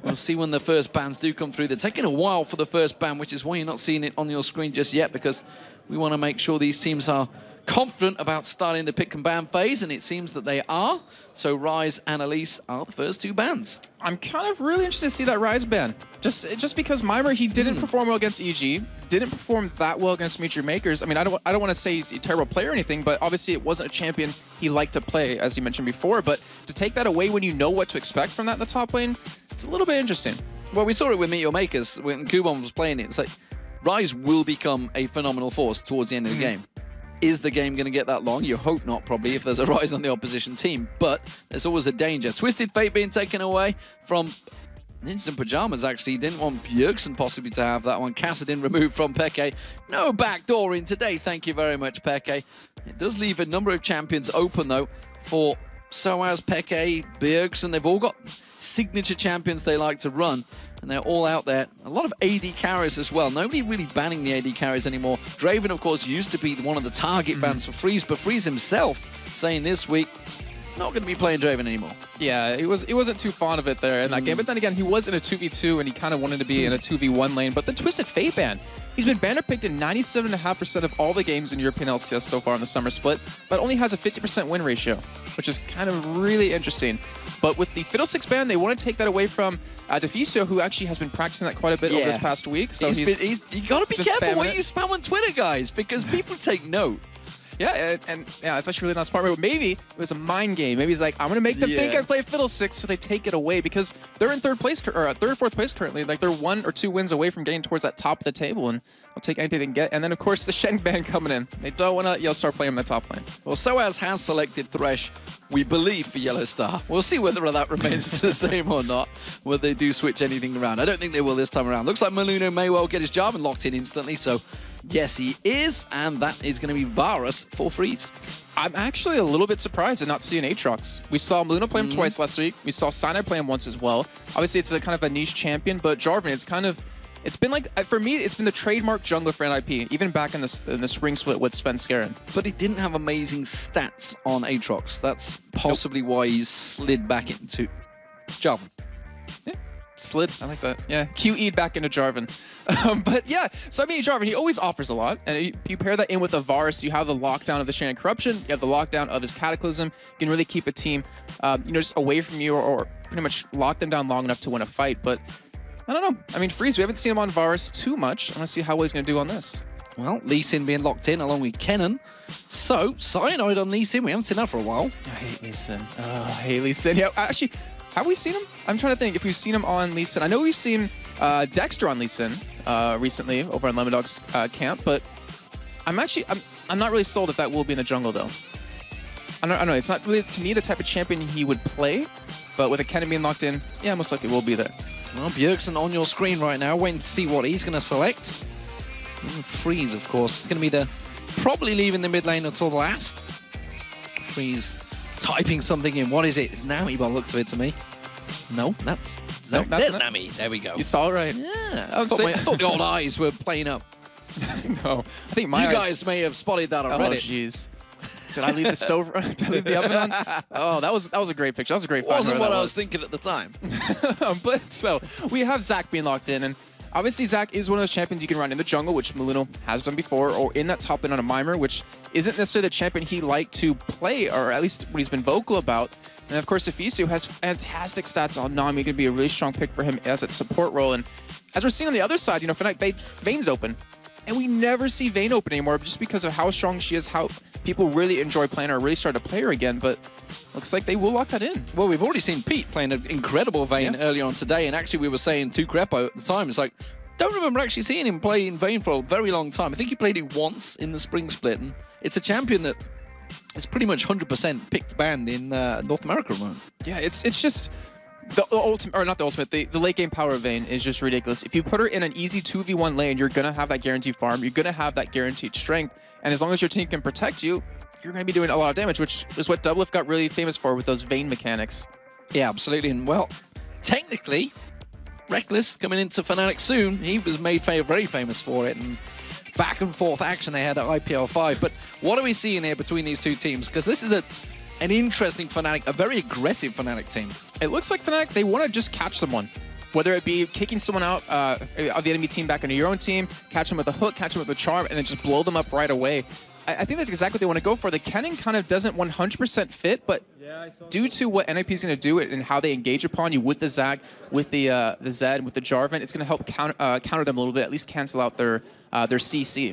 We'll see when the first bans do come through. They're taking a while for the first ban, which is why you're not seeing it on your screen just yet, because we want to make sure these teams are confident about starting the pick and ban phase, and it seems that they are. So Ryze and Elise are the first 2 bans. I'm kind of really interested to see that Ryze ban. Just because Mimer, he didn't perform well against EG, didn't perform that well against Meteor Makers. I mean, I don't want to say he's a terrible player or anything, but obviously it wasn't a champion he liked to play, as you mentioned before. But to take that away when you know what to expect from that in the top lane, it's a little bit interesting. Well, we saw it with Meteor Makers when Kubon was playing it. It's like Ryze will become a phenomenal force towards the end of the game. Is the game going to get that long? You hope not, probably, if there's a Ryze on the opposition team. But there's always a danger. Twisted Fate being taken away from Ninjas in Pajamas, actually. Didn't want Bjergsen possibly to have that one. Kassadin removed from Peke. No backdoor in today. Thank you very much, Peke. It does leave a number of champions open, though, for Soaz, Peke, Bjergsen. They've all got signature champions they like to run, and they're all out there. A lot of AD carries as well. Nobody really banning the AD carries anymore. Draven, of course, used to be one of the target bans for Freeze, but Freeze himself saying this week, not going to be playing Draven anymore. Yeah, he wasn't too fond of it there in that game. But then again, he was in a 2v2 and he kind of wanted to be in a 2v1 lane. But the Twisted Fate ban, he's been banner picked in 97.5% of all the games in European LCS so far in the summer split, but only has a 50% win ratio, which is kind of really interesting. But with the Fiddlesticks ban, they want to take that away from Deficio, who actually has been practicing that quite a bit over this past week. So you got to be careful what you spam on Twitter, guys, because people take note. Yeah, and it's actually really not smart. But maybe it was a mind game. Maybe he's like, I'm gonna make them think I play Fiddlesticks, so they take it away because they're in third place or third, fourth place currently. Like they're 1 or 2 wins away from getting towards that top of the table, and I'll take anything they can get. And then of course the Shen ban coming in. They don't want to let Yellowstar play him in the top lane. Well, Soaz has selected Thresh, we believe, for Yellowstar. We'll see whether that remains the same or not, whether they do switch anything around. I don't think they will this time around. Looks like Maluno may well get his Jarvan locked in instantly, so yes, he is, and that is going to be Varus for Freeze. I'm actually a little bit surprised at not seeing Aatrox. We saw Luna play him twice last week. We saw Sinai play him once as well. Obviously, it's a kind of a niche champion, but Jarvan, it's been like, for me, it's been the trademark jungler for NIP, even back in the spring split with Sven Skaren. But he didn't have amazing stats on Aatrox. That's possibly why he's slid back into Jarvan. Yeah. Slid, I like that. Yeah, QE'd back into Jarvan. But yeah, so I mean, Jarvan, he always offers a lot. And you pair that in with a Varus, you have the lockdown of the Chain of Corruption, you have the lockdown of his Cataclysm. You can really keep a team, just away from you or pretty much lock them down long enough to win a fight. But I don't know. I mean, Freeze, we haven't seen him on Varus too much. I want to see how well he's going to do on this. Well, Lee Sin being locked in along with Kennen. So, Cyanide on Lee Sin. We haven't seen that for a while. I hate Lee Sin. Oh, I hate Lee Sin. Yeah, actually, have we seen him? I'm trying to think if we've seen him on Lee Sin. I know we've seen Dexter on Lee Sin recently over on Lemon Dog's camp, but I'm not really sold if that will be in the jungle, though. I don't know. It's not really, to me, the type of champion he would play, but with a Kennen being locked in, yeah, most likely will be there. Well, Bjergsen on your screen right now, waiting to see what he's going to select. Freeze, of course. It's going to be the probably leaving the mid lane until the last. Freeze typing something in. What is it? It's Nami by the looks of it to me. No, that's there's Nami. There we go. You saw it right. Yeah. I thought the old eyes were playing up. No, I think my you eyes... guys may have spotted that on Oh, Reddit. jeez. Did I leave the stove? Did I leave the oven on? Oh, that was a great picture. That was a great find. Wasn't what I was thinking at the time. But so we have Zach being locked in, and obviously Zach is one of those champions you can run in the jungle, which Maluno has done before, or in that top lane on a Mimer, which isn't necessarily the champion he liked to play, or at least what he's been vocal about. And of course, Efisu has fantastic stats on Nami. Going to be a really strong pick for him as that support role. And as we're seeing on the other side, you know, Fnatic, Vayne's open. And we never see Vayne open anymore just because of how strong she is, how people really enjoy playing her, really start to play her again. But looks like they will lock that in. Well, we've already seen Pete playing an incredible Vayne earlier on today. And actually, we were saying to Crepo at the time, it's like, don't remember actually seeing him play in Vayne for a very long time. I think he played it once in the spring split. And it's a champion that is pretty much 100% picked banned in North America at the moment. Yeah, it's just... The ultimate, or not the ultimate, the late game power of Vayne is just ridiculous. If you put her in an easy 2v1 lane, you're going to have that guaranteed farm. You're going to have that guaranteed strength. And as long as your team can protect you, you're going to be doing a lot of damage, which is what Doublelift got really famous for with those Vayne mechanics. Yeah, absolutely. And well, technically, Reckless coming into Fnatic soon, he was made very famous for it. And back and forth action they had at IPL 5. But what are we seeing here between these two teams? Because this is an interesting Fnatic, a very aggressive Fnatic team. It looks like Fnatic, they want to just catch someone. Whether it be kicking someone out of the enemy team back into your own team, catch them with a hook, catch them with a charm, and then just blow them up right away. I think that's exactly what they want to go for. The Kennen kind of doesn't 100% fit, but due to what NIP is going to do and how they engage upon you with the Zag, with the Zed, with the Jarvan, it's going to help counter them a little bit, at least cancel out their CC.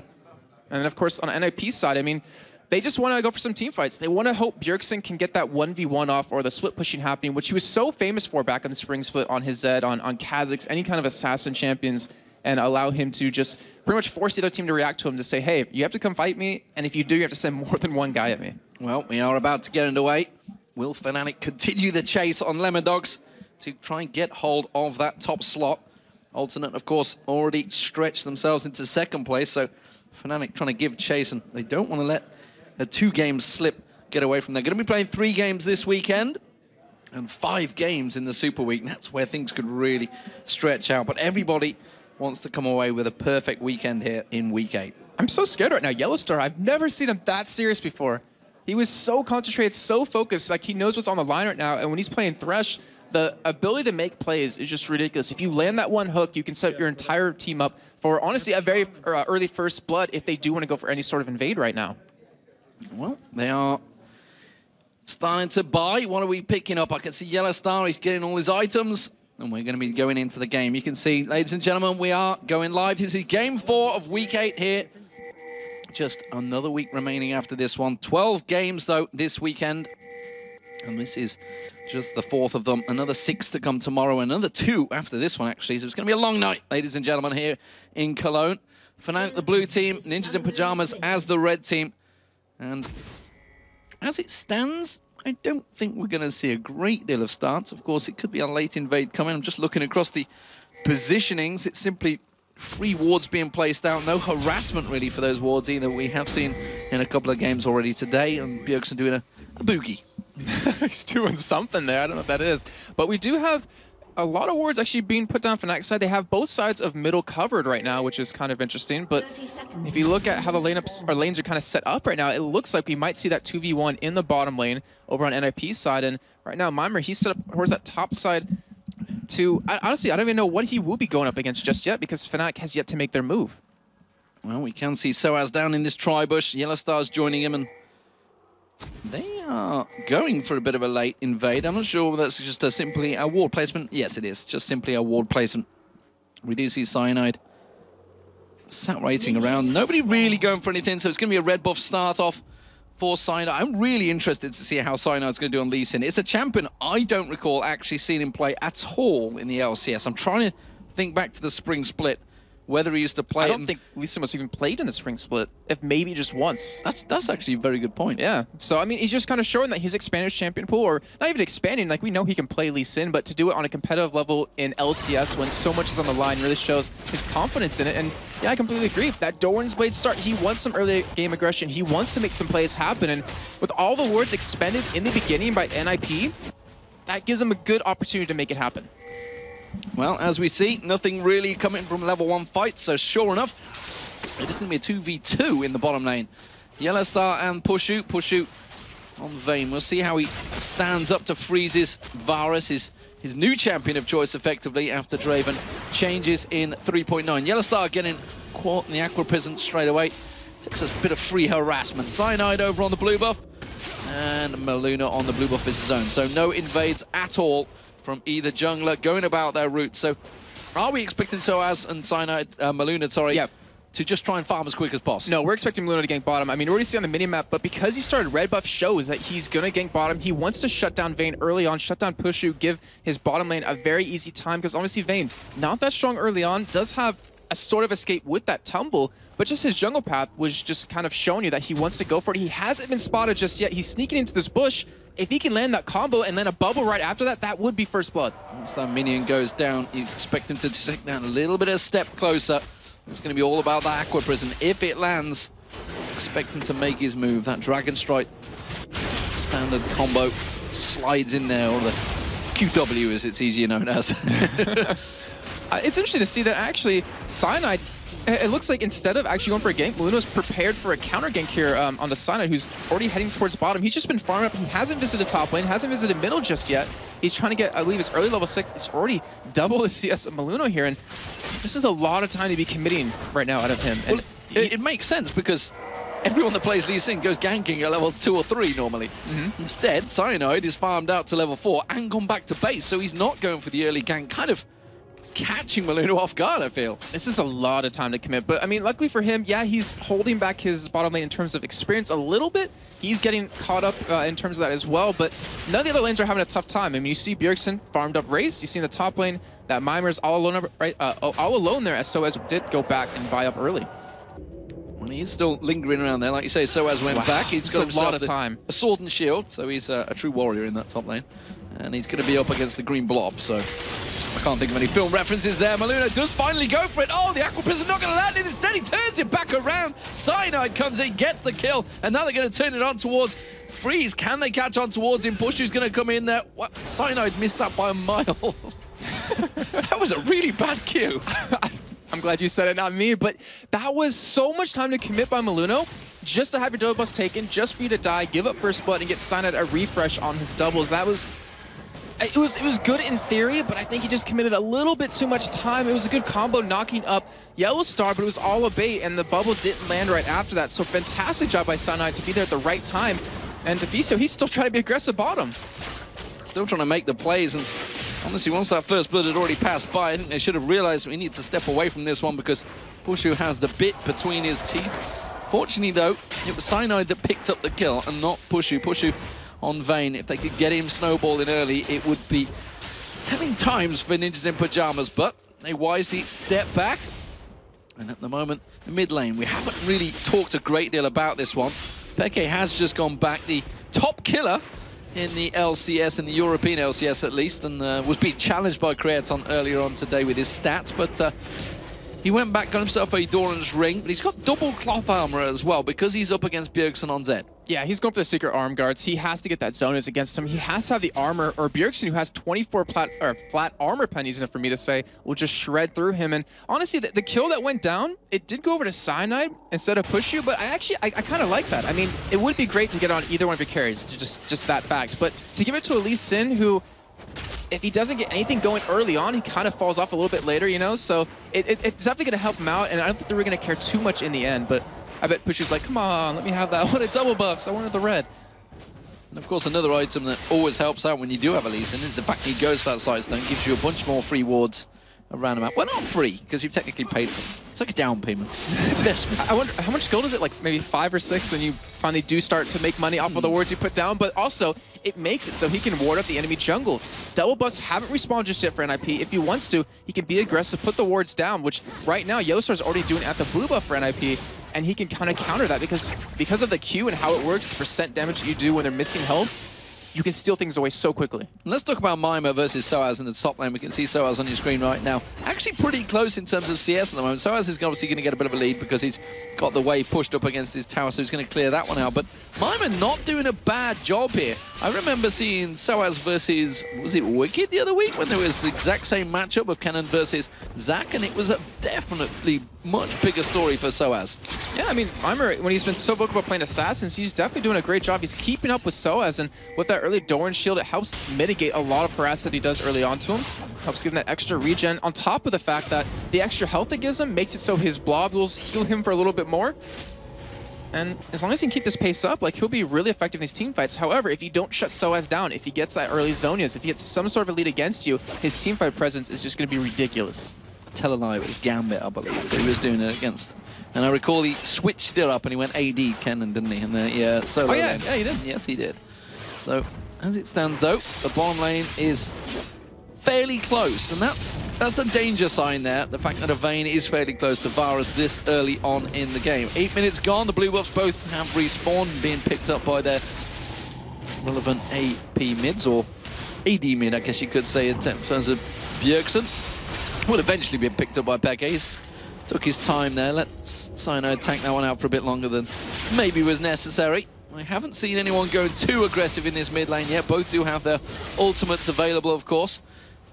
And then, of course, on the NIP side, I mean, they just want to go for some team fights. They want to hope Bjergsen can get that 1v1 off or the split pushing happening, which he was so famous for back in the spring split on his Zed, on Kha'Zix, any kind of assassin champions, and allow him to just pretty much force the other team to react to him to say, hey, you have to come fight me, and if you do, you have to send more than one guy at me. Well, we are about to get underway. Will Fnatic continue the chase on Lemondogs to try and get hold of that top slot? Alternate, of course, already stretched themselves into second place, so Fnatic trying to give chase, and they don't want to let a 2-game slip get away from there. Going to be playing 3 games this weekend and 5 games in the Super Week. That's where things could really stretch out. But everybody wants to come away with a perfect weekend here in Week 8. I'm so scared right now. Yellowstar, I've never seen him that serious before. He was so concentrated, so focused, like he knows what's on the line right now. And when he's playing Thresh, the ability to make plays is just ridiculous. If you land that one hook, you can set your entire team up for, honestly, a very early first blood if they do want to go for any sort of invade right now. Well, they are starting to buy. What are we picking up? I can see Yellowstar. He's getting all his items. And we're going to be going into the game. You can see, ladies and gentlemen, we are going live. This is Game 4 of Week 8 here. Just another week remaining after this one. 12 games, though, this weekend. And this is just the 4th of them. Another 6 to come tomorrow. Another 2 after this one, actually. So it's going to be a long night, ladies and gentlemen, here in Cologne. Fnatic, the blue team. Ninjas in Pajamas as the red team. And as it stands, I don't think we're going to see a great deal of starts. Of course, it could be a late invade coming. I'm just looking across the positionings. It's simply 3 wards being placed out. No harassment, really, for those wards either. We have seen in a couple of games already today. And Bjergsen doing a boogie. He's doing something there. I don't know what that is. But we do have a lot of wards actually being put down for Fnatic's side. They have both sides of middle covered right now, which is kind of interesting. But if you look at how the lanes are kind of set up right now, it looks like we might see that 2v1 in the bottom lane over on NIP's side. And right now, Mimer, he's set up towards that top side to... honestly, I don't even know what he will be going up against just yet because Fnatic has yet to make their move. Well, we can see Soaz down in this tri-bush. Yellowstar's joining him, and they are going for a bit of a late invade. I'm not sure whether that's just simply a ward placement. Yes, it is. Just simply a ward placement. We do see Cyanide sat waiting around. Nobody really going for anything, so it's going to be a red buff start off for Cyanide. I'm really interested to see how Cyanide's going to do on Lee Sin. It's a champion I don't recall actually seeing him play at all in the LCS. I'm trying to think back to the spring split whether he used to play. I don't think Lee Sin was even played in the spring split, if maybe just once. That's actually a very good point. Yeah. So I mean, he's just kind of showing that his expanded champion pool, or not even expanding. Like we know he can play Lee Sin, but to do it on a competitive level in LCS when so much is on the line really shows his confidence in it. And yeah, I completely agree. That Doran's Blade start, he wants some early game aggression. He wants to make some plays happen. And with all the wards expended in the beginning by NIP, that gives him a good opportunity to make it happen. Well, as we see, nothing really coming from level 1 fights, so sure enough, it is going to be a 2v2 in the bottom lane. Yellow Star and Pushu. Pushu on Vayne. We'll see how he stands up to Freeze's Varus, his new champion of choice, effectively, after Draven changes in 3.9. Yellow Star getting caught in the Aqua Prison straight away. Takes a bit of free harassment. Cyanide over on the blue buff, and Maluna on the blue buff is his own. So no invades at all from either jungler going about their route. So are we expecting Soaz and Cyanide, Maluna, sorry, to just try and farm as quick as possible? No, we're expecting Maluna to gank bottom. I mean, we already see on the minimap, but because he started red buff shows that he's going to gank bottom. He wants to shut down Vayne early on, shut down Pushu, give his bottom lane a very easy time, because obviously Vayne, not that strong early on, does have a sort of escape with that tumble, but just his jungle path was just kind of showing you that he wants to go for it. He hasn't been spotted just yet. He's sneaking into this bush. If he can land that combo and land a bubble right after that, that would be first blood. Once that minion goes down, you expect him to take down a little bit of a step closer. It's going to be all about that Aqua Prison. If it lands, expect him to make his move. That Dragon Strike standard combo slides in there, or the QW as it's easier known as. It's interesting to see that actually Cyanide, it looks like instead of actually going for a gank, Maluna's prepared for a counter gank here on the Cyanide, who's already heading towards bottom. He's just been farming up. He hasn't visited top lane, hasn't visited middle just yet. He's trying to get, I believe, his early level 6. It's already double the CS of Maluna here, and this is a lot of time to be committing right now out of him. Well, it makes sense, because everyone that plays Lee Sin goes ganking at level 2 or 3 normally. Instead, Cyanide is farmed out to level 4 and gone back to base, so he's not going for the early gank, kind of catching Maluna off guard, I feel. This is a lot of time to commit, but I mean, luckily for him, yeah, he's holding back his bottom lane in terms of experience a little bit. He's getting caught up in terms of that as well, but none of the other lanes are having a tough time. I mean, you see Bjergsen farmed up Race. You see in the top lane that Mimer's all alone, all alone there, as Soaz did go back and buy up early. Well, he is still lingering around there, like you say. Soaz went back. He's got a lot of time. A sword and shield, so he's a true warrior in that top lane, and he's going to be up against the green blob. So I can't think of any film references there. Maluna does finally go for it. Oh, the Aqua Prison not going to land it. Instead, he turns it back around. Cyanide comes in, gets the kill, and now they're going to turn it on towards Freeze. Can they catch on towards him? Pushu's going to come in there. What? Cyanide missed that by a mile. That was a really bad cue. I'm glad you said it, not me, but that was so much time to commit by Maluna, just to have your double bus taken, just for you to die, give up first blood, and get Cyanide a refresh on his doubles. That was... It was good in theory, but I think he just committed a little bit too much time. It was a good combo knocking up Yellow Star, but it was all a bait, and the bubble didn't land right after that. So fantastic job by Cyanide to be there at the right time. And Deficio, he's still trying to be aggressive bottom. Still trying to make the plays, and honestly, once that first blood had already passed by, I think they should have realized we need to step away from this one, because Pushu has the bit between his teeth. Fortunately, though, it was Cyanide that picked up the kill and not Pushu. Pushu on Vayne. If they could get him snowballing early, it would be telling times for Ninjas in Pajamas, but they wisely step back. And at the moment, the mid lane, we haven't really talked a great deal about this one. Peke has just gone back, the top killer in the LCS, in the European LCS at least, and was being challenged by Creaton earlier on today with his stats, but he went back, got himself a Doran's ring, but he's got double cloth armor as well, because he's up against Bjergsen on Zed. Yeah, he's going for the secret arm guards. He has to get that Zonus against him. He has to have the armor, or Bjergsen, who has 24 flat armor pennies, enough for me to say, will just shred through him. And honestly, the kill that went down, it did go over to Cyanide instead of Pushu, but I kind of like that. I mean, it would be great to get on either one of your carries, just that fact. But to give it to Lee Sin, who, if he doesn't get anything going early on, he kind of falls off a little bit later, you know? So it's definitely going to help him out, and I don't think they were going to care too much in the end, but I bet Pushu's like, come on, let me have that. I wanted double buffs. I wanted the red. And of course, another item that always helps out when you do have a Lee Sin is the fact he goes for that Sidestone, gives you a bunch more free wards around him. Well, not free, because you've technically paid for them. It's like a down payment. I wonder, how much gold is it? Like maybe 5 or 6, then you finally do start to make money off of the wards you put down. But also, it makes it so he can ward up the enemy jungle. Double buffs haven't respawned just yet for NIP. If he wants to, he can be aggressive, put the wards down, which right now Yellowstar's already doing at the blue buff for NIP, and he can kind of counter that because of the Q and how it works, the percent damage that you do when they're missing health. You can steal things away so quickly. Let's talk about Mima versus Soaz in the top lane. We can see Soaz on your screen right now. Actually pretty close in terms of CS at the moment. Soaz is obviously going to get a bit of a lead because he's got the wave pushed up against his tower, so he's going to clear that one out. But Mima not doing a bad job here. I remember seeing Soaz versus, was it Wicked the other week, when there was the exact same matchup of Kennen versus Zac, and it was a definitely much bigger story for Soaz. Yeah, I mean, Mima, when he's been so vocal about playing Assassins, he's definitely doing a great job. He's keeping up with Soaz, and with that early Doran shield, it helps mitigate a lot of harass that he does early on to him. Helps give him that extra regen, on top of the fact that the extra health it gives him makes it so his blobules heal him for a little bit more. And as long as he can keep this pace up, like, he'll be really effective in these team fights. However, if you don't shut Soaz down, if he gets that early Zonias, if he gets some sort of a lead against you, his team fight presence is just going to be ridiculous. Tell a lie, it was Gambit, I believe, that he was doing it against. And I recall he switched it up and he went AD Kennen, didn't he? And yeah, solo lane. Yeah, he did. Yes, he did. So, as it stands though, the bottom lane is fairly close, and that's a danger sign there. The fact that a Vayne is fairly close to Varus this early on in the game. 8 minutes gone, the blue buffs both have respawned, being picked up by their relevant AP mids, or AD mid, I guess you could say, in terms of Bjergsen. Would eventually be picked up by Pekka. Took his time there, let Cyanide tank that one out for a bit longer than maybe was necessary. I haven't seen anyone going too aggressive in this mid lane yet. Both do have their ultimates available, of course.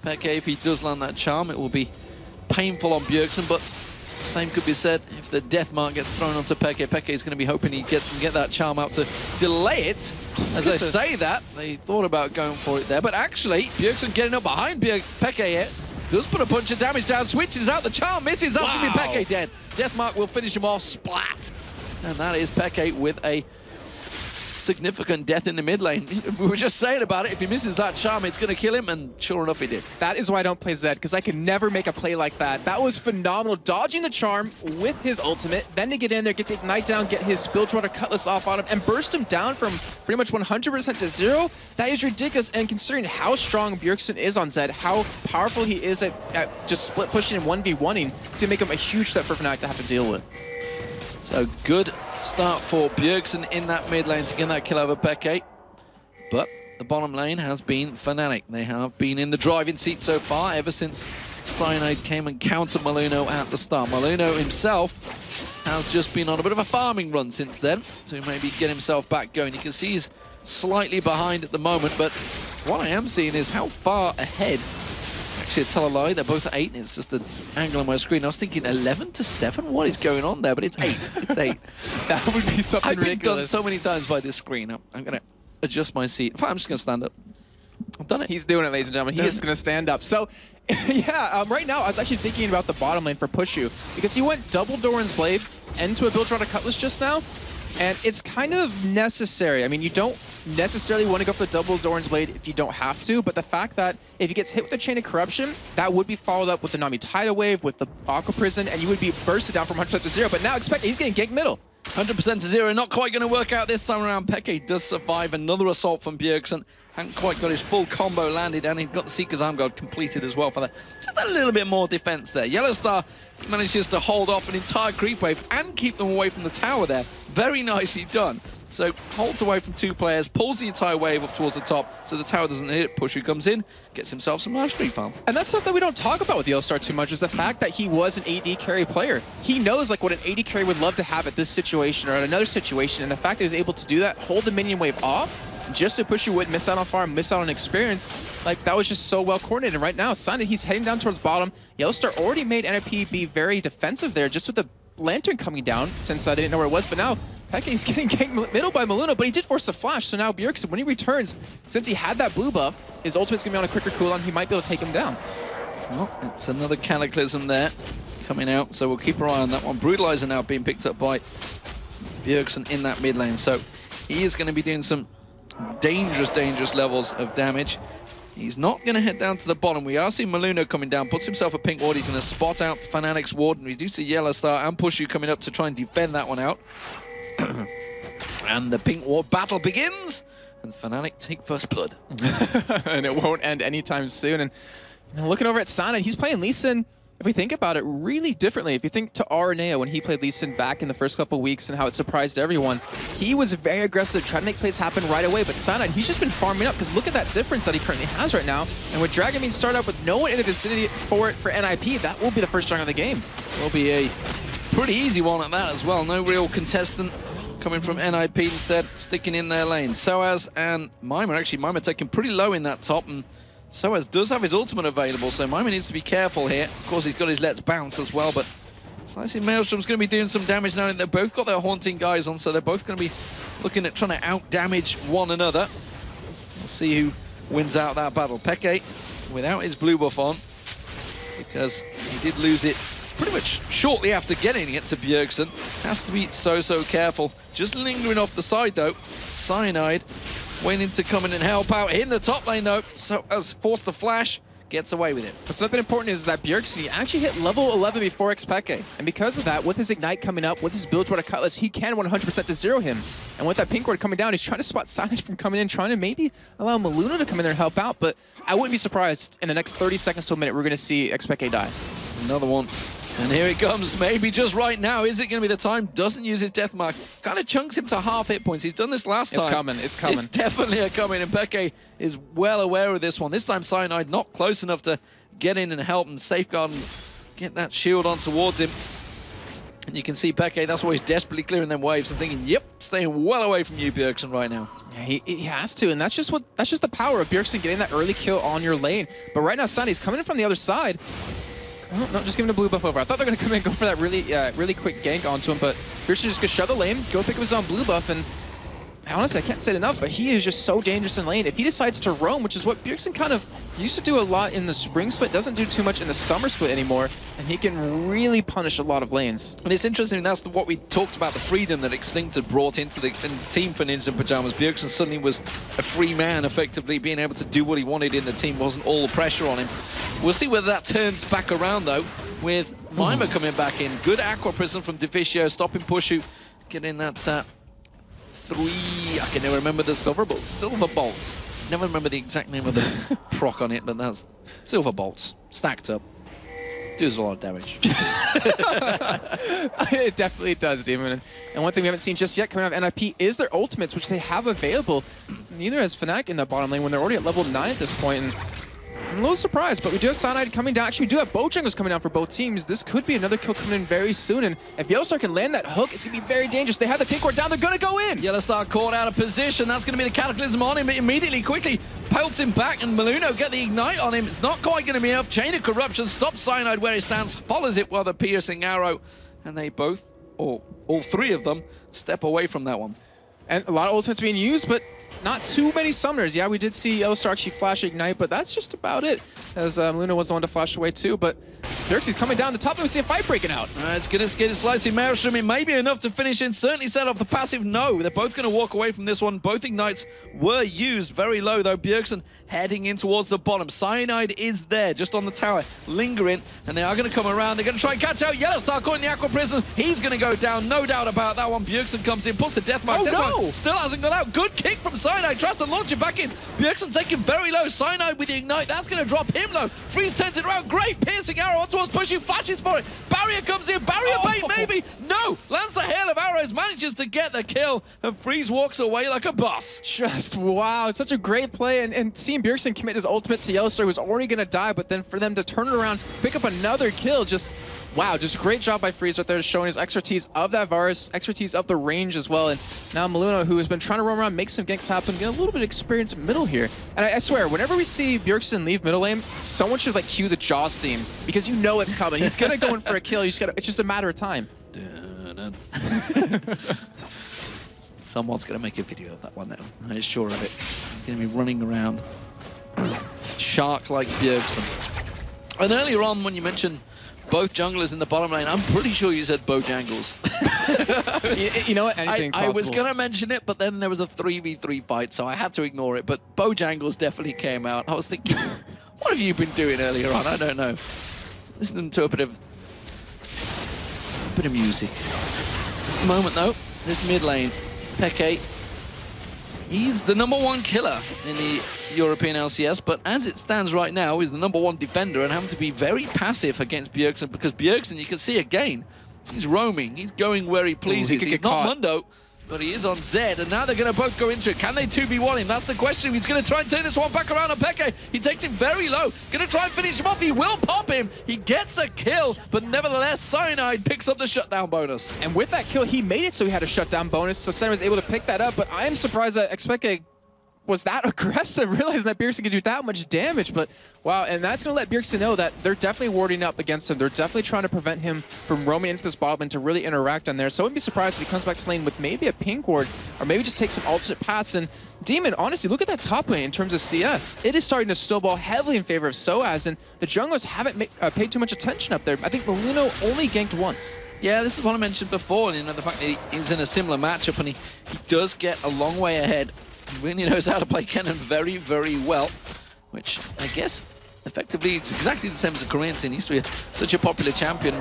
Pekka, if he does land that charm, it will be painful on Bjergsen, but same could be said if the death mark gets thrown onto Pekka. Pekka is going to be hoping he can get that charm out to delay it. As I say that, they thought about going for it there, but actually, Bjergsen getting up behind Pekka here, does put a bunch of damage down, switches out, the charm misses, that's going to be Pekka dead. Deathmark will finish him off, splat. And that is Pekka with a significant death in the mid lane. We were just saying about it, if he misses that charm, it's going to kill him, and sure enough, he did. That is why I don't play Zed, because I can never make a play like that. That was phenomenal, dodging the charm with his ultimate, then to get in there, get the ignite down, get his Spillwater Cutlass off on him, and burst him down from pretty much 100% to 0. That is ridiculous, and considering how strong Bjergsen is on Zed, how powerful he is at just split pushing and 1v1ing, it's going to make him a huge threat for Fnatic to have to deal with. So good start for Bjergsen in that mid lane to get that kill over Pekka. But the bottom lane has been Fnatic. They have been in the driving seat so far ever since Cyanide came and countered Maluno at the start. Maluno himself has just been on a bit of a farming run since then to maybe get himself back going. You can see he's slightly behind at the moment, but what I am seeing is how far ahead. Actually, tell a lie, they're both at 8, and it's just an angle on my screen. I was thinking 11 to 7? What is going on there? But it's 8. It's 8. That would be something I've been ridiculous. done so many times by this screen. I'm going to adjust my seat. In fact, I'm just going to stand up. I've done it. He's doing it, ladies and gentlemen. He is going to stand up. So, yeah, right now, I was actually thinking about the bottom lane for Pushu, because he went double Doran's Blade into a Spillwater Cutlass just now, and it's kind of necessary. I mean, you don't necessarily want to go for the double Doran's Blade if you don't have to, but the fact that if he gets hit with the Chain of Corruption, that would be followed up with the Nami Tidal Wave, with the Aqua Prison, and you would be bursted down from 100% to 0. But now expect he's getting ganked middle. 100% to 0, not quite going to work out this time around. Pekka does survive another assault from Bjergsen. Hadn't quite got his full combo landed, and he got the Seeker's Arm Guard completed as well for that. Just a little bit more defense there. Yellowstar manages to hold off an entire creep wave and keep them away from the tower there. Very nicely done. So holds away from 2 players, pulls the entire wave up towards the top so the tower doesn't hit it. Pushu comes in, gets himself some nice free farm. And that's something we don't talk about with Yellowstar too much, is the fact that he was an AD carry player. He knows like what an AD carry would love to have at this situation or at another situation, and the fact that he was able to do that, hold the minion wave off, just so Pushu wouldn't miss out on farm, miss out on experience, like that was just so well coordinated. And right now, Sunday, he's heading down towards bottom. Yellowstar already made NIP be very defensive there, just with the Lantern coming down, since they didn't know where it was, but now Pekka is getting ganked middle by Maluno, but he did force the flash, so now Bjergsen, when he returns, since he had that blue buff, his ultimate's gonna be on a quicker cooldown, he might be able to take him down. Well, it's another Cataclysm there coming out, so we'll keep our eye on that one. Brutalizer now being picked up by Bjergsen in that mid lane, so he is going to be doing some dangerous levels of damage. He's not going to head down to the bottom. We are seeing Maluno coming down, puts himself a pink ward. He's going to spot out Fnatic's ward, and we do see Yellowstar and Pushu coming up to try and defend that one out. And the pink ward battle begins. and Fnatic take first blood. And it won't end anytime soon. And looking over at Sana, he's playing Lee Sin, if we think about it, really differently. If you think to Araneo when he played Lee Sin back in the first couple weeks and how it surprised everyone, he was very aggressive, trying to make plays happen right away. But Sana, he's just been farming up, because look at that difference that he currently has right now. And with Dragon being started up with no one in the vicinity for NIP, that will be the first strike of the game. Will be a pretty easy one at that as well. No real contestant coming from NIP, instead sticking in their lane. Soaz and Mima, actually Mima taking pretty low in that top, and Soaz does have his ultimate available, so Mima needs to be careful here. Of course, he's got his Let's Bounce as well, but Slicey Maelstrom's going to be doing some damage now, and they've both got their Haunting guys on, so they're both going to be looking at trying to out-damage one another. We'll see who wins out that battle. Peke, without his blue buff on, because he did lose it pretty much shortly after getting it to Bjergsen. Has to be so careful. Just lingering off the side, though. Cyanide waiting to come in and help out in the top lane, though. So as forced to flash, gets away with it. What's something important is that Bjergsen actually hit level 11 before Xpeke. And because of that, with his Ignite coming up, with his Bilgewater Cutlass, he can 100% to zero him. And with that pink ward coming down, he's trying to spot Signage from coming in, trying to maybe allow Maluna to come in there and help out. But I wouldn't be surprised in the next 30 seconds to a minute, we're going to see Xpeke die. Another one. And here it comes, maybe just right now. Is it going to be the time? Doesn't use his death mark. Kind of chunks him to half hit points. He's done this last time. It's coming, it's coming. It's definitely coming, and Peke is well aware of this one. This time Cyanide not close enough to get in and help and safeguard and get that shield on towards him. And you can see Peke, that's why he's desperately clearing them waves and thinking, yep, staying well away from you, Bjergsen, right now. Yeah, he has to, and that's just the power of Bjergsen getting that early kill on your lane. But right now, Sunny's coming in from the other side. Oh, no, just giving a blue buff over. I thought they were going to come in and go for that really quick gank onto him, but Bjergsen just gonna shove the lane, go pick up his own blue buff, and honestly, I can't say it enough, but he is just so dangerous in lane. If he decides to roam, which is what Bjergsen kind of used to do a lot in the spring split, doesn't do too much in the summer split anymore, and he can really punish a lot of lanes. And it's interesting, that's what we talked about, the freedom that Extinct had brought into the team for Ninja Pajamas. Bjergsen suddenly was a free man, effectively being able to do what he wanted in the team, wasn't all the pressure on him. We'll see whether that turns back around, though, with Mima coming back in. Good Aqua Prism from Deficio, stopping Pushu, getting that I can never remember the Silver Bolts. Never remember the exact name of the proc on it, but that's Silver Bolts stacked up. Does a lot of damage. It definitely does, Demon. And one thing we haven't seen just yet coming out of NIP is their ultimates, which they have available. Neither has Fnatic in that bottom lane when they're already at level 9 at this point. And I'm a little surprised, but we do have Cyanide coming down. Actually, we do have both junglers coming down for both teams. This could be another kill coming in very soon, and if Yellowstar can land that hook, it's going to be very dangerous. They have the pink ward down, they're going to go in! Yellowstar caught out of position. That's going to be the Cataclysm on him, but immediately, quickly, pelts him back, and Maluno get the Ignite on him. It's not quite going to be enough. Chain of Corruption stops Cyanide where he stands, follows it with a piercing arrow, and they both, or all three of them, step away from that one. And a lot of ultimates being used, but not too many summoners. Yeah, we did see Yellowstar actually flash Ignite, but that's just about it, as Luna was the one to flash away too. But Xerxes coming down the top, and we see a fight breaking out. It's going to get a Slicey Maelstrom. It may be enough to finish in. Certainly set off the passive. No, they're both going to walk away from this one. Both Ignites were used very low, though. Bjergsen heading in towards the bottom. Cyanide is there, just on the tower, lingering, and they are going to come around. They're going to try and catch out Yellowstar, caught in the Aqua Prism. He's going to go down, no doubt about that one. Bjergsen comes in, puts the death mark. Oh, no! Still hasn't gone out. Good kick from Cyanide. Tries to launch it back in. Bjergsen taking very low. Cyanide with the Ignite. That's going to drop him low. Freeze turns it around. Great piercing arrow on towards Pushu. Flashes for it. Barrier comes in. Barrier bait, maybe. No! Lands the hail of arrows. Manages to get the kill. And Freeze walks away like a boss. Just wow. It's such a great play. And seeing Bjergsen commit his ultimate to Yellowstar, who's already going to die, but then for them to turn it around, pick up another kill, just wow, just great job by Freeze right there, showing his expertise of that Varus, expertise of the range as well. And now Maluna, who has been trying to roam around, make some ganks happen, get a little bit of experience in middle here. And I swear, whenever we see Bjergsen leave middle lane, someone should like cue the Jaws theme, because you know it's coming. He's gonna go in for a kill. You just gotta, it's just a matter of time. Someone's gonna make a video of that one now. I'm sure of it. He's gonna be running around, shark like Bjergsen. And earlier on, when you mentioned both junglers in the bottom lane, I'm pretty sure you said Bojangles. You know what? Anything's possible. I was going to mention it, but then there was a 3v3 fight, so I had to ignore it. But Bojangles definitely came out. I was thinking, what have you been doing earlier on? I don't know. Listening to a bit of music. At the moment, though, this mid lane, Peke He's the #1 killer in the European LCS, but as it stands right now, he's the #1 defender and having to be very passive against Bjergsen, because Bjergsen, you can see again, he's roaming. He's going where he pleases. He's not Mundo, but he is on Zed, and now they're going to both go into it. Can they 2v1 him? That's the question. He's going to try and turn this one back around on Peke. He takes him very low. Going to try and finish him off. He will pop him. He gets a kill, but nevertheless, Cyanide picks up the shutdown bonus. And with that kill, he made it so he had a shutdown bonus, so Cyanide was able to pick that up, but I am surprised that Expeke was that aggressive, realizing that Bjergsen could do that much damage. But wow, and that's going to let Bjergsen know that they're definitely warding up against him. They're definitely trying to prevent him from roaming into this bottom lane to really interact on there. So I wouldn't be surprised if he comes back to lane with maybe a pink ward, or maybe just take some alternate paths. And Demon, honestly, look at that top lane in terms of CS. It is starting to snowball heavily in favor of Soaz, and the junglers haven't paid too much attention up there. I think Maluno only ganked once. Yeah, this is what I mentioned before, you know, the fact that he was in a similar matchup, and he does get a long way ahead. He really knows how to play Kennen very, very well, which I guess effectively it's exactly the same as the Korean scene. He used to be such a popular champion.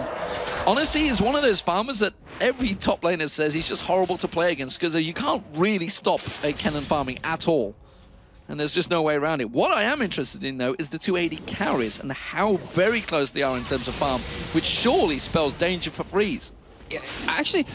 Honestly, he's one of those farmers that every top laner says he's just horrible to play against, because you can't really stop a Kennen farming at all. And there's just no way around it. What I am interested in, though, is the 280 carries and how very close they are in terms of farm, which surely spells danger for Freeze. Yeah, actually,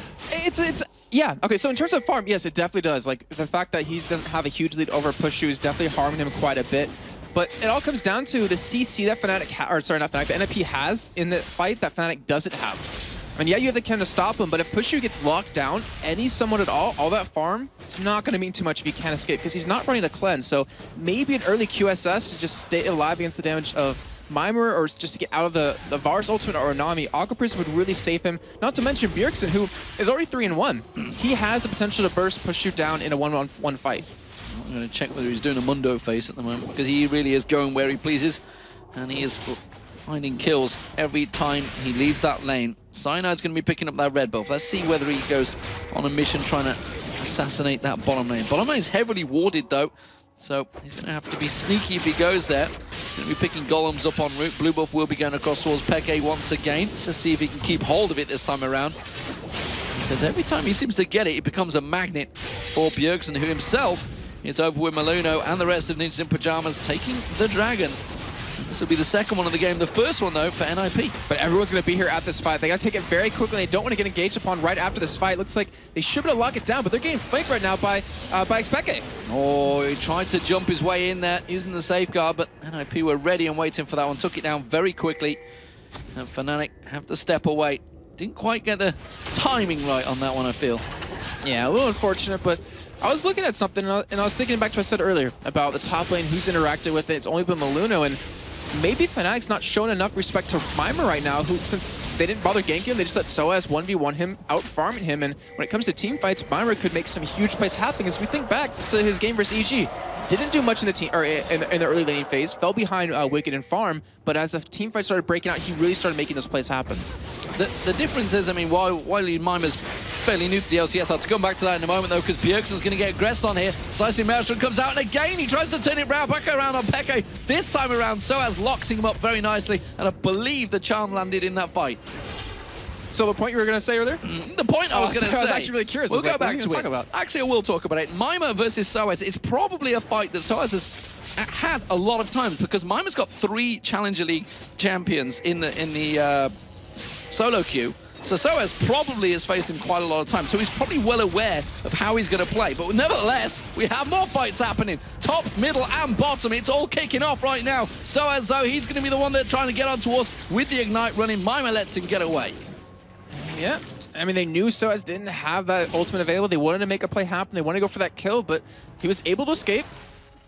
yeah, okay, so in terms of farm, yes, it definitely does. Like, the fact that he doesn't have a huge lead over Pushu is definitely harming him quite a bit. But it all comes down to the CC that Fnatic, or sorry, not Fnatic, the NIP has in the fight that Fnatic doesn't have. And yeah, you have the Ken to stop him, but if Pushu gets locked down, any someone at all that farm, it's not going to mean too much if he can't escape, because he's not running a cleanse. So maybe an early QSS to just stay alive against the damage of Mimer, or just to get out of the Varus ultimate or Nami. Aquapris would really save him. Not to mention Bjergsen, who is already 3-1. He has the potential to burst Pushu down in a 1-on-1 fight. I'm going to check whether he's doing a Mundo face at the moment, because he really is going where he pleases, and he is finding kills every time he leaves that lane. Cyanide's going to be picking up that red buff. Let's see whether he goes on a mission trying to assassinate that bottom lane. Bottom lane is heavily warded, though, so he's going to have to be sneaky if he goes there. He's going to be picking golems up en route. Blue buff will be going across towards Peke once again. Let's see if he can keep hold of it this time around, because every time he seems to get it, it becomes a magnet for Bjergsen, who himself is over with Maluno and the rest of Ninjas in Pajamas taking the dragon. This will be the second one of the game. The first one, though, for NIP. But everyone's going to be here at this fight. They got to take it very quickly. They don't want to get engaged upon right after this fight. Looks like they should be able to lock it down, but they're getting flanked right now by Expeke. Oh, he tried to jump his way in there using the safeguard, but NIP were ready and waiting for that one. Took it down very quickly. And Fnatic have to step away. Didn't quite get the timing right on that one, I feel. Yeah, a little unfortunate, but I was looking at something, and I was thinking back to what I said earlier about the top lane, who's interacted with it. It's only been Maluno, and maybe Fnatic's not showing enough respect to Mimer right now, who, since they didn't bother ganking him, they just let Soaz 1v1 him, out-farming him, and when it comes to team fights, Mimer could make some huge plays happen. As we think back to his game versus EG, didn't do much in the team or in the early laning phase, fell behind Wicked and Farm, but as the team fight started breaking out, he really started making those plays happen. The difference is, I mean, while Mimer's fairly new to the LCS, I'll have to come back to that in a moment, though, because Bjergsen's going to get aggressed on here. Slicing Maelstrom comes out, and again, he tries to turn it back around on Peke. This time around, Soaz locks him up very nicely, and I believe the charm landed in that fight. So the point you were going to say earlier? The point I was going to say. I was actually really curious. We'll go back to it. Actually, I will talk about it. Mimer versus Soaz. It's probably a fight that Soaz has had a lot of times, because Mimer's got 3 Challenger League champions in the solo queue. So Soaz probably has faced him quite a lot of times, so he's probably well aware of how he's going to play. But nevertheless, we have more fights happening. Top, middle, and bottom. It's all kicking off right now. Soaz, though, he's going to be the one they're trying to get on towards with the Ignite running. Mimer lets him get away. Yeah. I mean, they knew Soaz didn't have that ultimate available. They wanted to make a play happen. They wanted to go for that kill, but he was able to escape.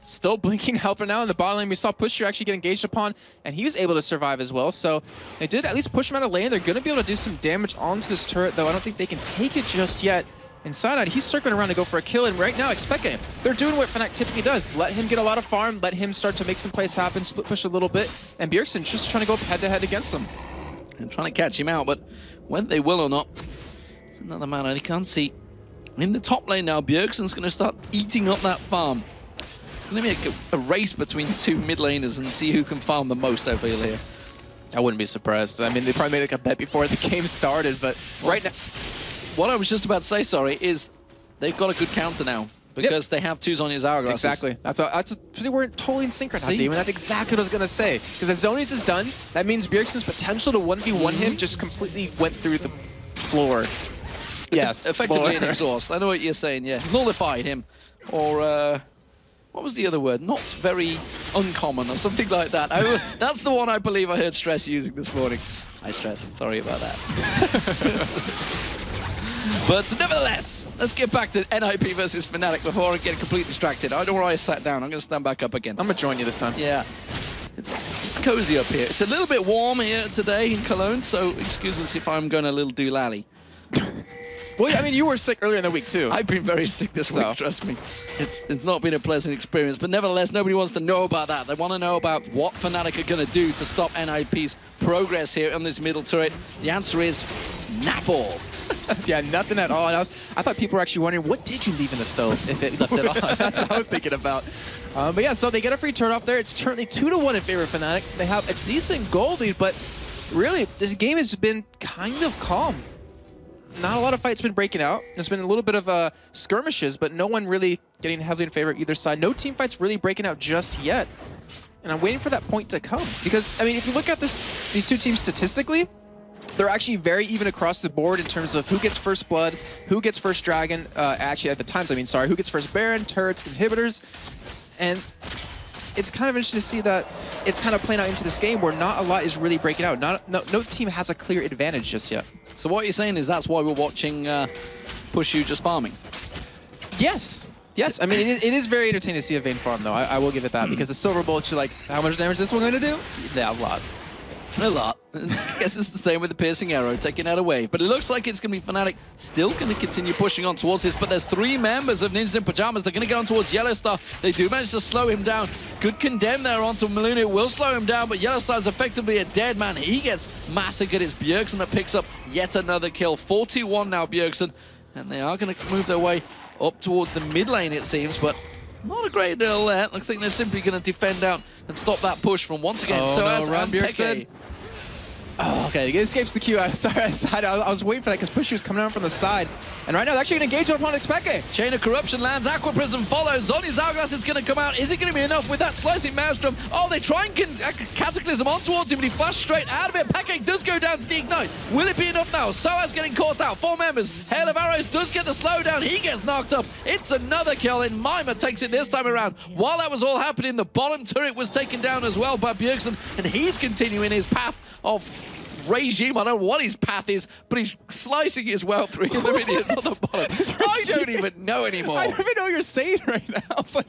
Still blinking helper now in the bottom lane. We saw Pushu actually get engaged upon, and he was able to survive as well. So they did at least push him out of lane. They're going to be able to do some damage onto this turret, though. I don't think they can take it just yet. Inside, he's circling around to go for a kill, and right now, Expeke, they're doing what Fnatic typically does. Let him get a lot of farm, let him start to make some plays happen, split push a little bit, and Bjergsen's just trying to go head-to-head against him. And trying to catch him out, but whether they will or not, it's another matter. They can't see. In the top lane now, Bjergsen's going to start eating up that farm. It's going to be a race between 2 mid laners and see who can farm the most, I feel, here. I wouldn't be surprised. I mean, they probably made like a bet before the game started, but right now... What I was just about to say, sorry, is they've got a good counter now. because they have 2 Zhonya's hourglasses. Exactly. We're totally in sync right now, Demon. That's exactly what I was going to say. Because as Zonius is done, that means Bjergsen's potential to 1v1 him just completely went through the floor. Yes, effectively an exhaust. I know what you're saying, yeah. Nullified him. Or, what was the other word? Not very uncommon or something like that. That's the one I believe I heard Stress using this morning. Hi, Stress. Sorry about that. But nevertheless, let's get back to NIP versus Fnatic before I get completely distracted. I don't know where I sat down. I'm going to stand back up again. I'm going to join you this time. Yeah. It's cozy up here. It's a little bit warm here today in Cologne, so excuse us if I'm going a little doolally. Well, I mean, you were sick earlier in the week, too. I've been very sick this week, trust me. It's not been a pleasant experience, but nevertheless, nobody wants to know about that. They want to know about what Fnatic are going to do to stop NIP's progress here on this middle turret. The answer is naffle. Yeah, nothing at all. And I thought people were actually wondering, what did you leave in the stove if it left it on? That's what I was thinking about. But yeah, so they get a free turret off there. It's currently 2-1 in favor of Fnatic. They have a decent goal lead, but really, this game has been kind of calm. Not a lot of fights been breaking out. There's been a little bit of skirmishes, but no one really getting heavily in favor of either side. No team fights really breaking out just yet. And I'm waiting for that point to come. Because, I mean, if you look at these two teams statistically, they're actually very even across the board in terms of who gets first blood, who gets first dragon, actually at the times, I mean, sorry, who gets first baron, turrets, inhibitors. And it's kind of interesting to see that it's kind of playing out into this game where not a lot is really breaking out. No team has a clear advantage just yet. So what you're saying is that's why we're watching Pushu just farming? Yes. Yes, I mean, it is very entertaining to see a Vayne farm, though. I will give it that, because the Silver Bolts, you're like, how much damage is this one going to do? Yeah, a lot. A lot. I guess it's the same with the Piercing Arrow, taking that away. But it looks like it's going to be Fnatic still going to continue pushing on towards this. But there's 3 members of Ninjas in Pajamas. They're going to get on towards Yellowstar. They do manage to slow him down. Good condemn there onto Maluna. It will slow him down, but Yellowstar is effectively a dead man. He gets massacred. It's Bjergsen that picks up yet another kill. 41 now, Bjergsen. And they are going to move their way up towards the mid lane, it seems. But not a great deal there. I think they're simply going to defend out and stop that push from once again. Oh, no, run, Bjergsen. Oh, okay, it escapes the queue. Sorry, I was waiting for that because Pushu was coming out from the side. And right now, they're actually going to engage upon Xpeke. Chain of Corruption lands, Aqua Prism follows. Zoni's Hourglass is going to come out. Is it going to be enough with that slicing Maelstrom? Oh, they try and Cataclysm on towards him, but he flashed straight out of it. Peke does go down to the Ignite. Will it be enough now? Soaz getting caught out. 4 members. Hail of Arrows does get the slowdown. He gets knocked up. It's another kill, and Mima takes it this time around. While that was all happening, the bottom turret was taken down as well by Bjergsen, and he's continuing his path of regime. I don't know what his path is, but he's slicing his way through the minions on the bottom. I don't even know anymore. I don't even know what you're saying right now, but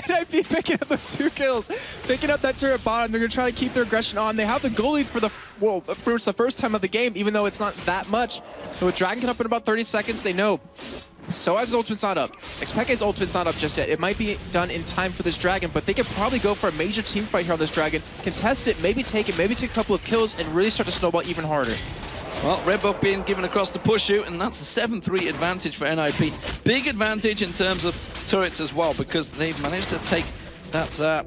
NIP picking up those 2 kills, picking up that turret bottom. They're going to try to keep their aggression on. They have the goal lead for the first time of the game, even though it's not that much. So with Dragon up in about 30 seconds, they know. Soaz's ultimate's not up. Xpeke's ultimate's not up just yet. It might be done in time for this Dragon, but they could probably go for a major team fight here on this Dragon, contest it, maybe take a couple of kills, and really start to snowball even harder. Well, red buff being given across to Pushu, and that's a 7-3 advantage for NIP. Big advantage in terms of turrets as well, because they've managed to take that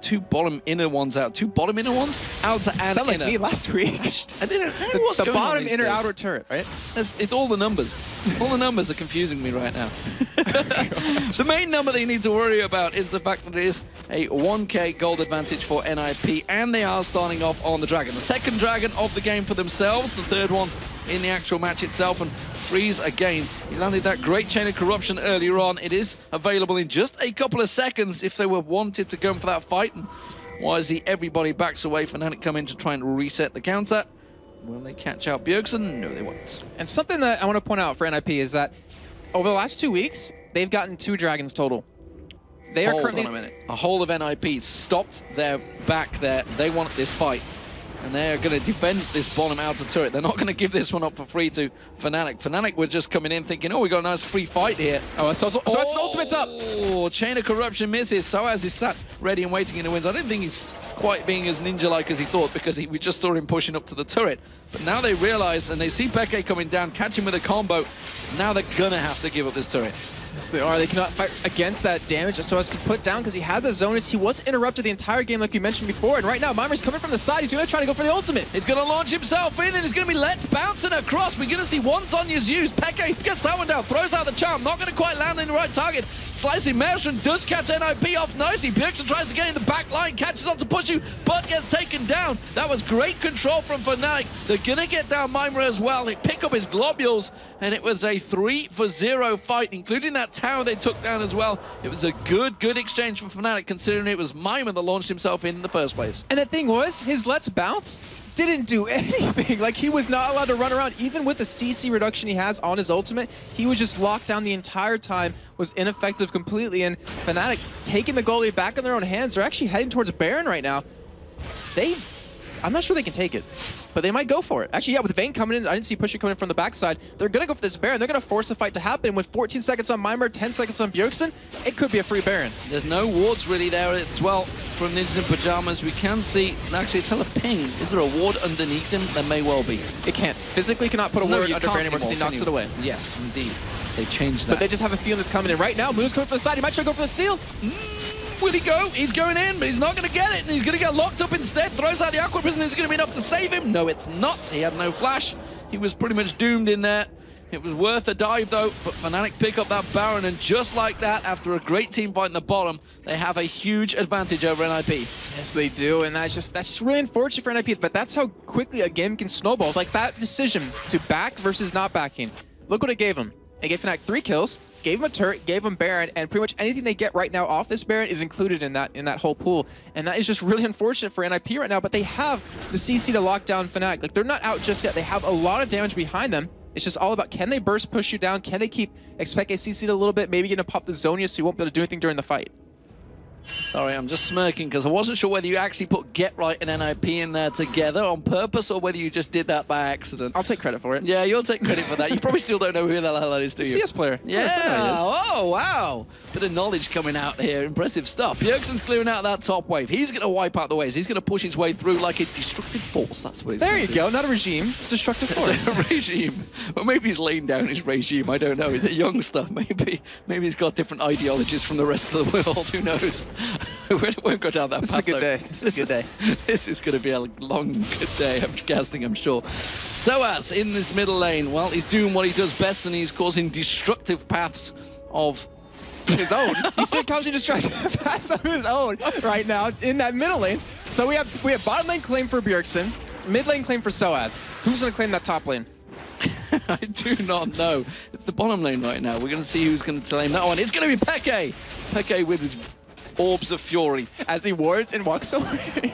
2 bottom inner ones out. 2 bottom inner ones? Outer and Sound inner. like me last week. I didn't know what's the going on bottom, these inner, days. outer turret, right? It's all the numbers. All the numbers are confusing me right now. The main number they need to worry about is the fact that it is a 1k gold advantage for NIP, and they are starting off on the Dragon. The 2nd Dragon of the game for themselves, the 3rd one in the actual match itself, and Freeze again. He landed that great Chain of Corruption earlier on. It is available in just a couple of seconds if they were wanted to go for that fight. And wisely, everybody backs away. Fnatic come in to try and reset the counter. Will they catch out Bjergsen? No, they won't. And something that I want to point out for NIP is that over the last 2 weeks, they've gotten 2 Dragons total. They are currently... Hold on a minute. A whole of NIP stopped their back there. They want this fight. And they're going to defend this bottom outer turret. They're not going to give this one up for free to Fnatic. Fnatic were just coming in thinking, oh, we got a nice free fight here. Oh, so it's ultimate's up. Oh, Chain of Corruption misses. Soaz is sat ready and waiting in the wings. I don't think he's quite being as ninja-like as he thought, because we just saw him pushing up to the turret. But now they realize, and they see Peke coming down, catch him with a combo. Now they're going to have to give up this turret. Yes, they are. They cannot fight against that damage that Soaz can put down because he has a Zonus. He was interrupted the entire game like we mentioned before, and right now Mimer's coming from the side. He's going to try to go for the ultimate. He's going to launch himself in, and it's going to be Let's bouncing across. We're going to see one Zonya's used. Peke gets that one down, throws out the charm, not going to quite land in the right target. Slicing Maelstrom does catch NIP off nicely. Bjergsen tries to get in the back line, catches on to Pushu, but gets taken down. That was great control from Fnatic. They're gonna get down Mimir as well. They pick up his globules, and it was a 3-for-0 fight, including that tower they took down as well. It was a good exchange for Fnatic, considering it was Mimir that launched himself in the first place. And the thing was, his Let's Bounce didn't do anything. Like, he was not allowed to run around. Even with the CC reduction he has on his ultimate, he was just locked down the entire time, was ineffective completely, and Fnatic taking the goalie back in their own hands. They're actually heading towards Baron right now. I'm not sure they can take it, but they might go for it. Actually, yeah, with Vayne coming in, I didn't see Pusher coming in from the backside. They're going to go for this Baron. They're going to force a fight to happen. With 14 seconds on Mimir, 10 seconds on Bjergsen, it could be a free Baron. There's no wards really there as well from Ninjas in Pajamas. We can see, actually, tell a ping. Is there a ward underneath him? There may well be. It can't. Physically cannot put a ward under Baron anymore because he knocks it away. Yes, indeed. They changed that. But they just have a feeling it's coming in right now. Luna's coming for the side. He might try to go for the steal. Will he go? He's going in, but he's not going to get it, and he's going to get locked up instead. Throws out the Aqua Prison. Is going to be enough to save him? No, it's not. He had no flash. He was pretty much doomed in there. It was worth a dive, though, but Fnatic pick up that Baron, and just like that, after a great team fight in the bottom, they have a huge advantage over NIP. Yes, they do, and that's just really unfortunate for NIP, but that's how quickly a game can snowball. Like, that decision to back versus not backing. Look what it gave him. It gave Fnatic 3 kills, gave him a turret, gave him Baron, and pretty much anything they get right now off this Baron is included in that whole pool. And that is just really unfortunate for NIP right now, but they have the CC to lock down Fnatic. Like, they're not out just yet. They have a lot of damage behind them. It's just all about, can they burst push you down? Can they keep expect a CC'd a little bit? Maybe gonna pop the Zonia so you won't be able to do anything during the fight. Sorry, I'm just smirking because I wasn't sure whether you actually put Get Right and NIP in there together on purpose or whether you just did that by accident. I'll take credit for it. Yeah, you'll take credit for that. You probably still don't know who the hell that is, do you? CS player. Yeah. Oh, wow. Bit of knowledge coming out here. Impressive stuff. Bjergsen's clearing out that top wave. He's going to wipe out the waves. He's going to push his way through like a destructive force. That's what he's There you go. Not a regime. Destructive force. A regime. Well, maybe he's laying down his regime. I don't know. He's a youngster. Maybe he's got different ideologies from the rest of the world. Who knows? We won't go down that path. This is a good day. This is a good day. This is going to be a long, good day. I'm casting, I'm sure. Soaz in this middle lane. Well, he's doing what he does best, and he's causing destructive paths of his own. He's still causing destructive paths of his own right now in that middle lane. So we have bottom lane claim for Bjergsen, mid lane claim for Soaz. Who's going to claim that top lane? I do not know. It's the bottom lane right now. We're going to see who's going to claim that one. It's going to be Peke. Peke with his orbs of fury as he wards and walks away.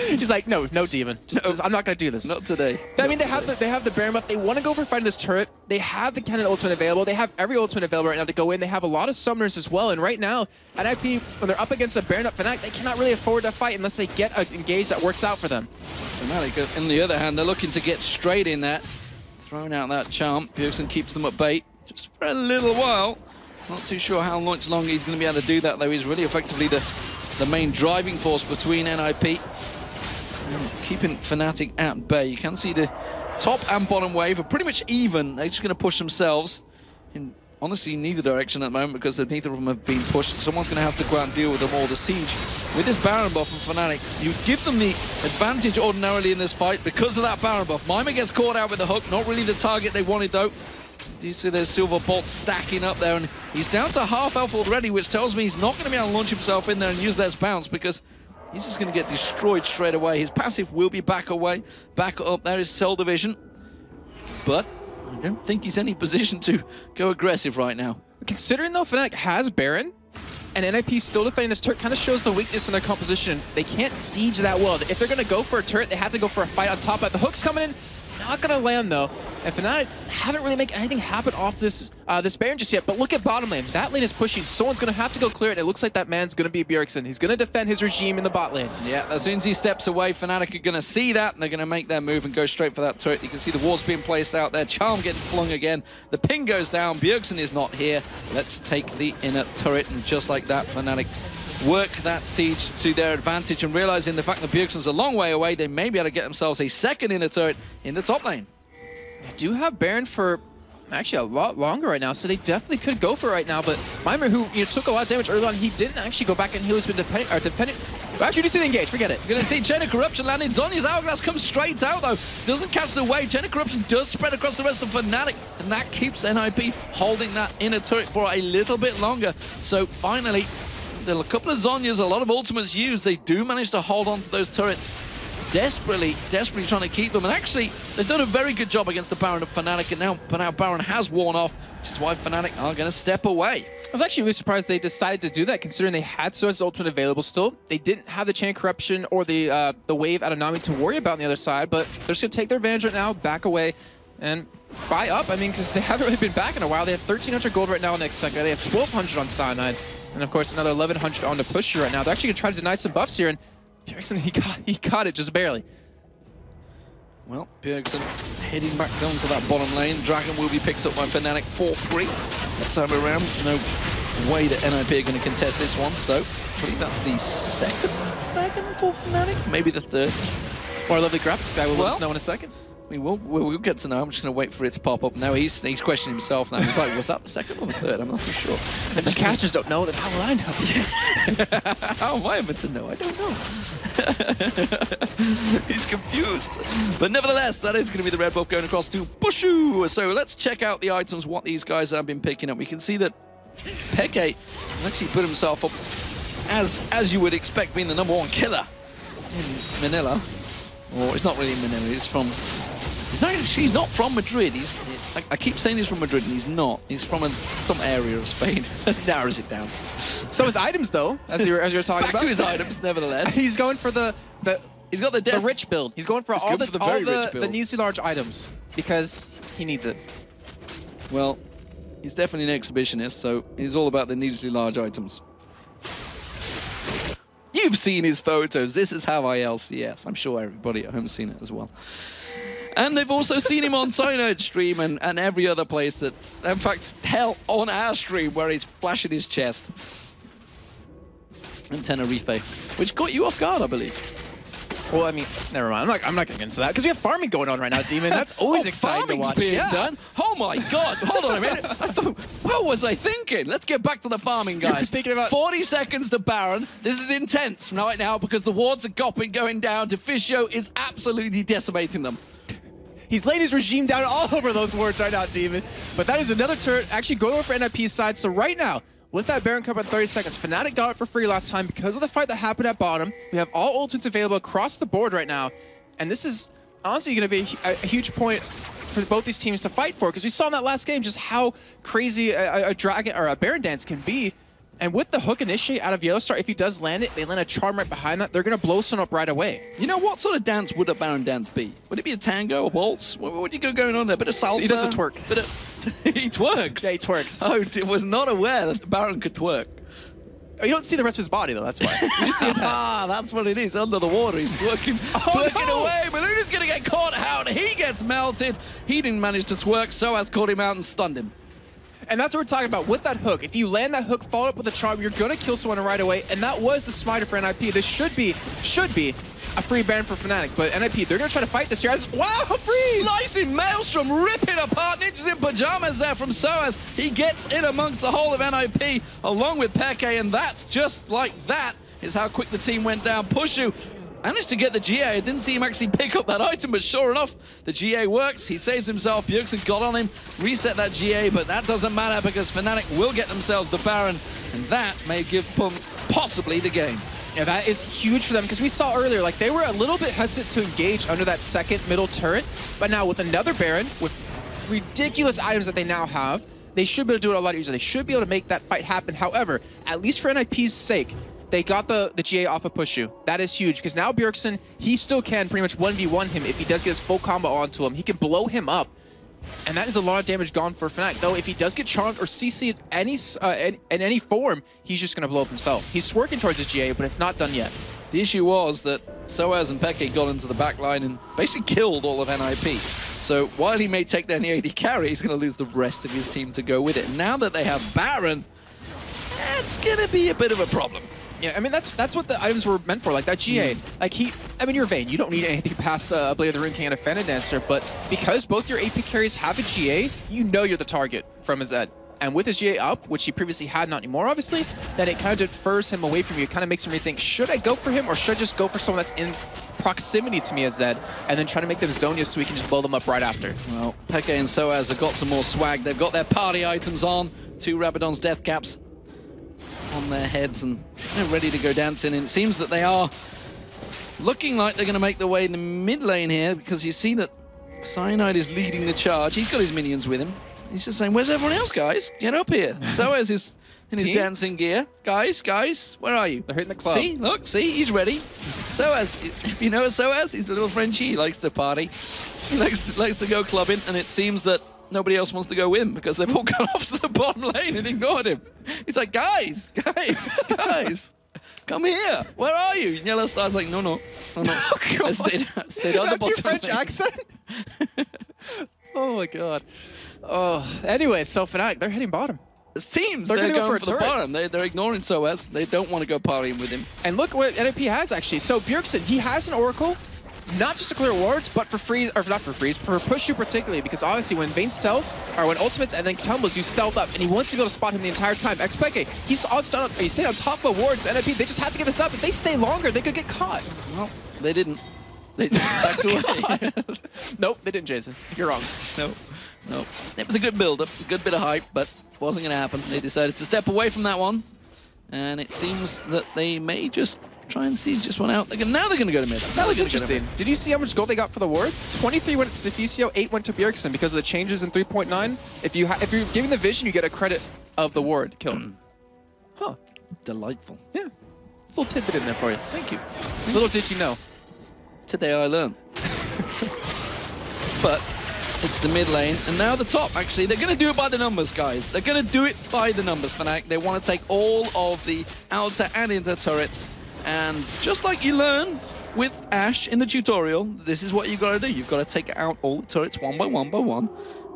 He's like, no demon. I'm not gonna do this. Not today. I mean, they have the Baron buff. They want to go for fighting this turret. They have the cannon ultimate available. They have every ultimate available right now to go in. They have a lot of summoners as well. And right now, at IP, when they're up against a Baron up Fnatic, they cannot really afford to fight unless they get an engage that works out for them. Fnatic, on the other hand, they're looking to get straight in there, throwing out that charm. Bjergsen keeps them at bay just for a little while. Not too sure how much longer he's going to be able to do that, though. He's really effectively the main driving force between NIP. Keeping Fnatic at bay. You can see the top and bottom wave are pretty much even. They're just going to push themselves in, honestly, neither direction at the moment because neither of them have been pushed. Someone's going to have to go out and deal with them all. The siege with this Baron buff from Fnatic, you give them the advantage ordinarily in this fight because of that Baron buff. Mimir gets caught out with the hook. Not really the target they wanted, though. Do you see there's Silver Bolt stacking up there, and he's down to half health already, which tells me he's not going to be able to launch himself in there and use that bounce because he's just going to get destroyed straight away. His passive will be back up. There is Cell Division, but I don't think he's in any position to go aggressive right now. Considering though Fnatic has Baron, and NIP still defending this turret, kind of shows the weakness in their composition. They can't siege that well. If they're going to go for a turret, they have to go for a fight on top. But the hook's coming in. Not gonna land though, and Fnatic haven't really made anything happen off this Baron just yet. But look at bottom lane. That lane is pushing. Someone's gonna have to go clear it. It looks like that man's gonna be Bjergsen. He's gonna defend his regime in the bot lane. Yeah, as soon as he steps away, Fnatic are gonna see that, and they're gonna make their move and go straight for that turret. You can see the walls being placed out there. Charm getting flung again. The ping goes down. Bjergsen is not here. Let's take the inner turret, and just like that, Fnatic work that siege to their advantage, and realizing the fact that Bjergsen's a long way away, they may be able to get themselves a second inner turret in the top lane. They do have Baron for actually a lot longer right now, so they definitely could go for it right now. But Mimir, who took a lot of damage early on, he didn't actually go back and heal. He's been dependent Actually, you see the engage. Forget it. You're going to see Chain of Corruption landing. Zonya's Hourglass comes straight out, though. Doesn't catch the wave. Chain of Corruption does spread across the rest of Fnatic, and that keeps NIP holding that inner turret for a little bit longer. So finally, there are a couple of Zonyas, a lot of ultimates used. They do manage to hold on to those turrets. Desperately trying to keep them. And actually, they've done a very good job against the Baron of Fnatic, and now Baron has worn off, which is why Fnatic are going to step away. I was actually really surprised they decided to do that, considering they had Soaz's ultimate available still. They didn't have the Chain Corruption or the wave out of Nami to worry about on the other side, but they're just going to take their advantage right now, back away, and buy up. I mean, because they haven't really been back in a while. They have 1,300 gold right now on the X-Factor. They have 1,200 on Cyanide, and of course another 1,100 on the Pusher right now. They're actually going to try to deny some buffs here, and Bjergsen, he got it just barely. Well, Bjergsen heading back down to that bottom lane. Dragon will be picked up by Fnatic 4-3. This time around, no way that NIP are going to contest this one, so I believe that's the second Dragon for Fnatic, maybe the third. More lovely graphics guy will let us know in a second. We'll get to know. I'm just going to wait for it to pop up. Now he's questioning himself now. He's like, was that the second or the third? I'm not too sure. If the casters don't know, then how will I know? How am I meant to know? I don't know. He's confused. But nevertheless, that is going to be the red buff going across to Bushu. So let's check out the items, what these guys have been picking up. We can see that Peke actually put himself up as you would expect, being the #1 killer in Manila. Or it's not really in Manila, he's not from Madrid. I keep saying he's from Madrid, and he's not. He's from some area of Spain. Narrows it down. So his items, though, as you're talking about. Back to his items, nevertheless. He's going for he's got the rich build. He's going for all the needs large items because he needs it. Well, he's definitely an exhibitionist, so he's all about the needlessly large items. You've seen his photos. This is how I LCS. I'm sure everybody at home's seen it as well. And they've also seen him on Cyanode's stream and every other place that, in fact, hell, on our stream where he's flashing his chest. And Tenerife, which caught you off guard, I believe. Well, I mean, never mind. I'm not getting into that because we have farming going on right now, Demon. That's always exciting to watch. Being done. Oh my God! Hold on a minute. What was I thinking? Let's get back to the farming, guys. Thinking about 40 seconds to Baron. This is intense right now because the wards are going down. Deficio is absolutely decimating them. He's laying his regime down all over those wards right now, Demon. But that is another turret actually going over for NIP's side. So right now, with that Baron cover at 30 seconds, Fnatic got it for free last time because of the fight that happened at bottom. We have all ultimates available across the board right now. And this is honestly going to be a huge point for both these teams to fight for, because we saw in that last game just how crazy a dragon or a Baron dance can be. And with the hook initiate out of Yellowstar, if he does land it, they land a charm right behind that, they're going to blow someone up right away. You know, what sort of dance would a Baron dance be? Would it be a tango, a waltz? What would you go going on there? Bit of salsa? He does a twerk. He twerks? Yeah, he twerks. Oh, I was not aware that the Baron could twerk. Oh, you don't see the rest of his body, though, that's why. You just see his head. Ah, that's what it is. Under the water, he's twerking away. Balloon's going to get caught out. He gets melted. He didn't manage to twerk. Soaz caught him out and stunned him. And that's what we're talking about with that hook. If you land that hook, follow up with a charm, you're going to kill someone right away. And that was the smiter for NIP. This should be a free Baron for Fnatic. But NIP, they're going to try to fight this here. Wow, freeze! Slicing Maelstrom, ripping apart Ninjas in Pajamas there from Soaz. He gets in amongst the whole of NIP along with Peke. And that's just like that is how quick the team went down. Pushu managed to get the GA. I didn't see him actually pick up that item, but sure enough, the GA works. He saves himself. Bjergsen got on him, reset that GA, but that doesn't matter because Fnatic will get themselves the Baron, and that may give Pum possibly the game. Yeah, that is huge for them because we saw earlier, like, they were a little bit hesitant to engage under that second middle turret, but now with another Baron, with ridiculous items that they now have, they should be able to do it a lot easier. They should be able to make that fight happen. However, at least for NIP's sake, they got the GA off of Pushu. That is huge, because now Bjergsen, he still can pretty much 1v1 him if he does get his full combo onto him. He can blow him up, and that is a lot of damage gone for Fnatic. Though, if he does get charmed or CC'd in any form, he's just going to blow up himself. He's working towards his GA, but it's not done yet. The issue was that Soaz and Peke got into the back line and basically killed all of NIP. So while he may take down the AD carry, he's going to lose the rest of his team to go with it. And now that they have Baron, that's going to be a bit of a problem. Yeah, I mean, that's what the items were meant for, like that GA. Like I mean, you're Vayne, you don't need anything past a Blade of the Rune King and a Fana Dancer, but because both your AP carries have a GA, you know you're the target from his end. and with his GA up, which he previously had, not anymore obviously, then it kind of defers him away from you. It kind of makes him rethink, should I go for him or should I just go for someone that's in proximity to me as Zed, and then try to make them Zonias so we can just blow them up right after. Well, Peke and Soaz have got some more swag. They've got their party items on. 2 Rabadon's death caps on their heads, and they're ready to go dancing. And it seems that they are looking like they're going to make their way in the mid lane here, because you see that Cyanide is leading the charge. He's got his minions with him. He's just saying, where's everyone else, guys? Get up here. Soaz is in his dancing gear. Guys, where are you? They're hitting the club. See, look, see, he's ready. Soaz, if you know Soaz, he's the little Frenchie. He likes to party. He likes to go clubbing, and it seems that nobody else wants to go with him because they've all gone off to the bottom lane and ignored him. He's like, guys, come here. Where are you? And Yellow Star's like, no. Oh, I stayed on the bottom your French lane. accent? Oh my god. Oh, anyway, so Fnatic, they're hitting bottom. It seems they're going going for a the turret. bottom. They're ignoring Soaz. They don't want to go partying with him. And look what NAP has actually. So Bjergsen, he has an Oracle, not just to clear wards, but for freeze, or not for freeze, for push you particularly, because obviously when Vayne stealths, or when ultimates and then tumbles, you stealth up, and he wants to be able to spot him the entire time. XPeke, he stayed on top of wards. NAP, they just have to get this up. If they stay longer, they could get caught. Well, they didn't. They just backed away. Nope, they didn't, Jason. You're wrong. No. It was a good build-up, a good bit of hype, but wasn't going to happen. They decided to step away from that one, and it seems that they may just try and siege this one out. Now they're going to go to mid. That was interesting. Did you see how much gold they got for the ward? 23 went to Deficio, 8 went to Bjergsen because of the changes in 3.9. If you're giving the vision, you get a credit of the ward killed. Huh. Delightful. Yeah. It's a little tidbit in there for you. Thank you. Little did you know. Today I learned. But it's the mid lane, and now the top, actually. They're going to do it by the numbers, guys. They're going to do it by the numbers, Fnatic. They want to take all of the outer and inner turrets, and just like you learn with Ashe in the tutorial, this is what you've got to do. You've got to take out all the turrets one by one,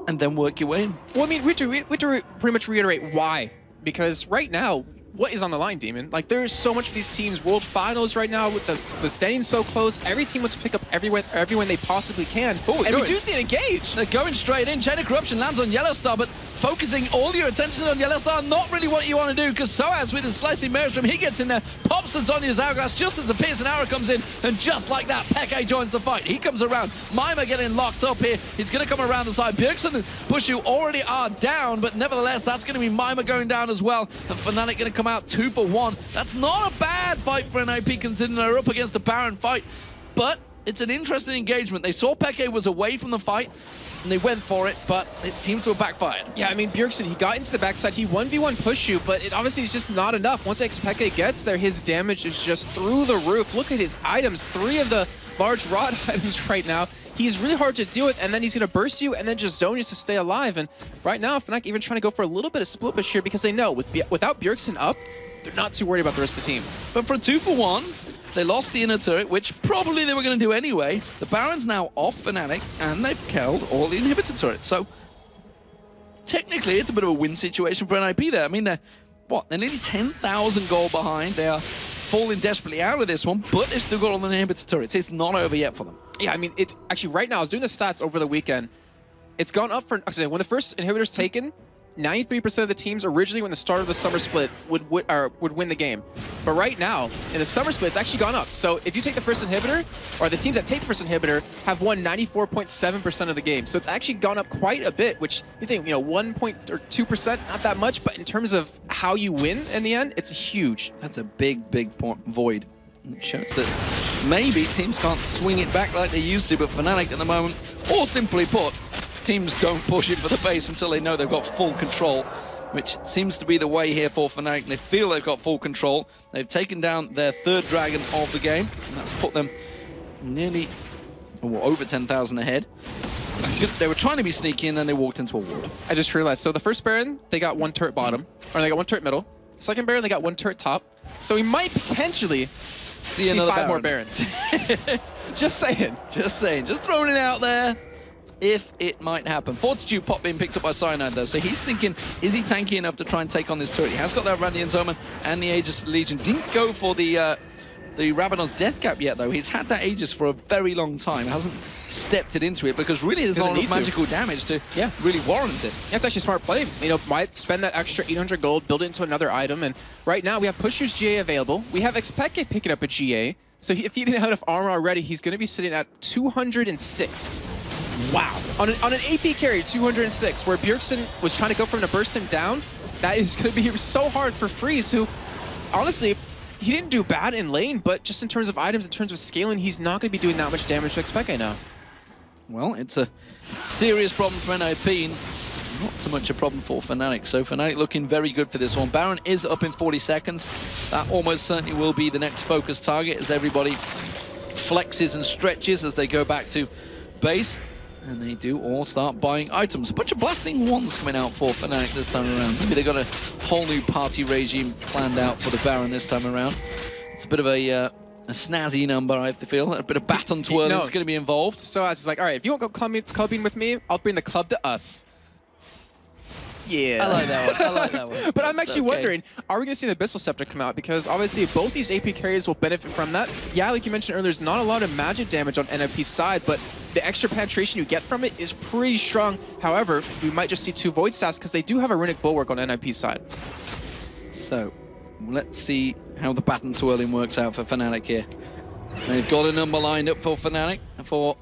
and then work your way in. Well, I mean, we have to pretty much reiterate why. Because right now, what is on the line, Demon? Like, there's so much of these teams, World Finals right now, with the standings so close. Every team wants to pick up everyone they possibly can. And we do see an engage. They're going straight in. Chain of Corruption lands on Yellow Star, but focusing all your attention on Yellow Star, not really what you want to do, because Soaz with his slicing Maelstrom, he gets in there, pops the Zhonya's Hourglass just as the Piercing Arrow comes in, and just like that, Peke joins the fight. He comes around. Mima getting locked up here. He's going to come around the side. Bjergsen and Pushu already are down, but nevertheless, that's going to be Mima going down as well, and Fnatic going to come out 2 for 1. That's not a bad fight for an IP, considering they're up against a Baron fight, but it's an interesting engagement. They saw Peke was away from the fight, and they went for it, but it seemed to have backfired. Yeah, I mean, Bjergsen, he got into the backside. He 1v1 push you, but it obviously is just not enough. Once XPeke gets there, his damage is just through the roof. Look at his items. 3 of the large rod items right now. He's really hard to deal with, and then he's going to burst you and then just zone you to stay alive. And right now, Fnatic even trying to go for a little bit of split push here because they know without Bjergsen up, they're not too worried about the rest of the team. But for a 2 for 1, they lost the inner turret, which probably they were going to do anyway. The Baron's now off Fnatic, and they've killed all the inhibitor turrets. So technically, it's a bit of a win situation for NIP there. I mean, they're nearly 10,000 gold behind. They are falling desperately out of this one, but they've still got all the inhibitor turrets. It's not over yet for them. Yeah, I mean, it's actually right now, I was doing the stats over the weekend. It's gone up for, when the first inhibitor's taken, 93% of the teams originally when the start of the summer split would win the game. But right now, in the summer split, it's actually gone up. So if you take the first inhibitor, or the teams that take the first inhibitor, have won 94.7% of the game. So it's actually gone up quite a bit, which you think, 1.2%, not that much, but in terms of how you win in the end, it's huge. That's a big, big void. It shows that maybe teams can't swing it back like they used to, but Fnatic at the moment, or simply put, teams don't push it for the base until they know they've got full control, which seems to be the way here for Fnatic. They feel they've got full control. They've taken down their 3rd dragon of the game, and that's put them nearly over 10,000 ahead. They were trying to be sneaky, and then they walked into a ward. I just realized, so the first Baron, they got 1 turret bottom, or they got 1 turret middle. Second Baron, they got 1 turret top. So we might potentially see another 5 more Barons. Just saying. Just saying. Just throwing it out there. If it might happen. Fortitude pop being picked up by Cyanide though, so he's thinking, is he tanky enough to try and take on this turret? He has got that Randian's Omen and the Aegis Legion. Didn't go for the the Rabadon's Death Cap yet, though. He's had that Aegis for a very long time. Hasn't stepped it into it because really there's not enough magical damage to really warrant it. That's actually a smart play. You know, might spend that extra 800 gold, build it into another item, and right now we have Pushu's GA available. We have Expeke picking up a GA. So if he didn't have enough armor already, he's going to be sitting at 206. Wow. On an AP carry, 206, where Bjergsen was trying to go for him to burst him down. That is going to be so hard for Freeze, who, honestly, he didn't do bad in lane, but just in terms of items, in terms of scaling, he's not going to be doing that much damage to Expeke now. Well, it's a serious problem for NIP, not so much a problem for Fnatic. So Fnatic looking very good for this one. Baron is up in 40 seconds. That almost certainly will be the next focus target as everybody flexes and stretches as they go back to base. And they do all start buying items. A bunch of blasting wands coming out for Fnatic this time around. Maybe they got a whole new party regime planned out for the Baron this time around. It's a bit of a snazzy number, I feel. A bit of baton twirling is going to be involved. So I was like, all right, if you want to go clubbing with me, I'll bring the club to us. Yeah. I like that one. I like that one. But I'm actually wondering, are we going to see an Abyssal Scepter come out? Because obviously both these AP carries will benefit from that. Yeah, like you mentioned earlier, there's not a lot of magic damage on NIP's side, but the extra penetration you get from it is pretty strong. However, we might just see 2 Void Stats because they do have a Runic Bulwark on NIP's side. So, let's see how the baton twirling works out for Fnatic here. They've got a number lined up for Fnatic, for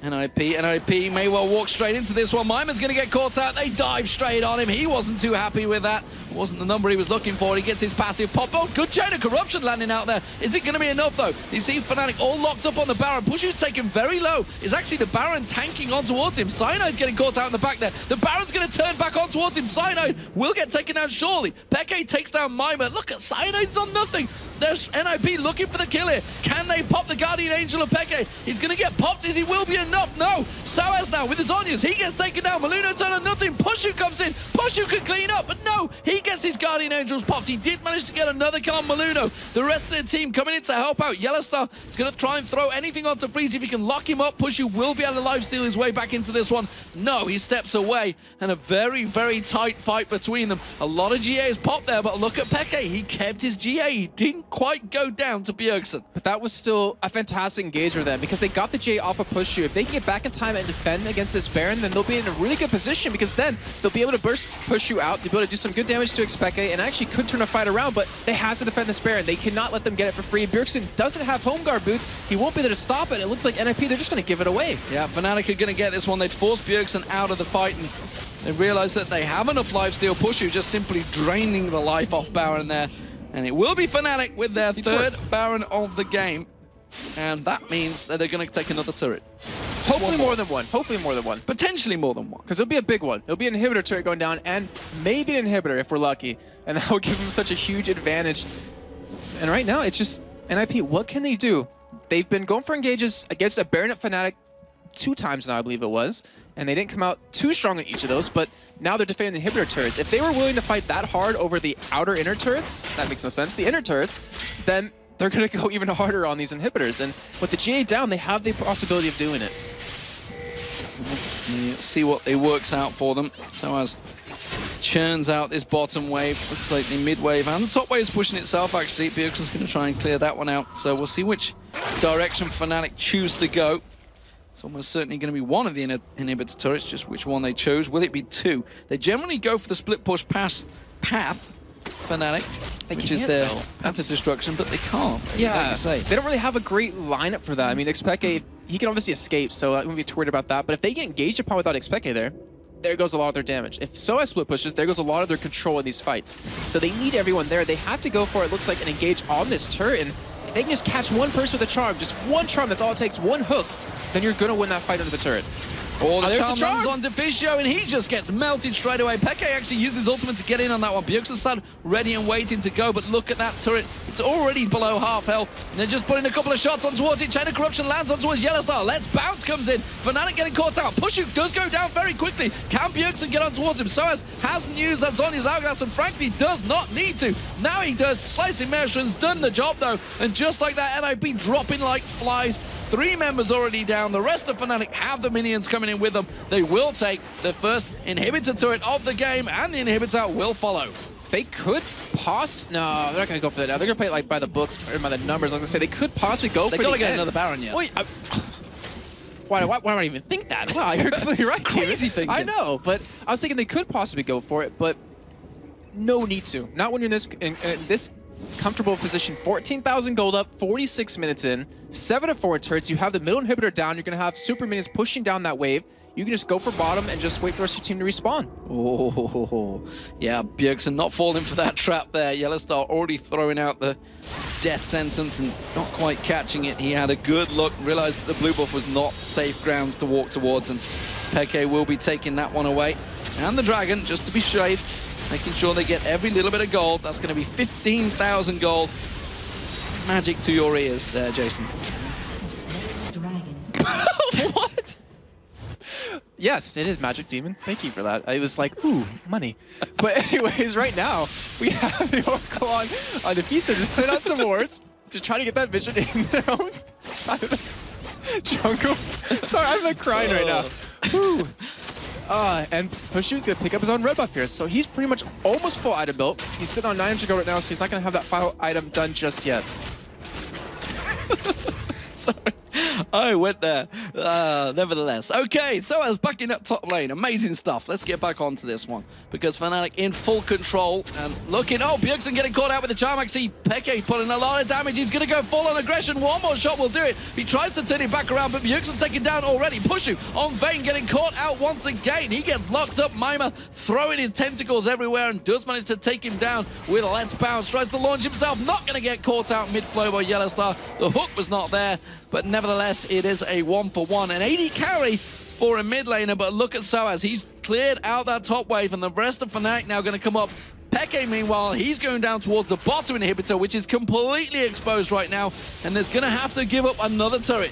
NIP. NIP may well walk straight into this one. Mimer's going to get caught out. They dive straight on him. He wasn't too happy with that. It wasn't the number he was looking for. He gets his passive pop. Oh, good chain of corruption landing out there. Is it going to be enough, though? You see Fnatic all locked up on the Baron. Pushu's taken very low. It's actually the Baron tanking on towards him. Cyanide's getting caught out in the back there. The Baron's going to turn back on towards him. Cyanide will get taken down surely. Peke takes down Mimer. Look at Cyanide's on nothing. There's NIP looking for the kill here. Can they pop the Guardian Angel of Peke? He's going to get popped. Is he will be enough? No. Sawaz now with his Zhonya's. He gets taken down. Maluno turn on nothing. Pushu comes in. Pushu can clean up, but no. He gets his Guardian Angels popped. He did manage to get another kill on Maluno. The rest of the team coming in to help out. Yellowstar is going to try and throw anything onto Freeze. If he can lock him up, Pushu will be able to lifesteal his way back into this one. No, he steps away. And a very, very tight fight between them. A lot of GAs popped there, but look at Peke. He kept his GA. He didn't quite go down to Bjergsen. But that was still a fantastic engage for them because they got the GA off of Pushu. If they can get back in time and defend against this Baron, then they'll be in a really good position because then they'll be able to burst Pushu out, they'll be able to do some good damage to Expeke, and actually could turn a fight around, but they have to defend this Baron. They cannot let them get it for free. Bjergsen doesn't have home guard boots. He won't be there to stop it. It looks like NIP, they're just going to give it away. Yeah, Fnatic are going to get this one. They'd force Bjergsen out of the fight, and they realize that they have enough lifesteal. Pushu just simply draining the life off Baron there. And it will be Fnatic with their third Baron of the game. And that means that they're going to take another turret. Hopefully more than one. Hopefully more than one. Potentially more than one. Because it'll be a big one. It'll be an inhibitor turret going down, and maybe an inhibitor if we're lucky. And that will give them such a huge advantage. And right now, it's just NIP. What can they do? They've been going for engages against a Baron at Fnatic 2 times now, I believe it was. And they didn't come out too strong in each of those, but now they're defending the inhibitor turrets. If they were willing to fight that hard over the outer inner turrets, that makes no sense, the inner turrets, then they're going to go even harder on these inhibitors. And with the GA down, they have the possibility of doing it. See what it works out for them. So as churns out this bottom wave, looks like the mid wave and the top wave is pushing itself actually. Bjergsen's going to try and clear that one out. So we'll see which direction Fnatic choose to go. It's almost certainly going to be one of the inhibitor turrets, just which one they chose. Will it be 2? They generally go for the split push path, Fnatic, which is their path of destruction, but they can't. Yeah, they don't really have a great lineup for that. I mean, Expeke, he can obviously escape, so I wouldn't be too worried about that. But if they get engaged upon without Expeke there goes a lot of their damage. If Soa split pushes, there goes a lot of their control in these fights. So they need everyone there. They have to go for it looks like an engage on this turret, and if they can just catch one person with a charm, just one charm, that's all it takes, one hook, then you're going to win that fight under the turret. Oh, the charm lands on Deficio, and he just gets melted straight away. Peke actually uses ultimate to get in on that one. Bjergsen ready and waiting to go, but look at that turret. It's already below half health, and they're just putting a couple of shots on towards it. Chain of Corruption lands on towards Yellowstar. Let's Bounce comes in. Fnatic getting caught out. Pushu does go down very quickly. Can Bjergsen get on towards him? Soaz hasn't used that Zhonya's Hourglass, and frankly does not need to. Now he does. Slicing Maelstrom's done the job, though, and just like that, NIP dropping like flies. 3 members already down. The rest of Fnatic have the minions coming in with them. They will take the first inhibitor turret of the game, and the inhibitor will follow. they could no, they're not going to go for that now. They're going to play it like by the books or by the numbers. I was going to say they could possibly go for They the got to get end. another Baron yet. Wait, why would I even think that? Wow, you're completely right, Crazy thinking. I know, but I was thinking they could possibly go for it, but no need to. Not when you're in this comfortable position. 14,000 gold up, 46 minutes in, 7 of 4 turrets. You have the middle inhibitor down. You're going to have super minions pushing down that wave. You can just go for bottom and just wait for the rest of your team to respawn. Oh, yeah, Bjergsen not falling for that trap there. Yellowstar already throwing out the death sentence and not quite catching it. He had a good look, realized that the blue buff was not safe grounds to walk towards, and Peke will be taking that one away. And the dragon, just to be safe, making sure they get every little bit of gold. That's going to be 15,000 gold. Magic to your ears there, Jason. What? Yes, it is Magic Demon. Thank you for that. I was like, ooh, money. But anyways, right now, we have the Oracle on Nafisa just putting out some wards to try to get that vision in their own side of the jungle. Sorry, I'm like crying right now. Whew. And Pushu's going to pick up his own red buff here. So he's pretty much almost full item built. He's sitting on 900 gold right now, so he's not going to have that final item done just yet. Sorry, I went there. Nevertheless. Okay, so as backing up top lane, amazing stuff. Let's get back onto this one, because Fnatic in full control and looking. Oh, Bjergsen getting caught out with the charm. Actually, Peke putting a lot of damage. He's going to go full on aggression. One more shot will do it. He tries to turn it back around, but Bjergsen's taken down already. Pushu on Vayne getting caught out once again. He gets locked up. Mima throwing his tentacles everywhere and does manage to take him down with Let's Bounce. Tries to launch himself. Not going to get caught out mid-flow by Yellowstar. The hook was not there. But nevertheless, it is a 1-for-1. An 80 carry for a mid laner, but look at Soaz. He's cleared out that top wave, and the rest of Fnatic now going to come up. Peke, meanwhile, he's going down towards the bottom inhibitor, which is completely exposed right now, and there's going to have to give up another turret.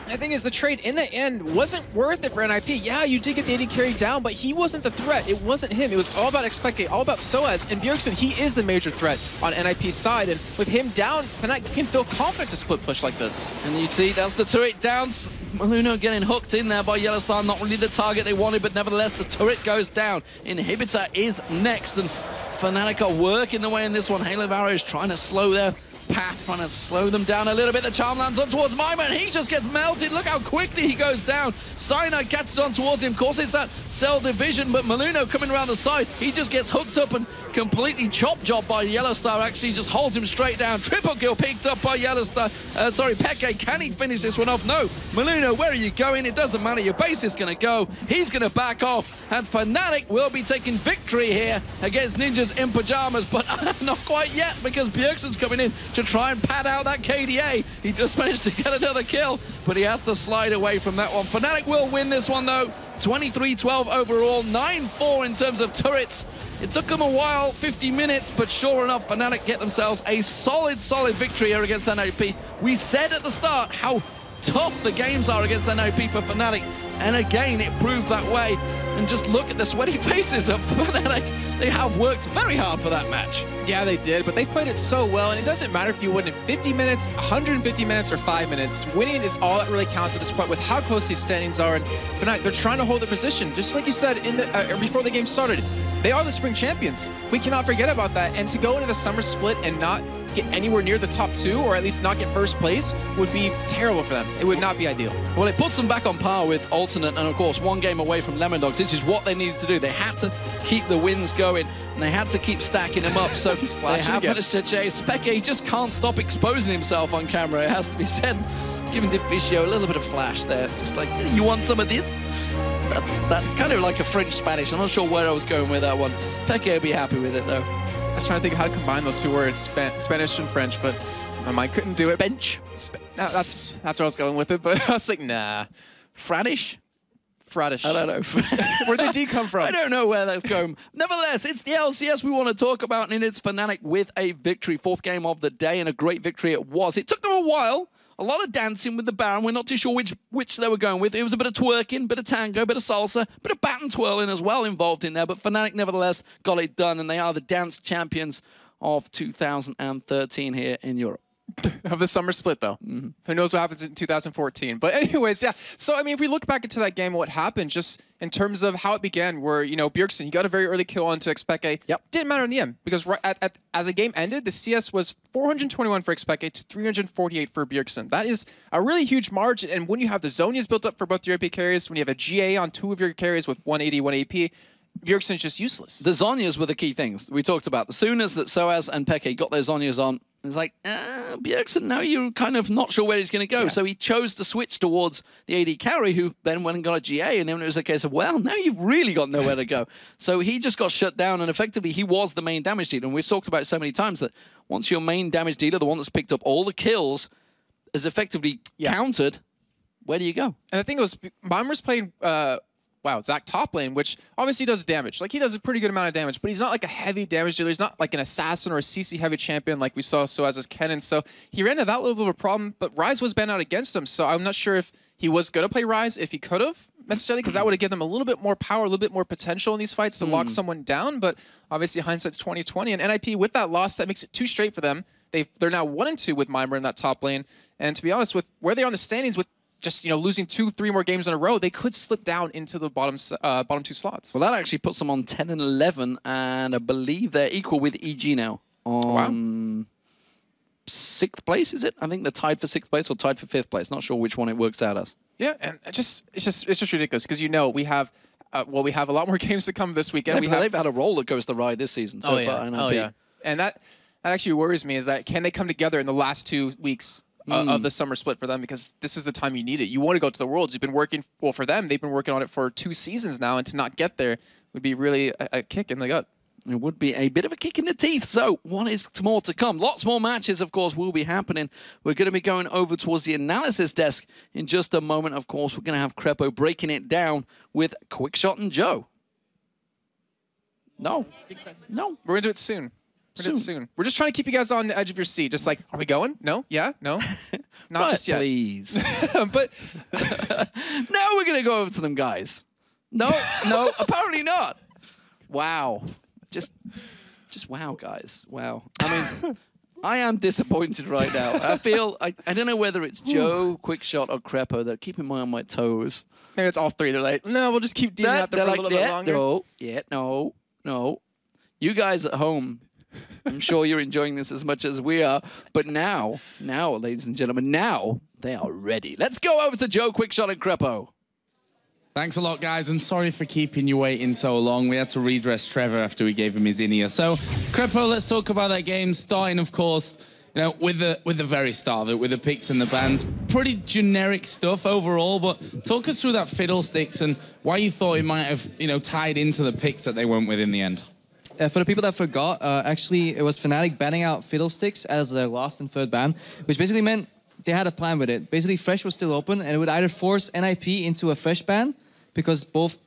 The thing is, the trade in the end wasn't worth it for NIP. Yeah, you did get the 80 carry down, but he wasn't the threat. It wasn't him. It was all about Expectate, all about Soaz. And Bjergsen, he is the major threat on NIP's side. And with him down, Fnatic can feel confident to split push like this. And you see, that's the turret down. Maluno getting hooked in there by Yellowstar. Not really the target they wanted, but nevertheless, the turret goes down. Inhibitor is next, and Fnatic are working the way in this one. Halo Arrow is trying to slow their path, trying to slow them down a little bit. The charm lands on towards Mima, and he just gets melted. Look how quickly he goes down. Cyanide catches on towards him. Of course, it's that cell division, but Maluno coming around the side, he just gets hooked up and completely chop-job by Yellowstar. Actually just holds him straight down. Triple kill picked up by Yellowstar. Sorry, Peke. Can he finish this one off? No. Maluno, where are you going? It doesn't matter. Your base is going to go. He's going to back off, and Fnatic will be taking victory here against Ninjas in Pajamas, but not quite yet, because Bjergsen's coming in to try and pad out that KDA. He just managed to get another kill, but he has to slide away from that one. Fnatic will win this one, though. 23-12 overall, 9-4 in terms of turrets. It took them a while, 50 minutes, but sure enough, Fnatic get themselves a solid victory here against NIP. We said at the start how tough the games are against NIP for Fnatic, and again, it proved that way. And just look at the sweaty faces of Fnatic. They have worked very hard for that match. Yeah, they did, but they played it so well, and it doesn't matter if you win in 50 minutes, 150 minutes, or 5 minutes. Winning is all that really counts at this point with how close these standings are, and Fnatic, they're trying to hold their position. Just like you said in the before the game started, they are the spring champions. We cannot forget about that, and to go into the summer split and not get anywhere near the top 2, or at least not get first place, would be terrible for them. It would not be ideal. Well, it puts them back on par with Alternate, and of course, 1 game away from Lemon Dogs. This is what they needed to do. They had to keep the wins going, and they had to keep stacking them up. So they have managed to chase. Peke just can't stop exposing himself on camera, it has to be said. Giving Deficio a little bit of flash there. Just like, you want some of this? That's kind of like a French-Spanish. I'm not sure where I was going with that one. Peke will be happy with it, though. I was trying to think of how to combine those 2 words, Spanish and French, but my mind couldn't do it. Bench? No, that's where I was going with it, but I was like, nah. Franish? Fradish. I don't know. Where'd the D come from? I don't know where that's going. Nevertheless, it's the LCS we want to talk about, and it's Fnatic with a victory. 4th game of the day, and a great victory it was. It took them a while. A lot of dancing with the Baron. We're not too sure which they were going with. It was a bit of twerking, bit of tango, bit of salsa, bit of bat and twirling as well involved in there. But Fnatic nevertheless got it done, and they are the dance champions of 2013 here in Europe. of the summer split, though. Mm-hmm. Who knows what happens in 2014? But anyways, yeah. So, I mean, if we look back into that game, what happened just in terms of how it began, where, you know, Bjergsen, he got a very early kill onto Expeke. Yep. Didn't matter in the end, because right as the game ended, the CS was 421 for Expeke to 348 for Bjergsen. That is a really huge margin, and when you have the Zhonya's built up for both your AP carries, when you have a GA on 2 of your carries with 181 AP, Bjergsen's just useless. The Zhonyas were the key things we talked about. The soon as that Soaz and Peke got their Zhonyas on, it's like, Bjergsen, now you're kind of not sure where he's going to go. Yeah. So he chose to switch towards the AD carry, who then went and got a GA, and then it was a case of, well, now you've really got nowhere to go. So he just got shut down, and effectively he was the main damage dealer. And we've talked about it so many times that once your main damage dealer, the one that's picked up all the kills, is effectively countered, where do you go? And the thing was, Mimers playing... Zach top lane, which obviously does damage. Like, he does a pretty good amount of damage, but he's not like a heavy damage dealer. He's not like an assassin or a CC heavy champion like we saw Soaz as Kennen. So he ran into that level of a problem, but Ryze was banned out against him. So I'm not sure if he was going to play Ryze, if he could have necessarily, because that would have given him a little bit more power, a little bit more potential in these fights to lock someone down. But obviously hindsight's 2020, and NIP with that loss, that makes it too straight for them. They're now 1-2 with Mimer in that top lane. And to be honest, with where they are on the standings, with just, you know, losing 2-3 more games in a row, they could slip down into the bottom 2 slots. Well, that actually puts them on 10 and 11, and I believe they're equal with EG now on 6th place. Is it? I think they're tied for 6th place or tied for 5th place. Not sure which one it works out as. Yeah, and it's just ridiculous because, you know, we have we have a lot more games to come this weekend. Yeah, they've had a roller coaster ride this season so far. Oh yeah, and that actually worries me, is that can they come together in the last 2 weeks of the summer split for them, because this is the time you need it. You want to go to the Worlds. You've been working, well, for them, they've been working on it for 2 seasons now, and to not get there would be really a kick in the gut. It would be a bit of a kick in the teeth. So what is more to come? Lots more matches, of course, will be happening. We're going to be going over towards the analysis desk in just a moment. Of course, we're going to have Crepo breaking it down with Quickshot and Joe. No. We're going to do it soon. We're just trying to keep you guys on the edge of your seat. Just like, are we going? No? Yeah? No? Not just yet. Please. But now we're going to go over to them, guys. No, apparently not. Wow. Just wow, guys. Wow. I mean, I am disappointed right now. I feel, I don't know whether it's Joe, Quickshot, or Crepo that are keeping me on my toes. Maybe it's all 3. They're like, no, we'll just keep dealing out there for a little bit longer. No. You guys at home, I'm sure you're enjoying this as much as we are. But now, ladies and gentlemen, now they are ready. Let's go over to Joe, Quickshot, and Crepo. Thanks a lot, guys, and sorry for keeping you waiting so long. We had to redress Trevor after we gave him his in-ear. So, Crepo, let's talk about that game, starting, of course, you know, with the very start of it, with the picks and the bans. Pretty generic stuff overall, but talk us through that Fiddlesticks and why you thought it might have, you know, tied into the picks that they went with in the end. For the people that forgot, actually, it was Fnatic banning out Fiddlesticks as the last and 3rd ban, which basically meant they had a plan with it. Basically, Fresh was still open, and it would either force NIP into a Fresh ban, because both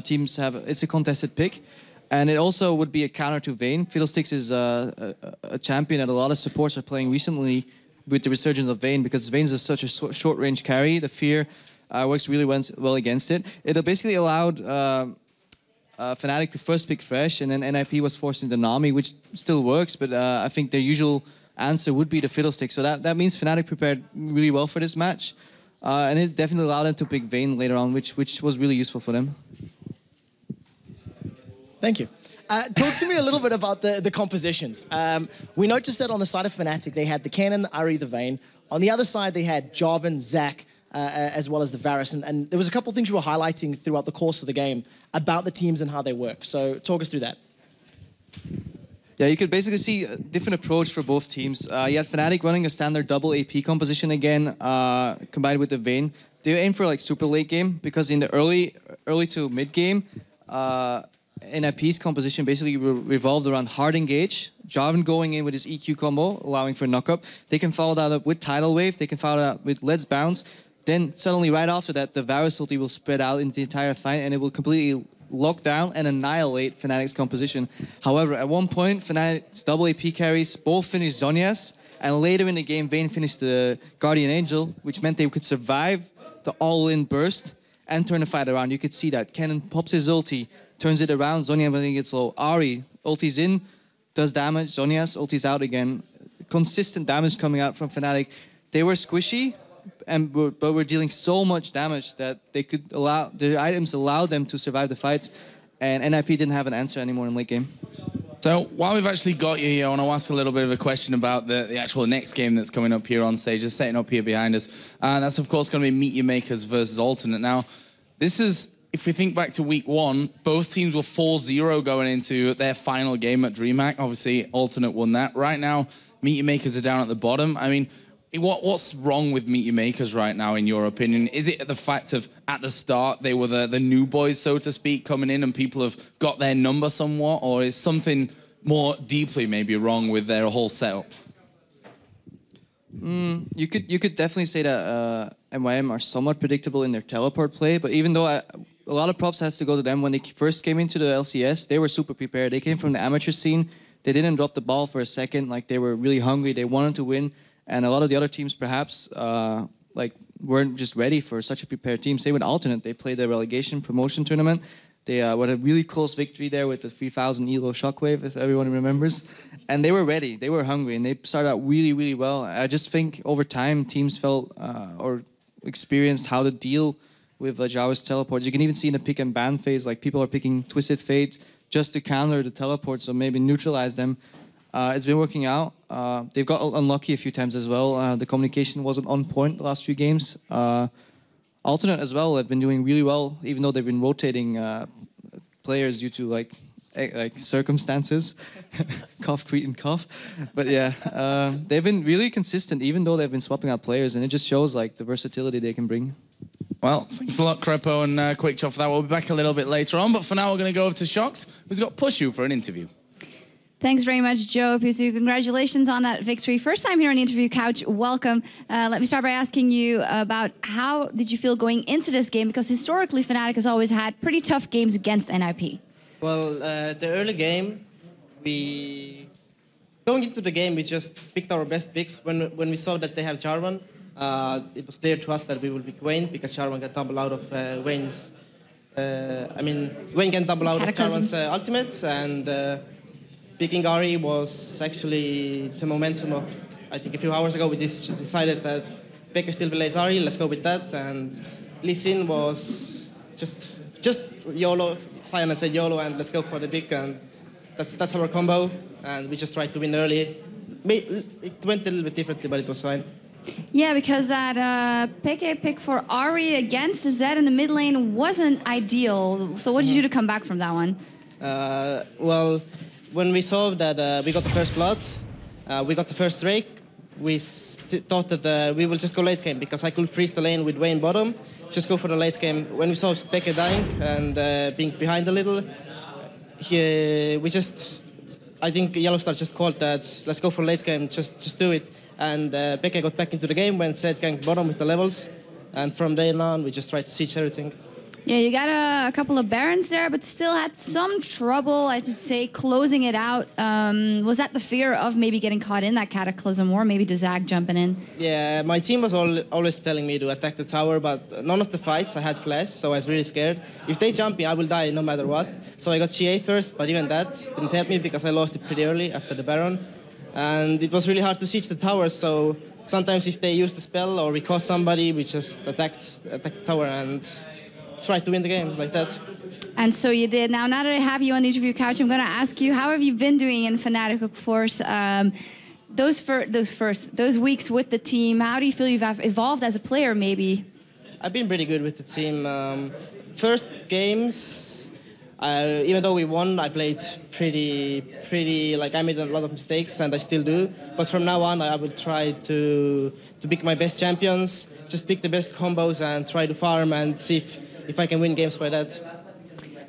teams have, it's a contested pick, and it also would be a counter to Vayne. Fiddlesticks is a champion that a lot of supports are playing recently with the resurgence of Vayne, because Vayne's is such a short-range carry. The fear works really well against it. It basically allowed Fnatic to first pick Fresh, and then NIP was forced into Nami, which still works, but I think their usual answer would be the Fiddlesticks. So that means Fnatic prepared really well for this match. And it definitely allowed them to pick Vayne later on, which was really useful for them. Thank you. Talk to me a little bit about the compositions. We noticed that on the side of Fnatic, they had the Kennen, the Ahri, the Vayne. On the other side, they had Jarvan, Zac, as well as the Varus. And there was a couple of things you were highlighting throughout the course of the game about the teams and how they work. So talk us through that. Yeah, you could basically see a different approach for both teams. You had Fnatic running a standard double AP composition again, combined with the Vayne. They aim for like super late game, because in the early to mid game, NIP's composition basically revolved around hard engage, Jarvan going in with his EQ combo, allowing for knock-up. They can follow that up with Tidal Wave, they can follow that up with Let's Bounce. Then suddenly right after that, the Varus ulti will spread out into the entire fight, and it will completely lock down and annihilate Fnatic's composition. However, at one point, Fnatic's double AP carries both finished Zhonya's, and later in the game, Vayne finished the Guardian Angel, which meant they could survive the all-in burst and turn the fight around. You could see that. Kennen pops his ulti, turns it around, Zhonya when he gets low. Ahri, ulti's in, does damage, Zhonya's ulti's out again, consistent damage coming out from Fnatic. They were squishy, but were dealing so much damage that they could allow their items allowed them to survive the fights, and NIP didn't have an answer anymore in late game. So while we've actually got you here, I want to ask a little bit of a question about the actual next game that's coming up here on stage, just setting up here behind us. That's, of course, going to be Meet Your Makers versus Alternate. Now, this is, if we think back to week 1, both teams were 4-0 going into their final game at DreamHack. Obviously, Alternate won that. Right now, Meet Your Makers are down at the bottom. I mean, what's wrong with Meet Your Makers right now, in your opinion? Is it the fact of, at the start, they were the new boys, so to speak, coming in and people have got their number somewhat? Or is something more deeply maybe wrong with their whole setup? You could definitely say that MYM are somewhat predictable in their teleport play, but even though a lot of props has to go to them, when they first came into the LCS, they were super prepared. They came from the amateur scene. They didn't drop the ball for a second. Like, they were really hungry. They wanted to win. And a lot of the other teams perhaps weren't just ready for such a prepared team. Same with Alternate. They played the relegation promotion tournament. They had a really close victory there with the 3,000 ELO Shockwave, if everyone remembers. And they were ready. They were hungry. And they started out really, really well. I just think over time, teams felt or experienced how to deal with Jawa's teleports. You can even see in the pick and ban phase, like, people are picking Twisted Fate just to counter the teleports, or maybe neutralize them. It's been working out. They've got unlucky a few times as well. The communication wasn't on point the last few games. Alternate as well have been doing really well, even though they've been rotating players due to like circumstances. Cough, tweet, and cough. But yeah, they've been really consistent, even though they've been swapping out players, and it just shows like the versatility they can bring. Well, thanks a lot, Crepo and Quickshot, for that. We'll be back a little bit later on, but for now, we're going to go over to Shox, who's got Pushu for an interview. Thanks very much, Joe. Pusu, congratulations on that victory. First time here on the interview couch. Welcome. Let me start by asking you about how did you feel going into this game? Because historically, Fnatic has always had pretty tough games against NIP. Well, the early game, going into the game, we just picked our best picks. When we saw that they have Jarvan, it was clear to us that we would pick Vayne, because Jarvan can tumble out of Vayne's... Vayne can tumble out of Jarvan's ultimate, and... picking Ahri was actually the momentum of, I think a few hours ago, we decided that Pekka still plays Ahri, let's go with that. And Lee Sin was just YOLO, Sion said YOLO, and let's go for the pick, and that's our combo. And we just tried to win early. It went a little bit differently, but it was fine. Yeah, because that Pekka pick for Ahri against the Zed in the mid lane wasn't ideal. So what did you do to come back from that one? Well, when we saw that we got the first blood, we got the first Drake, we thought that we will just go late game, because I could freeze the lane with Vayne bottom, just go for the late game. When we saw Pekka dying and being behind a little, I think Yellowstar just called that, let's go for late game, just do it. And Pekka got back into the game when Zed ganked bottom with the levels, and from then on we just tried to siege everything. Yeah, you got a couple of Barons there, but still had some trouble, I should say, closing it out. Was that the fear of maybe getting caught in that Cataclysm, or maybe the Zag jumping in? Yeah, my team was always telling me to attack the tower, but none of the fights I had flash, so I was really scared. If they jump me, I will die no matter what. So I got GA first, but even that didn't help me, because I lost it pretty early after the Baron. And it was really hard to siege the towers, so sometimes if they used the spell or we caught somebody, we just attacked the tower and tried to win the game like that. And so you did. Now that I have you on the interview couch, I'm going to ask you, how have you been doing in Fnatic, of course? Those weeks with the team, how do you feel you've evolved as a player, maybe? I've been pretty good with the team. First games, even though we won, I played pretty, like, I made a lot of mistakes, and I still do. But from now on, I will try to pick my best champions, just pick the best combos and try to farm and see if I can win games by that.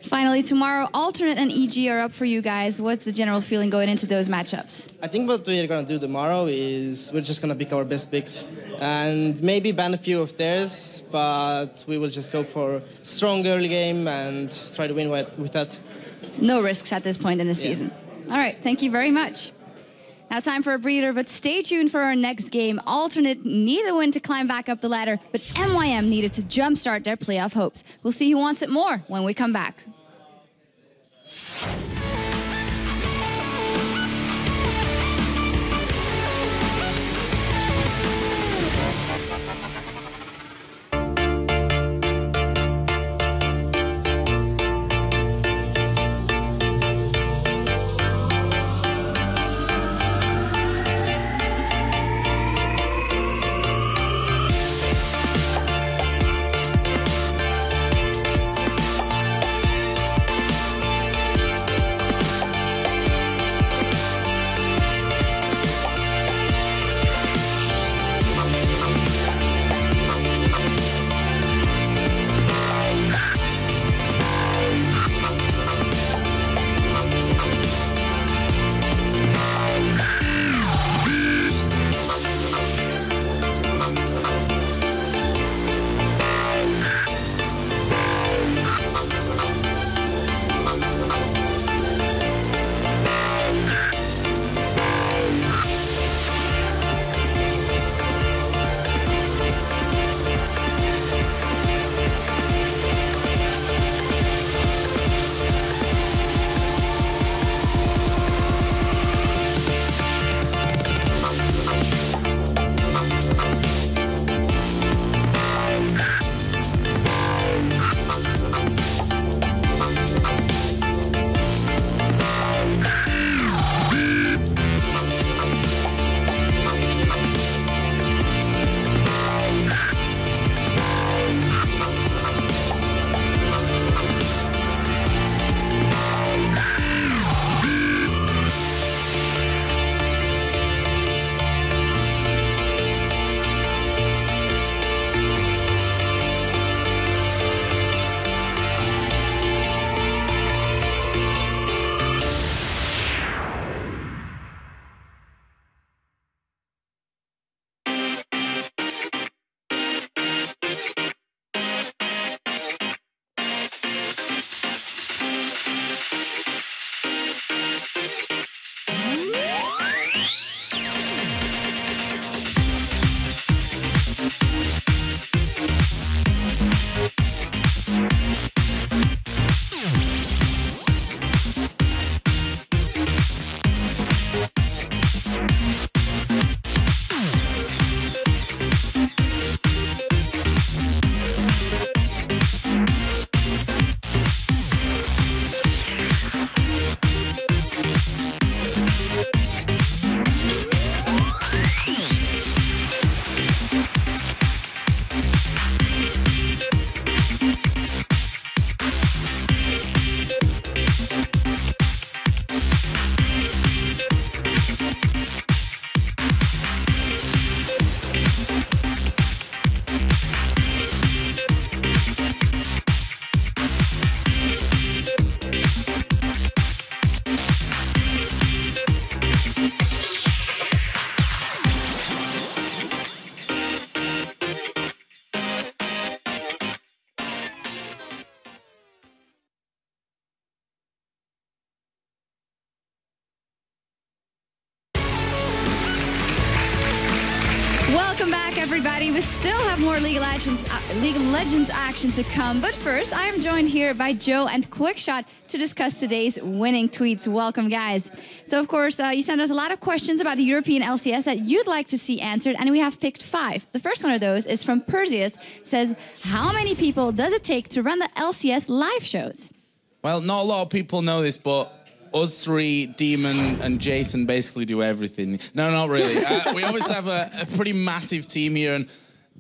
Finally, tomorrow, Alternate and EG are up for you guys. What's the general feeling going into those matchups? I think what we're going to do tomorrow is we're just going to pick our best picks and maybe ban a few of theirs, but we will just go for a strong early game and try to win with that. No risks at this point in the season. All right, thank you very much. Now time for a breather, but stay tuned for our next game. Alternate needed a win to climb back up the ladder, but MYM needed to jumpstart their playoff hopes. We'll see who wants it more when we come back. we still have more League of Legends action to come. But first, I am joined here by Joe and Quickshot to discuss today's winning tweets. Welcome, guys. So, of course, you sent us a lot of questions about the European LCS that you'd like to see answered, and we have picked 5. The first one of those is from Perseus. Says, how many people does it take to run the LCS live shows? Well, not a lot of people know this, but us 3, Demon and Jason, basically do everything. No, not really. We always have a pretty massive team here, and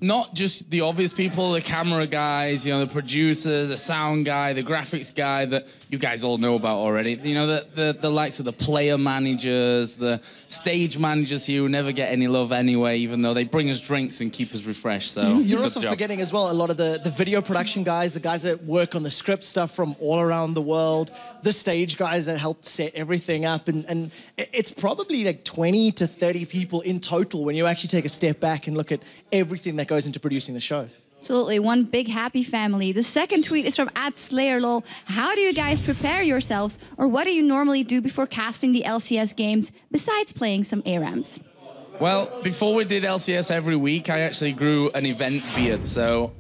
not just the obvious people, the camera guys, you know, the producers, the sound guy, the graphics guy that you guys all know about already. You know, the likes of the player managers, the stage managers here who never get any love anyway, even though they bring us drinks and keep us refreshed. So You're also forgetting as well a lot of the video production guys, the guys that work on the script stuff from all around the world, the stage guys that help set everything up. And it's probably like 20 to 30 people in total when you actually take a step back and look at everything that goes into producing the show. Absolutely, one big happy family. The second tweet is from @SlayerLol. How do you guys prepare yourselves, or what do you normally do before casting the LCS games, besides playing some ARAMs? Well, before we did LCS every week, I actually grew an event beard, so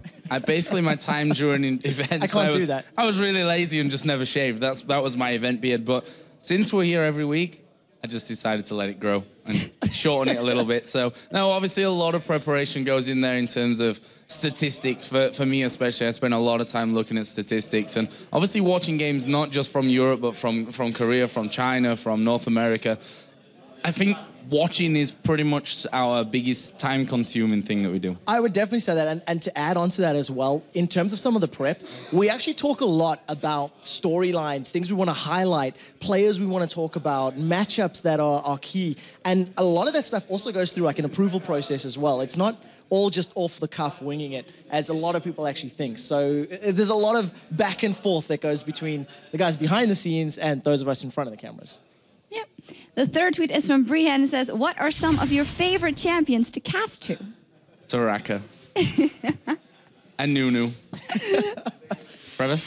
basically my time during events, I can't do that. I was really lazy and just never shaved. That was my event beard, but since we're here every week, I just decided to let it grow and shorten it a little bit. So now, obviously, a lot of preparation goes in there in terms of statistics. For me especially, I spend a lot of time looking at statistics and obviously watching games not just from Europe, but from Korea, from China, from North America. I think watching is pretty much our biggest time-consuming thing that we do. I would definitely say that, and to add on to that as well, in terms of some of the prep, we actually talk a lot about storylines, things we want to highlight, players we want to talk about, matchups that are key, and a lot of that stuff also goes through like an approval process as well. It's not all just off the cuff winging it, as a lot of people actually think. So there's a lot of back and forth that goes between the guys behind the scenes and those of us in front of the cameras. Yep. The third tweet is from Brihan. Says, what are some of your favorite champions to cast to? Soraka. And Nunu. Trevor?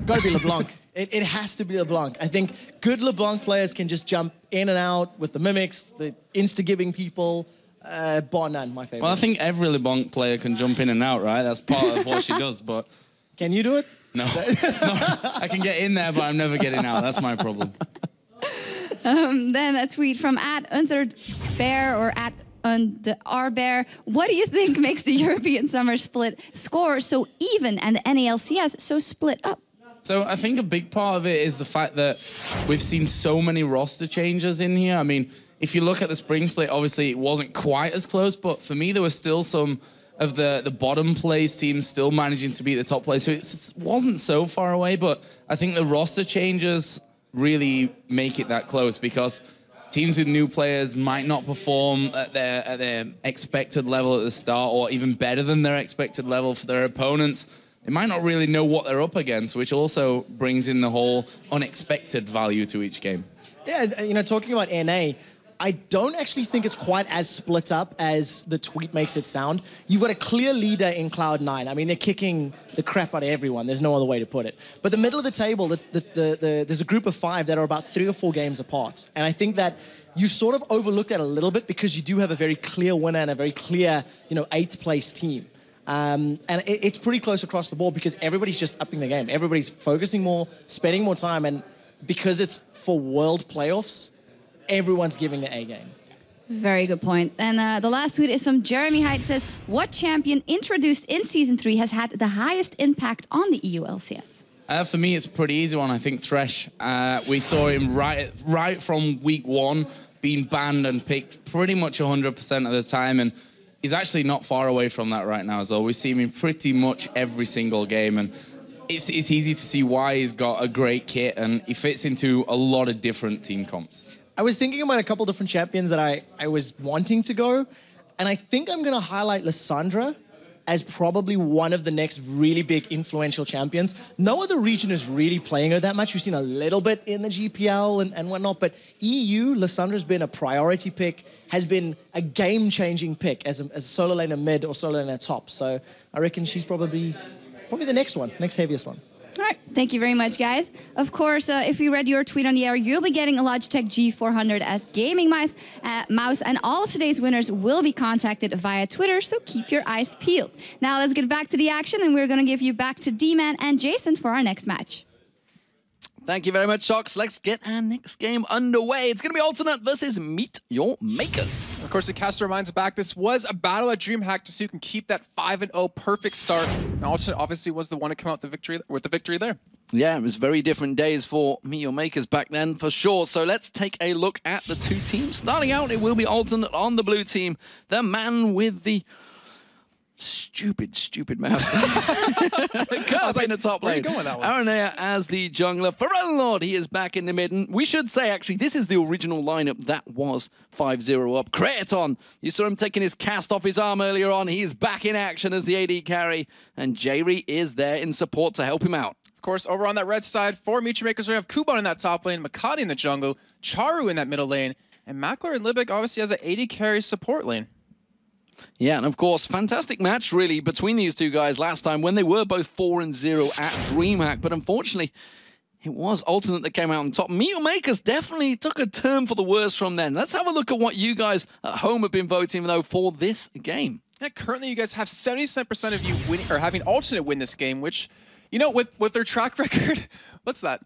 Gotta be LeBlanc. It has to be LeBlanc. I think good LeBlanc players can just jump in and out with the mimics, the insta-gibbing people. Bar none, my favorite. Well, I think every LeBlanc player can jump in and out, right? That's part of what she does, but... Can you do it? No. No. I can get in there, but I'm never getting out. That's my problem. Then a tweet from @UntherBear or @the_RBear. What do you think makes the European Summer Split score so even and the NALCS so split up? So I think a big part of it is the fact that we've seen so many roster changes in here. I mean, if you look at the spring split, obviously it wasn't quite as close, but for me there were still some of the bottom place teams still managing to beat the top place. So it wasn't so far away, but I think the roster changes really make it that close because teams with new players might not perform at their expected level at the start or even better than their expected level for their opponents. They might not really know what they're up against, which also brings in the whole unexpected value to each game. Yeah, you know, talking about NA, I don't actually think it's quite as split up as the tweet makes it sound. You've got a clear leader in Cloud9. I mean, they're kicking the crap out of everyone. There's no other way to put it. But the middle of the table, there's a group of 5 that are about 3 or 4 games apart. And I think that you sort of overlook that a little bit because you do have a very clear winner and a very clear, you know, 8th place team. And it's pretty close across the board because everybody's just upping the game. Everybody's focusing more, spending more time, and because it's for world playoffs, everyone's giving the A game. Very good point. And the last tweet is from Jeremy Hyde. Says, what champion introduced in Season 3 has had the highest impact on the EU LCS? For me, it's a pretty easy one. I think Thresh. We saw him right from week 1 being banned and picked pretty much 100% of the time. And he's actually not far away from that right now as well. We see him in pretty much every single game. And it's easy to see why he's got a great kit and he fits into a lot of different team comps. I was thinking about a couple different champions that I was wanting to go, and I think I'm going to highlight Lissandra as probably one of the next really big influential champions. No other region is really playing her that much. We've seen a little bit in the GPL and whatnot, but EU, Lissandra's been a priority pick, has been a game-changing pick as a solo laner mid or solo laner top. So I reckon she's probably the next one, next heaviest one. All right. Thank you very much, guys. Of course, if we read your tweet on the air, you'll be getting a Logitech G400 as gaming mouse, and all of today's winners will be contacted via Twitter, so keep your eyes peeled. Now let's get back to the action, and we're going to give you back to D-Man and Jason for our next match. Thank you very much, Shocks. Let's get our next game underway. It's going to be Alternate versus Meet Your Makers. Of course, to cast our minds back, this was a battle at DreamHack to see who can keep that 5-0 perfect start. And Alternate obviously was the one to come out with the victory there. Yeah, it was very different days for Meet Your Makers back then, for sure. So let's take a look at the two teams. Starting out, it will be Alternate on the blue team. The man with the stupid mouse. I was like, in the top lane. Where are you going with that one? Aranea as the jungler. Pharrell Lord, he is back in the mid. And we should say, actually, this is the original lineup that was 5-0 up. Kraton, you saw him taking his cast off his arm earlier on. He's back in action as the AD carry. And Jayri is there in support to help him out. Of course, over on that red side, for Meet Your Makers, we have Kuban in that top lane, Makati in the jungle, Charu in that middle lane, and Mackler and Libic obviously has an AD carry support lane. Yeah, and of course, fantastic match, really, between these two guys last time when they were both 4-0 at DreamHack. But unfortunately, it was Alternate that came out on top. Meet Your Makers definitely took a turn for the worse from then. Let's have a look at what you guys at home have been voting, though, for this game. Yeah, currently, you guys have 77% of you winning or having Alternate win this game, which, you know, with their track record, what's that?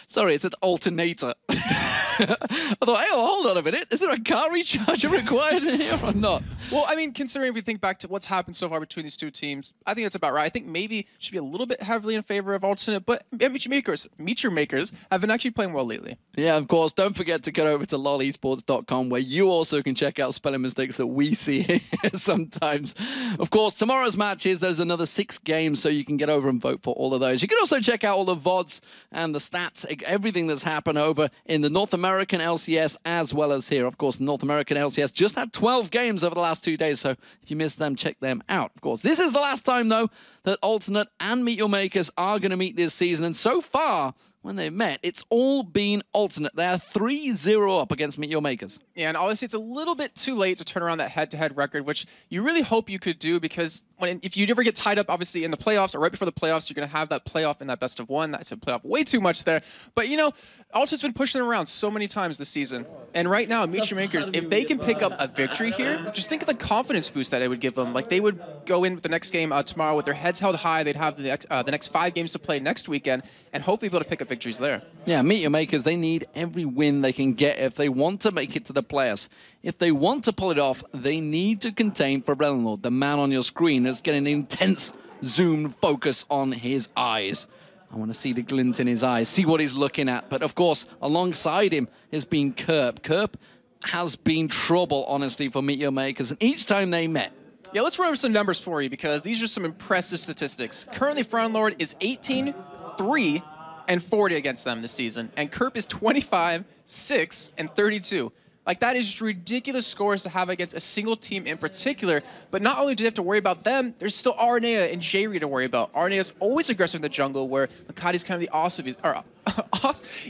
Sorry, it's an alternator. I thought, hey, hold on a minute. Is there a car recharger required in here or not? Well, I mean, considering if we think back to what's happened so far between these two teams, I think that's about right. I think maybe it should be a little bit heavily in favor of Alternate, but Meet Your Makers have been actually playing well lately. Yeah, of course. Don't forget to get over to lolesports.com, where you also can check out spelling mistakes that we see here sometimes. Of course, tomorrow's matches, there's another 6 games, so you can get over and vote for all of those. You can also check out all the VODs and the stats, everything that's happened over in the North American LCS as well as here. Of course, North American LCS just had 12 games over the last 2 days, so if you missed them, check them out. Of course, this is the last time, though, that Alternate and Meet Your Makers are going to meet this season, and so far, when they've met, it's all been Alternate. They are 3-0 up against Meet Your Makers. Yeah, and obviously it's a little bit too late to turn around that head-to-head record, which you really hope you could do, because if you ever get tied up, obviously, in the playoffs or right before the playoffs, you're going to have that playoff in that best of one. I said playoff way too much there. But, you know, Alta's been pushing them around so many times this season. And right now, Meet Your Makers, if they can pick up a victory here, just think of the confidence boost that it would give them. Like, they would go in with the next game tomorrow with their heads held high. They'd have the next 5 games to play next weekend and hopefully be able to pick up victories there. Yeah, Meet Your Makers, they need every win they can get if they want to make it to the playoffs. If they want to pull it off, they need to contain Pharrell Lord, the man on your screen that's getting an intense zoom focus on his eyes. I want to see the glint in his eyes, see what he's looking at. But of course, alongside him has been Kerp. Kerp has been trouble, honestly, for Meet Your Makers. And each time they met, yeah, let's run over some numbers for you, because these are some impressive statistics. Currently, Frown Lord is 18, 3, and 40 against them this season. And Kerp is 25, 6, and 32. Like, that is just ridiculous scores to have against a single team in particular. But not only do they have to worry about them, there's still Aranea and Jayri to worry about. Arenea's always aggressive in the jungle, where Makati's kind of the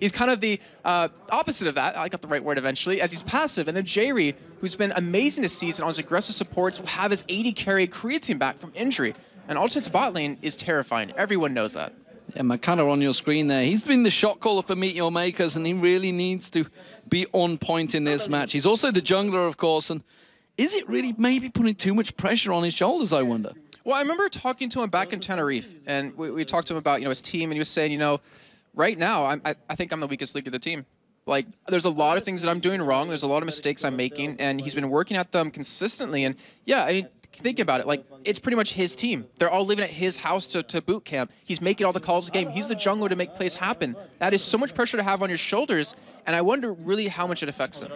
he's kind of the opposite of that. I got the right word eventually, as he's passive. And then Jayri, who's been amazing this season on his aggressive supports, will have his AD carry Creatine back from injury. And Alternate's bot lane is terrifying. Everyone knows that. Yeah, Makata on your screen there. He's been the shot caller for Meet Your Makers, and he really needs to be on point in this match. He's also the jungler, of course, and is it really maybe putting too much pressure on his shoulders, I wonder? Well, I remember talking to him back in Tenerife, and we talked to him about, you know, his team, and he was saying, you know, right now, I think I'm the weakest link of the team. Like, there's a lot of things that I'm doing wrong. There's a lot of mistakes I'm making, and he's been working at them consistently. And yeah, I mean, think about it. Like, it's pretty much his team. They're all living at his house to boot camp. He's making all the calls of the game. He's the jungler to make plays happen. That is so much pressure to have on your shoulders, and I wonder really how much it affects him.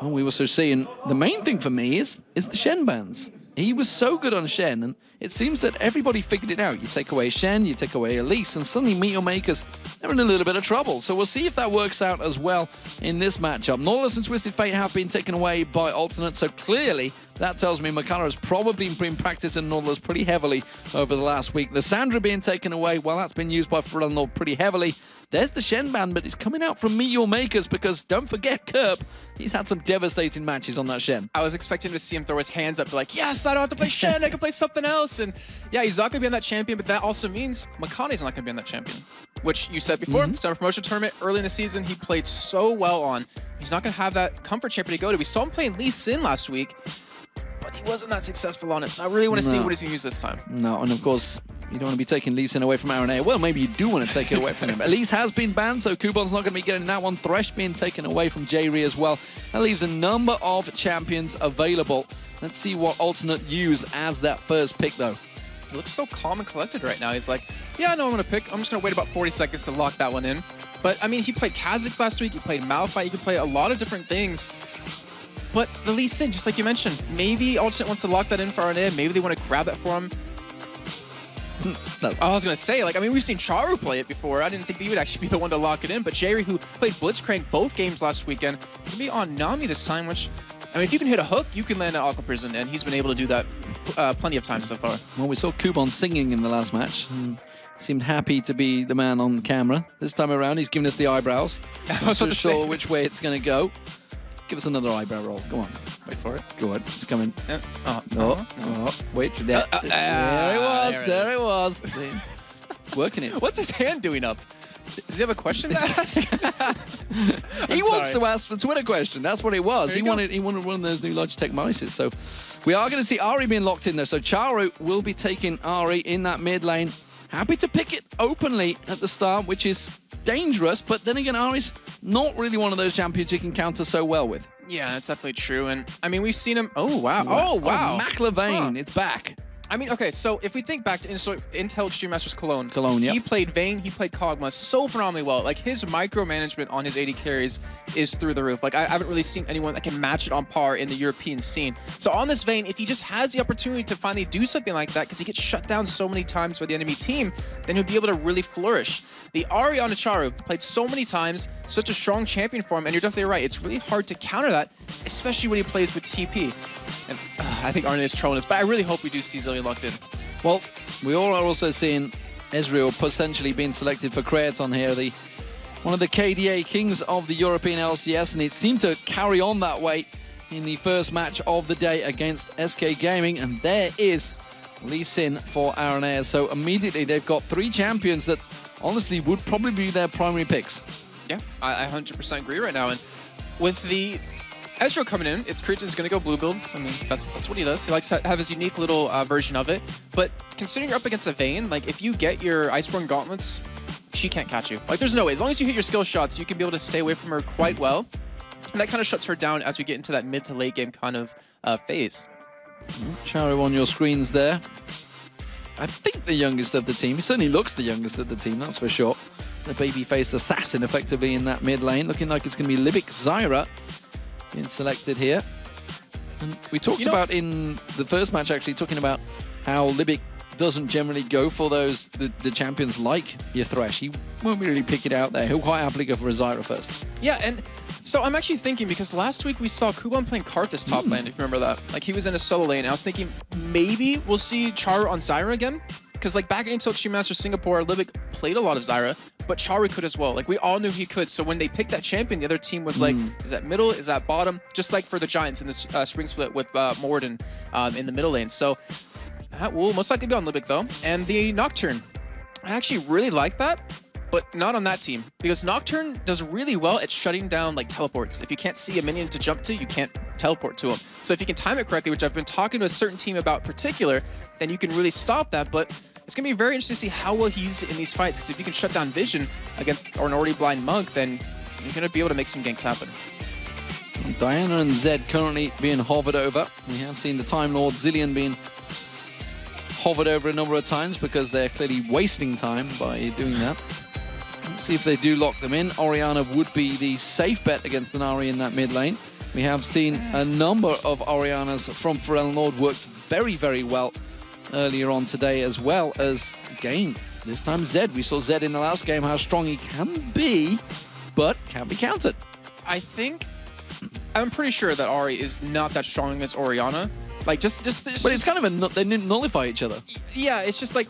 Well, we were so seeing the main thing for me is the Shen bans. He was so good on Shen, and it seems that everybody figured it out. You take away Shen, you take away Elise, and suddenly Meet Your Makers, they're in a little bit of trouble. So we'll see if that works out as well in this matchup. Nautilus and Twisted Fate have been taken away by Alternate, so clearly That tells me Makala has probably been practicing Nautilus pretty heavily over the last week. The Sandra being taken away, well, that's been used by Ferelnord pretty heavily. There's the Shen ban, but it's coming out from Meteor Makers because don't forget Kerp. He's had some devastating matches on that Shen. I was expecting to see him throw his hands up, like, yes, I don't have to play Shen, I can play something else. And yeah, he's not going to be on that champion, but that also means Makane's not going to be on that champion, which you said before, Summer Promotion Tournament, early in the season, he played so well on. He's not going to have that comfort champion to go to. We saw him playing Lee Sin last week, but he wasn't that successful on it. So I really want to see what he's going to use this time. No, and of course, you don't want to be taking Lee Sin away from RNA. Well, maybe you do want to take it away from him. Elise has been banned, so Kubon's not going to be getting that one. Thresh being taken away from J-Re as well. That leaves a number of champions available. Let's see what alternate use as that first pick, though. He looks so calm and collected right now. He's like, yeah, I know I'm going to pick. I'm just going to wait about 40 seconds to lock that one in. But, I mean, he played Kha'Zix last week. He played Malphite. He could play a lot of different things. But the Lee Sin, just like you mentioned, maybe alternate wants to lock that in for RNA. Maybe they want to grab that for him. I was going to say, like, I mean, we've seen Charu play it before. I didn't think he would actually be the one to lock it in. But Jerry, who played Blitzcrank both games last weekend, can be on Nami this time, which, I mean, if you can hit a hook, you can land at Aqua Prison, and he's been able to do that plenty of times so far. Well, we saw Kubon singing in the last match. Seemed happy to be the man on the camera. This time around, he's giving us the eyebrows. Not so sure which way it's going to go. Give us another eyebrow roll. Go on. Wait for it. Go on. It's coming. Wait. There it was. There it was. It's working it. What's his hand doing up? Does he have a question to ask? He wants to ask the Twitter question. That's what it was. He wanted one of those new Logitech mices. So we are going to see Ari being locked in there. So Charu will be taking Ari in that mid lane. Happy to pick it openly at the start, which is dangerous. But then again, Ari's not really one of those champions you can counter so well with. Yeah, that's definitely true. And I mean, we've seen him. Oh, wow. Oh, wow. McLevain, it's back. I mean, okay, so if we think back to Intel Extreme Masters Cologne, yeah. He played Vayne, he played Kog'Maw so phenomenally well. Like, his micromanagement on his AD carries is through the roof. Like, I haven't really seen anyone that can match it on par in the European scene. So on this Vayne, if he just has the opportunity to finally do something like that, because he gets shut down so many times by the enemy team, then he'll be able to really flourish. The Ari on Charu played so many times, such a strong champion for him, and you're definitely right. It's really hard to counter that, especially when he plays with TP. And I think Arne is trolling us, but I really hope we do see Zillion locked in. Well, we all are also seeing Ezreal potentially being selected for Creaton here, one of the KDA kings of the European LCS, and it seemed to carry on that way in the first match of the day against SK Gaming, and there is Lee Sin for Aranea. So immediately they've got 3 champions that honestly would probably be their primary picks. Yeah, I 100% agree right now. And with the Ezreal coming in, Creaton's going to go blue build. I mean, that's what he does. He likes to have his unique little version of it. But considering you're up against a Vayne, like, if you get your Iceborne Gauntlets, she can't catch you. Like, there's no way. As long as you hit your skill shots, you can be able to stay away from her quite well. And that kind of shuts her down as we get into that mid to late game kind of phase. Charu on your screens there. I think the youngest of the team. He certainly looks the youngest of the team, that's for sure. The baby-faced assassin effectively in that mid lane. Looking like it's going to be Libic Zyra being selected here. And we talked about in the first match, actually, talking about how Libic doesn't generally go for those, the champions like your Thresh. He won't really pick it out there. He'll quite happily go for a Zyra first. Yeah, and so I'm actually thinking, because last week we saw Kuban playing Karthus top lane, if you remember that. Like, he was in a solo lane, and I was thinking maybe we'll see Charu on Zyra again. Because, like, back in Extreme Masters Singapore, Libic played a lot of Zyra, but Charu could as well. Like, we all knew he could. So when they picked that champion, the other team was like, is that middle? Is that bottom? Just like for the Giants in this spring split with Morden in the middle lane. So that will most likely be on Libic, though. And the Nocturne, I actually really like that, but not on that team. Because Nocturne does really well at shutting down, like, teleports. If you can't see a minion to jump to, you can't teleport to him. So if you can time it correctly, which I've been talking to a certain team about particular, then you can really stop that. But it's going to be very interesting to see how well he uses it in these fights, because if you can shut down Vision against an already blind Monk, then you're going to be able to make some ganks happen. Diana and Zed currently being hovered over. We have seen the Time Lord Zillion being hovered over a number of times because they're clearly wasting time by doing that. Let's see if they do lock them in. Orianna would be the safe bet against an Ahri in that mid lane. We have seen a number of Oriannas from Ferelnord worked very, very well earlier on today, as well as, again, this time Zed. We saw Zed in the last game, how strong he can be, but can't be countered. I'm pretty sure that Ahri is not that strong against Orianna, Like just. But it's kind of they nullify each other. Yeah, it's just like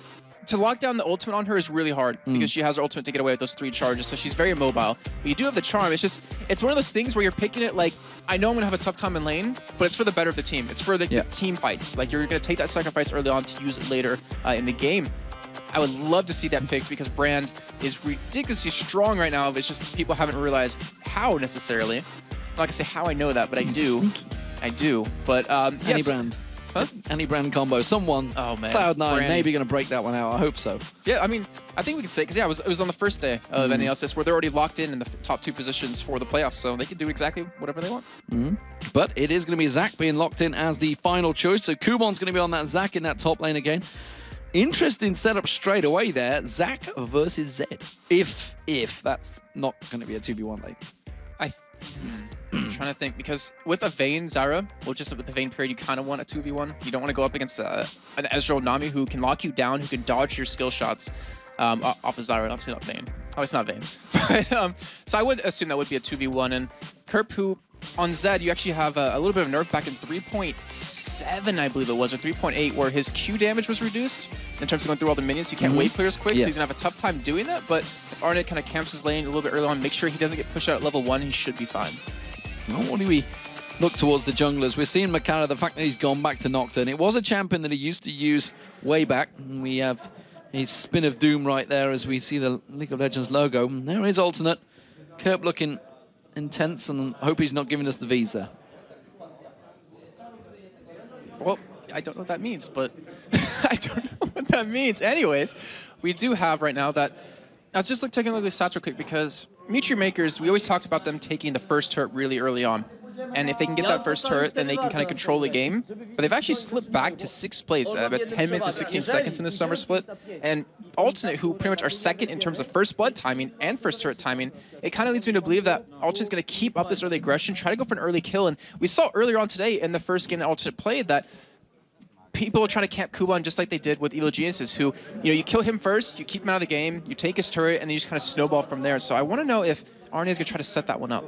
to lock down the ultimate on her is really hard because she has her ultimate to get away with those 3 charges, so she's very mobile. But you do have the charm. It's one of those things where you're picking it like, I know I'm gonna have a tough time in lane, but it's for the better of the team. It's for the team fights. Like you're gonna take that sacrifice early on to use it later in the game. I would love to see that picked because Brand is ridiculously strong right now. It's just people haven't realized how necessarily. I'm not gonna say how I know that, but I do. Sneaky. I do. But Any Brand. Huh? Any Brand combo. Someone. Oh man. Cloud9 maybe gonna break that one out. I hope so. Yeah, I mean, I think we can say because it was on the first day of any LCS where they're already locked in the top 2 positions for the playoffs, so they can do exactly whatever they want. But it is going to be Zac being locked in as the final choice. So Kubon's going to be on that Zac in that top lane again. Interesting setup straight away there. Zac versus Zed. If that's not going to be a 2v1 lane. I'm trying to think because with a Vayne Zyra, well, just with the Vayne period, you kind of want a 2v1. You don't want to go up against an Ezreal Nami who can lock you down, who can dodge your skill shots off of Zyra. Obviously not Vayne. Obviously not Vayne. But, so I would assume that would be a 2v1. And Kerp, who on Zed, you actually have a little bit of nerf back in 3.7, I believe it was, or 3.8, where his Q damage was reduced in terms of going through all the minions. You can't wave clears quick, so he's going to have a tough time doing that. But if Arnett kind of camps his lane a little bit early on, make sure he doesn't get pushed out at level 1, he should be fine. Well, what do we look towards the junglers? We're seeing Makara, the fact that he's gone back to Nocturne. It was a champion that he used to use way back. And we have his Spin of Doom right there as we see the League of Legends logo. And there is Alternate. Kerp looking intense, and hope he's not giving us the V's there. Well, I don't know what that means, but I don't know what that means. Anyways, we do have right now that... I was just taking a look at the stats real quick because Meteor Makers, we always talked about them taking the first turret really early on. And if they can get that first turret, then they can kind of control the game. But they've actually slipped back to 6th place at about 10 minutes and 16 seconds in the summer split. And Alternate, who pretty much are second in terms of first blood timing and first turret timing, it kind of leads me to believe that Alternate's going to keep up this early aggression, try to go for an early kill. And we saw earlier on today in the first game that Alternate played that people are trying to camp Kuban just like they did with Evil Geniuses, who, you kill him first, you keep him out of the game, you take his turret, and then you just kind of snowball from there. So I want to know if Arne is going to try to set that one up.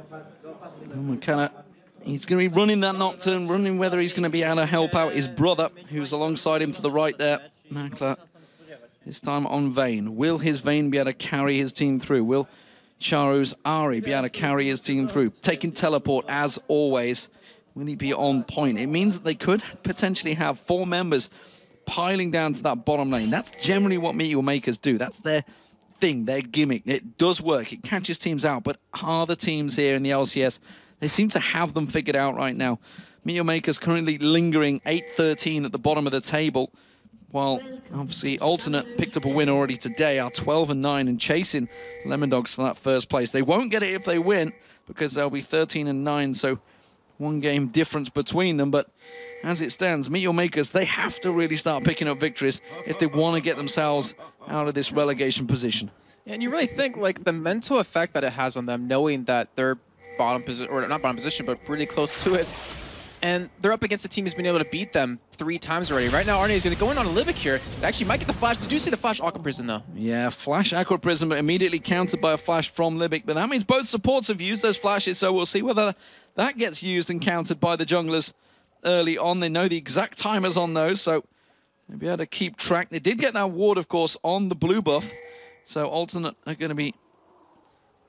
He's going to be running that Nocturne, running whether he's going to be able to help out his brother, who's alongside him to the right there. Makla, this time on Vayne. Will his Vayne be able to carry his team through? Will Charu's Ari be able to carry his team through? Taking teleport as always. Will he be on point? It means that they could potentially have 4 members piling down to that bottom lane. That's generally what Meteor Makers do. That's their thing, their gimmick. It does work. It catches teams out, but are the teams here in the LCS, they seem to have them figured out right now. Meteor Makers currently lingering 8-13 at the bottom of the table, while obviously Alternate picked up a win already today, are 12-9 and chasing Lemon Dogs for that first place. They won't get it if they win, because they'll be 13-9, so 1 game difference between them. But as it stands, Meteor Makers, they have to really start picking up victories if they want to get themselves out of this relegation position. And you really think like the mental effect that it has on them, knowing that they're bottom position, or not bottom position, but really close to it. And they're up against a team who's been able to beat them 3 times already. Right now, Arne is going to go in on a Libic here. They actually might get the flash. Did you see the flash Aqua Prison, though? Yeah, flash Aqua Prism immediately countered by a flash from Libic. But that means both supports have used those flashes, so we'll see whether that gets used and countered by the junglers early on. They know the exact timers on those, so they'll be able to keep track. They did get that ward, of course, on the blue buff. So Alternate are going to be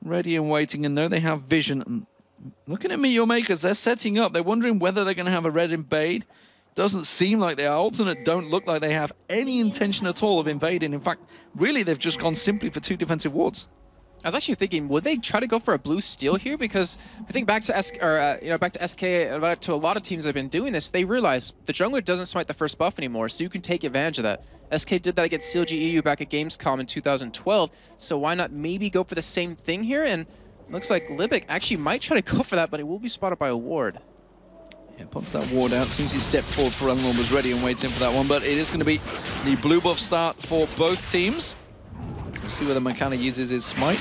ready and waiting and know they have vision. And looking at Meteor Makers, they're setting up. They're wondering whether they're going to have a red invade. Doesn't seem like they are. Alternate don't look like they have any intention at all of invading. In fact, really, they've just gone simply for 2 defensive wards. I was actually thinking, would they try to go for a blue steal here? Because I think back to back to SK, back to a lot of teams that have been doing this, they realize the jungler doesn't smite the first buff anymore, so you can take advantage of that. SK did that against CLG EU back at Gamescom in 2012, so why not maybe go for the same thing here? And looks like Libic actually might try to go for that, but it will be spotted by a ward. Yeah, pops that ward out as soon as he stepped forward. Ferelmon was ready and waiting for that one, but it is going to be the blue buff start for both teams. We'll see whether Makana uses his smite.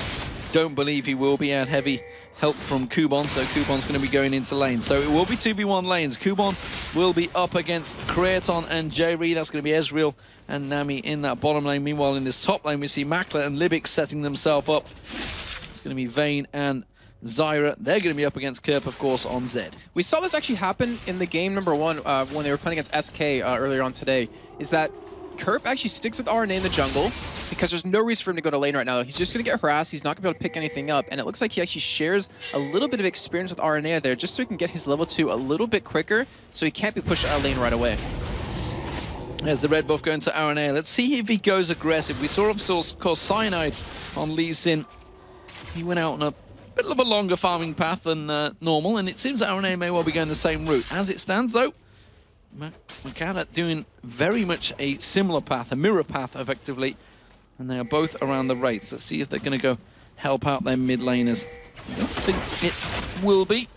Don't believe he will be. Had heavy help from Kuban, so Kuban's going to be going into lane. So it will be 2v1 lanes. Kuban will be up against Creaton and J-Ree. That's going to be Ezreal and Nami in that bottom lane. Meanwhile, in this top lane, we see Makla and Libic setting themselves up. It's going to be Vayne and Zyra. They're going to be up against Kerp, of course, on Zed. We saw this actually happen in the game number 1 when they were playing against SK earlier on today, is that Kerp actually sticks with RNA in the jungle because there's no reason for him to go to lane right now. He's just going to get harassed. He's not going to be able to pick anything up. And it looks like he actually shares a little bit of experience with RNA there just so he can get his level 2 a little bit quicker so he can't be pushed out of lane right away. There's the red buff going to RNA. Let's see if he goes aggressive. We saw him, of course, Cyanide on Lee Sin. He went out on a bit of a longer farming path than normal, and it seems that RNA may well be going the same route. As it stands, though, Makata doing very much a similar path, a mirror path, effectively, and they are both around the Wraiths. Let's see if they're going to go help out their mid laners. I don't think it will be.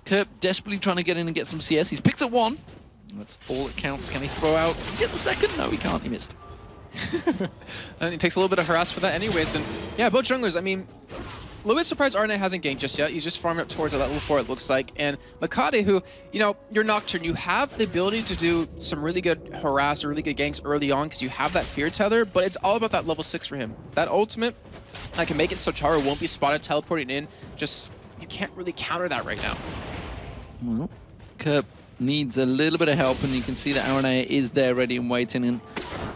Kerp desperately trying to get in and get some CS. He's picked up 1. That's all that counts. Can he throw out? Get the second? No, he can't. He missed. And it takes a little bit of harass for that anyways. And yeah, both junglers, I mean, a little bit surprised RNA hasn't ganked just yet. He's just farming up towards that level 4, it looks like. And Makade, who, you know, you're Nocturne, you have the ability to do some really good harass or really good ganks early on because you have that fear tether, but it's all about that level 6 for him. That ultimate, I can make it so Charo won't be spotted teleporting in. Just, you can't really counter that right now. Well, Kerp needs a little bit of help, and you can see that RNA is there ready and waiting, and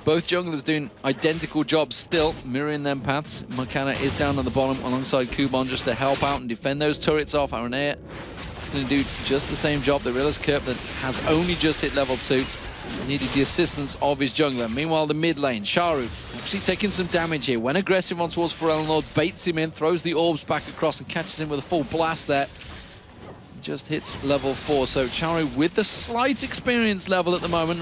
both junglers doing identical jobs still, mirroring them paths. Makana is down on the bottom alongside Kuban just to help out and defend those turrets off. RNA is going to do just the same job. They realize Kerp that has only just hit level 2. Needed the assistance of his jungler. Meanwhile, the mid lane, Charu actually taking some damage here. Went aggressive on towards Ferelnord, baits him in, throws the orbs back across and catches him with a full blast there. Just hits level 4, so Charu with the slight experience level at the moment,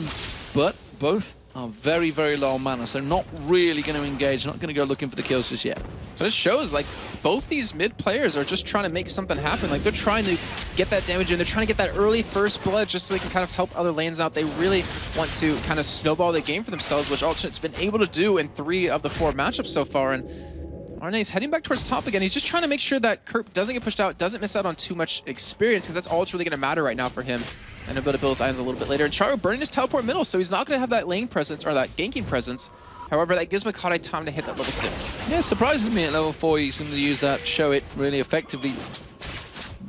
but both are very, very low on mana, so not really going to engage, not going to go looking for the kills just yet. But it shows, like, both these mid players are just trying to make something happen. Like, they're trying to get that damage in, they're trying to get that early first blood just so they can kind of help other lanes out. They really want to kind of snowball the game for themselves, which Alternate's been able to do in 3 of the 4 matchups so far, and RNA's heading back towards top again. He's just trying to make sure that Kerp doesn't get pushed out, doesn't miss out on too much experience, because that's all that's really going to matter right now for him. And he'll be able to build his items a little bit later. And Charo burning his teleport middle, so he's not going to have that lane presence or that ganking presence. However, that gives Makade time to hit that level 6. Yeah, surprises me at level 4. You seem to use that, show it really effectively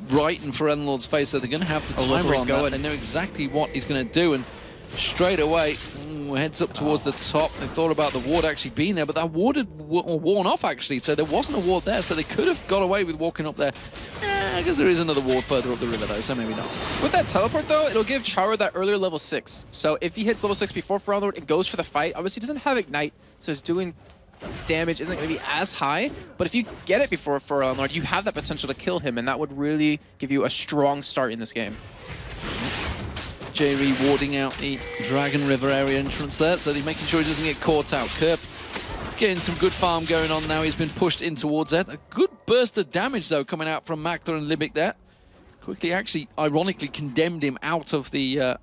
right in Ferelnord's face, so they're going to have the timer on that. They know exactly what he's going to do, and straight away, heads up towards the top. They thought about the ward actually being there, but that ward had worn off actually, so there wasn't a ward there, so they could have got away with walking up there. I guess there is another ward further up the river though, so maybe not. With that teleport though, it'll give Charo that earlier level 6. So if he hits level 6 before Ferelnord and goes for the fight, obviously he doesn't have Ignite, so his doing damage isn't going to be as high, but if you get it before Ferelnord, you have that potential to kill him, and that would really give you a strong start in this game. Jerry warding out the Dragon River area entrance there, so he's making sure he doesn't get caught out. Kerp getting some good farm going on now. He's been pushed in towards that. A good burst of damage, though, coming out from Makta and Libic there. Quickly, actually, ironically, condemned him out of the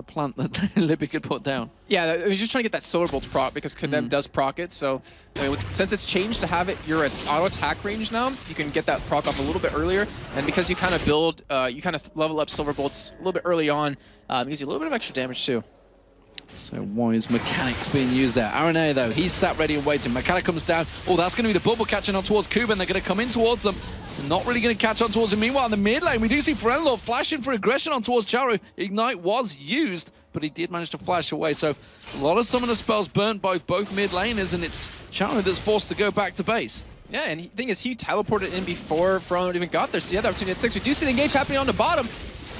plant that Libic had put down. Yeah, I was just trying to get that Solar Bolt proc because Condemn does proc it. So I mean, since it's changed to have it, you're at auto attack range now. You can get that proc off a little bit earlier, and because you kind of build, you kind of level up Silver Bolts a little bit early on, it gives you a little bit of extra damage too. So wise mechanics being used there. RNA though, he's sat ready and waiting. Makata comes down. Oh, that's going to be the bubble catching on towards Kuban. They're going to come in towards them. They're not really going to catch on towards him. Meanwhile, in the mid lane, we do see Ferelnord flashing for aggression on towards Charu. Ignite was used, but he did manage to flash away. So a lot of summoner spells burnt by both mid laners, and it's Charu that's forced to go back to base. Yeah, and the thing is, he teleported in before Ferelnord even got there, so he had the opportunity at 6. We do see the engage happening on the bottom.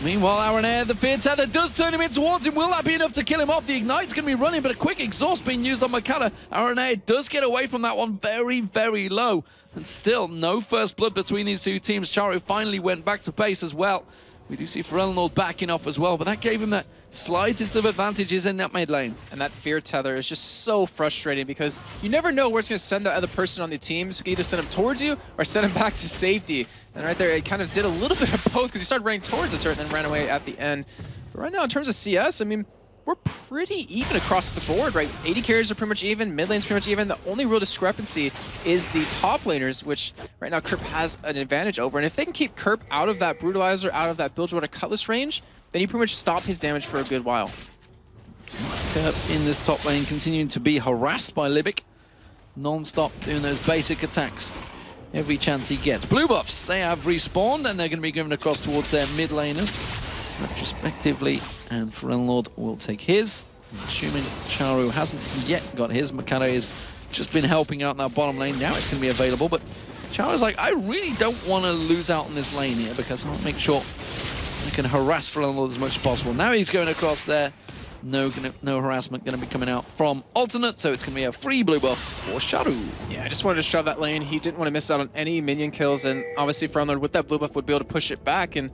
Meanwhile, RNA, the Fear Tether does turn him in towards him. Will that be enough to kill him off? The Ignite's going to be running, but a quick exhaust being used on Makata. RNA does get away from that one very, very low. And still, no first blood between these two teams. Charu finally went back to base as well. We do see Ferelnord backing off as well, but that gave him that slightest of advantages in that mid lane. And that Fear Tether is just so frustrating because you never know where it's going to send the other person on the team. So you can either send him towards you or send him back to safety. And right there, it kind of did a little bit of both because he started running towards the turret and then ran away at the end. But right now, in terms of CS, I mean, we're pretty even across the board, right? 80 carries are pretty much even, mid lane's pretty much even. The only real discrepancy is the top laners, which right now Kerp has an advantage over. And if they can keep Kerp out of that Brutalizer, out of that Bilgewater Cutlass range, then you pretty much stop his damage for a good while. Kerp in this top lane continuing to be harassed by Libic. Non-stop doing those basic attacks. every chance he gets. Blue buffs, they have respawned, and they're going to be given across towards their mid laners, retrospectively, and Lord will take his. I'm assuming Charu hasn't yet got his. Makata has just been helping out in that bottom lane. Now it's going to be available, but Charu's like, I really don't want to lose out on this lane here because I want to make sure I can harass Lord as much as possible. Now he's going across there. No harassment going to be coming out from Alternate, so it's going to be a free blue buff for Charu. Yeah, I just wanted to shove that lane. He didn't want to miss out on any minion kills, and obviously Lord with that blue buff would be able to push it back. And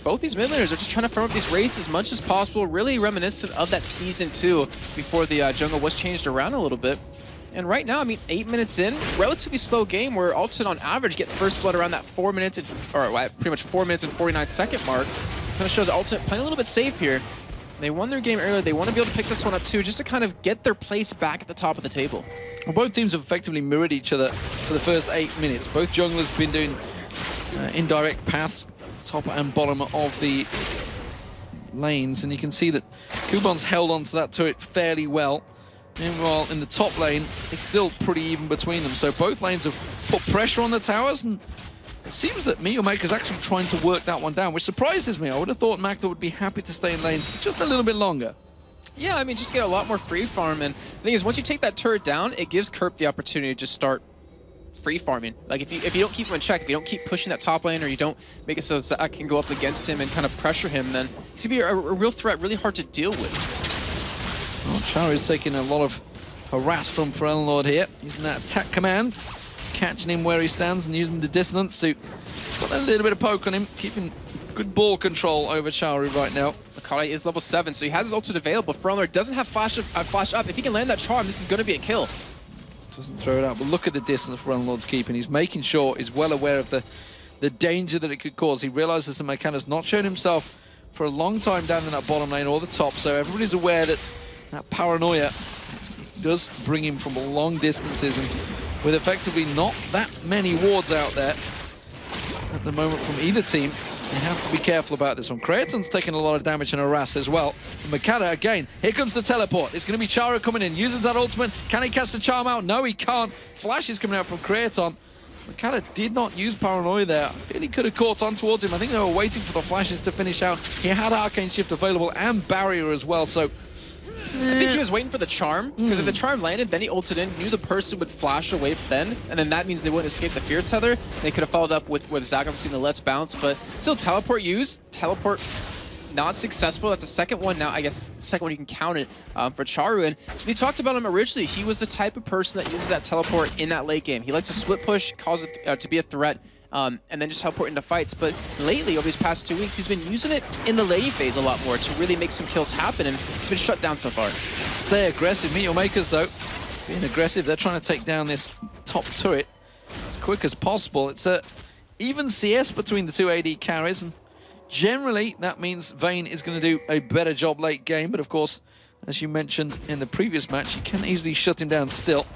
both these mid laners are just trying to farm up these races as much as possible, really reminiscent of that Season 2 before the jungle was changed around a little bit. And right now, I mean, 8 minutes in, relatively slow game where Alternate on average get first blood around that 4 minutes, or pretty much 4 minutes and 49-second mark. Kind of shows Alternate playing a little bit safe here. They won their game earlier. They want to be able to pick this one up too, just to kind of get their place back at the top of the table. Well, both teams have effectively mirrored each other for the first 8 minutes. Both junglers have been doing indirect paths, top and bottom of the lanes, and you can see that Kuban's held onto that turret fairly well. Meanwhile, in the top lane, it's still pretty even between them. So both lanes have put pressure on the towers, and it seems that Maker's actually trying to work that one down, which surprises me. I would have thought Makta would be happy to stay in lane just a little bit longer. Yeah, I mean, just get a lot more free farm. And the thing is, once you take that turret down, it gives Kerp the opportunity to just start free farming. Like, if you don't keep him in check, if you don't keep pushing that top lane, or you don't make it so Zac can go up against him and kind of pressure him, then it's going to be a real threat, really hard to deal with. Well, Charu's taking a lot of harass from Lord here, using that attack command, catching him where he stands and using the dissonance to put a little bit of poke on him, keeping good ball control over Charu right now. Makata is level 7, so he has his ultimate available. Lord doesn't have flash up. If he can land that charm, this is going to be a kill. Doesn't throw it out, but look at the distance Lord's keeping. He's making sure he's well aware of the danger that it could cause. He realizes that Makata's not shown himself for a long time down in that bottom lane or the top, so everybody's aware that that paranoia does bring him from long distances, and with effectively not that many wards out there at the moment from either team, you have to be careful about this one. Kraton's taking a lot of damage and harass as well. And Makata, again, here comes the teleport. It's going to be Charu coming in, uses that ultimate. Can he cast the charm out? No, he can't. Flash is coming out from Kraton. Makata did not use Paranoia there. I feel he could have caught on towards him. I think they were waiting for the flashes to finish out. He had Arcane Shift available and Barrier as well, so I think he was waiting for the charm, because if the charm landed, then he ulted in, knew the person would flash away then, and then that means they wouldn't escape the fear tether. They could have followed up with Zac obviously in the let's bounce, but still teleport used, teleport not successful. That's the second one now, I guess, second one you can count it for Charu. And we talked about him originally. He was the type of person that uses that teleport in that late game. He likes to split push, cause it to be a threat, and then just teleport into fights. But lately, over these past 2 weeks, he's been using it in the laning phase a lot more to really make some kills happen, and he's been shut down so far. Stay aggressive. Makers, though, being aggressive. They're trying to take down this top turret as quick as possible. It's a even CS between the two AD carries, and generally, that means Vayne is going to do a better job late game. But of course, as you mentioned in the previous match, you can easily shut him down still.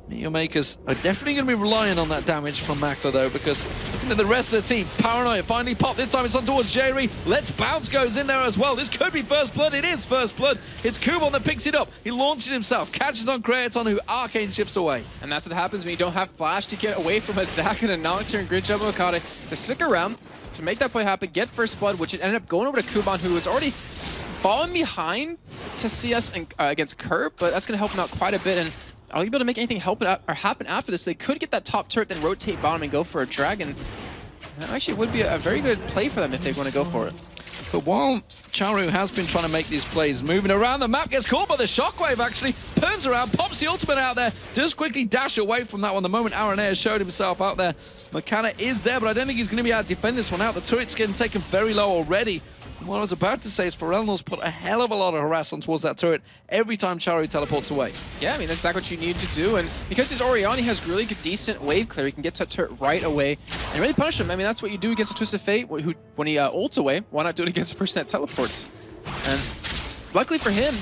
Makers are definitely going to be relying on that damage from Makta, though, because looking at the rest of the team, Paranoia finally popped. This time it's on towards Jerry. Let's Bounce goes in there as well. This could be first blood. It is first blood. It's Kuban that picks it up. He launches himself, catches on Kraton, who Arcane shifts away. And that's what happens when you don't have flash to get away from a Zac and a Nocturne Grid Jump Makata to stick around to make that play happen, get first blood, which it ended up going over to Kuban, who was already falling behind to CS against Kerp, but that's going to help him out quite a bit. And are you able to make anything happen after this? They could get that top turret, then rotate bottom and go for a dragon. That actually would be a very good play for them if they want to go for it. But while Charu has been trying to make these plays, moving around the map, gets caught by the shockwave actually, turns around, pops the ultimate out there, does quickly dash away from that one. The moment Aranea showed himself out there, Makata is there, but I don't think he's going to be able to defend this one out. The turret's getting taken very low already. What I was about to say is Lord's put a hell of a lot of harassment towards that turret every time Charu teleports away. Yeah, I mean, that's exactly what you need to do. And because his Orianna has really good, decent wave clear, he can get to that turret right away and really punish him. I mean, that's what you do against a Twisted Fate, who, when he ults away, why not do it against a person that teleports? And luckily for him,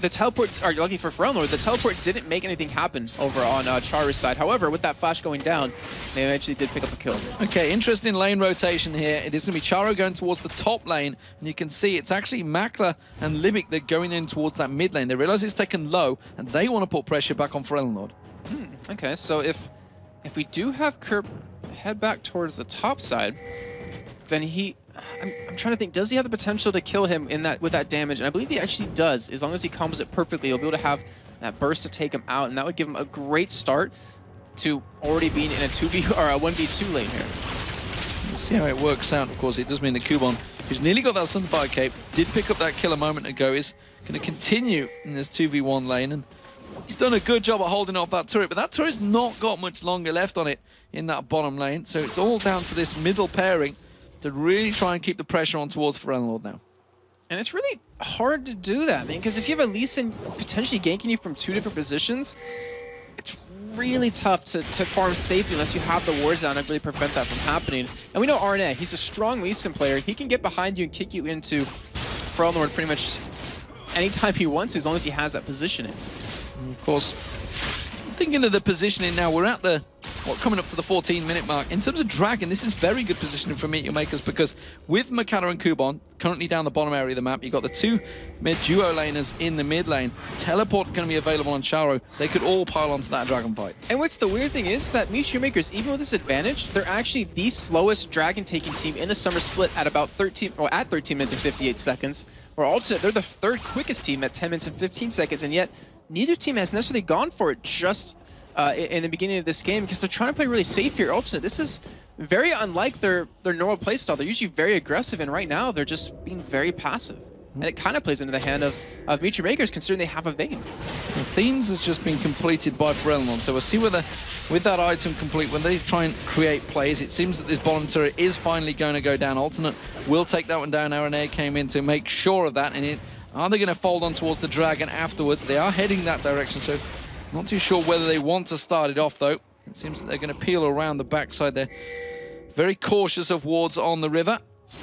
the teleport, or lucky for Lord, the teleport didn't make anything happen over on Charu's side. However, with that flash going down, they eventually did pick up a kill. Okay, interesting lane rotation here. It is going to be Charu going towards the top lane, and you can see it's actually Makla and Libic that are going in towards that mid lane. They realize it's taken low, and they want to put pressure back on Lord. Okay, so if if we do have Kerp head back towards the top side, then I'm trying to think, does he have the potential to kill him in that with that damage? And I believe he actually does. As long as he combos it perfectly, he'll be able to have that burst to take him out, and that would give him a great start to already being in a 2v or a 1v2 lane here. We'll see how it works out. Of course, it does mean that Kuban, who's nearly got that Sunfire Cape, did pick up that kill a moment ago, is going to continue in this 2v1 lane, and he's done a good job of holding off that turret, but that turret's not got much longer left on it in that bottom lane, so it's all down to this middle pairing to really try and keep the pressure on towards Ferelnlord now. And it's really hard to do that, man, because if you have a Lee Sin potentially ganking you from 2 different positions, it's really tough to farm safely unless you have the wards down and really prevent that from happening. And we know RNA, he's a strong Lee Sin player. He can get behind you and kick you into Ferelnlord pretty much anytime he wants to, as long as he has that positioning. And of course, thinking of the positioning now, we're at the coming up to the 14-minute mark. In terms of Dragon, this is very good positioning for Meteor Makers, because with Mikado and Kuban currently down the bottom area of the map, you've got the 2 mid-duo laners in the mid lane. Teleport going to be available on Charo. They could all pile onto that Dragon fight. And what's the weird thing is that Meteor Makers, even with this advantage, they're actually the slowest Dragon taking team in the summer split at about 13 minutes and 58 seconds. Or alternate, they're the 3rd quickest team at 10 minutes and 15 seconds, and yet neither team has necessarily gone for it just in the beginning of this game, because they're trying to play really safe here. Alternate, this is very unlike their normal playstyle. They're usually very aggressive, and right now they're just being very passive. And it kind of plays into the hand of Meteor Makers, considering they have a Vayne. Thenes has just been completed by Ferelnlord, so we'll see whether, with that item complete, when they try and create plays, it seems that this bottom turret is finally going to go down. Alternate will take that one down. RNA came in to make sure of that, and are they going to fold on towards the Dragon afterwards? They are heading that direction, so not too sure whether they want to start it off, though. It seems that they're going to peel around the backside there. Very cautious of wards on the river.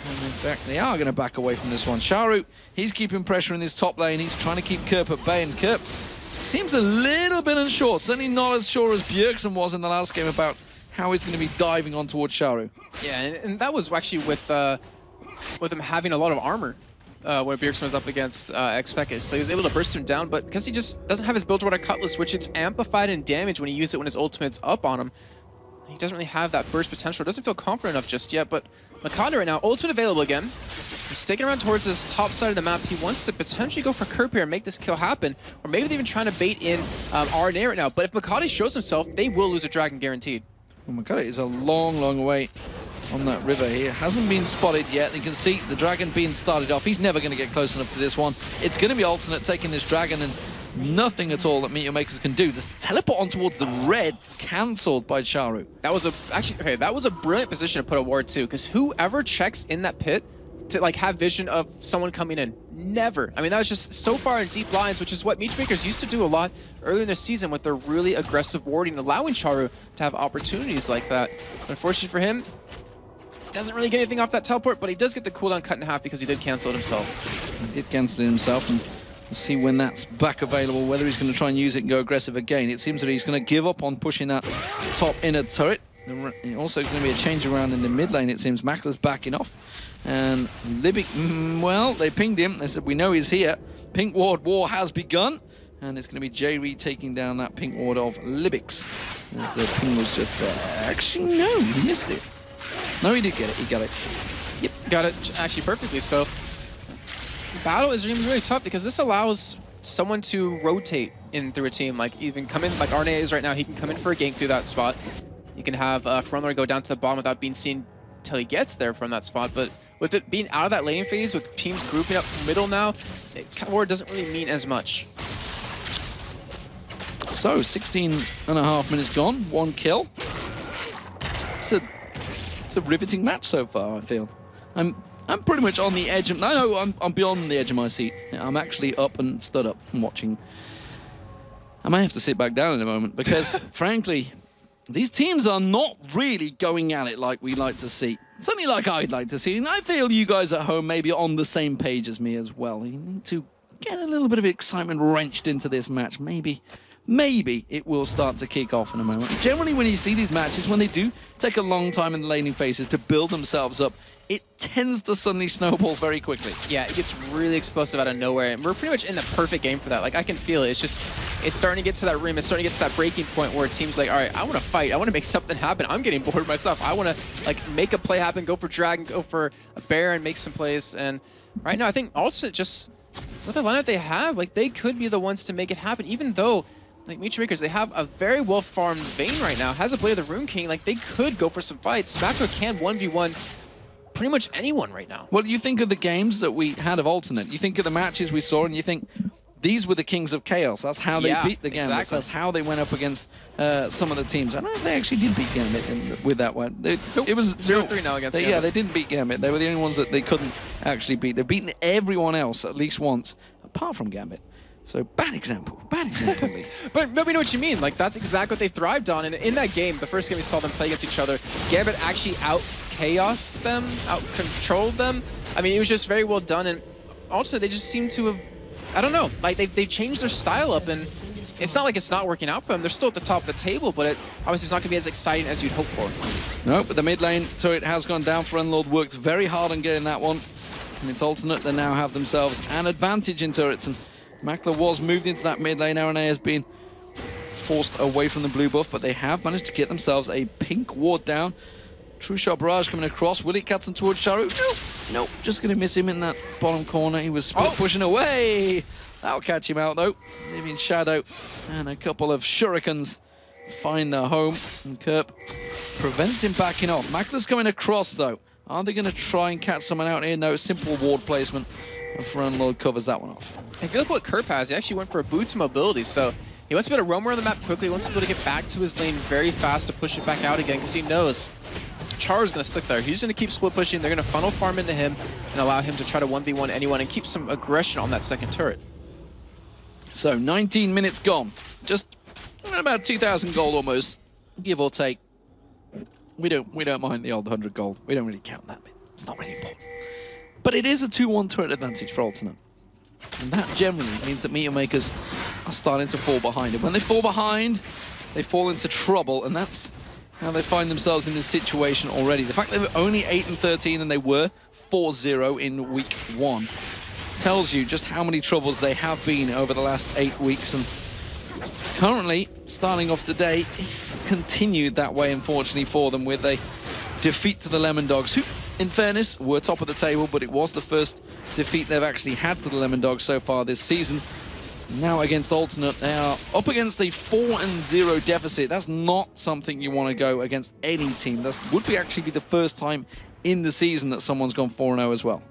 And in fact, they are going to back away from this one. Sharu, he's keeping pressure in this top lane. He's trying to keep Kerp at bay, and Kerp seems a little bit unsure. Certainly not as sure as Bjergsen was in the last game about how he's going to be diving on towards Sharu. Yeah, and that was actually with him having a lot of armor. When Bjergsen was up against Xpekis. So he was able to burst him down, but because he just doesn't have his build water cutlass, which it's amplified in damage when he uses it when his ultimate's up on him, he doesn't really have that burst potential. Doesn't feel confident enough just yet, but Mikado right now, ultimate available again. He's sticking around towards this top side of the map. He wants to potentially go for Kerp here and make this kill happen, or maybe they're even trying to bait in RNA right now. But if Mikado shows himself, they will lose a Dragon guaranteed. Well, Mikado is a long, long way on that river here. Hasn't been spotted yet. You can see the Dragon being started off. He's never going to get close enough to this one. It's going to be Alternate taking this Dragon, and nothing at all that Meteor Makers can do. This teleport on towards the red, cancelled by Sharu. That was that was a brilliant position to put a ward too, because whoever checks in that pit to like have vision of someone coming in, never. I mean, that was just so far in deep lines, which is what Meteor Makers used to do a lot earlier in the season with their really aggressive warding, allowing Sharu to have opportunities like that. Unfortunately for him, doesn't really get anything off that teleport, but he does get the cooldown cut in half because he did cancel it himself. He did cancel it himself, and we'll see when that's back available, whether he's going to try and use it and go aggressive again. It seems that he's going to give up on pushing that top inner turret. Also going to be a change around in the mid lane, it seems. Makla's backing off. And Libic, well, they pinged him. They said, we know he's here. Pink Ward war has begun. And it's going to be J-Reed taking down that pink ward of Libix. As the ping was just there. Actually, no, he missed it. No, he did get it. He got it. Yep, got it actually perfectly. So, battle is really tough because this allows someone to rotate in through a team. Like, even come in, like RNA is right now, he can come in for a gank through that spot. You can have Ferelnlord go down to the bottom without being seen until he gets there from that spot. But with it being out of that laning phase, with teams grouping up middle now, War doesn't really mean as much. So, 16.5 minutes gone, 1 kill. It's a riveting match so far, I feel. I'm pretty much on the edge of... No, I'm beyond the edge of my seat. I'm actually up and stood up and watching. I may have to sit back down in a moment because, frankly, these teams are not really going at it like we like to see. Something like I'd like to see. And I feel you guys at home may be on the same page as me as well. You need to get a little bit of excitement wrenched into this match. Maybe it will start to kick off in a moment. Generally, when you see these matches, when they do take a long time in the laning phases to build themselves up, it tends to suddenly snowball very quickly. Yeah, it gets really explosive out of nowhere, and we're pretty much in the perfect game for that. Like, I can feel it. It's just it's starting to get to that rim. It's starting to get to that breaking point where it seems like, all right, I want to fight. I want to make something happen. I'm getting bored myself. I want to like make a play happen, go for Dragon, go for a Bear and make some plays. And right now, I think Ultimate just, with the lineup they have, like they could be the ones to make it happen, even though like Meteor Makers, they have a very well-farmed Vayne right now, has a Blade of the Rune King, like they could go for some fights. Smackler can 1v1 pretty much anyone right now. Well, you think of the games that we had of Alternate, you think of the matches we saw, and you think these were the Kings of Chaos. That's how they beat the Gambit. Exactly. That's how they went up against some of the teams. I don't know if they actually did beat Gambit with that one. It was 0-3 now against Gambit. Yeah, they didn't beat Gambit. They were the only ones that they couldn't actually beat. They've beaten everyone else at least once, apart from Gambit. So bad example, Lee. But we know what you mean. Like that's exactly what they thrived on. And in that game, the first game we saw them play against each other, Gambit actually out-chaosed them, out-controlled them. I mean, it was just very well done. And also, they just seem to have, I don't know, like they changed their style up. And it's not like it's not working out for them. They're still at the top of the table, but obviously it's not going to be as exciting as you'd hope for. No, but the mid lane turret has gone down for Unlord. Worked very hard on getting that one. And it's Alternate. They now have themselves an advantage in turrets. And Makler was moved into that mid lane. RNA has been forced away from the blue buff, but they have managed to get themselves a pink ward down. True Shot Barrage coming across. Will it cut him towards Charu? Nope. Just going to miss him in that bottom corner. He was pushing away. That'll catch him out, though. Leaving Shadow and a couple of shurikens find their home. And Kerp prevents him backing off. Makler's coming across, though. Are they going to try and catch someone out here? No, simple ward placement. And Fernlord covers that one off. If you look what Kerp has, he actually went for a boot to mobility, so he wants to be able to roam around the map quickly. He wants to be able to get back to his lane very fast to push it back out again, because he knows Char's going to stick there. He's going to keep split pushing. They're going to funnel farm into him and allow him to try to 1v1 anyone and keep some aggression on that second turret. So 19 minutes gone. Just about 2,000 gold almost, give or take. We don't mind the old 100 gold. We don't really count that bit. It's not really important. But it is a 2-1 turret advantage for Alternate. And that generally means that Meteor Makers are starting to fall behind. And when they fall behind, they fall into trouble. And that's how they find themselves in this situation already. The fact they were only 8-13 and they were 4-0 in week 1 tells you just how many troubles they have been over the last 8 weeks. And currently, starting off today, it's continued that way, unfortunately, for them with a defeat to the Lemon Dogs, who, in fairness, were top of the table, but it was the first defeat they've actually had to the Lemon Dogs so far this season. Now against Alternate, they are up against a 4-0 deficit. That's not something you want to go against any team. That would actually be the first time in the season that someone's gone 4-0 as well.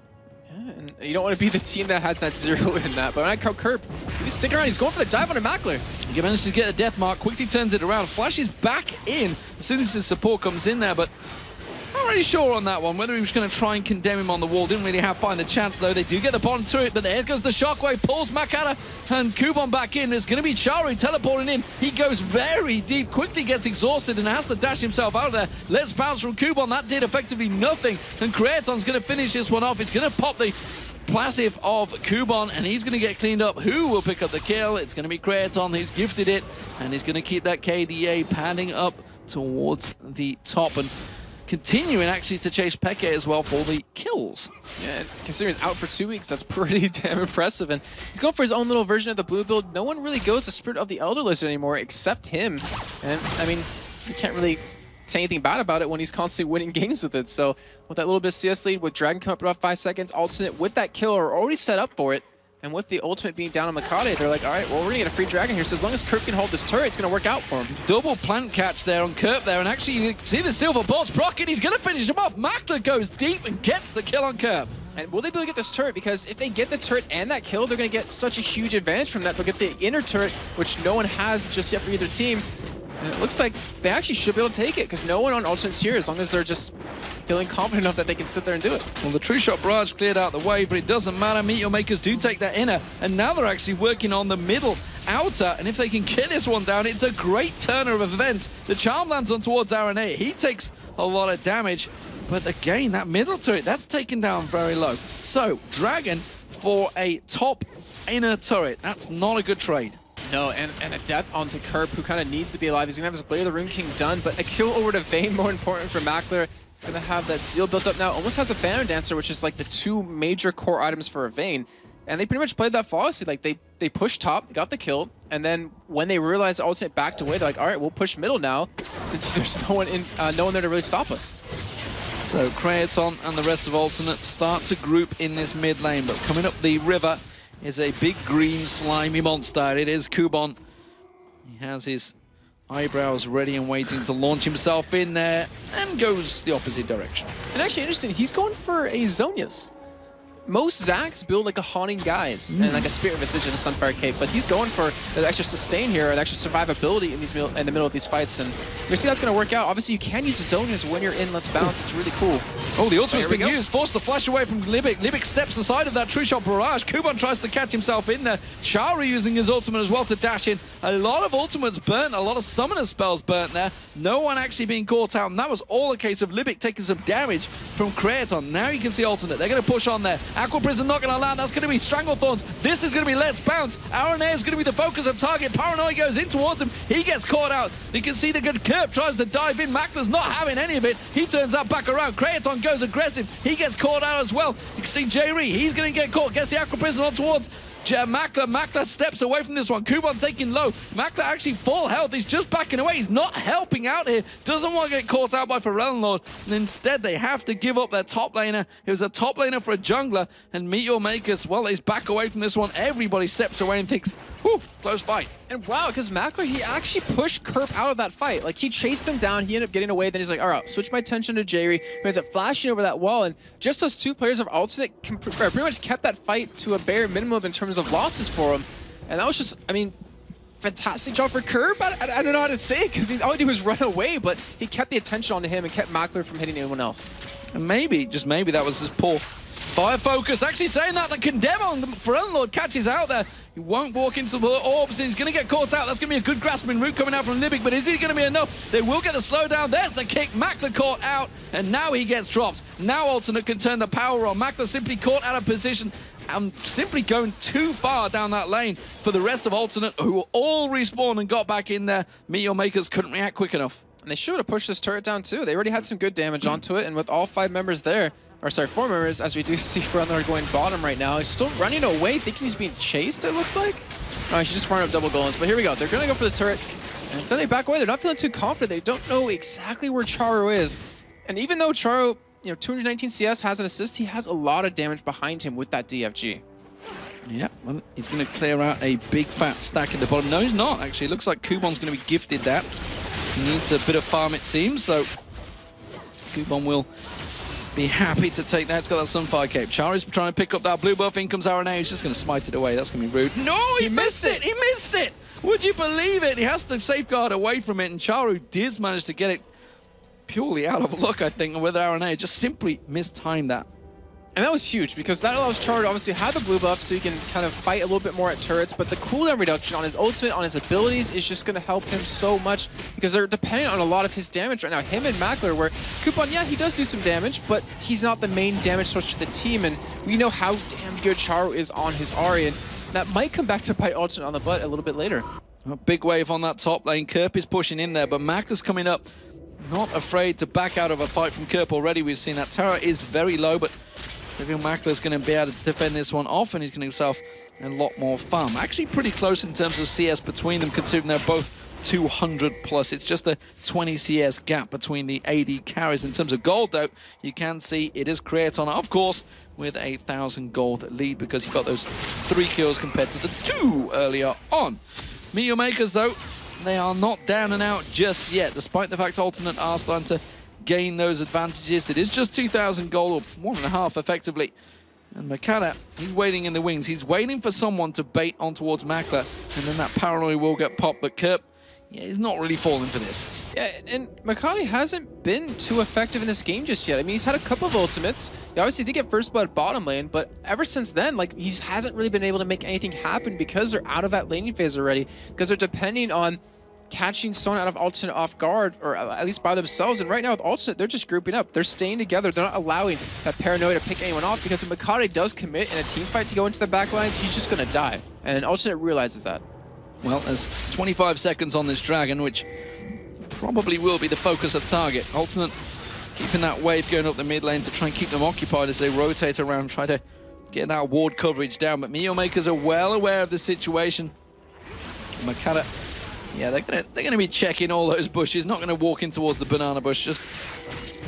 Yeah, and you don't want to be the team that has that 0 in that, but when I count Kerp, he's sticking around. He's going for the dive on a Makler. He manages to get a death mark, quickly turns it around, flashes back in as soon as his support comes in there, but not really sure on that one, whether he was going to try and condemn him on the wall. Didn't really find the chance, though. They do get the bottom turret, but there goes the shockwave, pulls Makata and Kuban back in. There's going to be Charu teleporting in. He goes very deep, quickly gets exhausted and has to dash himself out of there. Let's bounce from Kuban. That did effectively nothing. And Creaton's going to finish this one off. It's going to pop the passive of Kuban, and he's going to get cleaned up. Who will pick up the kill? It's going to be Creaton. He's gifted it, and he's going to keep that KDA padding up towards the top. And continuing actually to chase Peke as well for the kills. Yeah, considering he's out for 2 weeks, that's pretty damn impressive. And he's going for his own little version of the blue build. No one really goes the Spirit of the Elder Lizard anymore except him. And I mean, you can't really say anything bad about it when he's constantly winning games with it. So with that little bit of CS lead, with Dragon coming up about 5 seconds, Alternate with that kill are already set up for it. And with the ultimate being down on Makade, they're like, all right, well, we're going to get a free Dragon here. So as long as Kerp can hold this turret, it's going to work out for him. Double plant catch there on Kerp there. And actually, you can see the silver bolts proccing. He's going to finish him off. Makler goes deep and gets the kill on Kerp. And will they be able to get this turret? Because if they get the turret and that kill, they're going to get such a huge advantage from that. They'll get the inner turret, which no one has just yet for either team. And it looks like they actually should be able to take it, because no one on Alternate's here, as long as they're just feeling confident enough that they can sit there and do it. Well, the True Shot Barrage cleared out the way, but it doesn't matter. Meteor Makers do take that inner, and now they're actually working on the middle outer, and if they can get this one down, it's a great turner of events. The charm lands on towards RNA. He takes a lot of damage, but again, that middle turret, that's taken down very low. So, Dragon for a top inner turret. That's not a good trade. No, and a death onto Kerp, who kind of needs to be alive. He's going to have his Blade of the Rune King done, but a kill over to Vayne, more important for Makler. He's going to have that Zeal built up now. Almost has a Phantom Dancer, which is like the 2 major core items for a Vayne. And they pretty much played that flawlessly. Like, they they pushed top, got the kill, and then when they realized Ultimate backed away, they're like, all right, we'll push middle now, since there's no one there to really stop us. So Kraton and the rest of Ultimate start to group in this mid lane, but coming up the river is a big green slimy monster. It is Kubon. He has his eyebrows ready and waiting to launch himself in there and goes the opposite direction. And actually interesting, he's going for a Zonias. Most Zacs build like a Haunting Guise and like a Spirit of Visage and a Sunfire Cape, but he's going for the extra sustain here and extra survivability in the middle of these fights, and we see that's going to work out. Obviously, you can use the Zonias when you're in Let's Bounce. It's really cool. Oh, the ultimate's been used. Forced the flash away from Libic. Libic steps aside of that True Shot Barrage. Kubon tries to catch himself in there. Charu using his ultimate as well to dash in. A lot of ultimates burnt, a lot of summoner spells burnt there. No one actually being caught out, and that was all a case of Libic taking some damage from Kraton. Now you can see ultimate. They're going to push on there. Aqua Prison not going to land. That's going to be Stranglethorns. This is going to be Let's Bounce. Aranea is going to be the focus of target. Paranoia goes in towards him. He gets caught out. You can see the good Kerp tries to dive in. Makla's not having any of it. He turns that back around. Kraton goes aggressive. He gets caught out as well. You can see J-Ree. He's going to get caught. Gets the Aqua Prison on towards Makla. Makla steps away from this one. Kubon taking low. Makla actually full health. He's just backing away. He's not helping out here. Doesn't want to get caught out by Pharrell Lord. And instead, they have to give up their top laner. It was a top laner for a jungler. And Meteor Makers, well, he's back away from this one. Everybody steps away and thinks, whew, close fight. And wow, because Makler, he actually pushed Kerp out of that fight. Like, he chased him down. He ended up getting away. Then he's like, all right, switch my attention to Jerry, who ends up flashing over that wall. And just those two players of Ultimate pretty much kept that fight to a bare minimum in terms of losses for him. And that was just, I mean, fantastic job for Kerp. I don't know how to say it, because all he did was run away, but he kept the attention onto him and kept Makler from hitting anyone else. And maybe, just maybe, that was his poor fire focus. Actually saying that, the Condemn on the Pharrell Lord catches out there. He won't walk into the orbs, and he's going to get caught out. That's going to be a good grasping route coming out from Libic, but is he going to be enough? They will get the slowdown. There's the kick. Makler caught out, and now he gets dropped. Now Alternate can turn the power on. Makler simply caught out of position and simply going too far down that lane for the rest of Alternate, who all respawned and got back in there. Meteor Makers couldn't react quick enough. And they should have pushed this turret down too. They already had some good damage onto it, and with all 5 members there, or sorry, 4 members, as we do see Frontler going bottom right now. He's still running away, thinking he's being chased, it looks like. No, he's just running up double golems, but here we go. They're going to go for the turret, and instead they back away. They're not feeling too confident. They don't know exactly where Charu is. And even though Charu, 219 CS has an assist, he has a lot of damage behind him with that DFG. Yeah, well, he's going to clear out a big fat stack at the bottom. No, he's not, actually. It looks like Kubon's going to be gifted that. He needs a bit of farm, it seems, so Kubon will be happy to take that. It's got that Sunfire Cape. Charu's trying to pick up that blue buff. In comes Aranea. He's just going to smite it away. That's going to be rude. No, he missed it. He missed it. Would you believe it? He has to safeguard away from it, and Charu did manage to get it purely out of luck, I think, with Aranea. Just simply mistimed that. And that was huge, because that allows Charu to obviously have the blue buff so he can kind of fight a little bit more at turrets, but the cooldown reduction on his ultimate, on his abilities, is just going to help him so much, because they're dependent on a lot of his damage right now. Him and Makler, where Kubon, yeah, he does do some damage, but he's not the main damage source for the team, and we know how damn good Charu is on his Ahri, and that might come back to bite ultimate on the butt a little bit later. A big wave on that top lane. Kerp is pushing in there, but Makler's coming up, not afraid to back out of a fight from Kerp already. We've seen that Terra is very low, but Makler's going to be able to defend this one off, and he's going to himself a lot more farm. Actually pretty close in terms of CS between them, considering they're both 200 plus. It's just a 20 CS gap between the AD carries. In terms of gold, though, you can see it is Kraton, of course, with a 1,000 gold lead, because he got those 3 kills compared to the 2 earlier on. Meteor Makers, though, they are not down and out just yet, despite the fact Alternate are starting to gain those advantages. It is just 2,000 gold, or 1.5 effectively. And Makata, he's waiting in the wings. He's waiting for someone to bait on towards Makler, and then that paranoia will get popped. But Kerp, yeah, he's not really falling for this. Yeah, and Makati hasn't been too effective in this game just yet. I mean, he's had a couple of ultimates. He obviously did get first blood bottom lane, but ever since then, like, he hasn't really been able to make anything happen, because they're out of that laning phase already, because they're depending on catching someone out of Alternate off guard, or at least by themselves. And right now with Alternate, they're just grouping up. They're staying together. They're not allowing that paranoia to pick anyone off, because if Makati does commit in a team fight to go into the back lines, he's just going to die. And Alternate realizes that. Well, there's 25 seconds on this Dragon, which probably will be the focus of target. Alternate keeping that wave going up the mid lane to try and keep them occupied as they rotate around, try to getting that ward coverage down, but Meteor Makers are well aware of the situation. Makata, yeah, they're gonna be checking all those bushes, not gonna walk in towards the banana bush, just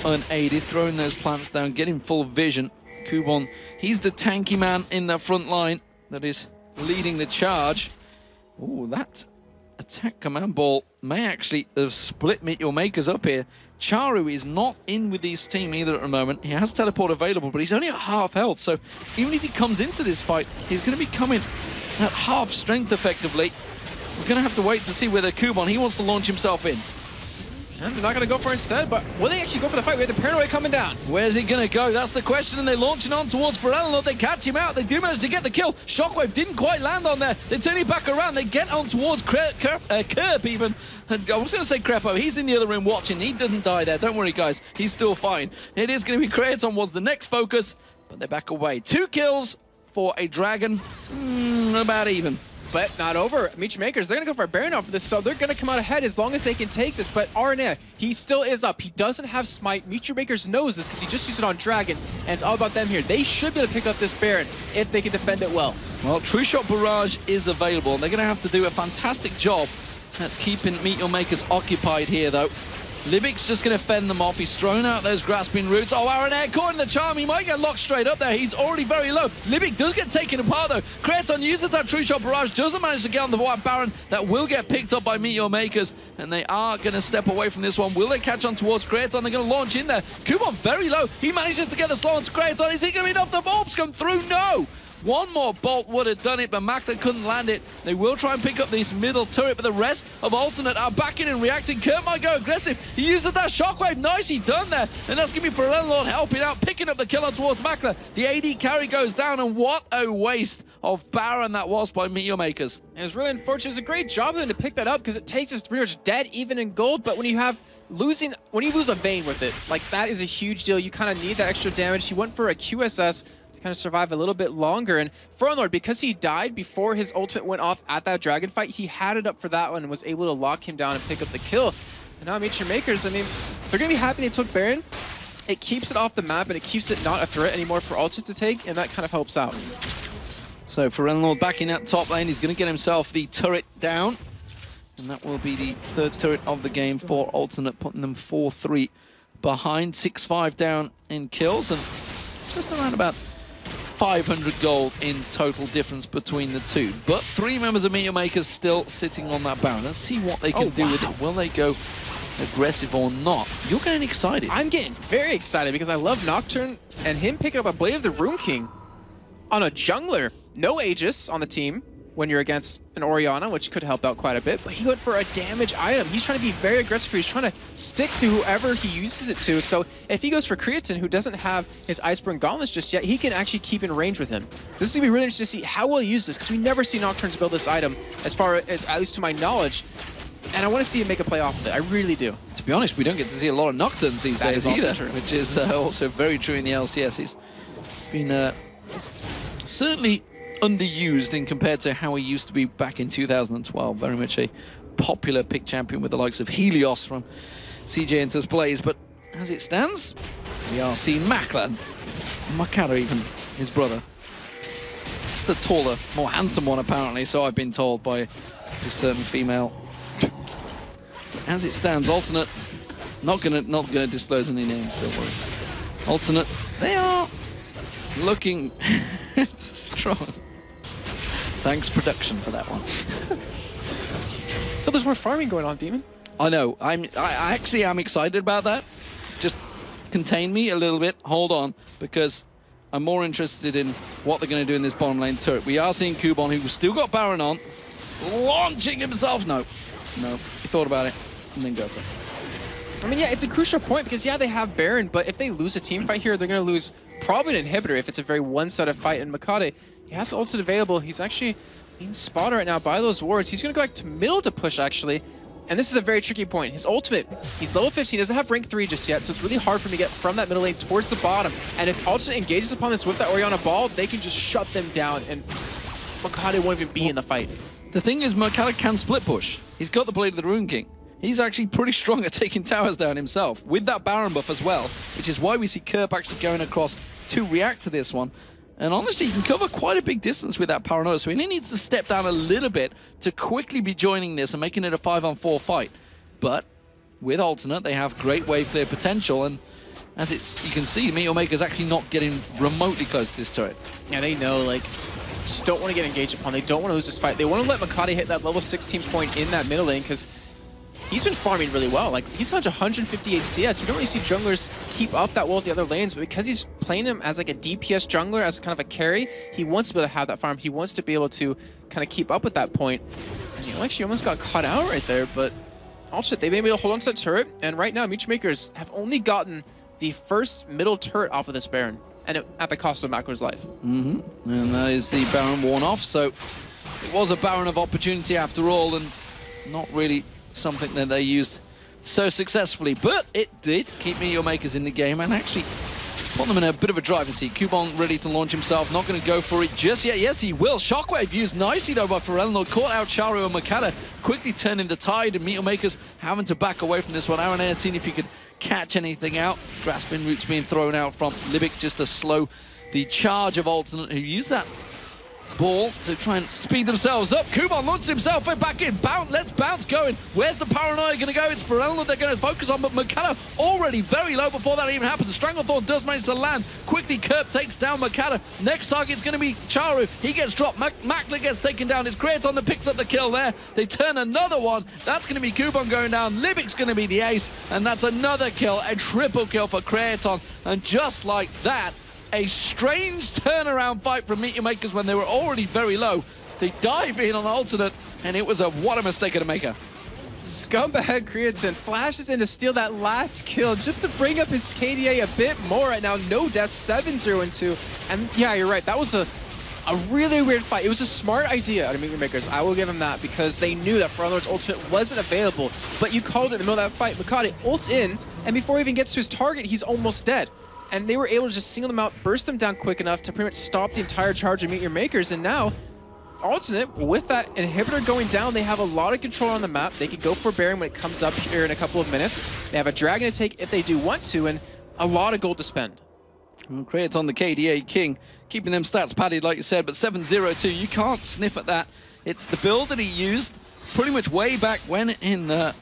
unaided, throwing those plants down, getting full vision. Kubon, he's the tanky man in the front line that is leading the charge. Ooh, that attack command ball may actually have split Meteor Makers up here. Charu is not in with his team either at the moment. He has teleport available, but he's only at half health, so even if he comes into this fight, he's going to be coming at half strength effectively. We're going to have to wait to see whether Kubon, he wants to launch himself in. And they're not going to go for it instead, but will they actually go for the fight? We have the Paranoid coming down. Where's he going to go? That's the question, and they're launching on towards Ferello. They catch him out. They do manage to get the kill. Shockwave didn't quite land on there. They turn it back around. They get on towards Kerp even. And I was going to say Crepo. He's in the other room watching. He doesn't die there. Don't worry, guys. He's still fine. It is going to be Kraton was the next focus, but they're back away. 2 kills for a Dragon. About even. But not over. Meteor Makers, they're going to go for a Baron off for this, so they're going to come out ahead as long as they can take this. But RNA, he still is up. He doesn't have Smite. Meteor Makers knows this because he just used it on Dragon, and it's all about them here. They should be able to pick up this Baron if they can defend it well. Well, True Shot Barrage is available. They're going to have to do a fantastic job at keeping Meteor Makers occupied here, though. Libic's just going to fend them off. He's thrown out those grasping roots. Oh, Aaron Air caught in the charm. He might get locked straight up there. He's already very low. Libic does get taken apart, though. Kraton uses that True Shot Barrage. Doesn't manage to get on the White Baron. That will get picked up by Meteor Makers. And they are going to step away from this one. Will they catch on towards Kraton? They're going to launch in there. Kubon very low. He manages to get the slow onto Kraton. Is he going to be enough? The orbs come through? No. One more bolt would have done it, but Makta couldn't land it. They will try and pick up this middle turret, but the rest of Alternate are backing and reacting. Kurt might go aggressive. He uses that shockwave. Nicely done there. And that's going to be for Landlord helping out, picking up the kill on towards Makta. The AD carry goes down, and what a waste of Baron that was by Meteor Makers. It was really unfortunate. It was a great job of them to pick that up because it takes us pretty much dead, even in gold. But when you lose a Vayne with it, like that is a huge deal. You kind of need that extra damage. He went for a QSS kind of survive a little bit longer, and Fronlord, because he died before his ultimate went off at that dragon fight, he had it up for that one and was able to lock him down and pick up the kill. And now Meteor Makers, I mean, they're gonna be happy they took Baron. It keeps it off the map and it keeps it not a threat anymore for Ultimate to take, and that kind of helps out. So Ferello back in that top lane, he's gonna get himself the turret down, and that will be the 3rd turret of the game for Alternate, putting them 4-3 behind, 6-5 down in kills, and just around about 500 gold in total difference between the two. But 3 members of Meteor Makers still sitting on that Baron. Let's see what they can do with it. Will they go aggressive or not? You're getting excited. I'm getting very excited because I love Nocturne, and him picking up a Blade of the Rune King on a jungler. No Aegis on the team when you're against an Orianna, which could help out quite a bit, but he went for a damage item. He's trying to be very aggressive. He's trying to stick to whoever he uses it to. So if he goes for Creatine, who doesn't have his Iceborne Gauntlets just yet, he can actually keep in range with him. This is going to be really interesting to see how we'll use this, because we never see Nocturnes build this item, as far as, at least to my knowledge. And I want to see him make a play off of it. I really do. To be honest, we don't get to see a lot of Nocturnes these days either, which is also very true in the LCS. He's been certainly underused in compared to how he used to be back in 2012. Very much a popular pick champion with the likes of Helios from CJ Enters Blaze. But as it stands, we are seeing Makla, Makara even, his brother. Just the taller, more handsome one apparently, so I've been told by a certain female. As it stands, Alternate, not gonna disclose any names, don't worry. Alternate, they are looking strong. Thanks, production, for that one. So there's more farming going on, Demon. I know. I actually am excited about that. Just contain me a little bit. Hold on, because I'm more interested in what they're going to do in this bottom lane turret. We are seeing Kubon, who's still got Baron on, launching himself. No. He thought about it and then go for it. I mean, yeah, it's a crucial point because, yeah, they have Baron, but if they lose a team fight here, they're going to lose probably an inhibitor if it's a very one-sided fight. And Makade, he has ultimate available. He's actually being spotted right now by those wards. He's going to go back to middle to push, actually. And this is a very tricky point. His ultimate, he's level 15, doesn't have rank 3 just yet, so it's really hard for him to get from that middle lane towards the bottom. And if ultimate engages upon this with that Orianna ball, they can just shut them down, and Makade won't even be in the fight. The thing is, Makade can split push. He's got the Blade of the Rune King. He's actually pretty strong at taking towers down himself, with that Baron buff as well, which is why we see Kerp actually going across to react to this one. And honestly, he can cover quite a big distance with that Paranoia, so he needs to step down a little bit to quickly be joining this and making it a 5-on-4 fight. But with Alternate, they have great wave clear potential, and as you can see, Meteor Maker's actually not getting remotely close to this turret. Yeah, they know, like, just don't want to get engaged upon. They don't want to lose this fight. They want to let Makati hit that level 16 point in that middle lane, because he's been farming really well. Like, he's got 158 CS. You don't really see junglers keep up that well with the other lanes, but because he's playing him as like a DPS jungler, as kind of a carry, he wants to be able to have that farm. He wants to be able to kind of keep up with that point. And you know, actually almost got caught out right there, but also they may be able to hold on to that turret. And right now, Meech Makers have only gotten the first middle turret off of this Baron, and at the cost of Mackler's life. And that is the Baron worn off. So it was a Baron of opportunity after all, and not really something that they used so successfully, but it did keep Meteor Makers in the game and actually put them in a bit of a driving seat. Kubon ready to launch himself, not going to go for it just yet. Yes, he will. Shockwave used nicely though by Forellenor, caught out Charu and Makata, quickly turning the tide, and Meteor Makers having to back away from this one. Aaron Air seeing if he could catch anything out. Grasping Roots being thrown out from Libic just to slow the charge of Alternate, who used that ball to try and speed themselves up. Kubon launches himself back in. Let's bounce going. Where's the Paranoia going to go? It's Forellenor they're going to focus on, but Makata already very low before that even happens. Stranglethorn does manage to land. Quickly, Kerp takes down Makata. Next target's going to be Charu. He gets dropped. Mackler gets taken down. It's Kraton that picks up the kill there. They turn another one. That's going to be Kubon going down. Libic's going to be the ace, and that's another kill. A triple kill for Kraton. And just like that, a strange turnaround fight from Meteor Makers when they were already very low. They dive in on Alternate, and it was what a mistake of a maker. Scumbag Creatine flashes in to steal that last kill just to bring up his KDA a bit more right now. No deaths, 7-0-2. And yeah, you're right. That was a really weird fight. It was a smart idea out of Meteor Makers. I will give him that, because they knew that Forellenor's ultimate wasn't available. But you called it in the middle of that fight. Makati ults in, and before he even gets to his target, he's almost dead. And they were able to just single them out, burst them down quick enough to pretty much stop the entire charge of Meteor Makers. And now, Alternate, with that inhibitor going down, they have a lot of control on the map. They could go for Baron when it comes up here in a couple of minutes. They have a Dragon to take if they do want to, and a lot of gold to spend. Well, Kraton, the KDA king, keeping them stats padded, like you said, but 7-0-2, you can't sniff at that. It's the build that he used pretty much way back when in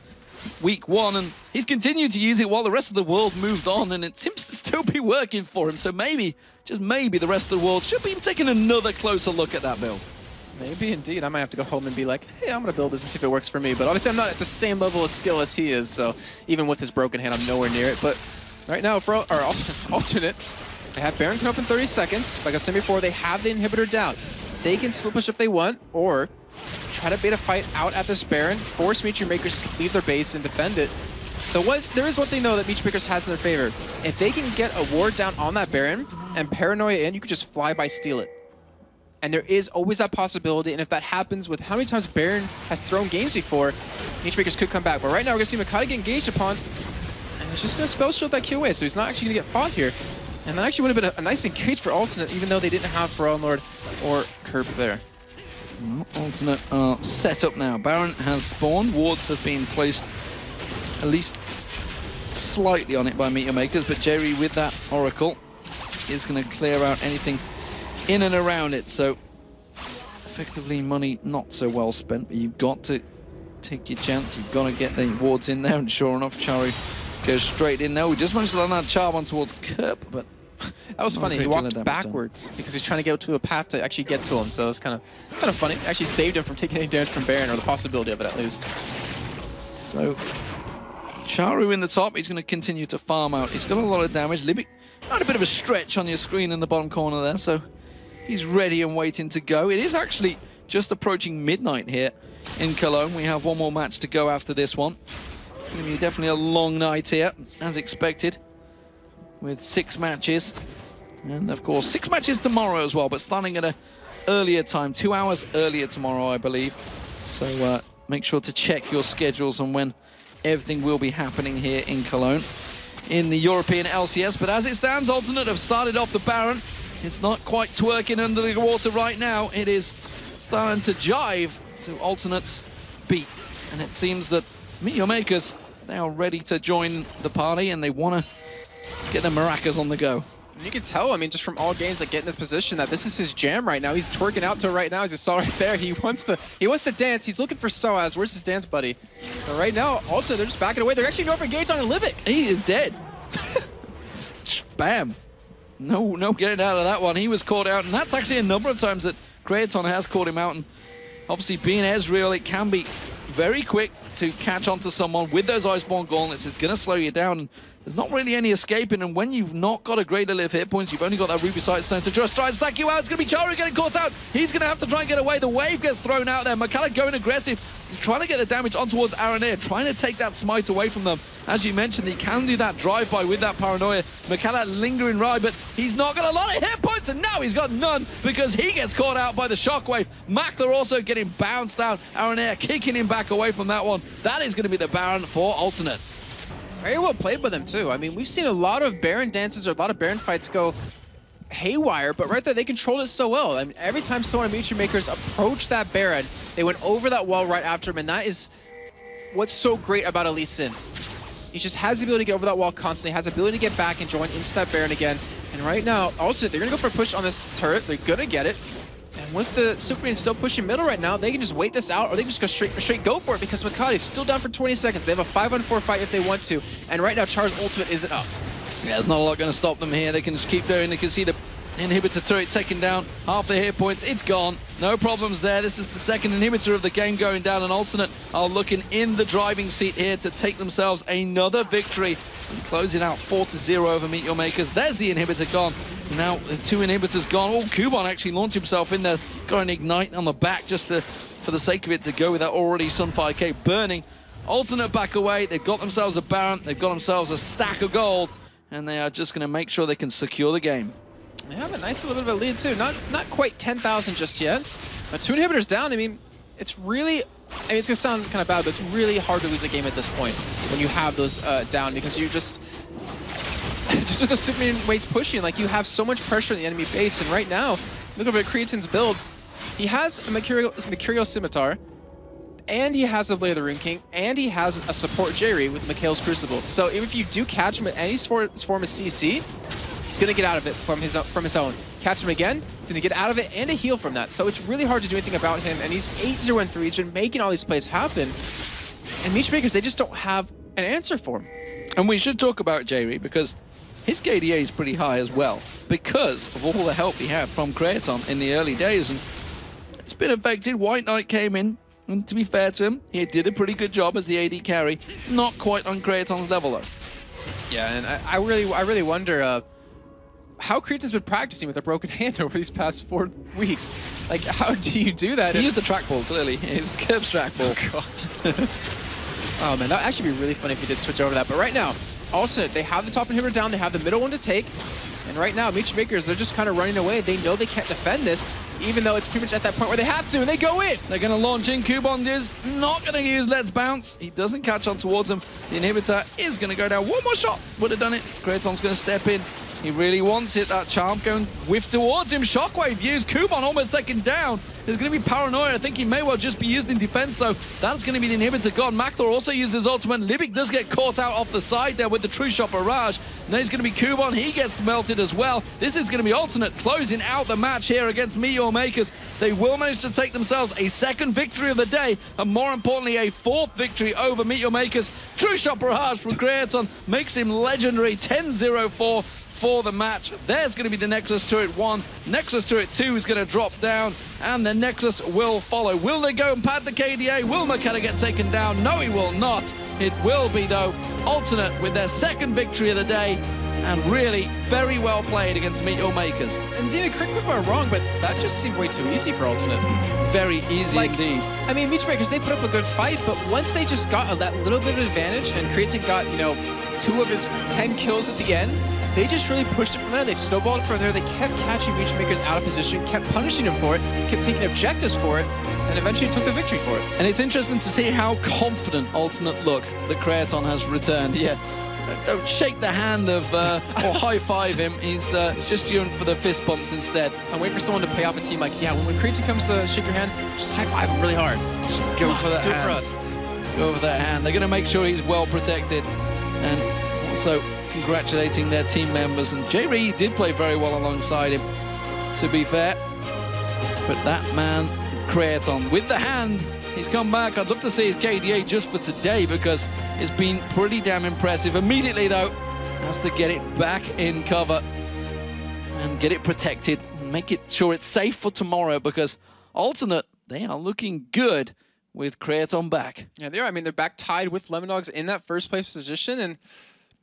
week 1, and he's continued to use it while the rest of the world moved on, and it seems to still be working for him. So maybe, just maybe, the rest of the world should be taking another closer look at that build. Maybe indeed. I might have to go home and be like, hey, I'm going to build this and see if it works for me. But obviously I'm not at the same level of skill as he is, so even with his broken hand, I'm nowhere near it. But right now, for our Alternate, they have Baron come up in 30 seconds. Like I said before, they have the inhibitor down. They can split push if they want, or try to bait a fight out at this Baron, force Meteor Makers to leave their base and defend it. There is one thing, though, that Meteor Makers has in their favor. If they can get a ward down on that Baron and Paranoia in, you could just fly by steal it. And there is always that possibility, and if that happens with how many times Baron has thrown games before, Meteor Makers could come back. But right now, we're going to see Makati get engaged upon, and he's just going to spell shield that Q away, so he's not actually going to get fought here. And that actually would have been a nice engage for Alternate, even though they didn't have Forellenor or Kerp there. Alternate set up now. Baron has spawned. Wards have been placed at least slightly on it by Meteor Makers, but Jerry with that Oracle is going to clear out anything in and around it. So effectively money not so well spent, but you've got to take your chance. You've got to get the wards in there, and sure enough, Charu goes straight in there. We just managed to land that charm on towards Kerp, but that was funny. He walked backwards because he's trying to get to a path to actually get to him. So it's kind of funny. It actually saved him from taking any damage from Baron, or the possibility of it at least. So Charu in the top. He's going to continue to farm out. He's got a lot of damage. Libic had a bit of a stretch on your screen in the bottom corner there, so he's ready and waiting to go. It is actually just approaching midnight here in Cologne. We have one more match to go after this one. It's going to be definitely a long night here, as expected, with 6 matches. And of course, 6 matches tomorrow as well, but starting at an earlier time, 2 hours earlier tomorrow, I believe. So make sure to check your schedules on when everything will be happening here in Cologne in the European LCS. But as it stands, Alternate have started off the Baron. It's not quite twerking under the water right now. It is starting to jive to Alternate's beat. And it seems that Meteor Makers, they are ready to join the party, and they want to get their maracas on the go. You can tell, I mean, just from all games that get in this position, that this is his jam right now. He's twerking out to it right now, as you saw right there. He wants to dance. He's looking for Soaz. Where's his dance buddy? But right now, also, they're just backing away. They're actually going for engage on Livic. He is dead. Bam. No getting out of that one. He was caught out, and that's actually a number of times that Crayon has caught him out. And obviously, being Ezreal, it can be very quick to catch onto someone with those Iceborne gauntlets. It's going to slow you down. There's not really any escaping, and when you've not got a great deal of hit points, you've only got that Ruby Sightstone to just try and stack you out. It's going to be Charu getting caught out. He's going to have to try and get away. The wave gets thrown out there. Makala going aggressive, trying to get the damage on towards Aranea, trying to take that smite away from them. As you mentioned, he can do that drive-by with that paranoia. Makala lingering right, but he's not got a lot of hit points, and now he's got none because he gets caught out by the shockwave. Makler also getting bounced out. Aranea kicking him back away from that one. That is going to be the Baron for Alternate. Very well played by them, too. I mean, we've seen a lot of Baron dances or a lot of Baron fights go haywire, but right there, they controlled it so well. I mean, every time someone on Mutri Makers approached that Baron, they went over that wall right after him, and that is what's so great about Elise Sin. He just has the ability to get over that wall constantly, has the ability to get back and join into that Baron again. And right now, also, they're going to go for a push on this turret. They're going to get it. And with the Superman still pushing middle right now, they can just wait this out, or they can just go straight go for it, because Makati's still down for 20 seconds. They have a 5-on-4 fight if they want to. And right now, Char's ultimate isn't up. Yeah, there's not a lot going to stop them here. They can just keep going. They can see the inhibitor turret taken down. Half the hit points, it's gone. No problems there. This is the second inhibitor of the game going down, and Alternate are looking in the driving seat here to take themselves another victory. And closing out 4-0 over Meet Your Makers. There's the inhibitor gone. Now the two inhibitors gone. Oh, Kuban actually launched himself in there. Got an ignite on the back just for the sake of it to go with that already Sunfire Cape burning. Alternate back away. They've got themselves a Baron. They've got themselves a stack of gold. And they are just going to make sure they can secure the game. They have a nice little bit of a lead, too. Not quite 10,000 just yet. But two inhibitors down, I mean, it's really... I mean, it's going to sound kind of bad, but it's really hard to lose a game at this point when you have those down, because you just with the Superman waves pushing, like, you have so much pressure on the enemy base. And right now, look over at Creatin's build. He has a Mercurial Scimitar, and he has a Blade of the Rune King, and he has a support Jerry with Mikhail's Crucible. So if you do catch him at any form of CC, he's going to get out of it from his own. Catch him again, he's going to get out of it and a heal from that. So it's really hard to do anything about him, and he's 8-0-3. He's been making all these plays happen. And Meat Makers, they just don't have an answer for him. And we should talk about Jerry, because his KDA is pretty high as well, because of all the help he had from Crayon in the early days. And it's been affected. White Knight came in, and to be fair to him, he did a pretty good job as the AD carry. Not quite on Crayon's level, though. Yeah, and I really wonder how Creatin's been practicing with a broken hand over these past 4 weeks. Like, how do you do that? He used the trackball, clearly. It was Kerb's trackball. Oh, God. Oh, man, that would actually be really funny if he did switch over that. But right now, Alternate, they have the top inhibitor down, they have the middle one to take. And right now, Meat Makers, they're just kind of running away. They know they can't defend this, even though it's pretty much at that point where they have to, and they go in. They're going to launch in. Kuban is not going to use Let's Bounce. He doesn't catch on towards him. The inhibitor is going to go down. One more shot would have done it. Crayon's going to step in. He really wants it. That charm going whiff towards him. Shockwave used. Kuban almost taken down. There's going to be Paranoia. I think he may well just be used in defense, though. That's going to be the inhibitor gone. Makler also uses his ultimate. Libic does get caught out off the side there with the True Shot Barrage. Now it's going to be Kuban. He gets melted as well. This is going to be Alternate closing out the match here against Meet Your Makers. They will manage to take themselves a second victory of the day, and more importantly, a 4th victory over Meet Your Makers. True Shot Barrage from Crayon makes him legendary. 10-0-4. For the match. There's going to be the Nexus Turret 1. Nexus Turret 2 is going to drop down, and the Nexus will follow. Will they go and pad the KDA? Will McKenna get taken down? No, he will not. It will be, though, Alternate with their second victory of the day, and really very well played against Meet Your Makers. And David, correct me if I'm wrong, but that just seemed way too easy for Alternate. Very easy indeed. I mean, Meat Makers, they put up a good fight, but once they just got that little bit of advantage, and Creatin got, 2 of his 10 kills at the end, they just really pushed it from there. They snowballed it from there. They kept catching Meat Makers out of position, kept punishing him for it, kept taking objectives for it, and eventually took the victory for it. And it's interesting to see how confident Alternate look that Crayon has returned. Yeah, don't shake the hand of, or high-five him. He's just yearning for the fist bumps instead. And wait for someone to pay off a team like, yeah, when Creatin comes to shake your hand, just high-five him really hard. Just go for that hand. Do it for us. Go for that hand. They're going to make sure he's well protected. And also, congratulating their team members. And J-Ree did play very well alongside him, to be fair. But that man, Creaton, with the hand, he's come back. I'd love to see his KDA just for today because it's been pretty damn impressive. Immediately, though, has to get it back in cover and get it protected and make it sure it's safe for tomorrow because Alternate, they are looking good with Creaton back. Yeah, they are. I mean, they're back tied with Lemondogs in that first place position. And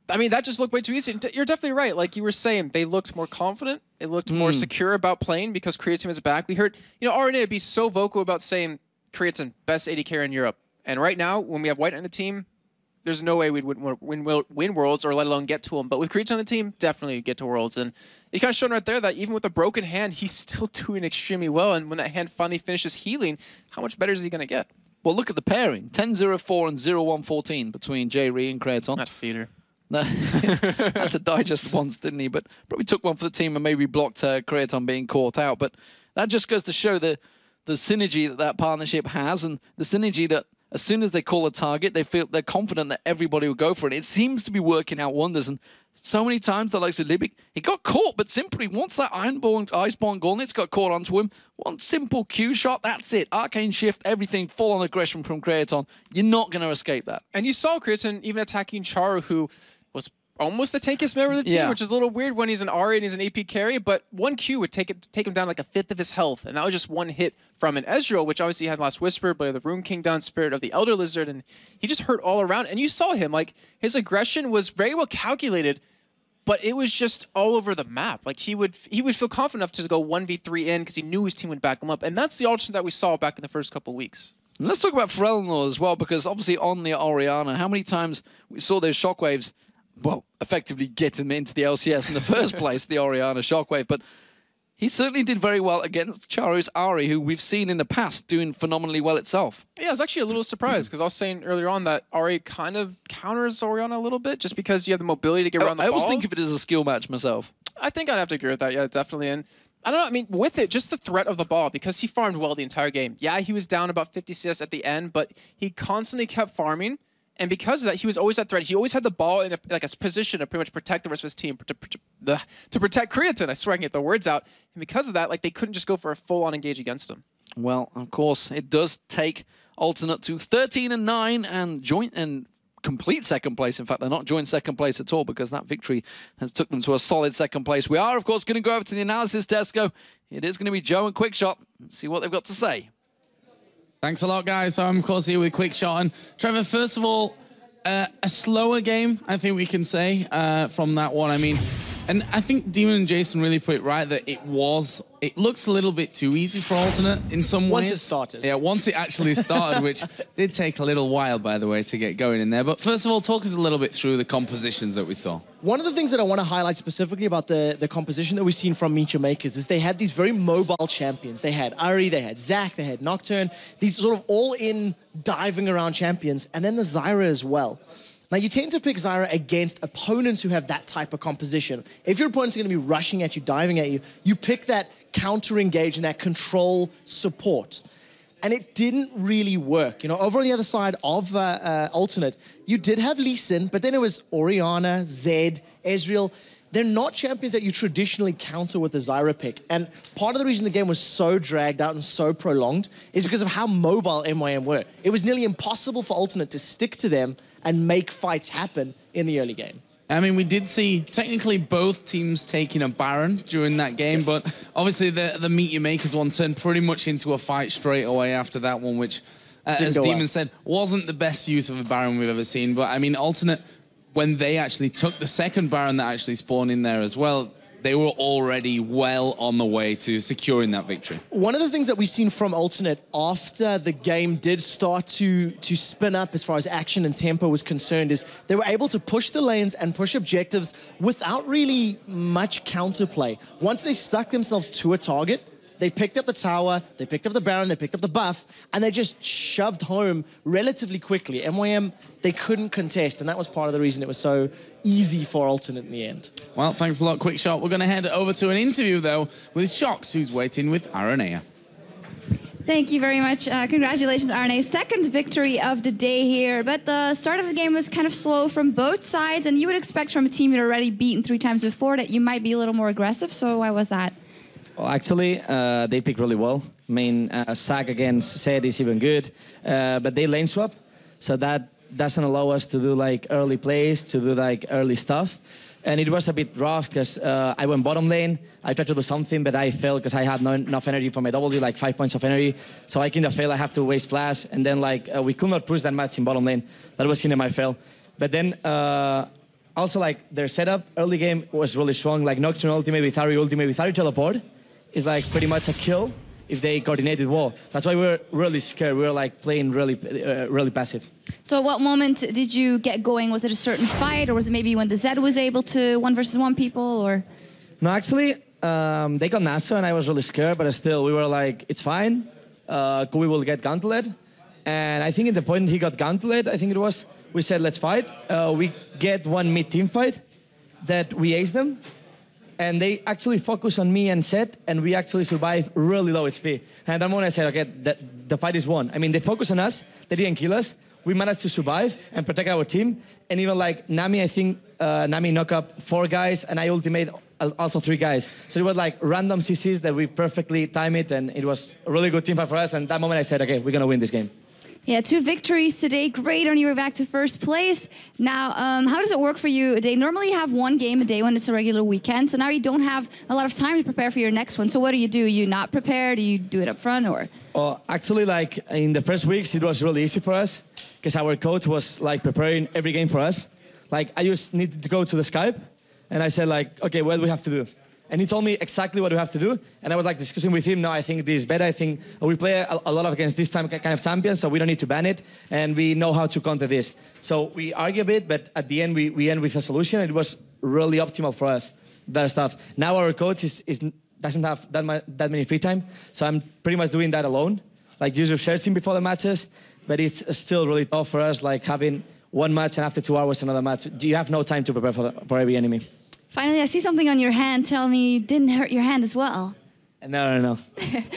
I mean, that just looked way too easy. You're definitely right. Like you were saying, they looked more confident. They looked more secure about playing because Creaton is back. We heard, you know, RNA would be so vocal about saying Creaton, best AD carry in Europe. And right now, when we have White on the team, there's no way we'd win Worlds or let alone get to them. But with Creaton on the team, definitely get to Worlds. And it kind of showed right there that even with a broken hand, he's still doing extremely well. And when that hand finally finishes healing, how much better is he going to get? Well, look at the pairing. 10-0-4 and 0-1-14 between J-Ree and Creaton. That feeder. No, had to die just once, didn't he? But probably took one for the team and maybe blocked Creaton being caught out. But that just goes to show the synergy that partnership has and the synergy that as soon as they call a target, they're confident that everybody will go for it. It seems to be working out wonders. And so many times, the likes of Libic, he got caught, but simply once that Iceborne Gauntlet's got caught onto him, one simple Q shot, that's it. Arcane Shift, everything, full on aggression from Creaton. You're not going to escape that. And you saw Creaton even attacking Charu, who was almost the tankiest member of the team, which is a little weird when he's an RA and he's an AP carry, but one Q would take him down like a fifth of his health, and that was just one hit from an Ezreal, which obviously had Last Whisper, but the Rune King done, Spirit of the Elder Lizard, and he just hurt all around. And you saw him, like, his aggression was very well calculated, but it was just all over the map. Like, he would feel confident enough to go 1v3 in because he knew his team would back him up, and that's the alternate that we saw back in the first couple weeks. And let's talk about Frelenor as well, because obviously on the Orianna, how many times we saw those shockwaves, well, effectively getting into the LCS in the first place, the Orianna shockwave, but he certainly did very well against Charu's Ahri, who we've seen in the past doing phenomenally well itself. Yeah, I was actually a little surprised because I was saying earlier on that Ahri kind of counters Orianna a little bit just because you have the mobility to get around the ball. I always think of it as a skill match myself. I think I'd have to agree with that, yeah, definitely. And I don't know, I mean, with it, just the threat of the ball, because he farmed well the entire game. Yeah, he was down about 50 CS at the end, but he constantly kept farming. And because of that, he was always that threat. He always had the ball in a position to pretty much protect the rest of his team, to protect Creaton. I swear I can get the words out. And because of that, like, they couldn't just go for a full-on engage against him. Well, of course, it does take Alternate to 13-9 and joint and complete second place. In fact, they're not joint second place at all because that victory has took them to a solid second place. We are, of course, going to go over to the analysis desk. It is going to be Joe and Quickshot. Let's see what they've got to say. Thanks a lot, guys. So I'm, of course, here with Quickshot. And Trevor, first of all, a slower game, I think we can say, from that one. I mean, and I think Demon and Jason really put it right that it looks a little bit too easy for Alternate in some ways. Once it started. Yeah, once it actually started, which did take a little while, by the way, to get going in there. But first of all, talk us a little bit through the compositions that we saw. One of the things that I want to highlight specifically about the composition that we've seen from Mecha Makers is they had these very mobile champions. They had Ahri, they had Zac, they had Nocturne, these sort of all-in diving around champions, and then the Zyra as well. Now, you tend to pick Zyra against opponents who have that type of composition. If your opponent's going to be rushing at you, diving at you, you pick that counter-engage and that control support. And it didn't really work. You know, over on the other side of Alternate, you did have Lee Sin, but then it was Orianna, Zed, Ezreal. They're not champions that you traditionally counter with the Zyra pick. And part of the reason the game was so dragged out and so prolonged is because of how mobile MYM were. It was nearly impossible for Alternate to stick to them and make fights happen in the early game. I mean, we did see technically both teams taking a Baron during that game, but obviously the Meteor Makers one turned pretty much into a fight straight away after that one, which, as Demon said, wasn't the best use of a Baron we've ever seen. But I mean, Alternate, when they actually took the second Baron that actually spawned in there as well, they were already well on the way to securing that victory. One of the things that we've seen from Alternate after the game did start to spin up as far as action and tempo was concerned is they were able to push the lanes and push objectives without really much counterplay. Once they stuck themselves to a target, they picked up the tower, they picked up the Baron, they picked up the buff, and they just shoved home relatively quickly. MYM, they couldn't contest, and that was part of the reason it was so easy for Alternate in the end. Well, thanks a lot, Quickshot. We're going to head over to an interview, though, with Shox, who's waiting with Aranea. Thank you very much. Congratulations, Arne. Second victory of the day here. But the start of the game was kind of slow from both sides, and you would expect from a team you'd already beaten 3 times before that you might be a little more aggressive. So why was that? Well, actually, they pick really well. I mean, Sack against Zed is even good, but they lane swap, so that doesn't allow us to do like early plays, to do like early stuff. And it was a bit rough because I went bottom lane. I tried to do something, but I failed because I had not enough energy for my W, like 5 points of energy. So I kind of failed. I have to waste flash. And then like we could not push that much in bottom lane. That was kind of my fail. But then also like their setup, early game was really strong. Like Nocturne ultimate with Ari ultimate with Ari teleport is like pretty much a kill if they coordinated well. That's why we were really scared. We were like playing really passive. So at what moment did you get going? Was it a certain fight, or was it maybe when the Zed was able to 1 versus 1 people, or? No, actually, they got Naso and I was really scared, but still we were like, it's fine. Kui will get Gauntlet. And I think at the point he got Gauntlet, I think it was, we said, let's fight. We get one mid-team fight that we ace them. And they actually focus on me and Zed, and we actually survive really low HP. And at that moment I said, okay, the fight is won. I mean, they focus on us, they didn't kill us. We managed to survive and protect our team. And even like Nami, I think Nami knocked up 4 guys, and I ultimate also 3 guys. So it was like random CCs that we perfectly timed it, and it was a really good team fight for us. And at that moment I said, okay, we're gonna win this game. Yeah, 2 victories today. Great on your way back to first place. Now, how does it work for you? They normally have 1 game a day when it's a regular weekend. So now you don't have a lot of time to prepare for your next one. So what do? You not prepare? Do you do it up front, or? Well, actually, like in the first weeks, it was really easy for us because our coach was like preparing every game for us. Like I just needed to go to the Skype, and I said like, okay, what do we have to do? And he told me exactly what we have to do. And I was like discussing with him, no, I think this is better. I think we play a lot against this kind of champions, so we don't need to ban it. And we know how to counter this. So we argue a bit, but at the end, we end with a solution. It was really optimal for us, that stuff. Now our coach doesn't have that many free time. So I'm pretty much doing that alone, like just researching before the matches. But it's still really tough for us, like having 1 match and after 2 hours another match. You have no time to prepare for every enemy. Finally, I see something on your hand. Tell me, didn't hurt your hand as well? No.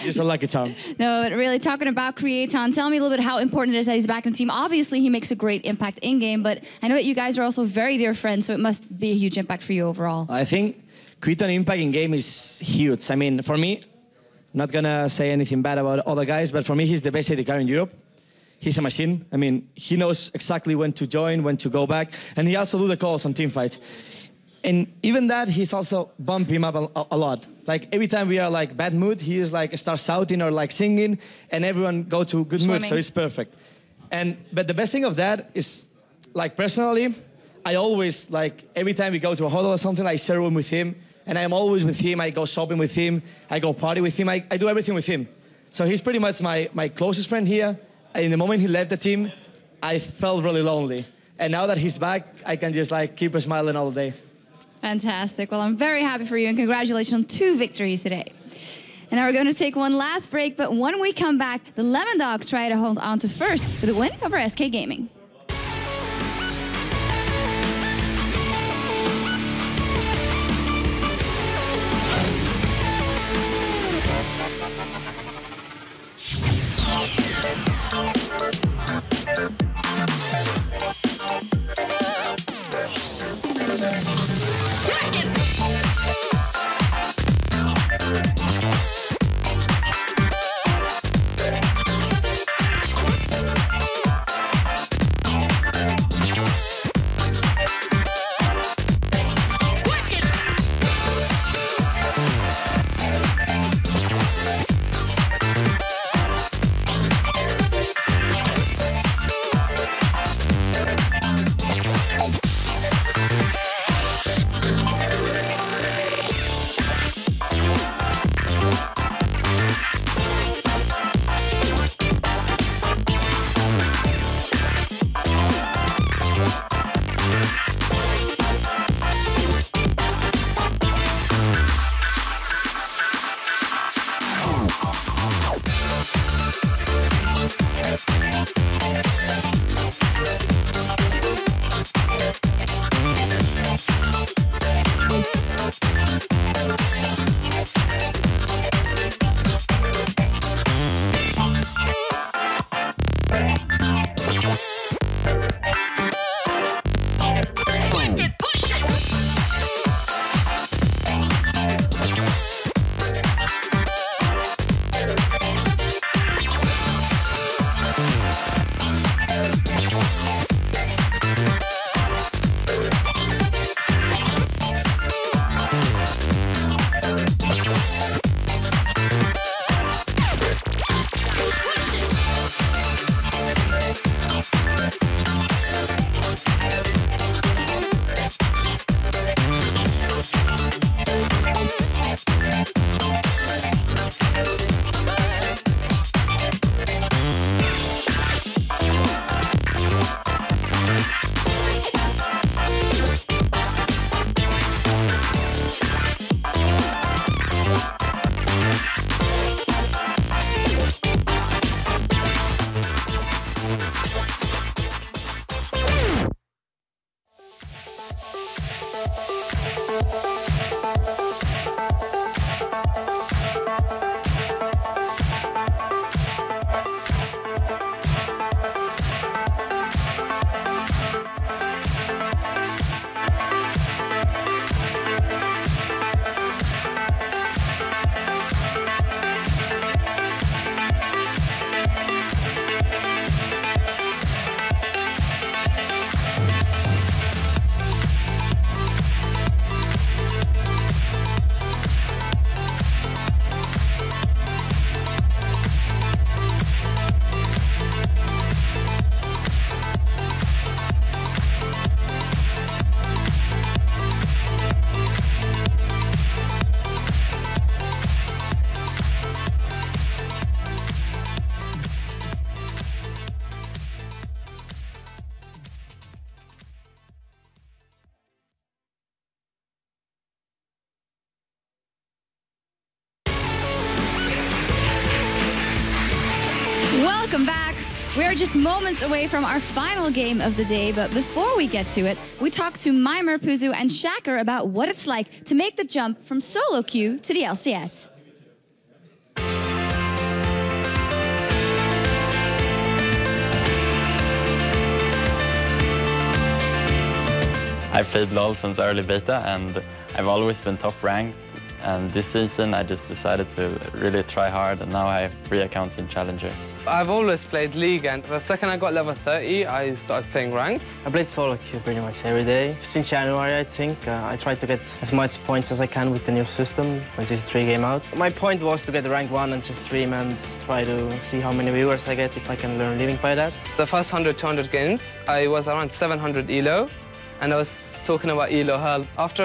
Just a lucky charm. No, but really talking about Creaton, tell me a little bit how important it is that he's back in the team. Obviously, he makes a great impact in-game, but I know that you guys are also very dear friends, so it must be a huge impact for you overall. I think Creaton impact in-game is huge. I mean, for me, not gonna say anything bad about other guys, but for me, he's the best AD carry in Europe. He's a machine. I mean, he knows exactly when to join, when to go back, and he also do the calls on team fights. And even that, he's also bumping him up a lot. Like every time we are like bad mood, he is like start shouting or like singing, and everyone go to good mood, so it's perfect. But the best thing of that is, like personally, I always like every time we go to a hotel or something, I share a room with him, and I'm always with him. I go shopping with him, I go party with him, I do everything with him. So he's pretty much my closest friend here. In the moment he left the team, I felt really lonely. And now that he's back, I can just like keep smiling all day. Fantastic. Well, I'm very happy for you, and congratulations on 2 victories today. And now we're going to take one last break, but when we come back, the Lemon Dogs try to hold on to first with a win over SK Gaming. Welcome back. We are just moments away from our final game of the day, but before we get to it, we talked to Mimer, Puzu, and Shaker about what it's like to make the jump from solo queue to the LCS. I've played LoL since early beta and I've always been top ranked. And this season I just decided to really try hard and now I have 3 accounts in Challenger. I've always played League and the second I got level 30, I started playing ranked. I played solo queue pretty much every day. Since January, I think, I tried to get as much points as I can with the new system when GC3 came out. My point was to get rank 1 and just stream and try to see how many viewers I get if I can learn living by that. The first 100, 200 games, I was around 700 elo and I was talking about elo hell. After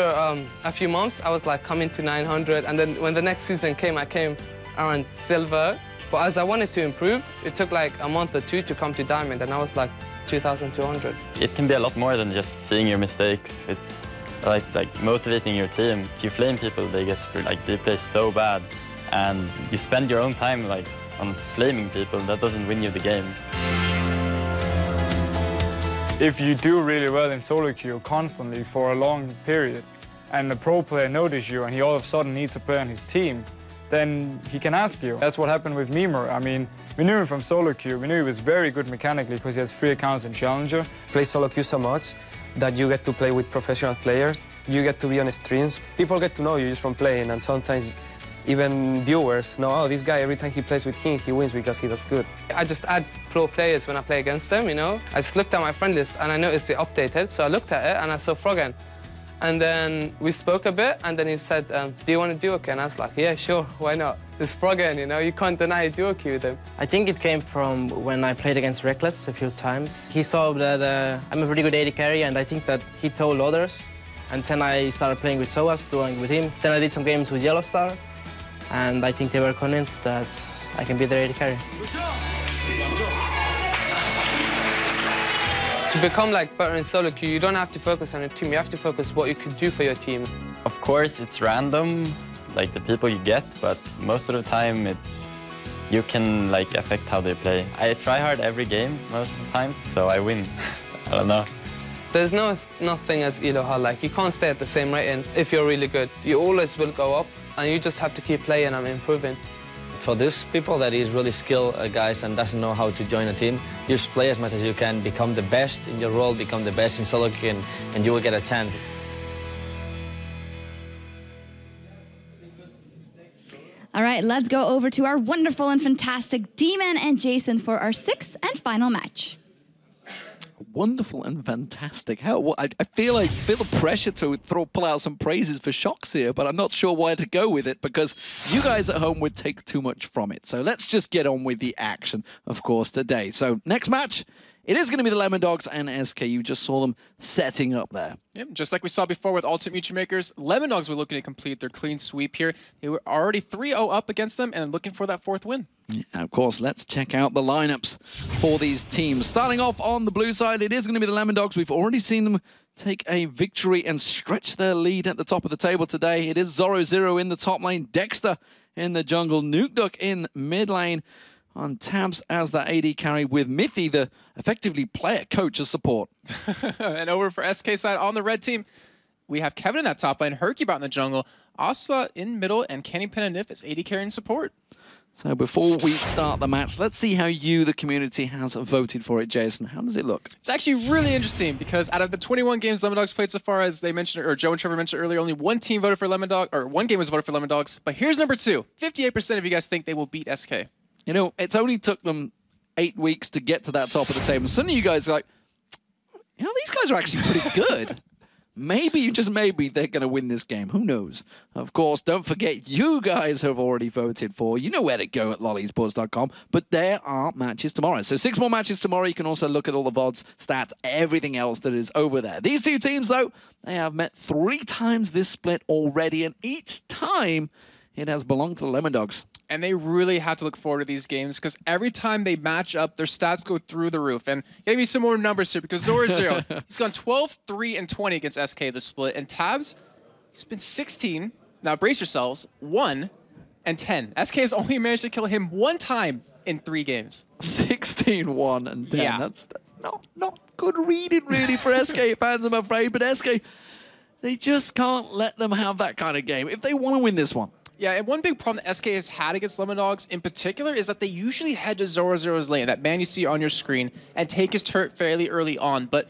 a few months, I was like coming to 900 and then when the next season came, I came around silver. But as I wanted to improve, it took like a month or 2 to come to diamond and I was like 2,200. It can be a lot more than just seeing your mistakes. It's like motivating your team. If you flame people, they play so bad. And you spend your own time like on flaming people, that doesn't win you the game. If you do really well in solo queue constantly for a long period and the pro player notices you and he all of a sudden needs a player on his team, then he can ask you. That's what happened with Mimer. I mean, we knew him from solo queue. We knew he was very good mechanically because he has 3 accounts in Challenger. Play solo queue so much that you get to play with professional players. You get to be on streams. People get to know you just from playing and sometimes even viewers know, oh, this guy, every time he plays with him, he wins because he does good. I just add pro players when I play against them, you know. I just looked at my friend list and I noticed it updated, so I looked at it and I saw Froggen. And then we spoke a bit and then he said, do you want to duo queue? And I was like, yeah, sure, why not? It's Froggen, you know, you can't deny a duo queue with him. I think it came from when I played against Reckless a few times. He saw that I'm a pretty good AD carry and I think that he told others. And then I started playing with Soas, duoing with him. Then I did some games with Yellowstar. And I think they were convinced that I can be their AD carry. To become like better in solo queue, you don't have to focus on your team, you have to focus what you can do for your team. Of course, it's random, like the people you get, but most of the time you can like affect how they play. I try hard every game most of the time, so I win. I don't know. There's nothing as elo hell, like you can't stay at the same rating if you're really good. You always will go up. And you just have to keep playing and improving. For these people that is really skilled guys and doesn't know how to join a team, just play as much as you can, become the best in your role, become the best in solo queue, and you will get a chance. All right, let's go over to our wonderful and fantastic D-Man and Jason for our 6th and final match. Wonderful and fantastic. I feel the pressure to pull out some praises for Shocks here, but I'm not sure where to go with it because you guys at home would take too much from it. So let's just get on with the action, of course, today. So next match, it is going to be the Lemon Dogs and SK. You just saw them setting up there. Yep, just like we saw before with Ultimate Mutual Makers, Lemon Dogs were looking to complete their clean sweep here. They were already 3-0 up against them and looking for that 4th win. Yeah, of course, let's check out the lineups for these teams. Starting off on the blue side, it is going to be the Lemon Dogs. We've already seen them take a victory and stretch their lead at the top of the table today. It is Zoro in the top lane, Dexter in the jungle, Nukeduck in mid lane, on tabs as the AD carry with Miffy, the effectively player coach of support. And over for SK side on the red team, we have Kevin in that top lane, Hercubot in the jungle, Asa in middle, and Kenny Pen and Nif as AD carrying support. So before we start the match, let's see how you, the community, has voted for it, Jason. How does it look? It's actually really interesting because out of the 21 games Lemondogs played so far, as they mentioned, or Joe and Trevor mentioned earlier, only one team voted for Lemondog, or one game was voted for Lemondogs. But here's number 2. 58% of you guys think they will beat SK. You know, it's only took them 8 weeks to get to that top of the table. Suddenly you guys are like, you know, these guys are actually pretty good. Maybe, just maybe, they're going to win this game. Who knows? Of course, don't forget, you guys have already voted for. You know where to go at lollysports.com. But there are matches tomorrow. So 6 more matches tomorrow. You can also look at all the VODs, stats, everything else that is over there. These 2 teams, though, they have met 3 times this split already. And each time, it has belonged to the Lemondogs. And they really have to look forward to these games because every time they match up, their stats go through the roof. And give me some more numbers here because Zoro he's gone 12, 3, and 20 against SK this split. And Tabs, he's been 16. Now brace yourselves, 1 and 10. SK has only managed to kill him 1 time in 3 games. 16, 1, and 10. Yeah. That's not good reading really for SK fans, I'm afraid. But SK, they just can't let them have that kind of game if they want to win this one. Yeah, and one big problem that SK has had against Lemondogs in particular is that they usually head to Zoro's lane, that man you see on your screen, and take his turret fairly early on, but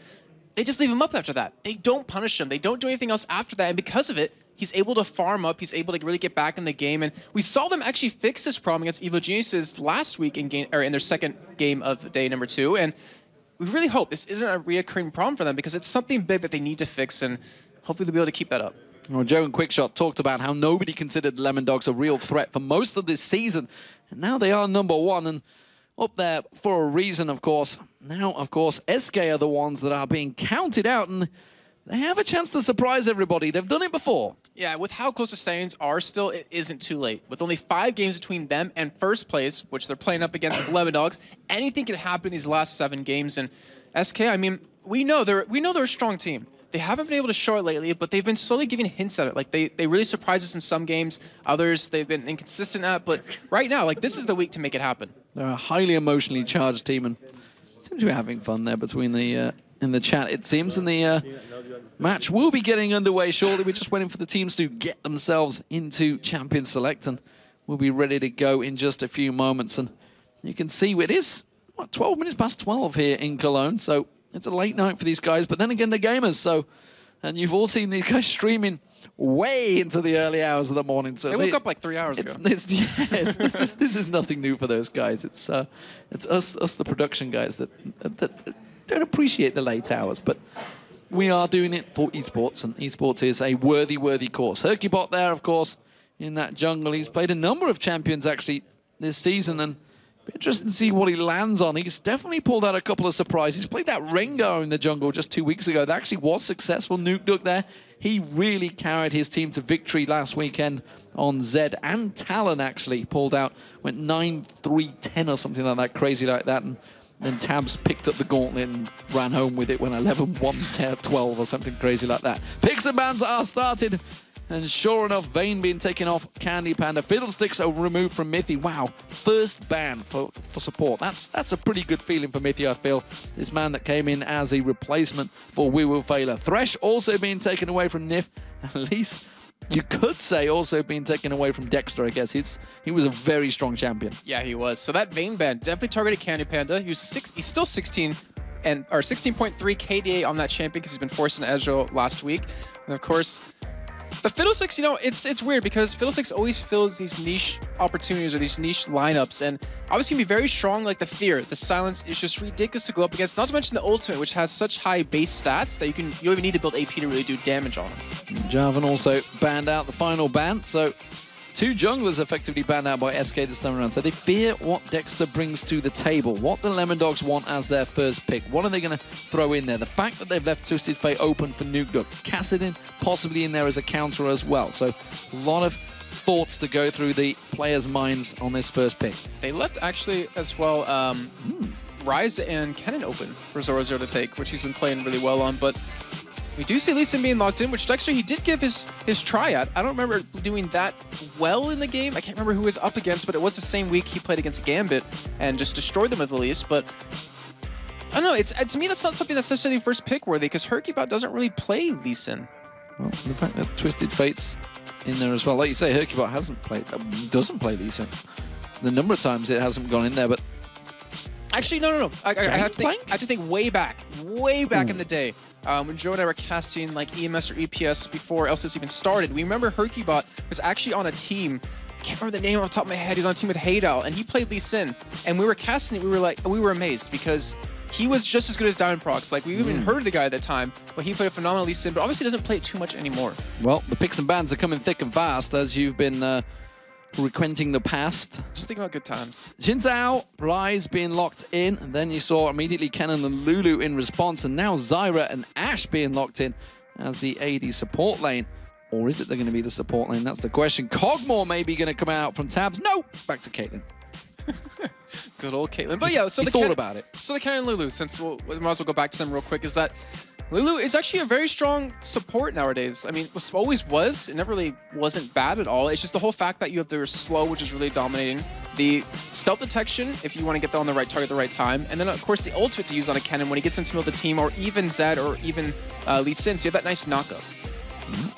they just leave him up after that. They don't punish him. They don't do anything else after that, and because of it, he's able to farm up. He's able to really get back in the game, and we saw them actually fix this problem against Evo Geniuses last week in their second game of day number 2, and we really hope this isn't a reoccurring problem for them because it's something big that they need to fix, and hopefully they'll be able to keep that up. Well, Joe and Quickshot talked about how nobody considered the Lemondogs a real threat for most of this season. And now they are number 1 and up there for a reason, of course. Now, of course, SK are the ones that are being counted out, and they have a chance to surprise everybody. They've done it before. Yeah, with how close the standings are still, it isn't too late. With only 5 games between them and first place, which they're playing up against the Lemondogs, anything can happen in these last 7 games. And SK, I mean, we know they're a strong team. They haven't been able to show it lately, but they've been slowly giving hints at it. Like, they really surprised us in some games. Others, they've been inconsistent at. But right now, like, this is the week to make it happen. They're a highly emotionally charged team, and seems to be having fun there between the in the chat, it seems. And the match will be getting underway shortly. We're just waiting for the teams to get themselves into Champion Select, and we'll be ready to go in just a few moments. And you can see it is, what, 12 minutes past 12 here in Cologne, so it's a late night for these guys, but then again, they're gamers, so... And you've all seen these guys streaming way into the early hours of the morning. So they woke up like 3 hours ago. This is nothing new for those guys. It's us, the production guys, that don't appreciate the late hours, but we are doing it for esports, and esports is a worthy course. Hercubot there, of course, in that jungle. He's played a number of champions, actually, this season, and interesting to see what he lands on. He's definitely pulled out a couple of surprises. He's played that Rengar in the jungle just 2 weeks ago. That actually was successful. Nuke there. He really carried his team to victory last weekend on Zed. And Talon actually pulled out, went 9-3-10 or something like that, crazy like that. And then Tabs picked up the gauntlet and ran home with it when 11-1-12 or something crazy like that. Picks and bans are started. And sure enough, Vayne being taken off Candy Panda. Fiddlesticks are removed from Mithy. Wow, first ban for support. That's a pretty good feeling for Mithy, I feel. This man that came in as a replacement for WeWillFailer. Thresh also being taken away from Nif. At least you could say also being taken away from Dexter, I guess. He was a very strong champion. Yeah, he was. So that Vayne ban definitely targeted Candy Panda. He's still 16 or 16.3 KDA on that champion because he's been forced into Ezreal last week. And of course, the Fiddlesticks, you know, it's weird because Fiddlesticks always fills these niche opportunities or these niche lineups, and obviously can be very strong. Like the Fear, the Silence is just ridiculous to go up against. Not to mention the Ultimate, which has such high base stats that you don't even need to build AP to really do damage on him. Jarvan also banned out the final ban, so 2 junglers effectively banned out by SK this time around. So they fear what Dexter brings to the table, what the Lemondogs want as their first pick. What are they going to throw in there? The fact that they've left Twisted Fate open for Nuke Duck. Kassadin possibly in there as a counter as well. So a lot of thoughts to go through the players' minds on this first pick. They left actually as well Ryze and Kennen open for Zoro to take, which he's been playing really well on, but we do see Lee Sin being locked in, which Dexter, he did give his try at. I don't remember doing that well in the game. I can't remember who he was up against, but it was the same week he played against Gambit and just destroyed them at least. But I don't know, to me, that's not something that's necessarily first pick worthy because Hercubot doesn't really play Lee Sin. Well, the fact that Twisted Fate's in there as well. Like you say, Hercubot doesn't play Lee Sin. The number of times it hasn't gone in there, but actually, no. I have to think way back in the day. When Joe and I were casting like EMS or EPS before LCS even started, we remember Hercubot was actually on a team. Can't remember the name off the top of my head. He was on a team with Haydal, and he played Lee Sin. And we were casting it. We were amazed because he was just as good as Diamond Prox. Like, we even heard the guy at the time, but he played a phenomenal Lee Sin, but obviously doesn't play it too much anymore. Well, the picks and bans are coming thick and fast as you've been frequenting the past. Just think about good times. Xin Zhao, Rise being locked in, and then you saw immediately Kennen and Lulu in response, and now Zyra and Ashe being locked in as the AD support lane. Or is it they're going to be the support lane? That's the question. Cogmore maybe going to come out from tabs. No, back to Caitlyn. Good old Caitlyn. But yeah, so he thought about it. So the Kennen and Lulu, since we might as well go back to them real quick, is that Lulu is actually a very strong support nowadays. I mean, it always was. It never really wasn't bad at all. It's just the whole fact that you have their slow, which is really dominating. The stealth detection, if you want to get that on the right target at the right time. And then, of course, the ultimate to use on a Kennen when he gets into the middle of the team, or even Zed, or even Lee Sin. So you have that nice knockup.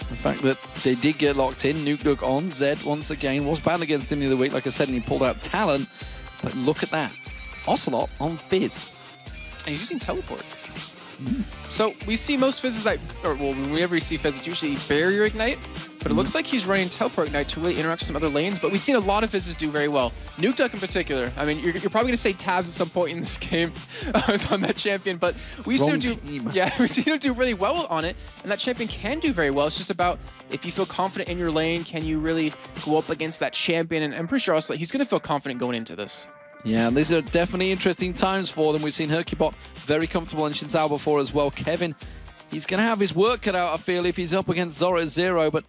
The fact that they did get locked in, Nuke Duck on, Zed once again was bad against him the other week, like I said, and he pulled out Talon. But look at that. Ocelot on Fizz. And he's using teleport. So we see most Fizzes that, or well, whenever we see Fizz, it's usually Barrier Ignite, but it looks like he's running Teleport Ignite to really interact with some other lanes, but we've seen a lot of Fizzes do very well. Nuke Duck in particular. I mean, you're probably going to say Tabs at some point in this game on that champion, but we've seen him do really well on it, and that champion can do very well. It's just about if you feel confident in your lane, can you really go up against that champion, and I'm pretty sure also he's going to feel confident going into this. Yeah, these are definitely interesting times for them. We've seen Hercubot very comfortable in Xin Zhao before as well. Kevin, he's going to have his work cut out, I feel, if he's up against Zora Zero, but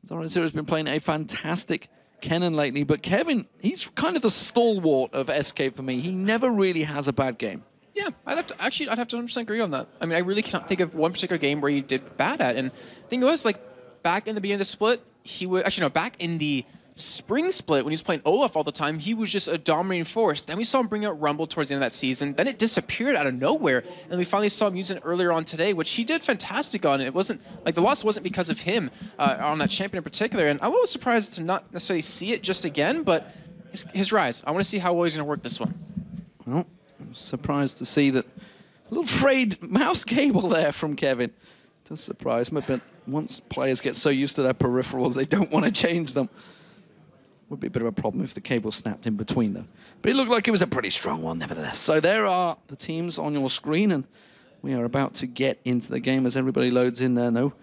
Zora Zero's been playing a fantastic Kennen lately, but Kevin, he's kind of the stalwart of SK for me. He never really has a bad game. Yeah, I'd have to 100% agree on that. I mean, I really cannot think of one particular game where he did bad at, and the thing was, like, back in the beginning of the split, he would, actually no, back in the spring split, when he was playing Olaf all the time, he was just a dominating force. Then we saw him bring out Rumble towards the end of that season. Then it disappeared out of nowhere. And we finally saw him using it earlier on today, which he did fantastic on. It wasn't, like, the loss wasn't because of him on that champion in particular. And I was surprised to not necessarily see it just again, but his rise. I want to see how well he's going to work this one. Well, I'm surprised to see that a little frayed mouse cable there from Kevin. It does surprise me, but once players get so used to their peripherals, they don't want to change them. Would be a bit of a problem if the cable snapped in between them. But it looked like it was a pretty strong one, nevertheless. So there are the teams on your screen, and we are about to get into the game as everybody loads in there. No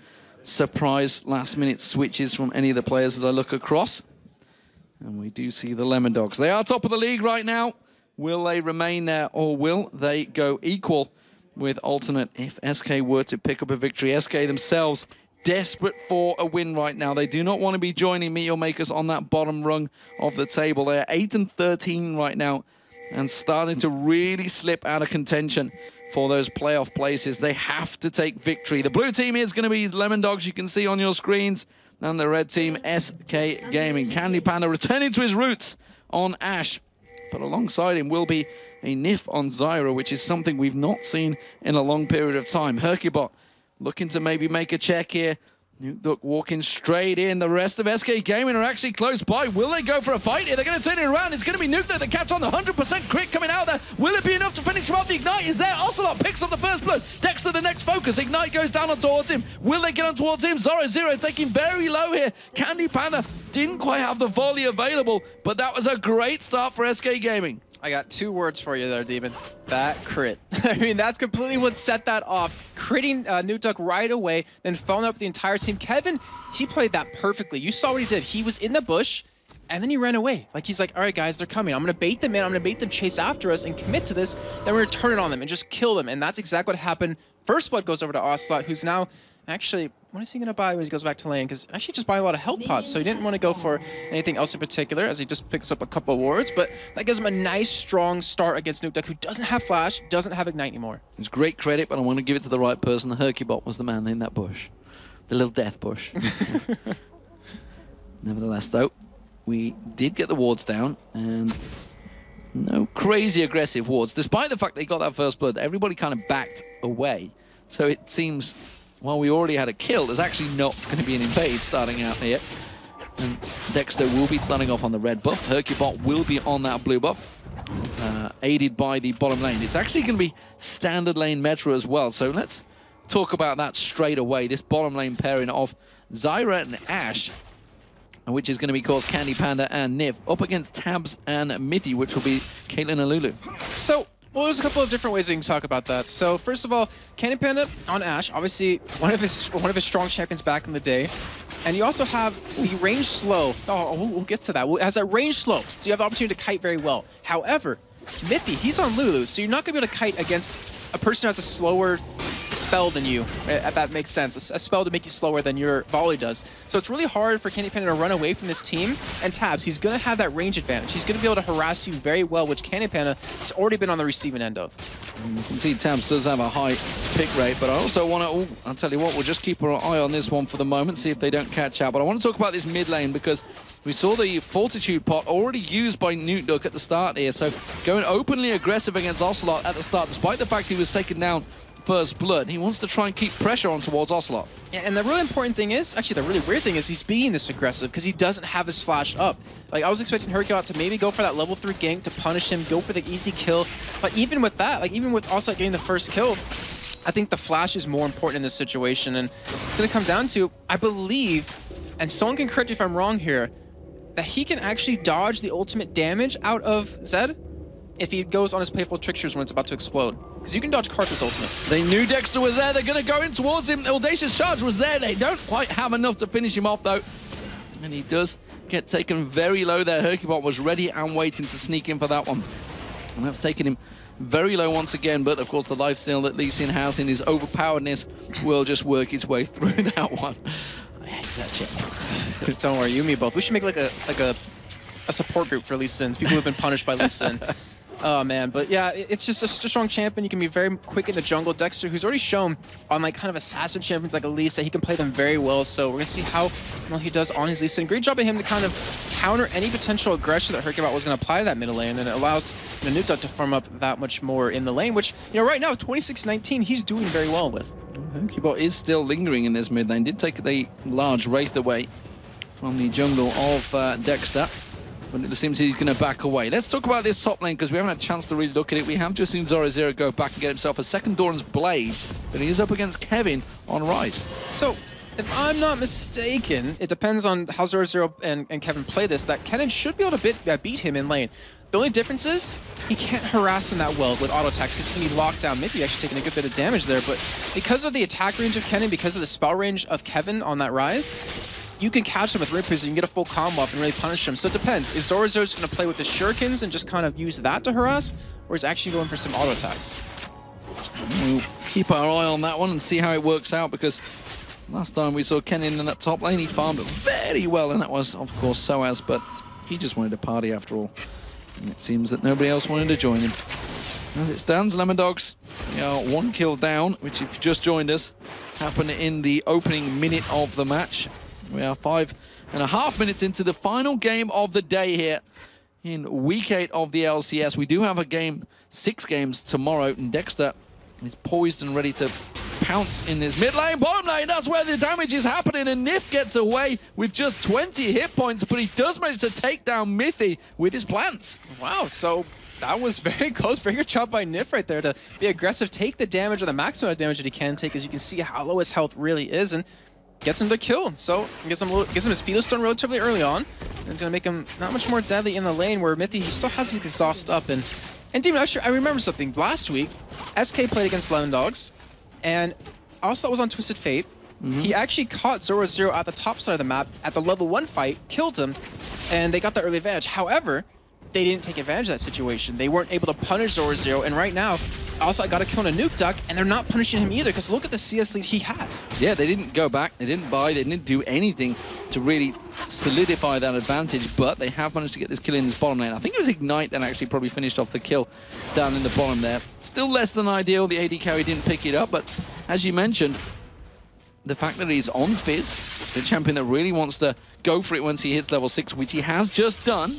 surprise last-minute switches from any of the players as I look across. And we do see the Lemon Dogs. They are top of the league right now. Will they remain there, or will they go equal with alternate if SK were to pick up a victory? SK themselves desperate for a win right now. They do not want to be joining Meteor Makers on that bottom rung of the table. They are 8 and 13 right now and starting to really slip out of contention for those playoff places. They have to take victory. The blue team is going to be Lemon Dogs, you can see on your screens, and the red team, SK Gaming. Candy Panda returning to his roots on Ashe, but alongside him will be a Nif on Zyra, which is something we've not seen in a long period of time. Hercubot looking to maybe make a check here. Nuke Duck walking straight in. The rest of SK Gaming are actually close by. Will they go for a fight here? They're going to turn it around. It's going to be Nuke Duck that catch on the 100% crit coming out there. Will it be enough to finish him off? The Ignite is there. Ocelot picks up the first blood. Dexter the next focus. Ignite goes down on towards him. Will they get on towards him? Zora Zero taking very low here. Candy Panda didn't quite have the volley available, but that was a great start for SK Gaming. I got 2 words for you there, Demon. That crit. I mean, that's completely what set that off. Critting Nuke Duck right away, then following up the entire team. Kevin, he played that perfectly. You saw what he did. He was in the bush, and then he ran away. Like, he's like, all right, guys, they're coming. I'm going to bait them in. I'm going to bait them chase after us and commit to this. Then we're going to turn it on them and just kill them. And that's exactly what happened. First blood goes over to Ocelot, who's now actually, what is he going to buy when he goes back to lane? Because actually just buy a lot of health pots, so he didn't want to go for anything else in particular, as he just picks up a couple of wards, but that gives him a nice, strong start against Nuke Duck, who doesn't have Flash, doesn't have Ignite anymore. It's great credit, but I want to give it to the right person. The Hercubot was the man in that bush. The little death bush. Nevertheless, though, we did get the wards down, and no crazy aggressive wards. Despite the fact they got that first blood, everybody kind of backed away. So it seems while we already had a kill, there's actually not going to be an invade starting out here. And Dexter will be starting off on the red buff. Hercubot will be on that blue buff, aided by the bottom lane. It's actually going to be standard lane Metro as well. So let's talk about that straight away. This bottom lane pairing of Zyra and Ashe, which is going to be, of course, Candy Panda and Nif, up against Tabs and Mithy, which will be Caitlyn and Lulu. So, well, there's a couple of different ways we can talk about that. So, first of all, Candy Panda on Ashe, obviously one of his strong champions back in the day. And you also have the range slow. Oh, we'll get to that. It has a range slow, so you have the opportunity to kite very well. However, Mithy, he's on Lulu, so you're not going to be able to kite against a person who has a slower spell than you, if that makes sense. A spell to make you slower than your volley does. So it's really hard for Candy Panda to run away from this team. And Tabs, he's going to have that range advantage. He's going to be able to harass you very well, which Candy Panda has already been on the receiving end of. And you can see Tabs does have a high pick rate, but I also want to, I'll tell you what, we'll just keep our eye on this one for the moment, see if they don't catch out. But I want to talk about this mid lane because we saw the Fortitude pot already used by Nukeduck at the start here. So going openly aggressive against Ocelot at the start, despite the fact he was taken down first blood, he wants to try and keep pressure on towards Ocelot. Yeah, and the really important thing is, actually the really weird thing is he's being this aggressive because he doesn't have his flash up. Like, I was expecting Hercubot to maybe go for that level 3 gank to punish him, go for the easy kill. But even with that, like even with Ocelot getting the first kill, I think the flash is more important in this situation. And it's going to come down to, I believe, and someone can correct me if I'm wrong here, that he can actually dodge the ultimate damage out of Zed if he goes on his playful tricksters when it's about to explode. Because you can dodge Karthus ultimate. They knew Dexter was there. They're going to go in towards him. Audacious Charge was there. They don't quite have enough to finish him off, though. And he does get taken very low there. Hercubot was ready and waiting to sneak in for that one. And that's taken him very low once again. But, of course, the lifesteal that Lee Sin has in his overpoweredness will just work its way through that one. I hate that shit. Don't worry, you and me both. We should make like a support group for Lee Sin. People who've been punished by Lee Sin. Oh man, but yeah, it's just a strong champion. You can be very quick in the jungle. Dexter, who's already shown on like kind of assassin champions like Elisa, he can play them very well. So we're gonna see how well he does on his Lee Sin. Great job of him to kind of counter any potential aggression that Hercubot was gonna apply to that middle lane, and it allows Nukeduck to farm up that much more in the lane, which, you know, right now 26-19, he's doing very well with. Hercubot is still lingering in this mid lane. Did take the large Wraith away from the jungle of Dexter. But it seems he's going to back away. Let's talk about this top lane because we haven't had a chance to really look at it. We have just seen Zoro go back and get himself a second Doran's Blade, but he is up against Kevin on Rise. So, if I'm not mistaken, it depends on how Zoro and Kevin play this, that Kennen should be able to beat him in lane. The only difference is he can't harass him that well with auto attacks because he's going to be locked down. Maybe actually taking a good bit of damage there, but because of the attack range of Kennen, because of the spell range of Kevin on that Rise, you can catch him with Rippers, you can get a full combo off and really punish him. So it depends. Is Zoro just going to play with the shurikens and just kind of use that to harass, or is actually going for some auto attacks? We'll keep our eye on that one and see how it works out, because last time we saw Kennen in that top lane, he farmed very well, and that was, of course, Soaz, but he just wanted to party after all. And it seems that nobody else wanted to join him. As it stands, Lemon Dogs, they are 1 kill down, which, if you just joined us, happened in the opening minute of the match. We are 5.5 minutes into the final game of the day here in week 8 of the LCS. We do have a game, 6 games tomorrow, and Dexter is poised and ready to pounce in this mid lane. Bottom lane, that's where the damage is happening, and Nif gets away with just 20 hit points, but he does manage to take down Mithy with his plants. Wow, so that was very close. Very good job by Nif right there to be aggressive, take the damage or the maximum amount of damage that he can take, as you can see how low his health really is, and gets him to kill. So gives him his Feeder Stone relatively early on, and it's gonna make him not much more deadly in the lane, where Mithy, he still has his exhaust up. And Demon, I remember something. Last week, SK played against Lemon Dogs, and also was on Twisted Fate. He actually caught Zoro at the top side of the map at the level 1 fight, killed him, and they got the early advantage. However, they didn't take advantage of that situation. They weren't able to punish Zoro, and right now, also I got a kill on a Nukeduck, and they're not punishing him either, because look at the CS lead he has. Yeah, they didn't go back, they didn't buy, they didn't do anything to really solidify that advantage, but they have managed to get this kill in this bottom lane. I think it was Ignite that actually probably finished off the kill down in the bottom there. Still less than ideal, the AD carry didn't pick it up, but as you mentioned, the fact that he's on Fizz, the champion that really wants to go for it once he hits level 6, which he has just done,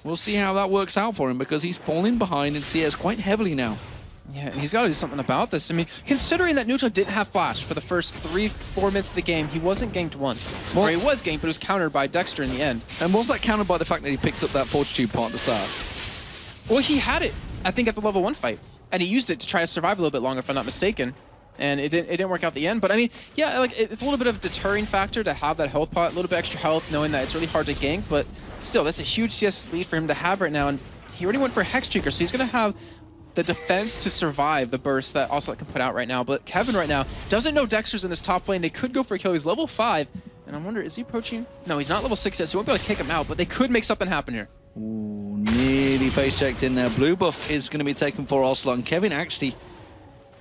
we'll see how that works out for him, because he's falling behind in CS quite heavily now. Yeah, and he's got to do something about this. I mean, considering that Nutra didn't have flash for the first 3-4 minutes of the game, he wasn't ganked once. Well, or he was ganked, but it was countered by Dexter in the end. And was that countered by the fact that he picked up that Fortitude part at the start? Well, he had it, I think, at the level 1 fight. And he used it to try to survive a little bit longer, if I'm not mistaken. And it didn't work out at the end. But I mean, yeah, like it's a little bit of a deterring factor to have that health pot, a little bit extra health, knowing that it's really hard to gank. But still, that's a huge CS lead for him to have right now. And he already went for Hexstreaker, so he's going to have the defense to survive the burst that Ocelot can put out right now. But Kevin right now doesn't know Dexter's in this top lane. They could go for a kill. He's level 5. And I wonder, is he approaching? No, he's not level 6 yet, so he won't be able to kick him out. But they could make something happen here. Ooh, nearly face checked in there. Blue buff is going to be taken for Ocelot. And Kevin actually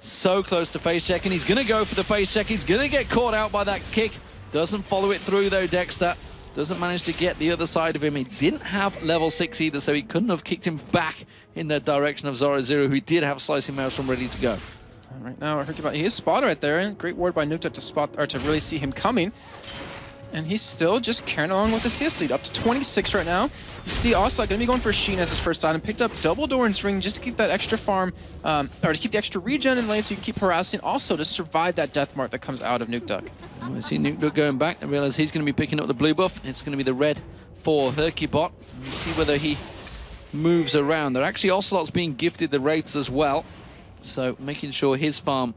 so close to face checking. He's going to go for the face check. He's going to get caught out by that kick. Doesn't follow it through though, Dexter. Doesn't manage to get the other side of him. He didn't have level 6 either, so he couldn't have kicked him back in the direction of Zoro0, who did have Slicing Maelstrom ready to go. Right now, he is spotted right there, and great ward by Nukta to spot, or to really see him coming. And he's still just carrying along with the CS lead, up to 26 right now. You see Ocelot going to be going for Sheen as his first item. Picked up double Doran's Ring just to keep that extra farm, or to keep the extra regen in lane so you can keep harassing. Also to survive that death mark that comes out of Nukeduck. I see Nukeduck going back. I realize he's going to be picking up the blue buff. It's going to be the red for Hercubot. We'll see whether he moves around. There actually Ocelot's being gifted the Wraiths as well. So making sure his farm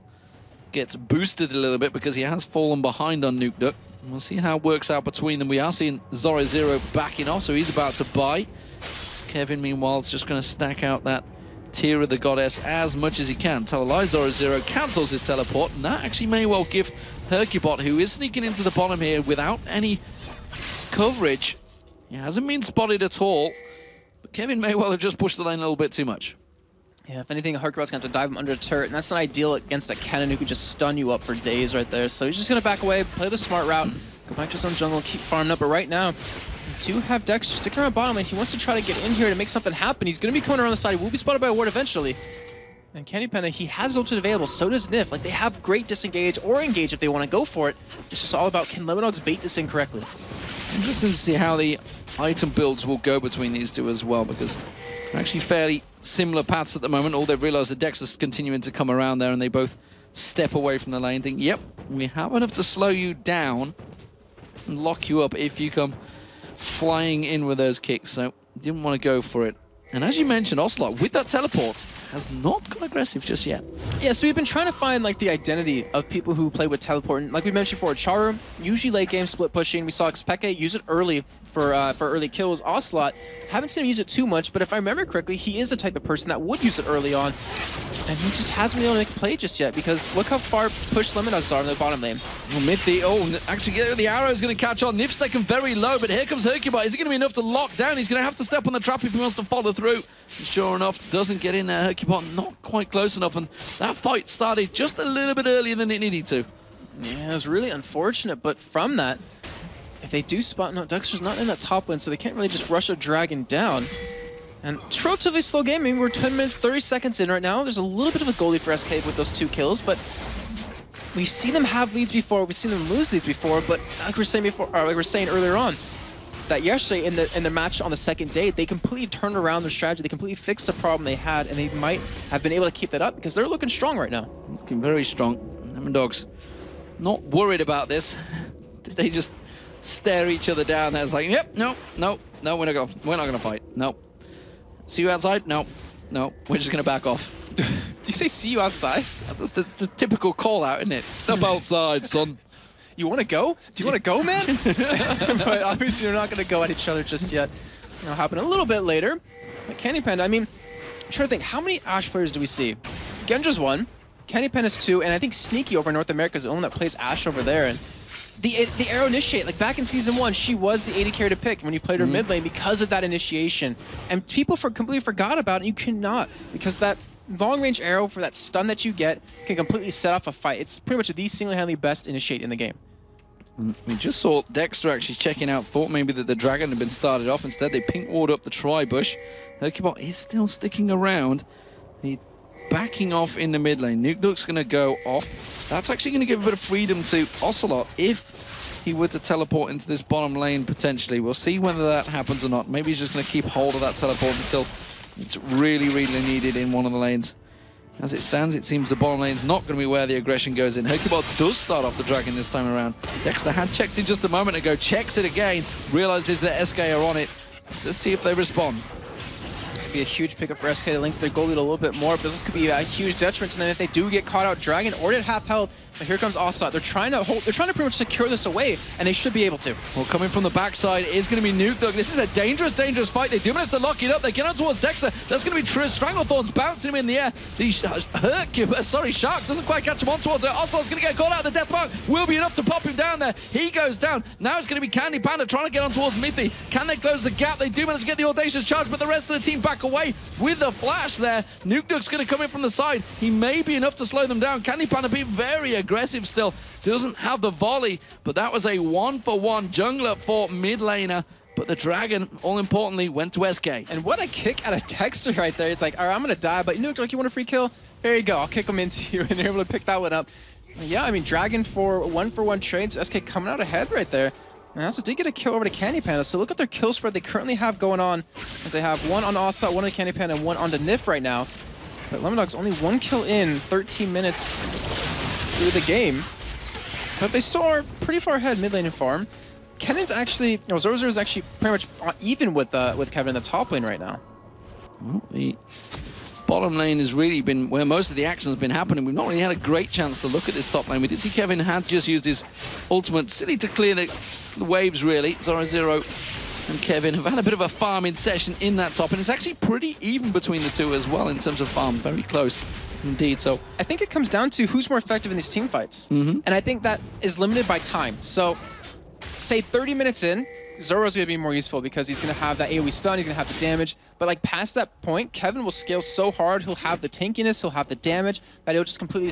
gets boosted a little bit because he has fallen behind on Nukeduck. We'll see how it works out between them. We are seeing Zoro0 backing off, so he's about to buy. Kevin, meanwhile, is just going to stack out that Tear of the Goddess as much as he can. Talalize Zoro0 cancels his teleport, and that actually may well give Hercubot, who is sneaking into the bottom here without any coverage. He hasn't been spotted at all, but Kevin may well have just pushed the lane a little bit too much. Yeah, if anything, Hercubot's going to have to dive him under a turret, and that's not ideal against a cannon who could just stun you up for days right there. So he's just going to back away, play the smart route, go back to his own jungle, keep farming up. But right now, you do have Dexter sticking around bottom lane. He wants to try to get in here to make something happen. He's going to be coming around the side. He will be spotted by a ward eventually. And Candy Panda, he has ultimate available, so does Nif. Like, they have great disengage or engage if they want to go for it. It's just all about, can Lemondogs bait this in correctly? Interesting to see how the item builds will go between these two as well, because they're actually fairly similar paths at the moment. All they've realized that Dexter's continuing to come around there, and they both step away from the lane, think, yep, we have enough to slow you down and lock you up if you come flying in with those kicks. So didn't want to go for it. And as you mentioned, Ocelot, with that teleport, has not gone aggressive just yet. Yeah, so we've been trying to find like the identity of people who play with teleport. And like we mentioned before, Charu, usually late game split pushing. We saw Xpeke use it early for early kills. Ocelot, haven't seen him use it too much, but if I remember correctly, he is the type of person that would use it early on. And he just hasn't been able to make a play just yet, because look how far pushed Lemondogs are in the bottom lane. Well, actually, the arrow is going to catch on. Nif's taken very low, but here comes Hercubot. Is it going to be enough to lock down? He's going to have to step on the trap if he wants to follow through. And sure enough, doesn't get in there. Hercubot not quite close enough, and that fight started just a little bit earlier than it needed to. Yeah, it was really unfortunate, but from that, if they do spot, no, Dexter's not in that top lane, so they can't really just rush a dragon down. And it's relatively slow game. I mean, we're 10 minutes, 30 seconds in right now. There's a little bit of a goalie for SK with those 2 kills, but we've seen them have leads before. We've seen them lose leads before, but like we were saying before, or like we were saying earlier on, that yesterday in the match on the second day, they completely turned around their strategy. They completely fixed the problem they had, and they might have been able to keep that up because they're looking strong right now. Looking very strong. Lemondogs not worried about this. Did they just stare each other down there? It's like, yep, no, we're not gonna fight. No. See you outside? No, we're just gonna back off. Do you say see you outside? That's the typical call out, isn't it? Step outside, son. You want to go? Do you want to go, man? But obviously you're not going to go at each other just yet. It'll happen a little bit later. But Candy Panda, I mean, I'm trying to think, how many Ashe players do we see? Gendra's 1, Candy Panda's 2, and I think Sneaky over in North America is the only one that plays Ashe over there. And the Arrow Initiate, like back in Season 1, she was the AD carry to pick when you played her mid lane because of that initiation. And people completely forgot about it. You cannot, because that long-range arrow for that stun that you get can completely set off a fight. It's pretty much the single-handedly best initiate in the game. We just saw Dexter actually checking out, thought maybe that the dragon had been started off. Instead, they pink ward up the tri-bush. Hercubot is still sticking around. He's backing off in the mid lane. Nukeduck's going to go off. That's actually going to give a bit of freedom to Ocelot if he were to teleport into this bottom lane potentially. We'll see whether that happens or not. Maybe he's just going to keep hold of that teleport until it's really, really needed in one of the lanes. As it stands, it seems the bottom lane's not going to be where the aggression goes in. Hercubot does start off the Dragon this time around. Dexter had checked it just a moment ago, checks it again, realizes that SK are on it. Let's see if they respond. This could be a huge pickup for SK to link their goal lead a little bit more, but this could be a huge detriment to them if they do get caught out Dragon or at half health. But here comes Ocelot. They're trying to pretty much secure this away, and they should be able to. Well, coming from the backside is going to be Nuke Duck. This is a dangerous, dangerous fight. They do manage to lock it up. They get on towards Dexter. That's going to be Stranglethorns bouncing him in the air. The Shark doesn't quite catch him on towards her. Ocelot's going to get caught out. The Death Mark will be enough to pop him down there. He goes down. Now it's going to be Candy Panda trying to get on towards Mithy. Can they close the gap? They do manage to get the Audacious charge, but the rest of the team back away with the flash there. Nuke Duck's going to come in from the side. He may be enough to slow them down. Candy Panda being very aggressive still. Doesn't have the volley, but that was a 1-for-1 jungler for mid laner. But the Dragon, all importantly, went to SK. And what a kick out of Dexter right there. It's like, all right, I'm going to die, but Nuke Duck, you want a free kill? There you go. I'll kick him into you, and they're able to pick that one up. Yeah, I mean, Dragon for 1-for-1 trades. SK coming out ahead right there. And they also did get a kill over to Candy Panda, so look at their kill spread they currently have going on, as they have one on Ocelot, one on Candy Panda, and one on the Nif right now. But Lemondog's only 1 kill in 13 minutes through the game. But they still are pretty far ahead mid lane and farm. Kennan's actually, Zoro is actually pretty much even with Kevin in the top lane right now. Well, the bottom lane has really been where most of the action has been happening. We've not really had a great chance to look at this top lane. We did see Kevin had just used his ultimate silly to clear the waves, really. Zoro and Kevin have had a bit of a farming session in that top, and it's actually pretty even between the two as well in terms of farm. Very close. Indeed, so I think it comes down to who's more effective in these team fights. And I think that is limited by time. So say 30 minutes in, Zoro's going to be more useful because he's going to have that AoE stun, he's going to have the damage. But like past that point, Kevin will scale so hard, he'll have the tankiness, he'll have the damage, that he'll just completely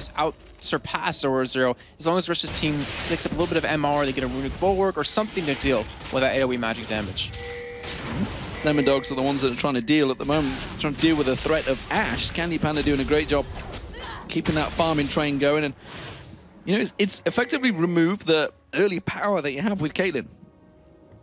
surpass Zoro as long as the rest of his team picks up a little bit of MR, they get a runic bulwark or something to deal with that AoE magic damage. Lemondogs are the ones that are trying to deal at the moment, trying to deal with the threat of Ashe. Candy Panda doing a great job keeping that farming train going, and you know, it's effectively removed the early power that you have with Caitlyn.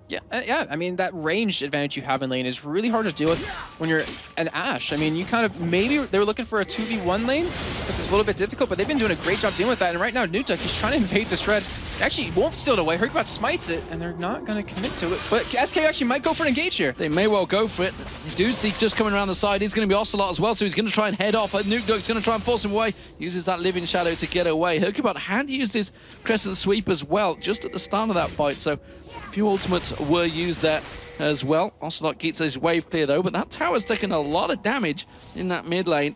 Yeah, I mean, that range advantage you have in lane is really hard to deal with when you're an Ashe. I mean, you kind of, maybe they were looking for a 2v1 lane, since it's a little bit difficult, but they've been doing a great job dealing with that. And right now, Nuke Duck, he's trying to invade this red. Actually, won't steal it away. Hercubot smites it, and they're not going to commit to it. But SK actually might go for an engage here. They may well go for it. You do see just coming around the side, he's going to be Ocelot as well, so he's going to try and head off. Nuke Duck's going to try and force him away. Uses that Living Shadow to get away. Hercubot had used his Crescent Sweep as well, just at the start of that fight, so a few ultimates were used there as well. Ocelot gets his wave clear though, but that tower's taken a lot of damage in that mid lane.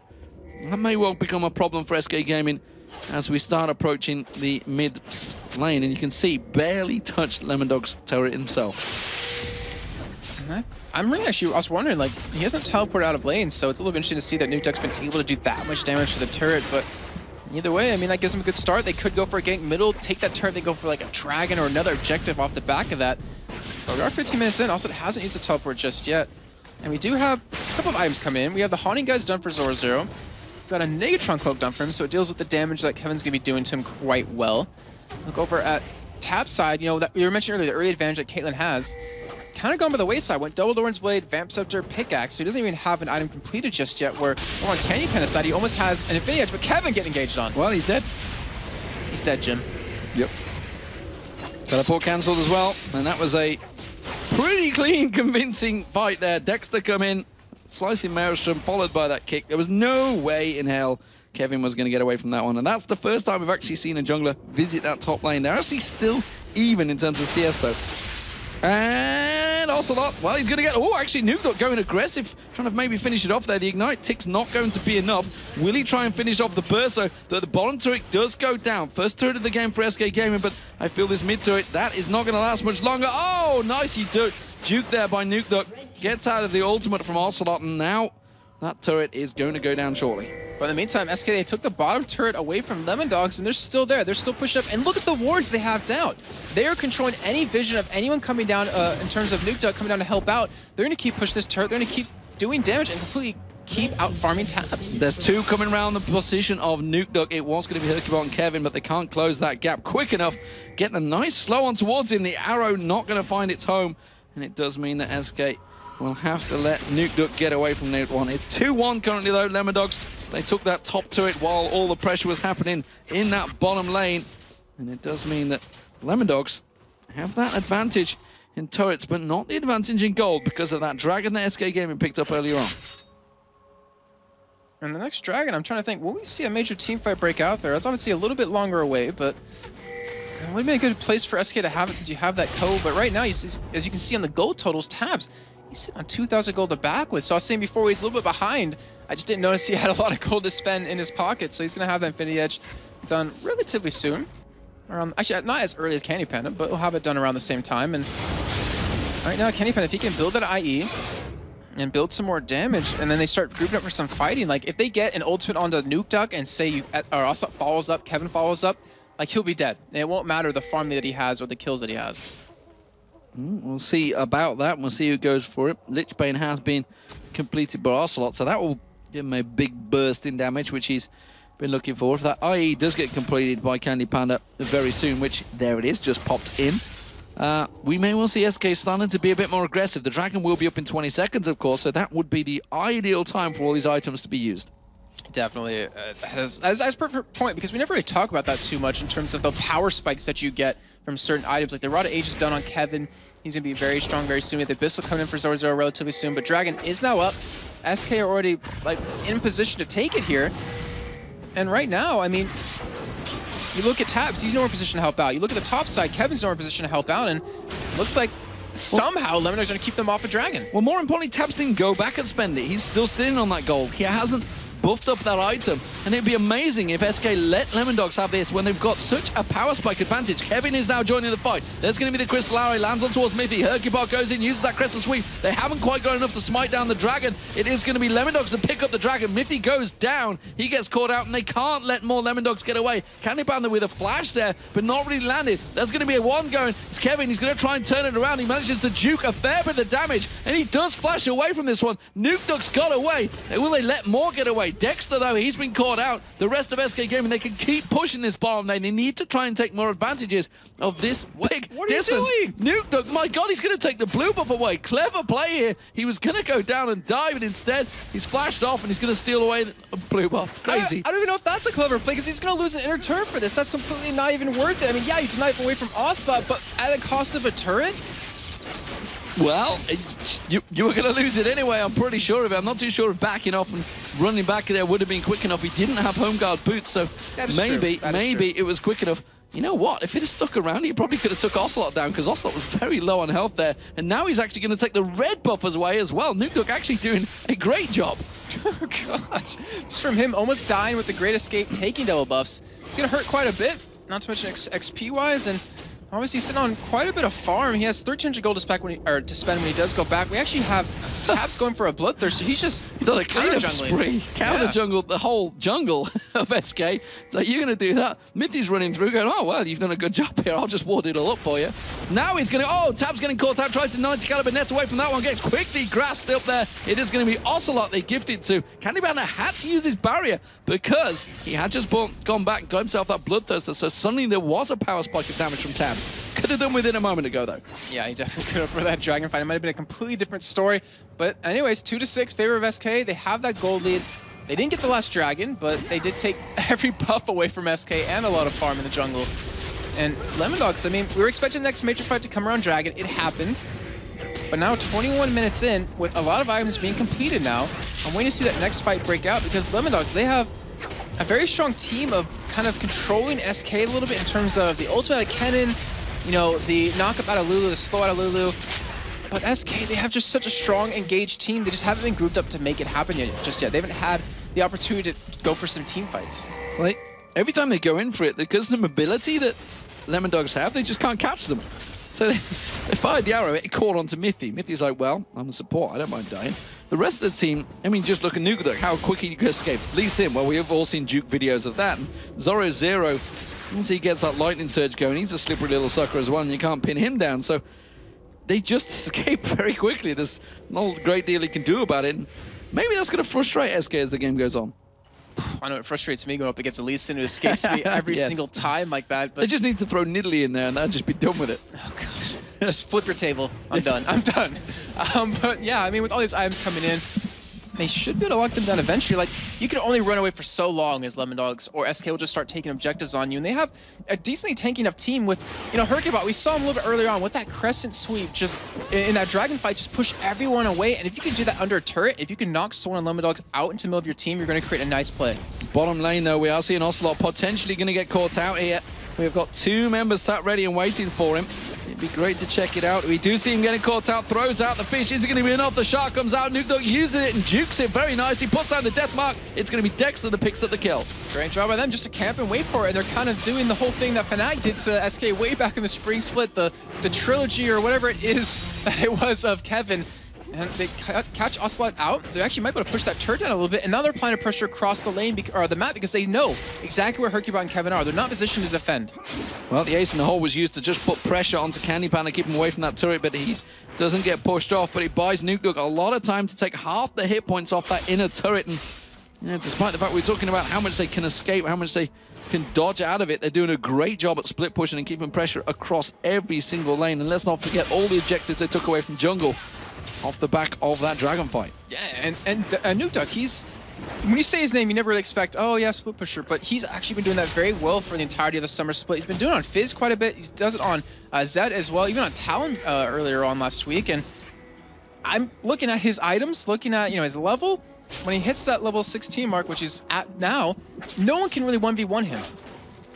That may well become a problem for SK Gaming as we start approaching the mid lane, and you can see barely touched Lemondog's turret himself. I'm really actually, I was wondering, like, he hasn't teleported out of lane, so it's a little bit interesting to see that Nuke Duck's been able to do that much damage to the turret, but either way, I mean, that gives them a good start. They could go for a gank middle, take that turret, they go for like a dragon or another objective off the back of that. But we are 15 minutes in, also it hasn't used the teleport just yet. And we do have a couple of items come in. We have the Haunting Guys done for Zoro. We've got a Negatron Cloak done for him, so it deals with the damage that Kevin's going to be doing to him quite well. Look over at tap side, you know, that we were mentioning earlier, the early advantage that Caitlyn has. Kind of going by the wayside, went Double Doran's Blade, Vamp Scepter, Pickaxe, so he doesn't even have an item completed just yet, where on Candy Panda's side, he almost has an Infinity Edge, but Kevin getting engaged on. Well, he's dead. He's dead, Jim. Yep. Teleport cancelled as well, and that was a pretty clean, convincing fight there. Dexter come in, slicing Maelstrom, followed by that kick. There was no way in hell Kevin was going to get away from that one, and that's the first time we've actually seen a jungler visit that top lane. They're actually still even in terms of CS, though. And Ocelot, well, he's going to get... Oh, actually, Nuke Duck going aggressive, trying to maybe finish it off there. The Ignite tick's not going to be enough. Will he try and finish off the burst? So the bottom turret does go down. First turret of the game for SK Gaming, but I feel this mid turret, that is not going to last much longer. Oh, nice, he Duke there by Nuke Duck. Gets out of the ultimate from Ocelot, and now that turret is going to go down shortly. But in the meantime, SK, they took the bottom turret away from Lemondogs, and they're still there. They're still pushing up. And look at the wards they have down. They are controlling any vision of anyone coming down in terms of Nuke Duck coming down to help out. They're going to keep pushing this turret. They're going to keep doing damage and completely keep out farming taps. There's two coming around the position of Nuke Duck. It was going to be Hercubot and Kevin, but they can't close that gap quick enough. Getting a nice slow on towards him. The arrow not going to find its home. And it does mean that SK will have to let Nuke Duck get away from Note 1. It's 2-1 currently, though. Lemondogs They took that top turret while all the pressure was happening in that bottom lane. And it does mean that Lemon Dogs have that advantage in turrets, but not the advantage in gold because of that dragon that SK Gaming picked up earlier on. And the next dragon, I'm trying to think, will we see a major team fight break out there? That's obviously a little bit longer away, but it would be a good place for SK to have it since you have that code. But right now, as you can see on the gold totals tabs, he's sitting on 2,000 gold to back with. So I was saying before, he's a little bit behind. I just didn't notice he had a lot of gold to spend in his pocket. So he's going to have that Infinity Edge done relatively soon. Actually, not as early as Candy Panda, but we'll have it done around the same time. And right now, Candy Panda, if he can build that IE and build some more damage, and then they start grouping up for some fighting, like if they get an ultimate onto Nuke Duck and say or also follows up, Kevin follows up, like he'll be dead. And it won't matter the farm that he has or the kills that he has. We'll see about that. We'll see who goes for it. Lichbane has been completed by Ocelot, so that will give him a big burst in damage, which he's been looking for. If that IE does get completed by Candy Panda very soon, which there it is, just popped in, we may well see SK starting to be a bit more aggressive. The dragon will be up in 20 seconds, of course, so that would be the ideal time for all these items to be used. Definitely. As per point, because we never really talk about that too much in terms of the power spikes that you get from certain items. Like the Rod of Age is done on Kevin. He's going to be very strong very soon. We have the Abyssal coming in for Zoro relatively soon, but Dragon is now up. SK are already like in position to take it here. And right now, I mean, you look at Tabs, he's nowhere in position to help out. You look at the top side, Kevin's nowhere in position to help out, and it looks like somehow Lemonard's going to keep them off a Dragon. Well, more importantly, Tabs didn't go back and spend it. He's still sitting on that gold. He hasn't buffed up that item, and it'd be amazing if SK let Lemon Dogs have this when they've got such a power spike advantage. Kevin is now joining the fight. There's going to be the Crystal Arrow, lands on towards Mithy. Hercubot goes in, uses that Crystal Sweep. They haven't quite got enough to smite down the dragon. It is going to be Lemon Dogs to pick up the dragon. Mithy goes down. He gets caught out, and they can't let more Lemon Dogs get away. Candy Panda with a flash there, but not really landed. There's going to be a one going. It's Kevin. He's going to try and turn it around. He manages to juke a fair bit of damage, and he does flash away from this one. Nuke Duck's got away. Will they let more get away? Dexter, though, he's been caught out. The rest of SK Gaming, they can keep pushing this bottom lane. They need to try and take more advantages of this big distance. Nuke Duck, my God, he's going to take the blue buff away. Clever play here. He was going to go down and dive, and instead he's flashed off and he's going to steal away the blue buff. Crazy. I don't even know if that's a clever play because he's going to lose an inner turret for this. That's completely not even worth it. I mean, yeah, he's knife away from Ocelot, but at the cost of a turret? Well, you were going to lose it anyway, I'm pretty sure of it. I'm not too sure if backing off and running back there would have been quick enough. He didn't have home guard boots, so maybe it was quick enough. You know what? If he'd have stuck around, he probably could have took Ocelot down because Ocelot was very low on health there. And now he's actually going to take the red buffers away as well. Nuke Duck actually doing a great job. Oh, gosh. Just from him almost dying with the Great Escape, taking double buffs. It's going to hurt quite a bit, not to mention XP-wise, and obviously sitting on quite a bit of farm. He has 1,300 gold to spend when he does go back. We actually have Tabs going for a bloodthirster. He's on a cleanup spree. Counter jungle the whole jungle of SK. So you're going to do that. Mithy's running through going, oh, well, you've done a good job here. I'll just ward it all up for you. Now he's going to, oh, Tab's getting caught out. Tries to 90 caliber nets away from that one. Gets quickly grasped up there. It is going to be Ocelot they gifted to. Candy Panda had to use his barrier because he had just gone back and got himself that bloodthirster. So suddenly there was a power spike of damage from Tabs. Could have done within a moment ago, though. Yeah, he definitely could have for that dragon fight. It might have been a completely different story. But anyways, 2-6, favor of SK. They have that gold lead. They didn't get the last dragon, but they did take every buff away from SK and a lot of farm in the jungle. And Lemon Dogs, I mean, we were expecting the next major fight to come around dragon. It happened. But now 21 minutes in, with a lot of items being completed now, I'm waiting to see that next fight break out because Lemon Dogs, they have a very strong team of kind of controlling SK a little bit in terms of the ultimate out of Kennen, you know, the knock-up out of Lulu, the slow out of Lulu. But SK, they have just such a strong, engaged team. They just haven't been grouped up to make it happen just yet. They haven't had the opportunity to go for some team fights. Like, every time they go in for it, because of the mobility that Lemon Dogs have, they just can't catch them. So they fired the arrow, it caught onto Mithy. Mithy's like, well, I'm a support, I don't mind dying. The rest of the team, I mean, just look at Nuke Duck, how quickly you can escape. Lee Sin, well, we have all seen Duke videos of that. And Zoro Zero, once he gets that lightning surge going, he's a slippery little sucker as well, and you can't pin him down. So they just escape very quickly. There's not a great deal he can do about it. And maybe that's going to frustrate SK as the game goes on. I know it frustrates me going up against Lee Sin, who escapes me every single time like that. But they just need to throw Nidalee in there, and that'd just be done with it. Oh, gosh. Just flip your table. I'm done. I'm done. But yeah, I mean, with all these items coming in, they should be able to lock them down eventually. Like, you can only run away for so long as Lemon Dogs, or SK will just start taking objectives on you. And they have a decently tanky enough team with, you know, Hercubot. We saw him a little bit earlier on with that Crescent Sweep, just in that Dragon fight, just push everyone away. And if you can do that under a turret, if you can knock someone on Lemon Dogs out into the middle of your team, you're going to create a nice play. Bottom lane, though, we are seeing Ocelot potentially going to get caught out here. We've got 2 members sat ready and waiting for him. It'd be great to check it out. We do see him getting caught out, throws out the fish. Is it going to be enough? The shark comes out. Nukedog uses it and jukes it very nicely. Puts down the death mark. It's going to be Dexter that picks up the kill. Great job by them just to camp and wait for it. They're kind of doing the whole thing that Fnatic did to SK way back in the spring split, the trilogy or whatever it is that it was of Kevin. And they catch Ocelot out. They actually might be able to push that turret down a little bit, and now they're applying pressure across the lane or the map because they know exactly where Hercubot and Kevin are. They're not positioned to defend. Well, the ace in the hole was used to just put pressure onto Candypan and keep him away from that turret, but he doesn't get pushed off, but it buys Nukedog a lot of time to take half the hit points off that inner turret. And you know, despite the fact we're talking about how much they can escape, how much they can dodge out of it, they're doing a great job at split pushing and keeping pressure across every single lane. And let's not forget all the objectives they took away from jungle off the back of that dragon fight. Yeah, and Nukedog, he's, when you say his name, you never really expect, oh yeah, split pusher, but he's actually been doing that very well for the entirety of the summer split. He's been doing it on Fizz quite a bit. He does it on Zed as well, even on Talon earlier on last week. And I'm looking at his items, looking at, you know, his level. When he hits that level 16 mark, which is at now, no one can really 1v1 him.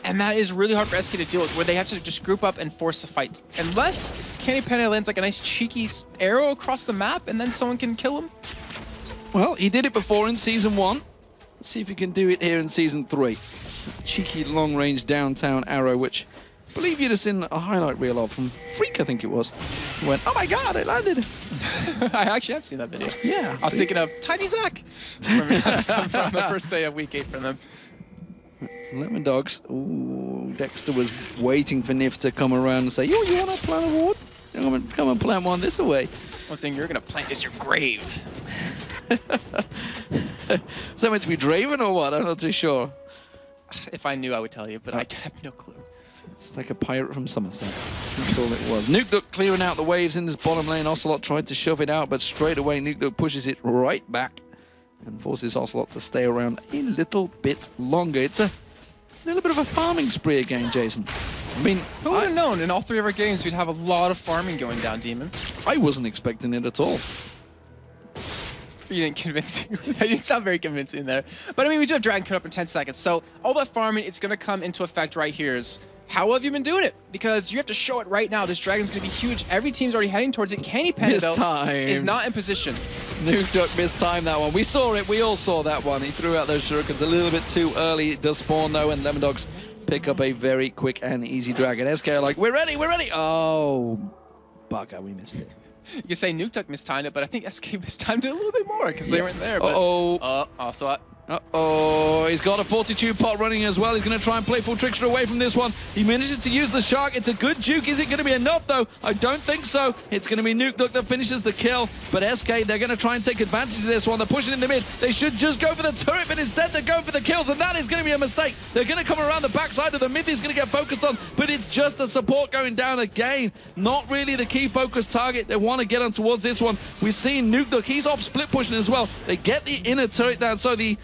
And that is really hard for SK to deal with, where they have to just group up and force a fight. Unless Candypan lands like a nice cheeky arrow across the map and then someone can kill him. Well, he did it before in Season 1. Let's see if he can do it here in Season 3. Cheeky long-range downtown arrow, which I believe you'd have seen a highlight reel of from Freak, I think it was. He went, oh my god, it landed. I actually have seen that video. Yeah. I was thinking of Tiny Zach from the first day of Week 8 for them. Lemon Dogs. Ooh, Dexter was waiting for Nif to come around and say, yo, you want to plant a ward? Come and plant one this way. One thing you're going to plant is your grave. Is that meant to be Draven or what? I'm not too sure. If I knew, I would tell you, but I have no clue. It's like a pirate from Somerset. That's all it was. Nukedog clearing out the waves in this bottom lane. Ocelot tried to shove it out, but straight away Nukedog pushes it right back and forces Ocelot to stay around a little bit longer. It's a little bit of a farming spree again, Jason. I mean, who would have known in all 3 of our games we'd have a lot of farming going down, Demon? I wasn't expecting it at all. You didn't convince me. You didn't sound very convincing there. But I mean, we do have Dragon cut up in 10 seconds. So all that farming, it's going to come into effect right here. Is how have you been doing it? Because you have to show it right now. This Dragon's going to be huge. Every team's already heading towards it. Candypan, though, is not in position. Nukedog mistimed that one. We saw it. We all saw that one. He threw out those shurikens a little bit too early. It does spawn, though, and Lemon Dogs pick up a very quick and easy Dragon. SK are like, we're ready, we're ready. Oh, bugger, we missed it. You can say Nukedog mistimed it, but I think SK mistimed it a little bit more because they weren't there. But, Ocelot. Uh-oh, he's got a Fortitude pot running as well. He's going to try and play full Trickster away from this one. He manages to use the Shark. It's a good juke. Is it going to be enough, though? I don't think so. It's going to be Nukedog that finishes the kill. But SK, they're going to try and take advantage of this one. They're pushing in the mid. They should just go for the turret, but instead they're going for the kills, and that is going to be a mistake. They're going to come around the backside of the mid. He's going to get focused on, but it's just a support going down again. Not really the key focus target. They want to get on towards this one. We're seeing Nukedog. He's off split pushing as well. They get the inner turret down, so the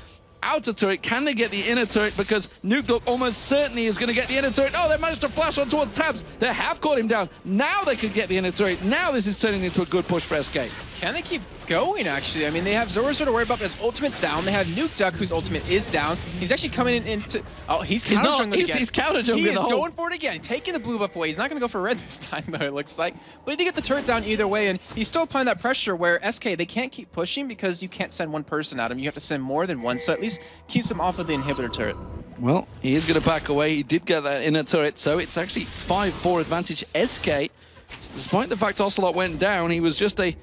outer turret, can they get the inner turret? Because Nukedog almost certainly is going to get the inner turret. Oh, they managed to flash on towards Tabs. They have caught him down. Now they could get the inner turret. Now this is turning into a good push for SK. Can they keep going, actually? I mean, they have Zora's to worry about, but his ultimate's down. They have Nukedog, whose ultimate is down. He's actually coming into... Oh, he's counter-jungling again. He's counter-jungling. He is going for it again, taking the blue buff away. He's not going to go for red this time, though, it looks like. But he did get the turret down either way, and he's still applying that pressure where SK, they can't keep pushing because you can't send one person at him. You have to send more than one, so at least keeps him off of the inhibitor turret. Well, he is going to back away. He did get that inner turret, so it's actually 5-4 advantage SK. Despite the fact Ocelot went down, he was just a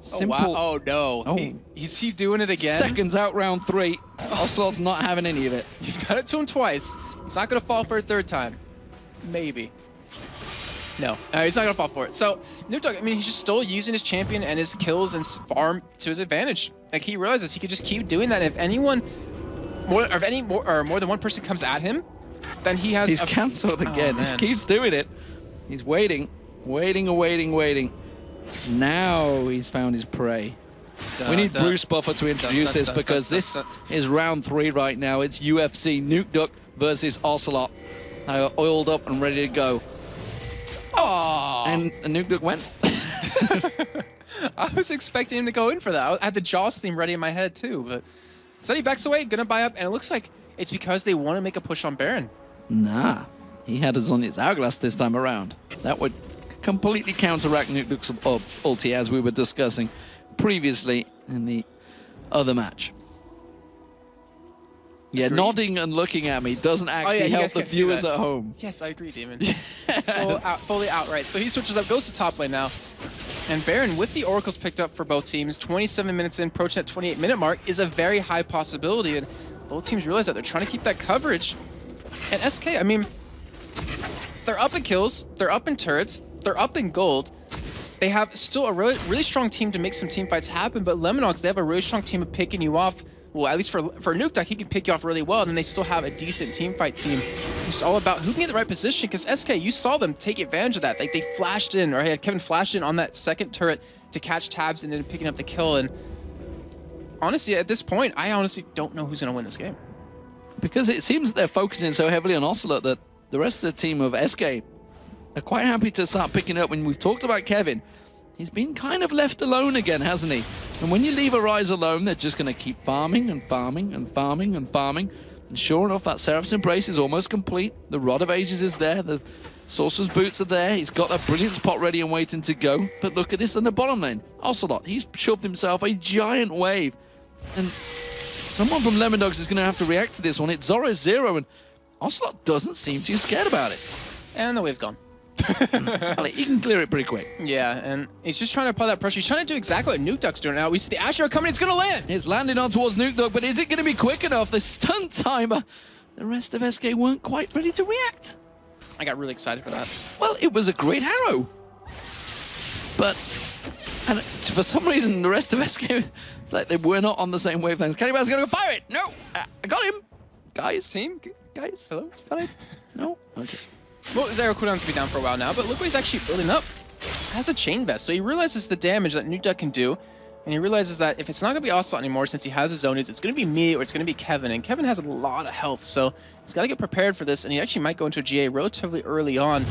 simple... Oh, wow. Oh no. Oh. Is he doing it again? Seconds out round 3. Ocelot's not having any of it. You've done it to him twice. He's not going to fall for a third time. Maybe. No, he's not going to fall for it. So, Nukedog, I mean, he's just still using his champion and his kills and farm to his advantage. Like, he realizes he could just keep doing that. And if anyone, more than one person comes at him, then he has... He's cancelled again. He keeps doing it. He's waiting. Waiting. Now he's found his prey. We need Bruce Buffer to introduce this because this is round 3 right now. It's UFC Nuke Duck versus Ocelot. They are oiled up and ready to go. Oh! And Nuke Duck went. I was expecting him to go in for that. I had the Jaws theme ready in my head too, but instead he backs away, gonna buy up, and it looks like it's because they want to make a push on Baron. Nah, he had us on his hourglass this time around. That would completely counteract Nuke Duck's ulti, as we were discussing previously in the other match. Yeah, Agreed. nodding and looking at me doesn't actually help the viewers at home. Yes, I agree, Demon. Fully outright. So he switches up, goes to top lane now. And Baron, with the Oracles picked up for both teams, 27 minutes in, approaching that 28-minute mark, is a very high possibility. And both teams realize that they're trying to keep that coverage. And SK, I mean, they're up in kills, they're up in turrets, they're up in gold. They have still a really strong team to make some team fights happen, but Lemonox, they have a really strong team of picking you off. Well, at least for Nuke Duck, he can pick you off really well, and then they still have a decent team fight team. It's all about who can get the right position, because SK, you saw them take advantage of that. Like, they flashed in, or had Kevin flashed in on that second turret to catch tabs and then picking up the kill. And honestly, at this point, I honestly don't know who's going to win this game. Because it seems that they're focusing so heavily on Ocelot that the rest of the team of SK are quite happy to start picking up. When we've talked about Kevin, he's been kind of left alone again, hasn't he? And when you leave a Rise alone, they're just going to keep farming and farming and farming and farming. And sure enough, that Seraph's Embrace is almost complete. The Rod of Ages is there. The Sorcerer's Boots are there. He's got that brilliant spot ready and waiting to go. But look at this in the bottom lane. Ocelot, he's shoved himself a giant wave. And someone from Lemon Dogs is going to have to react to this one. It's Zoro Zero, and Ocelot doesn't seem too scared about it. And the wave's gone. Well, he can clear it pretty quick. Yeah, and he's just trying to apply that pressure. He's trying to do exactly what Nuke Duck's doing now. We see the Astro coming, it's going to land! It's landing on towards Nuke Duck, but is it going to be quick enough? The stun timer, the rest of SK weren't quite ready to react. I got really excited for that. Well, it was a great arrow. But and for some reason, the rest of SK, it's like they were not on the same wavelength. Cannybal's going to go fire it! No! I got him! Guys, team, guys, hello? Got him? No? Okay. Well, Zero cooldown's been down for a while now, but look what he's actually building up. Has a chain vest, so he realizes the damage that Nuke Duck can do, and he realizes that if it's not going to be Ocelot anymore, since he has his own, it's going to be me or it's going to be Kevin, and Kevin has a lot of health, so he's got to get prepared for this, and he actually might go into a GA relatively early on.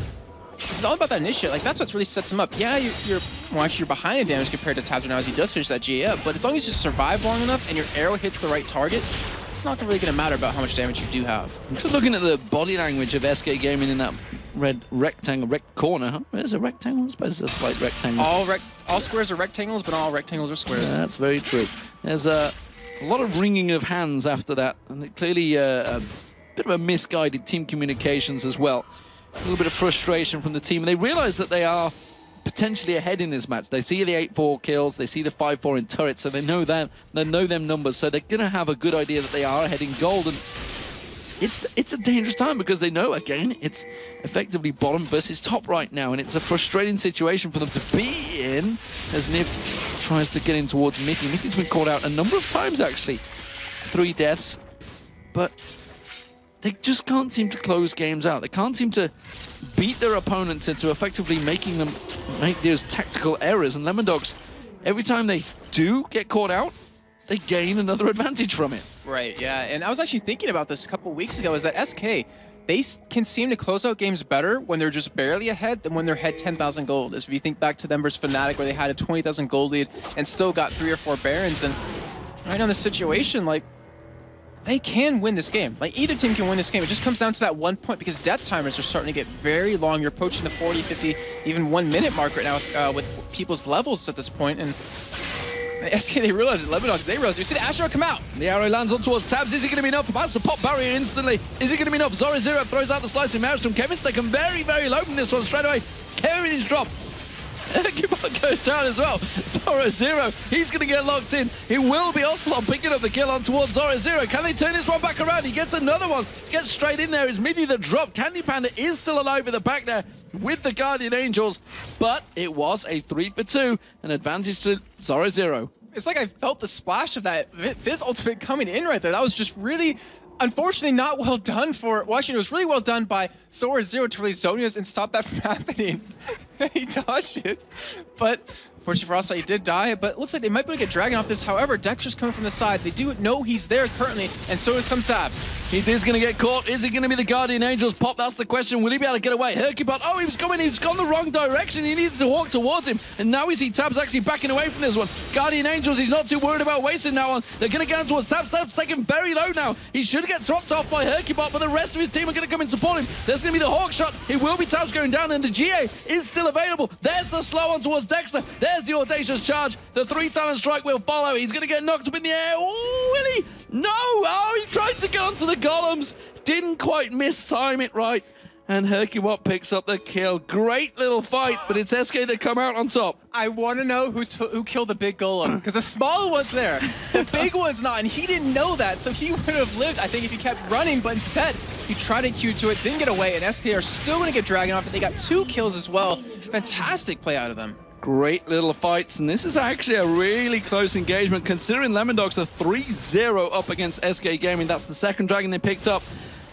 This is all about that initiate. Like, that's what really sets him up. Yeah, you're behind in damage compared to Tabs now as he does finish that GA up, but as long as you survive long enough and your arrow hits the right target, it's not really going to matter about how much damage you do have. I'm just looking at the body language of SK Gaming in that red rectangle, corner. Huh? There's a rectangle. I suppose it's a slight rectangle. All squares are rectangles, but not all rectangles are squares. Yeah, that's very true. There's a lot of wringing of hands after that, and clearly a bit of a misguided team communications as well. A little bit of frustration from the team. They realize that they are potentially ahead in this match. They see the 8-4 kills, they see the 5-4 in turrets, so they know that, they know them numbers, so they're going to have a good idea that they are ahead in gold. And it's a dangerous time because they know, again, it's effectively bottom versus top right now, and it's a frustrating situation for them to be in as Nif tries to get in towards Mickey. Mickey's been called out a number of times, actually. 3 deaths, but they just can't seem to close games out. They can't seem to beat their opponents into effectively making them make those tactical errors. And Lemon Dogs, every time they do get caught out, they gain another advantage from it. Right, yeah. And I was actually thinking about this a couple weeks ago, is that SK, they can seem to close out games better when they're just barely ahead than when they're ahead 10,000 gold. As if you think back to them versus Fnatic, where they had a 20,000 gold lead and still got 3 or 4 Barons. And right on this situation, like, they can win this game. Like, either team can win this game. It just comes down to that 1 point, because death timers are starting to get very long. You're approaching the 40, 50, even 1 minute mark right now with people's levels at this point. And SK, they realize it. Lemon Dogs, they realize it. You see the Astro come out. The arrow lands on towards Tabs. Is it going to be enough? About to pop barrier instantly. Is it going to be enough? Zoro Zero throws out the slicing Maelstrom. Kevin's taken very, very low from this one straight away. Kevin is dropped. Cubot goes down as well. Zoro Zero, he's going to get locked in. It will be Ocelot picking up the kill on towards Zoro Zero. Can they turn this one back around? He gets another one. Gets straight in there. Is Midi the drop? Candy Panda is still alive in the back there with the Guardian Angels, but it was a 3 for 2, an advantage to Zoro Zero. It's like I felt the splash of that Fizz ultimate coming in right there. That was just really, unfortunately, not well done for... Well, actually, it was really well done by Zoro Zero to really zone us and stop that from happening. He dodged it. But Fortunately for us, he did die, but it looks like they might be able to get Dragon off this. However, Dexter's coming from the side. They do know he's there currently, and so comes Tabs. He is going to get caught. Is he going to be the Guardian Angel's pop? That's the question. Will he be able to get away? Hercubot, oh, he's gone the wrong direction. He needs to walk towards him. And now we see Tabs actually backing away from this one. Guardian Angels, he's not too worried about wasting that one. They're going to get towards Tabs. Tabs taken very low now. He should get dropped off by Hercubot, but the rest of his team are going to come and support him. There's going to be the Hawk shot. It will be Tabs going down, and the GA is still available. There's the slow on towards Dexter. There's the audacious charge. The 3-talent strike will follow. He's going to get knocked up in the air. Ooh, will he? No! Oh, he tried to get onto the golems. Didn't quite mistime it right. And Hercubot picks up the kill. Great little fight, but it's SK that come out on top. I want to know who killed the big golem, because the small one's there. The big one's not, and he didn't know that, so he would have lived, I think, if he kept running, but instead, he tried to Q to it, didn't get away, and SK are still going to get Dragon off, and they got 2 kills as well. Fantastic play out of them. Great little fights, and this is actually a really close engagement, considering Lemondogs are 3-0 up against SK Gaming. That's the second Dragon they picked up.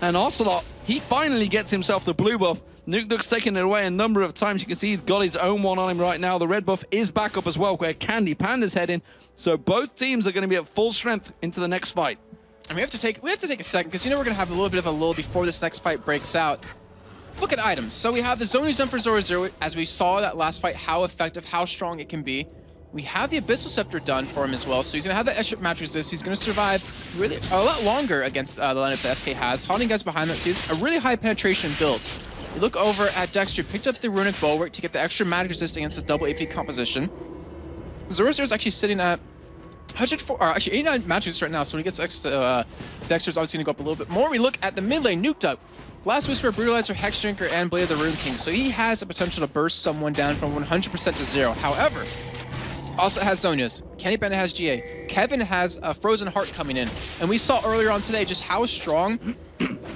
And Ocelot, he finally gets himself the blue buff. Nukeduck's taken it away a number of times. You can see he's got his own one on him right now. The red buff is back up as well, where Candy Panda's heading. So both teams are going to be at full strength into the next fight. And we have to take a second, because we're going to have a little bit of a lull before this next fight breaks out. Look at items. So we have the Zoni's done for Zoro Zero, as we saw that last fight, how effective, how strong it can be. We have the Abyssal Scepter done for him as well, so he's going to have that extra match resist. He's going to survive really a lot longer against the lineup that SK has. Haunting guys behind that, so it's a really high penetration build. You look over at Dexter, picked up the Runic Bulwark to get the extra magic resist against the double AP composition. Zoro Zero is actually sitting at 104, or actually 89 match resist right now, so when he gets extra, Dexter's obviously going to go up a little bit more. We look at the mid lane, Nukeduck. Last Whisper, Brutalizer, Hex Drinker, and Blade of the Rune King, so he has the potential to burst someone down from 100% to 0. However, also has Zonia's. Kenny Panda has GA. Kevin has a Frozen Heart coming in. And we saw earlier on today just how strong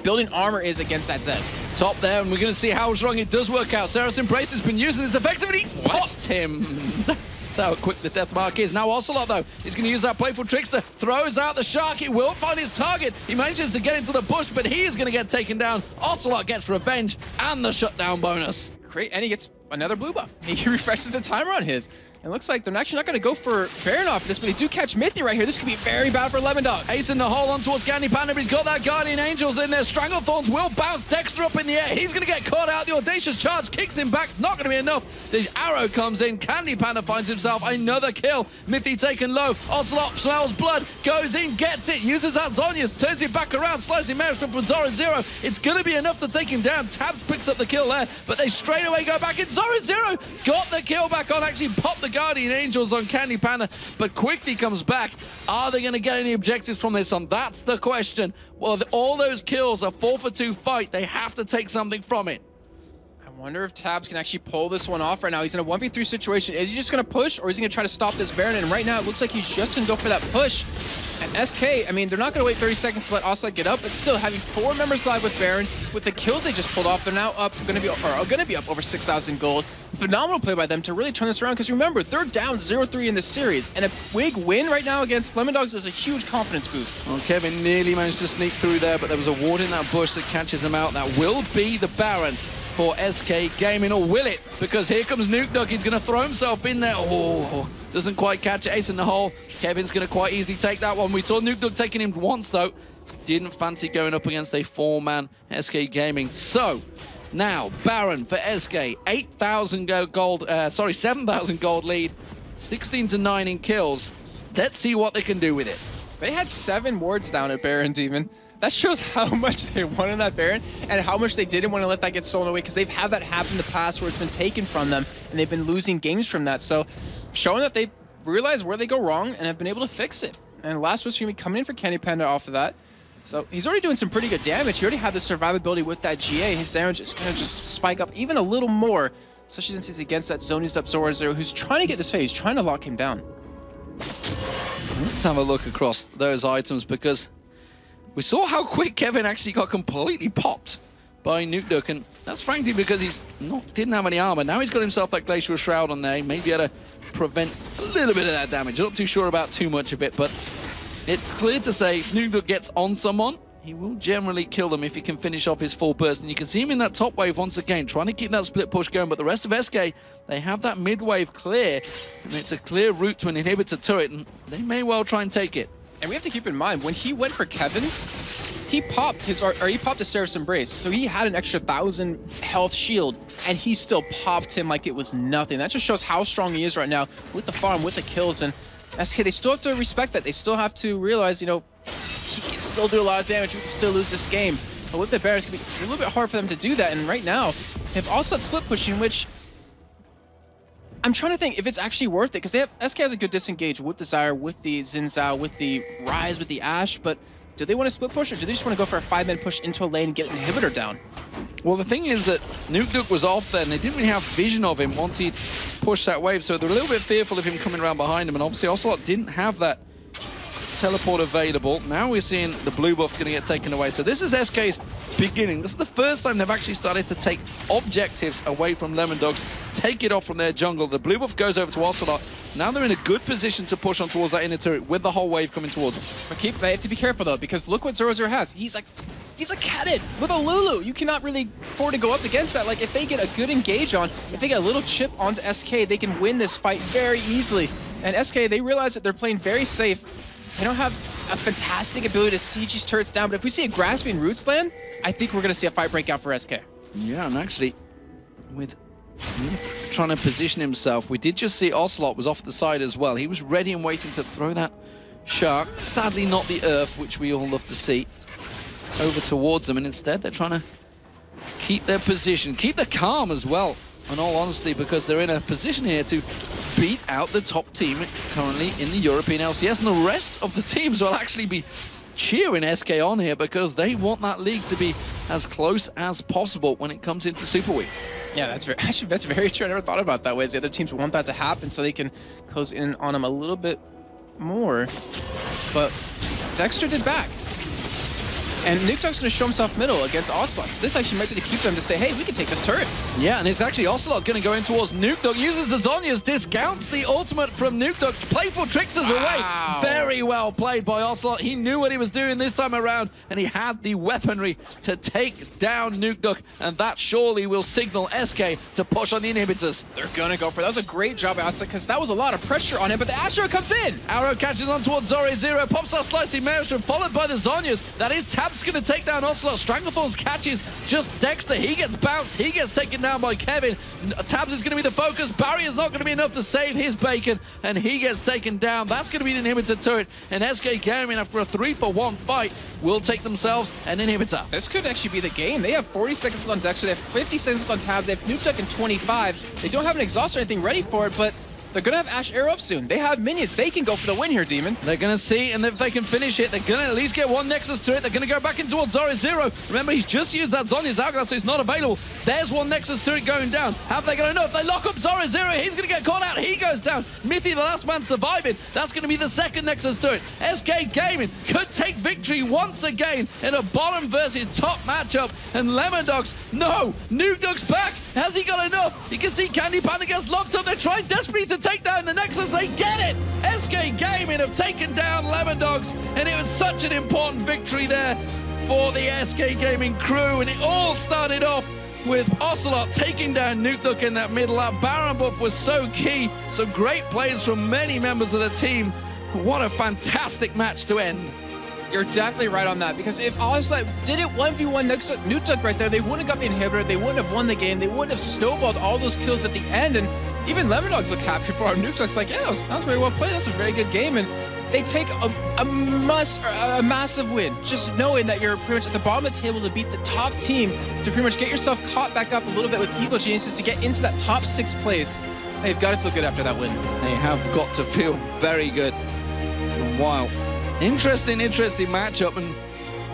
building armor is against that Zed. Top there, and we're going to see how strong it does work out. Saracen Brace has been using this effectively. Popped him. That's how quick the death mark is. Now Ocelot, though, he's going to use that Playful Trickster. Throws out the Shark. It will find his target. He manages to get into the bush, but he is going to get taken down. Ocelot gets revenge and the shutdown bonus. Great, and he gets another blue buff. He refreshes the timer on his. It looks like they're actually not going to go for Baron off this, but they do catch Mithy right here. This could be very bad for Lemondog. Ace in the hole on towards Candy Panda, but he's got that Guardian Angels in there. Stranglethorns will bounce Dexter up in the air. He's going to get caught out. The audacious charge kicks him back. It's not going to be enough. The arrow comes in. Candy Panda finds himself another kill. Mithy taken low. Ocelot smells blood, goes in, gets it, uses that Zonia's, turns it back around, slicing Maelstrom from Zoro Zero. It's going to be enough to take him down. Tabs picks up the kill there, but they straight away go back in. Zoro Zero got the kill back on, actually popped the Guardian Angels on Candy Panda, but quickly comes back. Are they going to get any objectives from this one? That's the question. Well, all those kills, a 4-for-2 fight. They have to take something from it. I wonder if Tabs can actually pull this one off right now. He's in a 1v3 situation. Is he just going to push, or is he going to try to stop this Baron? And right now, it looks like he's just going to go for that push. And SK, I mean, they're not going to wait 30 seconds to let Ocelot get up, but still, having 4 members live with Baron, with the kills they just pulled off, they're now up, going to be up over 6,000 gold. Phenomenal play by them to really turn this around, because remember, they're down 0-3 in this series, and a big win right now against Lemondogs is a huge confidence boost. Well, Kevin nearly managed to sneak through there, but there was a ward in that bush that catches him out. That will be the Baron for SK Gaming, or will it? Because here comes Nukeduck. He's going to throw himself in there. Oh, doesn't quite catch it. Ace in the hole. Kevin's going to quite easily take that one. We saw Nukeduck taking him once, though. Didn't fancy going up against a 4-man SK Gaming. So, now, Baron for SK. 8,000 gold, 7,000 gold lead. 16-9 in kills. Let's see what they can do with it. They had 7 wards down at Baron Demon. That shows how much they wanted that Baron and how much they didn't want to let that get stolen away, because they've had that happen in the past where it's been taken from them and they've been losing games from that. So showing that they realize where they go wrong and have been able to fix it. And last was going to be coming in for Candy Panda off of that. So he's already doing some pretty good damage. He already had the survivability with that GA. His damage is going to just spike up even a little more, especially since he's against that Zoni's up Zoro Zero, who's trying to get this phase, trying to lock him down. Let's have a look across those items, because we saw how quick Kevin actually got completely popped by Nukeduck, and that's frankly because he's didn't have any armor. Now he's got himself that Glacial Shroud on there. He may be able to prevent a little bit of that damage. I'm not too sure about too much of it, but it's clear to say if Nukeduck gets on someone, he will generally kill them if he can finish off his full burst. And you can see him in that top wave once again, trying to keep that split push going. But the rest of SK, they have that mid wave clear, and it's a clear route to an inhibitor turret, and they may well try and take it. And we have to keep in mind, when he went for Kevin, he popped his Seraph Embrace, so he had an extra 1,000 health shield, and he still popped him like it was nothing. That just shows how strong he is right now with the farm, with the kills, and SK, they still have to respect that. They still have to realize, you know, he can still do a lot of damage. We can still lose this game. But with the Bears, it's going to be a little bit hard for them to do that. And right now, they've also split pushing, which I'm trying to think if it's actually worth it, because they have SK has a good disengage with Desire, with the Xin Zhao, with the Rise, with the Ashe. But do they want to split push, or do they just want to go for a 5-man push into a lane and get an inhibitor down? Well, the thing is that Nukeduck was off there, and they didn't really have vision of him once he'd pushed that wave, so they're a little bit fearful of him coming around behind him, and obviously Ocelot didn't have that teleport available. Now we're seeing the blue buff going to get taken away. So this is SK's beginning. This is the first time they've actually started to take objectives away from Lemondogs, take it off from their jungle. The blue buff goes over to Ocelot. Now they're in a good position to push on towards that inner turret with the whole wave coming towards them. But they have to be careful though, because look what 0-0 has. He's a Catted with a Lulu. You cannot really afford to go up against that. Like, if they get a good engage on, if they get a little chip onto SK, they can win this fight very easily. And SK, they realize that they're playing very safe. They don't have a fantastic ability to siege these turrets down, but if we see a grasping roots land, I think we're going to see a fight break out for SK. Yeah, and actually, with trying to position himself, we did just see Ocelot was off the side as well. He was ready and waiting to throw that shark. Sadly, not the earth, which we all love to see, over towards them, and instead they're trying to keep their position, keep the calm as well, in all honesty, because they're in a position here to beat out the top team currently in the European LCS, and the rest of the teams will actually be cheering SK on here because they want that league to be as close as possible when it comes into Super Week. Yeah, that's very true. I never thought about it that way. As the other teams want that to happen so they can close in on them a little bit more. But Dexter did back. And Nukeduck's going to show himself middle against Ocelot. So this actually might be the key for them to say, hey, we can take this turret. Yeah, and it's actually Ocelot going to go in towards Nukeduck. Uses the Zhonya's, discounts the ultimate from Nukeduck. Playful tricksters away. Very well played by Ocelot. He knew what he was doing this time around, and he had the weaponry to take down Nukeduck, and that surely will signal SK to push on the inhibitors. They're going to go for it. That was a great job by Ocelot, because that was a lot of pressure on him, but the Astro comes in. Arrow catches on towards Zoro. Pops our slicing Maelstrom, followed by the Zhonya's. That is Tab's going to take down Ocelot. Stranglethorns catches just Dexter. He gets bounced. He gets taken down by Kevin. Tabs is going to be the focus. Barrier's not going to be enough to save his bacon, and he gets taken down. That's going to be an inhibitor turret, and SK Gaming, after a 3-for-1 fight, will take themselves an inhibitor. This could actually be the game. They have 40 seconds on Dexter. They have 50 seconds on Tabs. They have Nukeduck in 25. They don't have an exhaust or anything ready for it, but they're going to have Ashe arrow up soon. They have minions. They can go for the win here, Demon. They're going to see, and if they can finish it, they're going to at least get one Nexus turret. They're going to go back in towards Zoro. Remember, he's just used that Zhonya's Hourglass, so it's not available. There's one Nexus turret going down. Have they got enough? They lock up Zoro. He's going to get caught out. He goes down. Mithy, the last man surviving. That's going to be the second Nexus turret. SK Gaming could take victory once again in a bottom versus top matchup. And Lemondogs, no, Nukeduck's back. Has he got enough? You can see Candy Panda gets locked up. They're trying desperately to take down the Nexus. They get it! SK Gaming have taken down Lemondogs, and it was such an important victory there for the SK Gaming crew, and it all started off with Ocelot taking down Nukeduck in that middle. That Baron buff was so key. Some great plays from many members of the team. What a fantastic match to end. You're definitely right on that, because if Ocelot did it 1v1 Nukeduck right there, they wouldn't have got the inhibitor, they wouldn't have won the game, they wouldn't have snowballed all those kills at the end, and even Lemondogs look happy for him. Nukeduck's like, yeah, that was very well played, that's a very good game, and they take a massive win, just knowing that you're pretty much at the bottom of the table to beat the top team, to pretty much get yourself caught back up a little bit with Evil Geniuses to get into that top 6 place. They've got to feel good after that win. They have got to feel very good. Wow. Interesting matchup, and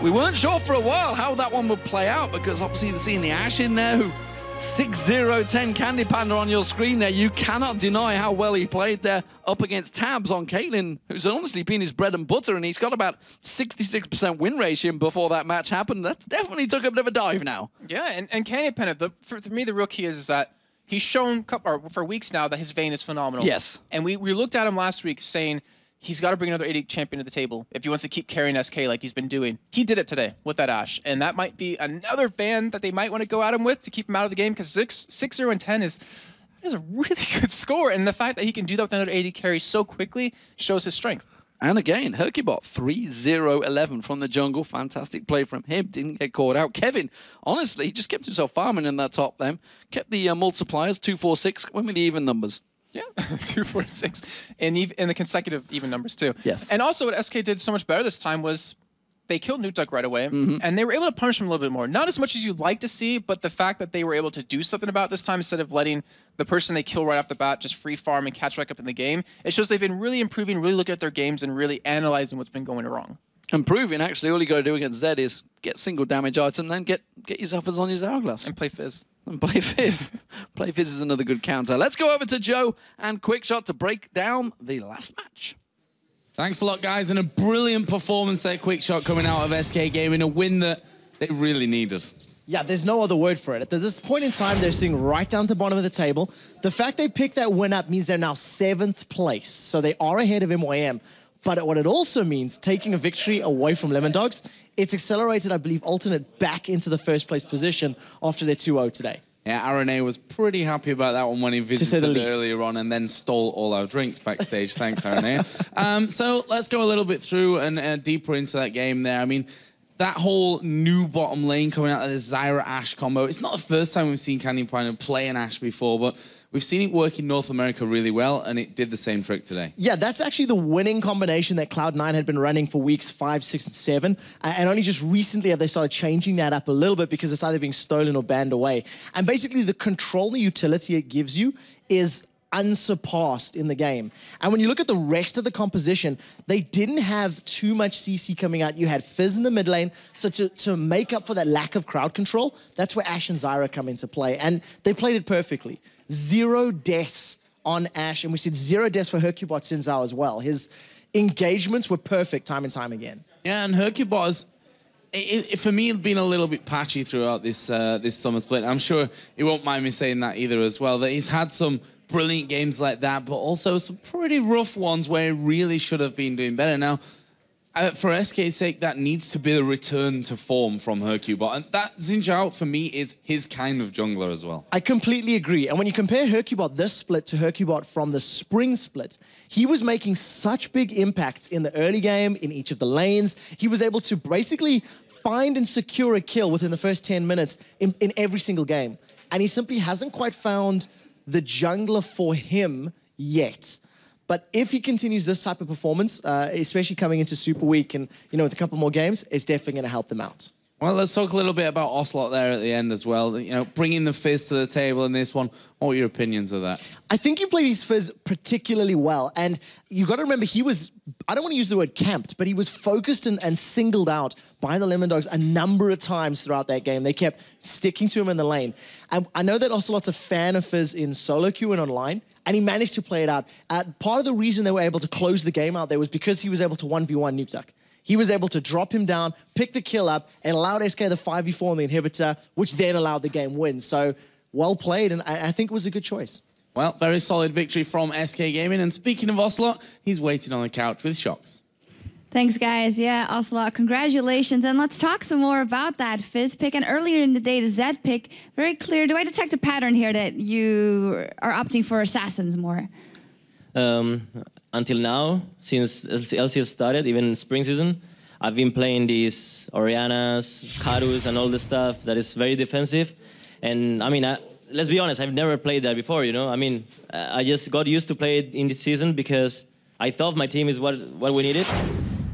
we weren't sure for a while how that one would play out, because obviously you're seeing the Ashe in there, who 6-0-10 Candy Panda on your screen there. You cannot deny how well he played there up against Tabs on Caitlyn, who's honestly been his bread and butter, and he's got about 66% win ratio before that match happened. That's definitely took a bit of a dive now. Yeah, and Candy Panda, for me, the real key is that he's shown for weeks now that his Vayne is phenomenal. Yes. And we looked at him last week saying, he's got to bring another 80 champion to the table if he wants to keep carrying SK like he's been doing. He did it today with that Ashe, and that might be another ban that they might want to go at him with to keep him out of the game, because 6-0 and 10 is a really good score, and the fact that he can do that with another 80 carry so quickly shows his strength. And again, Hercubot 3-0-11 from the jungle. Fantastic play from him. Didn't get caught out. Kevin, honestly, he just kept himself farming in that top then. Kept the multipliers, 2-4-6, went with the even numbers. Yeah, 2-4-6. And the consecutive even numbers too. Yes. And also what SK did so much better this time was they killed Nuke right away, and they were able to punish him a little bit more. Not as much as you'd like to see, but the fact that they were able to do something about it this time instead of letting the person they kill right off the bat just free farm and catch back up in the game, it shows they've been really improving, really looking at their games and really analyzing what's been going wrong. Improving, actually, all you got to do against Zed is get single damage item, then get yourself as on your Hourglass. And play Fizz. And play Fizz. Play Fizz is another good counter. Let's go over to Joe and Quickshot to break down the last match. Thanks a lot, guys, and a brilliant performance there, Quickshot, coming out of SK Gaming, a win that they really needed. Yeah, there's no other word for it. At this point in time, they're sitting right down at the bottom of the table. The fact they picked that win up means they're now 7th place, so they are ahead of MYM. But what it also means, taking a victory away from Lemon Dogs, it's accelerated, I believe, Alternate back into the first place position after their 2-0 today. Yeah, RNA was pretty happy about that one when he visited earlier on and then stole all our drinks backstage. Thanks, RNA. So let's go a little bit through and deeper into that game there. I mean, that whole new bottom lane coming out of the Zyra Ashe combo, it's not the first time we've seen Canyon Prime play an Ashe before, but we've seen it work in North America really well, and it did the same trick today. Yeah, that's actually the winning combination that Cloud9 had been running for weeks 5, 6, and 7. And only just recently have they started changing that up a little bit because it's either being stolen or banned away. And basically, the control and utility it gives you is unsurpassed in the game. And when you look at the rest of the composition, they didn't have too much CC coming out. You had Fizz in the mid lane, so to make up for that lack of crowd control, that's where Ashe and Zyra come into play. And they played it perfectly. 0 deaths on Ashe, and we said 0 deaths for Hercubot Sinzao as well. His engagements were perfect time and time again. Yeah, and Hercubot, for me, it's been a little bit patchy throughout this summer split. I'm sure he won't mind me saying that either as well, that he's had some brilliant games like that, but also some pretty rough ones where he really should have been doing better. Now, for SK's sake, that needs to be the return to form from Hercubot. And that Xin for me, is his kind of jungler as well. I completely agree. And when you compare Hercubot this split to Hercubot from the spring split, he was making such big impacts in the early game, in each of the lanes. He was able to basically find and secure a kill within the first 10 minutes in every single game. And he simply hasn't quite found the jungler for him yet. But if he continues this type of performance, especially coming into Super Week and, you know, with a couple more games, it's definitely going to help them out. Well, let's talk a little bit about Ocelot there at the end as well. You know, bringing the Fizz to the table in this one. What were your opinions of that? I think he played his Fizz particularly well. And you got to remember, he was, I don't want to use the word camped, but he was focused and singled out by the Lemon Dogs a number of times throughout that game. They kept sticking to him in the lane. And I know that Ocelot's a fan of Fizz in solo queue and online, and he managed to play it out. Part of the reason they were able to close the game out there was because he was able to 1v1 Nuke Duck. He was able to drop him down, pick the kill up, and allowed SK the 5v4 on the inhibitor, which then allowed the game win. So, well played, and I think it was a good choice. Well, very solid victory from SK Gaming. And speaking of Ocelot, he's waiting on the couch with Shox. Thanks, guys. Yeah, Ocelot, congratulations. And let's talk some more about that Fizz pick. And earlier in the day, the Zed pick, very clear. Do I detect a pattern here that you are opting for Assassins more? Until now, since LCS started, even spring season, I've been playing these Orianas, Karus, and all the stuff that is very defensive. And I mean, let's be honest, I've never played that before, you know? I mean, I just got used to play it in this season because I thought my team is what we needed.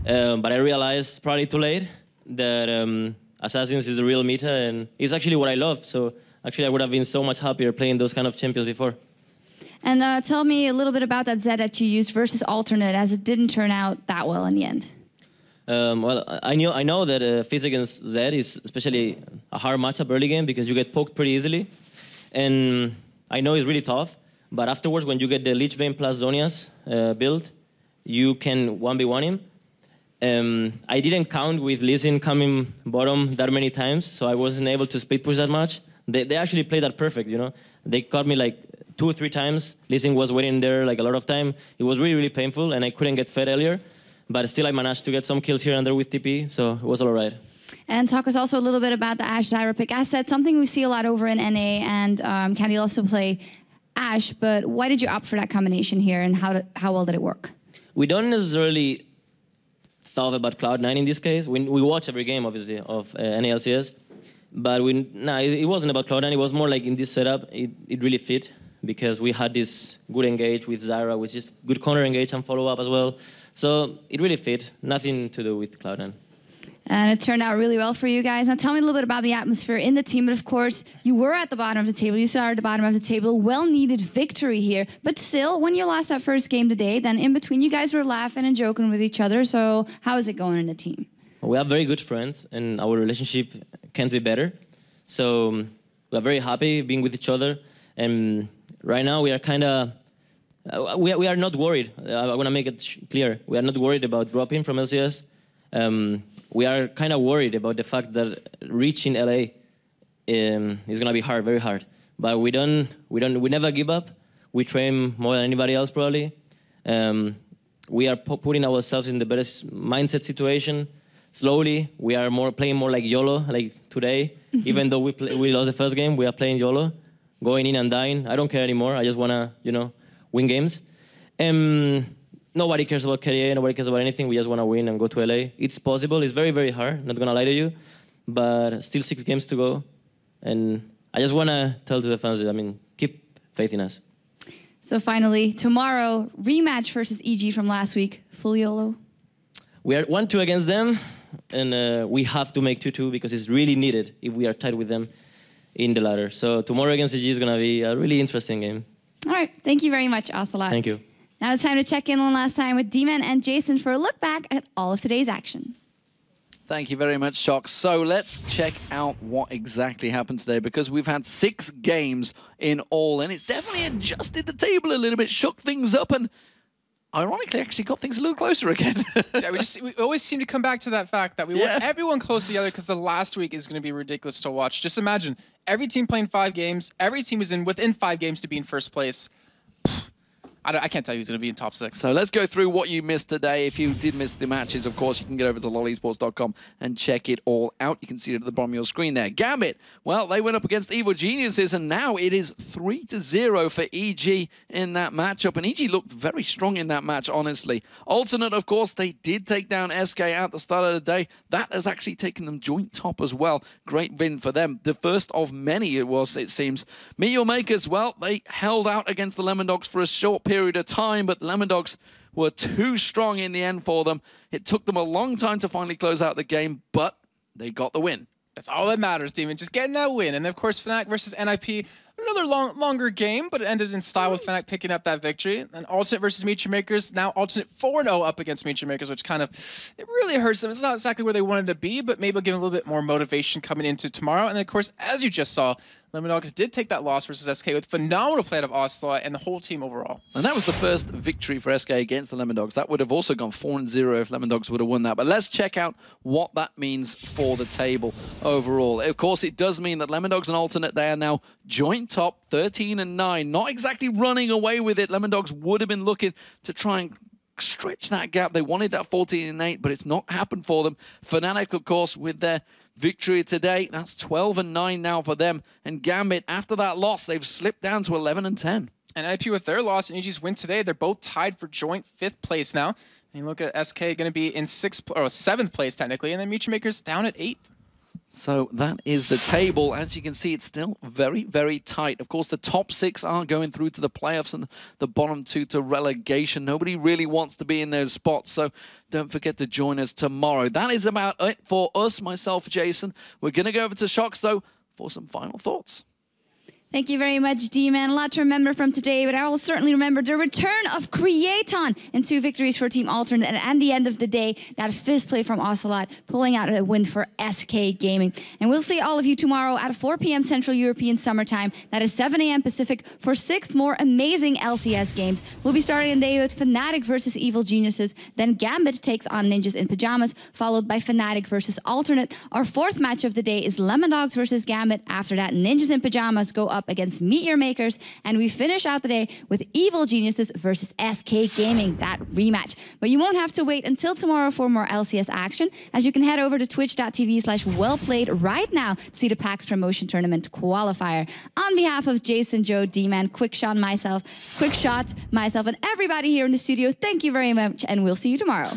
But I realized probably too late that Assassins is the real meta, and it's actually what I love. So actually, I would have been so much happier playing those kind of champions before. And tell me a little bit about that Zed that you used versus Alternate, as it didn't turn out that well in the end. Well, I know that Fizz against Zed is especially a hard matchup early game because you get poked pretty easily. And I know it's really tough, but afterwards, when you get the Lich Bane plus Zhonya's build, you can 1v1 him. I didn't count with Lee Sin coming bottom that many times, so I wasn't able to split push that much. They actually played that perfect, you know. They caught me like 2 or 3 times. Lee Sin was waiting there like a lot of time. It was really, really painful, and I couldn't get fed earlier. But still, I managed to get some kills here and there with TP, so it was all right. And talk us also a little bit about the Ashe Zyra pick. As said, something we see a lot over in NA, and Candy also play Ashe, but why did you opt for that combination here, and how well did it work? We don't necessarily thought about Cloud9 in this case. We watch every game, obviously, of NA LCS, but it wasn't about Cloud9. It was more like in this setup, it really fit, because we had this good engage with Zyra, which is good counter engage and follow-up as well. So it really fit, nothing to do with Cloud9. And it turned out really well for you guys. Now tell me a little bit about the atmosphere in the team. But of course, you were at the bottom of the table. You started at the bottom of the table. Well-needed victory here. But still, when you lost that first game today, then in between, you guys were laughing and joking with each other. So how is it going in the team? We are very good friends, and our relationship can't be better. So we are very happy being with each other. And right now, we are kind of... we are not worried. I want to make it clear. We are not worried about dropping from LCS. We are kind of worried about the fact that reaching LA is going to be hard, very hard. But we never give up. We train more than anybody else, probably. We are putting ourselves in the best mindset situation. Slowly, we are playing more like YOLO, like today. Even though we lost the first game, we are playing YOLO, going in and dying. I don't care anymore. I just want to, win games. Nobody cares about career, nobody cares about anything. We just want to win and go to LA. It's possible. It's very, very hard, not going to lie to you. But still 6 games to go. And I just want to tell to the fans, keep faith in us. So finally, tomorrow, rematch versus EG from last week. Full YOLO? We are 1-2 against them. And we have to make 2-2 because it's really needed if we are tied with them in the ladder. So tomorrow against EG is going to be a really interesting game. All right. Thank you very much, Ocelot. Thank you. Now it's time to check in one last time with D-Man and Jason for a look back at all of today's action. Thank you very much, Shock. So let's check out what exactly happened today, because we've had 6 games in all, and it's definitely adjusted the table a little bit, shook things up, and ironically actually got things a little closer again. Yeah, we always seem to come back to that fact that we want everyone close together, because the last week is going to be ridiculous to watch. Just imagine, every team playing 5 games, every team is within 5 games to be in first place. I can't tell you who's going to be in top 6. So let's go through what you missed today. If you did miss the matches, of course, you can get over to lolesports.com and check it all out. You can see it at the bottom of your screen there. Gambit, well, they went up against Evil Geniuses, and now it is 3-0 for EG in that matchup. And EG looked very strong in that match, honestly. Alternate, of course, they did take down SK at the start of the day. That has actually taken them joint top as well. Great win for them. The first of many it was, it seems. Meteor Makers, well, they held out against the Lemon Dogs for a short period of time, but Lemon Dogs were too strong in the end for them. It took them a long time to finally close out the game, but they got the win. That's all that matters, Demon, just getting that win. And then, of course, Fnatic versus NIP, another longer game, but it ended in style with Fnatic picking up that victory. And Alternate versus Meteor Makers, now Alternate 4-0 up against Meteor Makers, which kind of, it really hurts them. It's not exactly where they wanted to be, but maybe it'll give them a little bit more motivation coming into tomorrow. And then, of course, as you just saw, Lemon Dogs did take that loss versus SK with phenomenal play out of Ocelot and the whole team overall. And that was the first victory for SK against the Lemon Dogs. That would have also gone 4-0 if Lemon Dogs would have won that. But let's check out what that means for the table overall. Of course, it does mean that Lemon Dogs and Alternate, they are now joint top, 13-9. Not exactly running away with it. Lemon Dogs would have been looking to try and stretch that gap. They wanted that 14-8, but it's not happened for them. Fnatic, of course, with their victory today, that's 12-9 now for them. And Gambit, after that loss, they've slipped down to 11-10. And IP with their loss and EG's win today, they're both tied for joint 5th place now. And you look at SK going to be in 7th place technically, and then Meteor Makers down at 8th. So that is the table. As you can see, it's still very, very tight. Of course, the top 6 are going through to the playoffs and the bottom 2 to relegation. Nobody really wants to be in those spots, so don't forget to join us tomorrow. That is about it for us, myself, Jason. We're going to go over to Shocks, though, for some final thoughts. Thank you very much, D-Man. A lot to remember from today, but I will certainly remember the return of Creaton and 2 victories for Team Alternate. And at the end of the day, that 5th play from Ocelot, pulling out a win for SK Gaming. And we'll see all of you tomorrow at 4 p.m. Central European Summer Time. That is 7 a.m. Pacific for 6 more amazing LCS games. We'll be starting the day with Fnatic versus Evil Geniuses. Then Gambit takes on Ninjas in Pajamas, followed by Fnatic versus Alternate. Our 4th match of the day is Lemon Dogs versus Gambit. After that, Ninjas in Pajamas go up up against Meteor Makers, and we finish out the day with Evil Geniuses versus SK Gaming, that rematch. But you won't have to wait until tomorrow for more LCS action, as you can head over to twitch.tv/wellplayed right now to see the PAX Promotion Tournament qualifier. On behalf of Jason, Joe, D-Man, Quickshot, myself, and everybody here in the studio, thank you very much, and we'll see you tomorrow.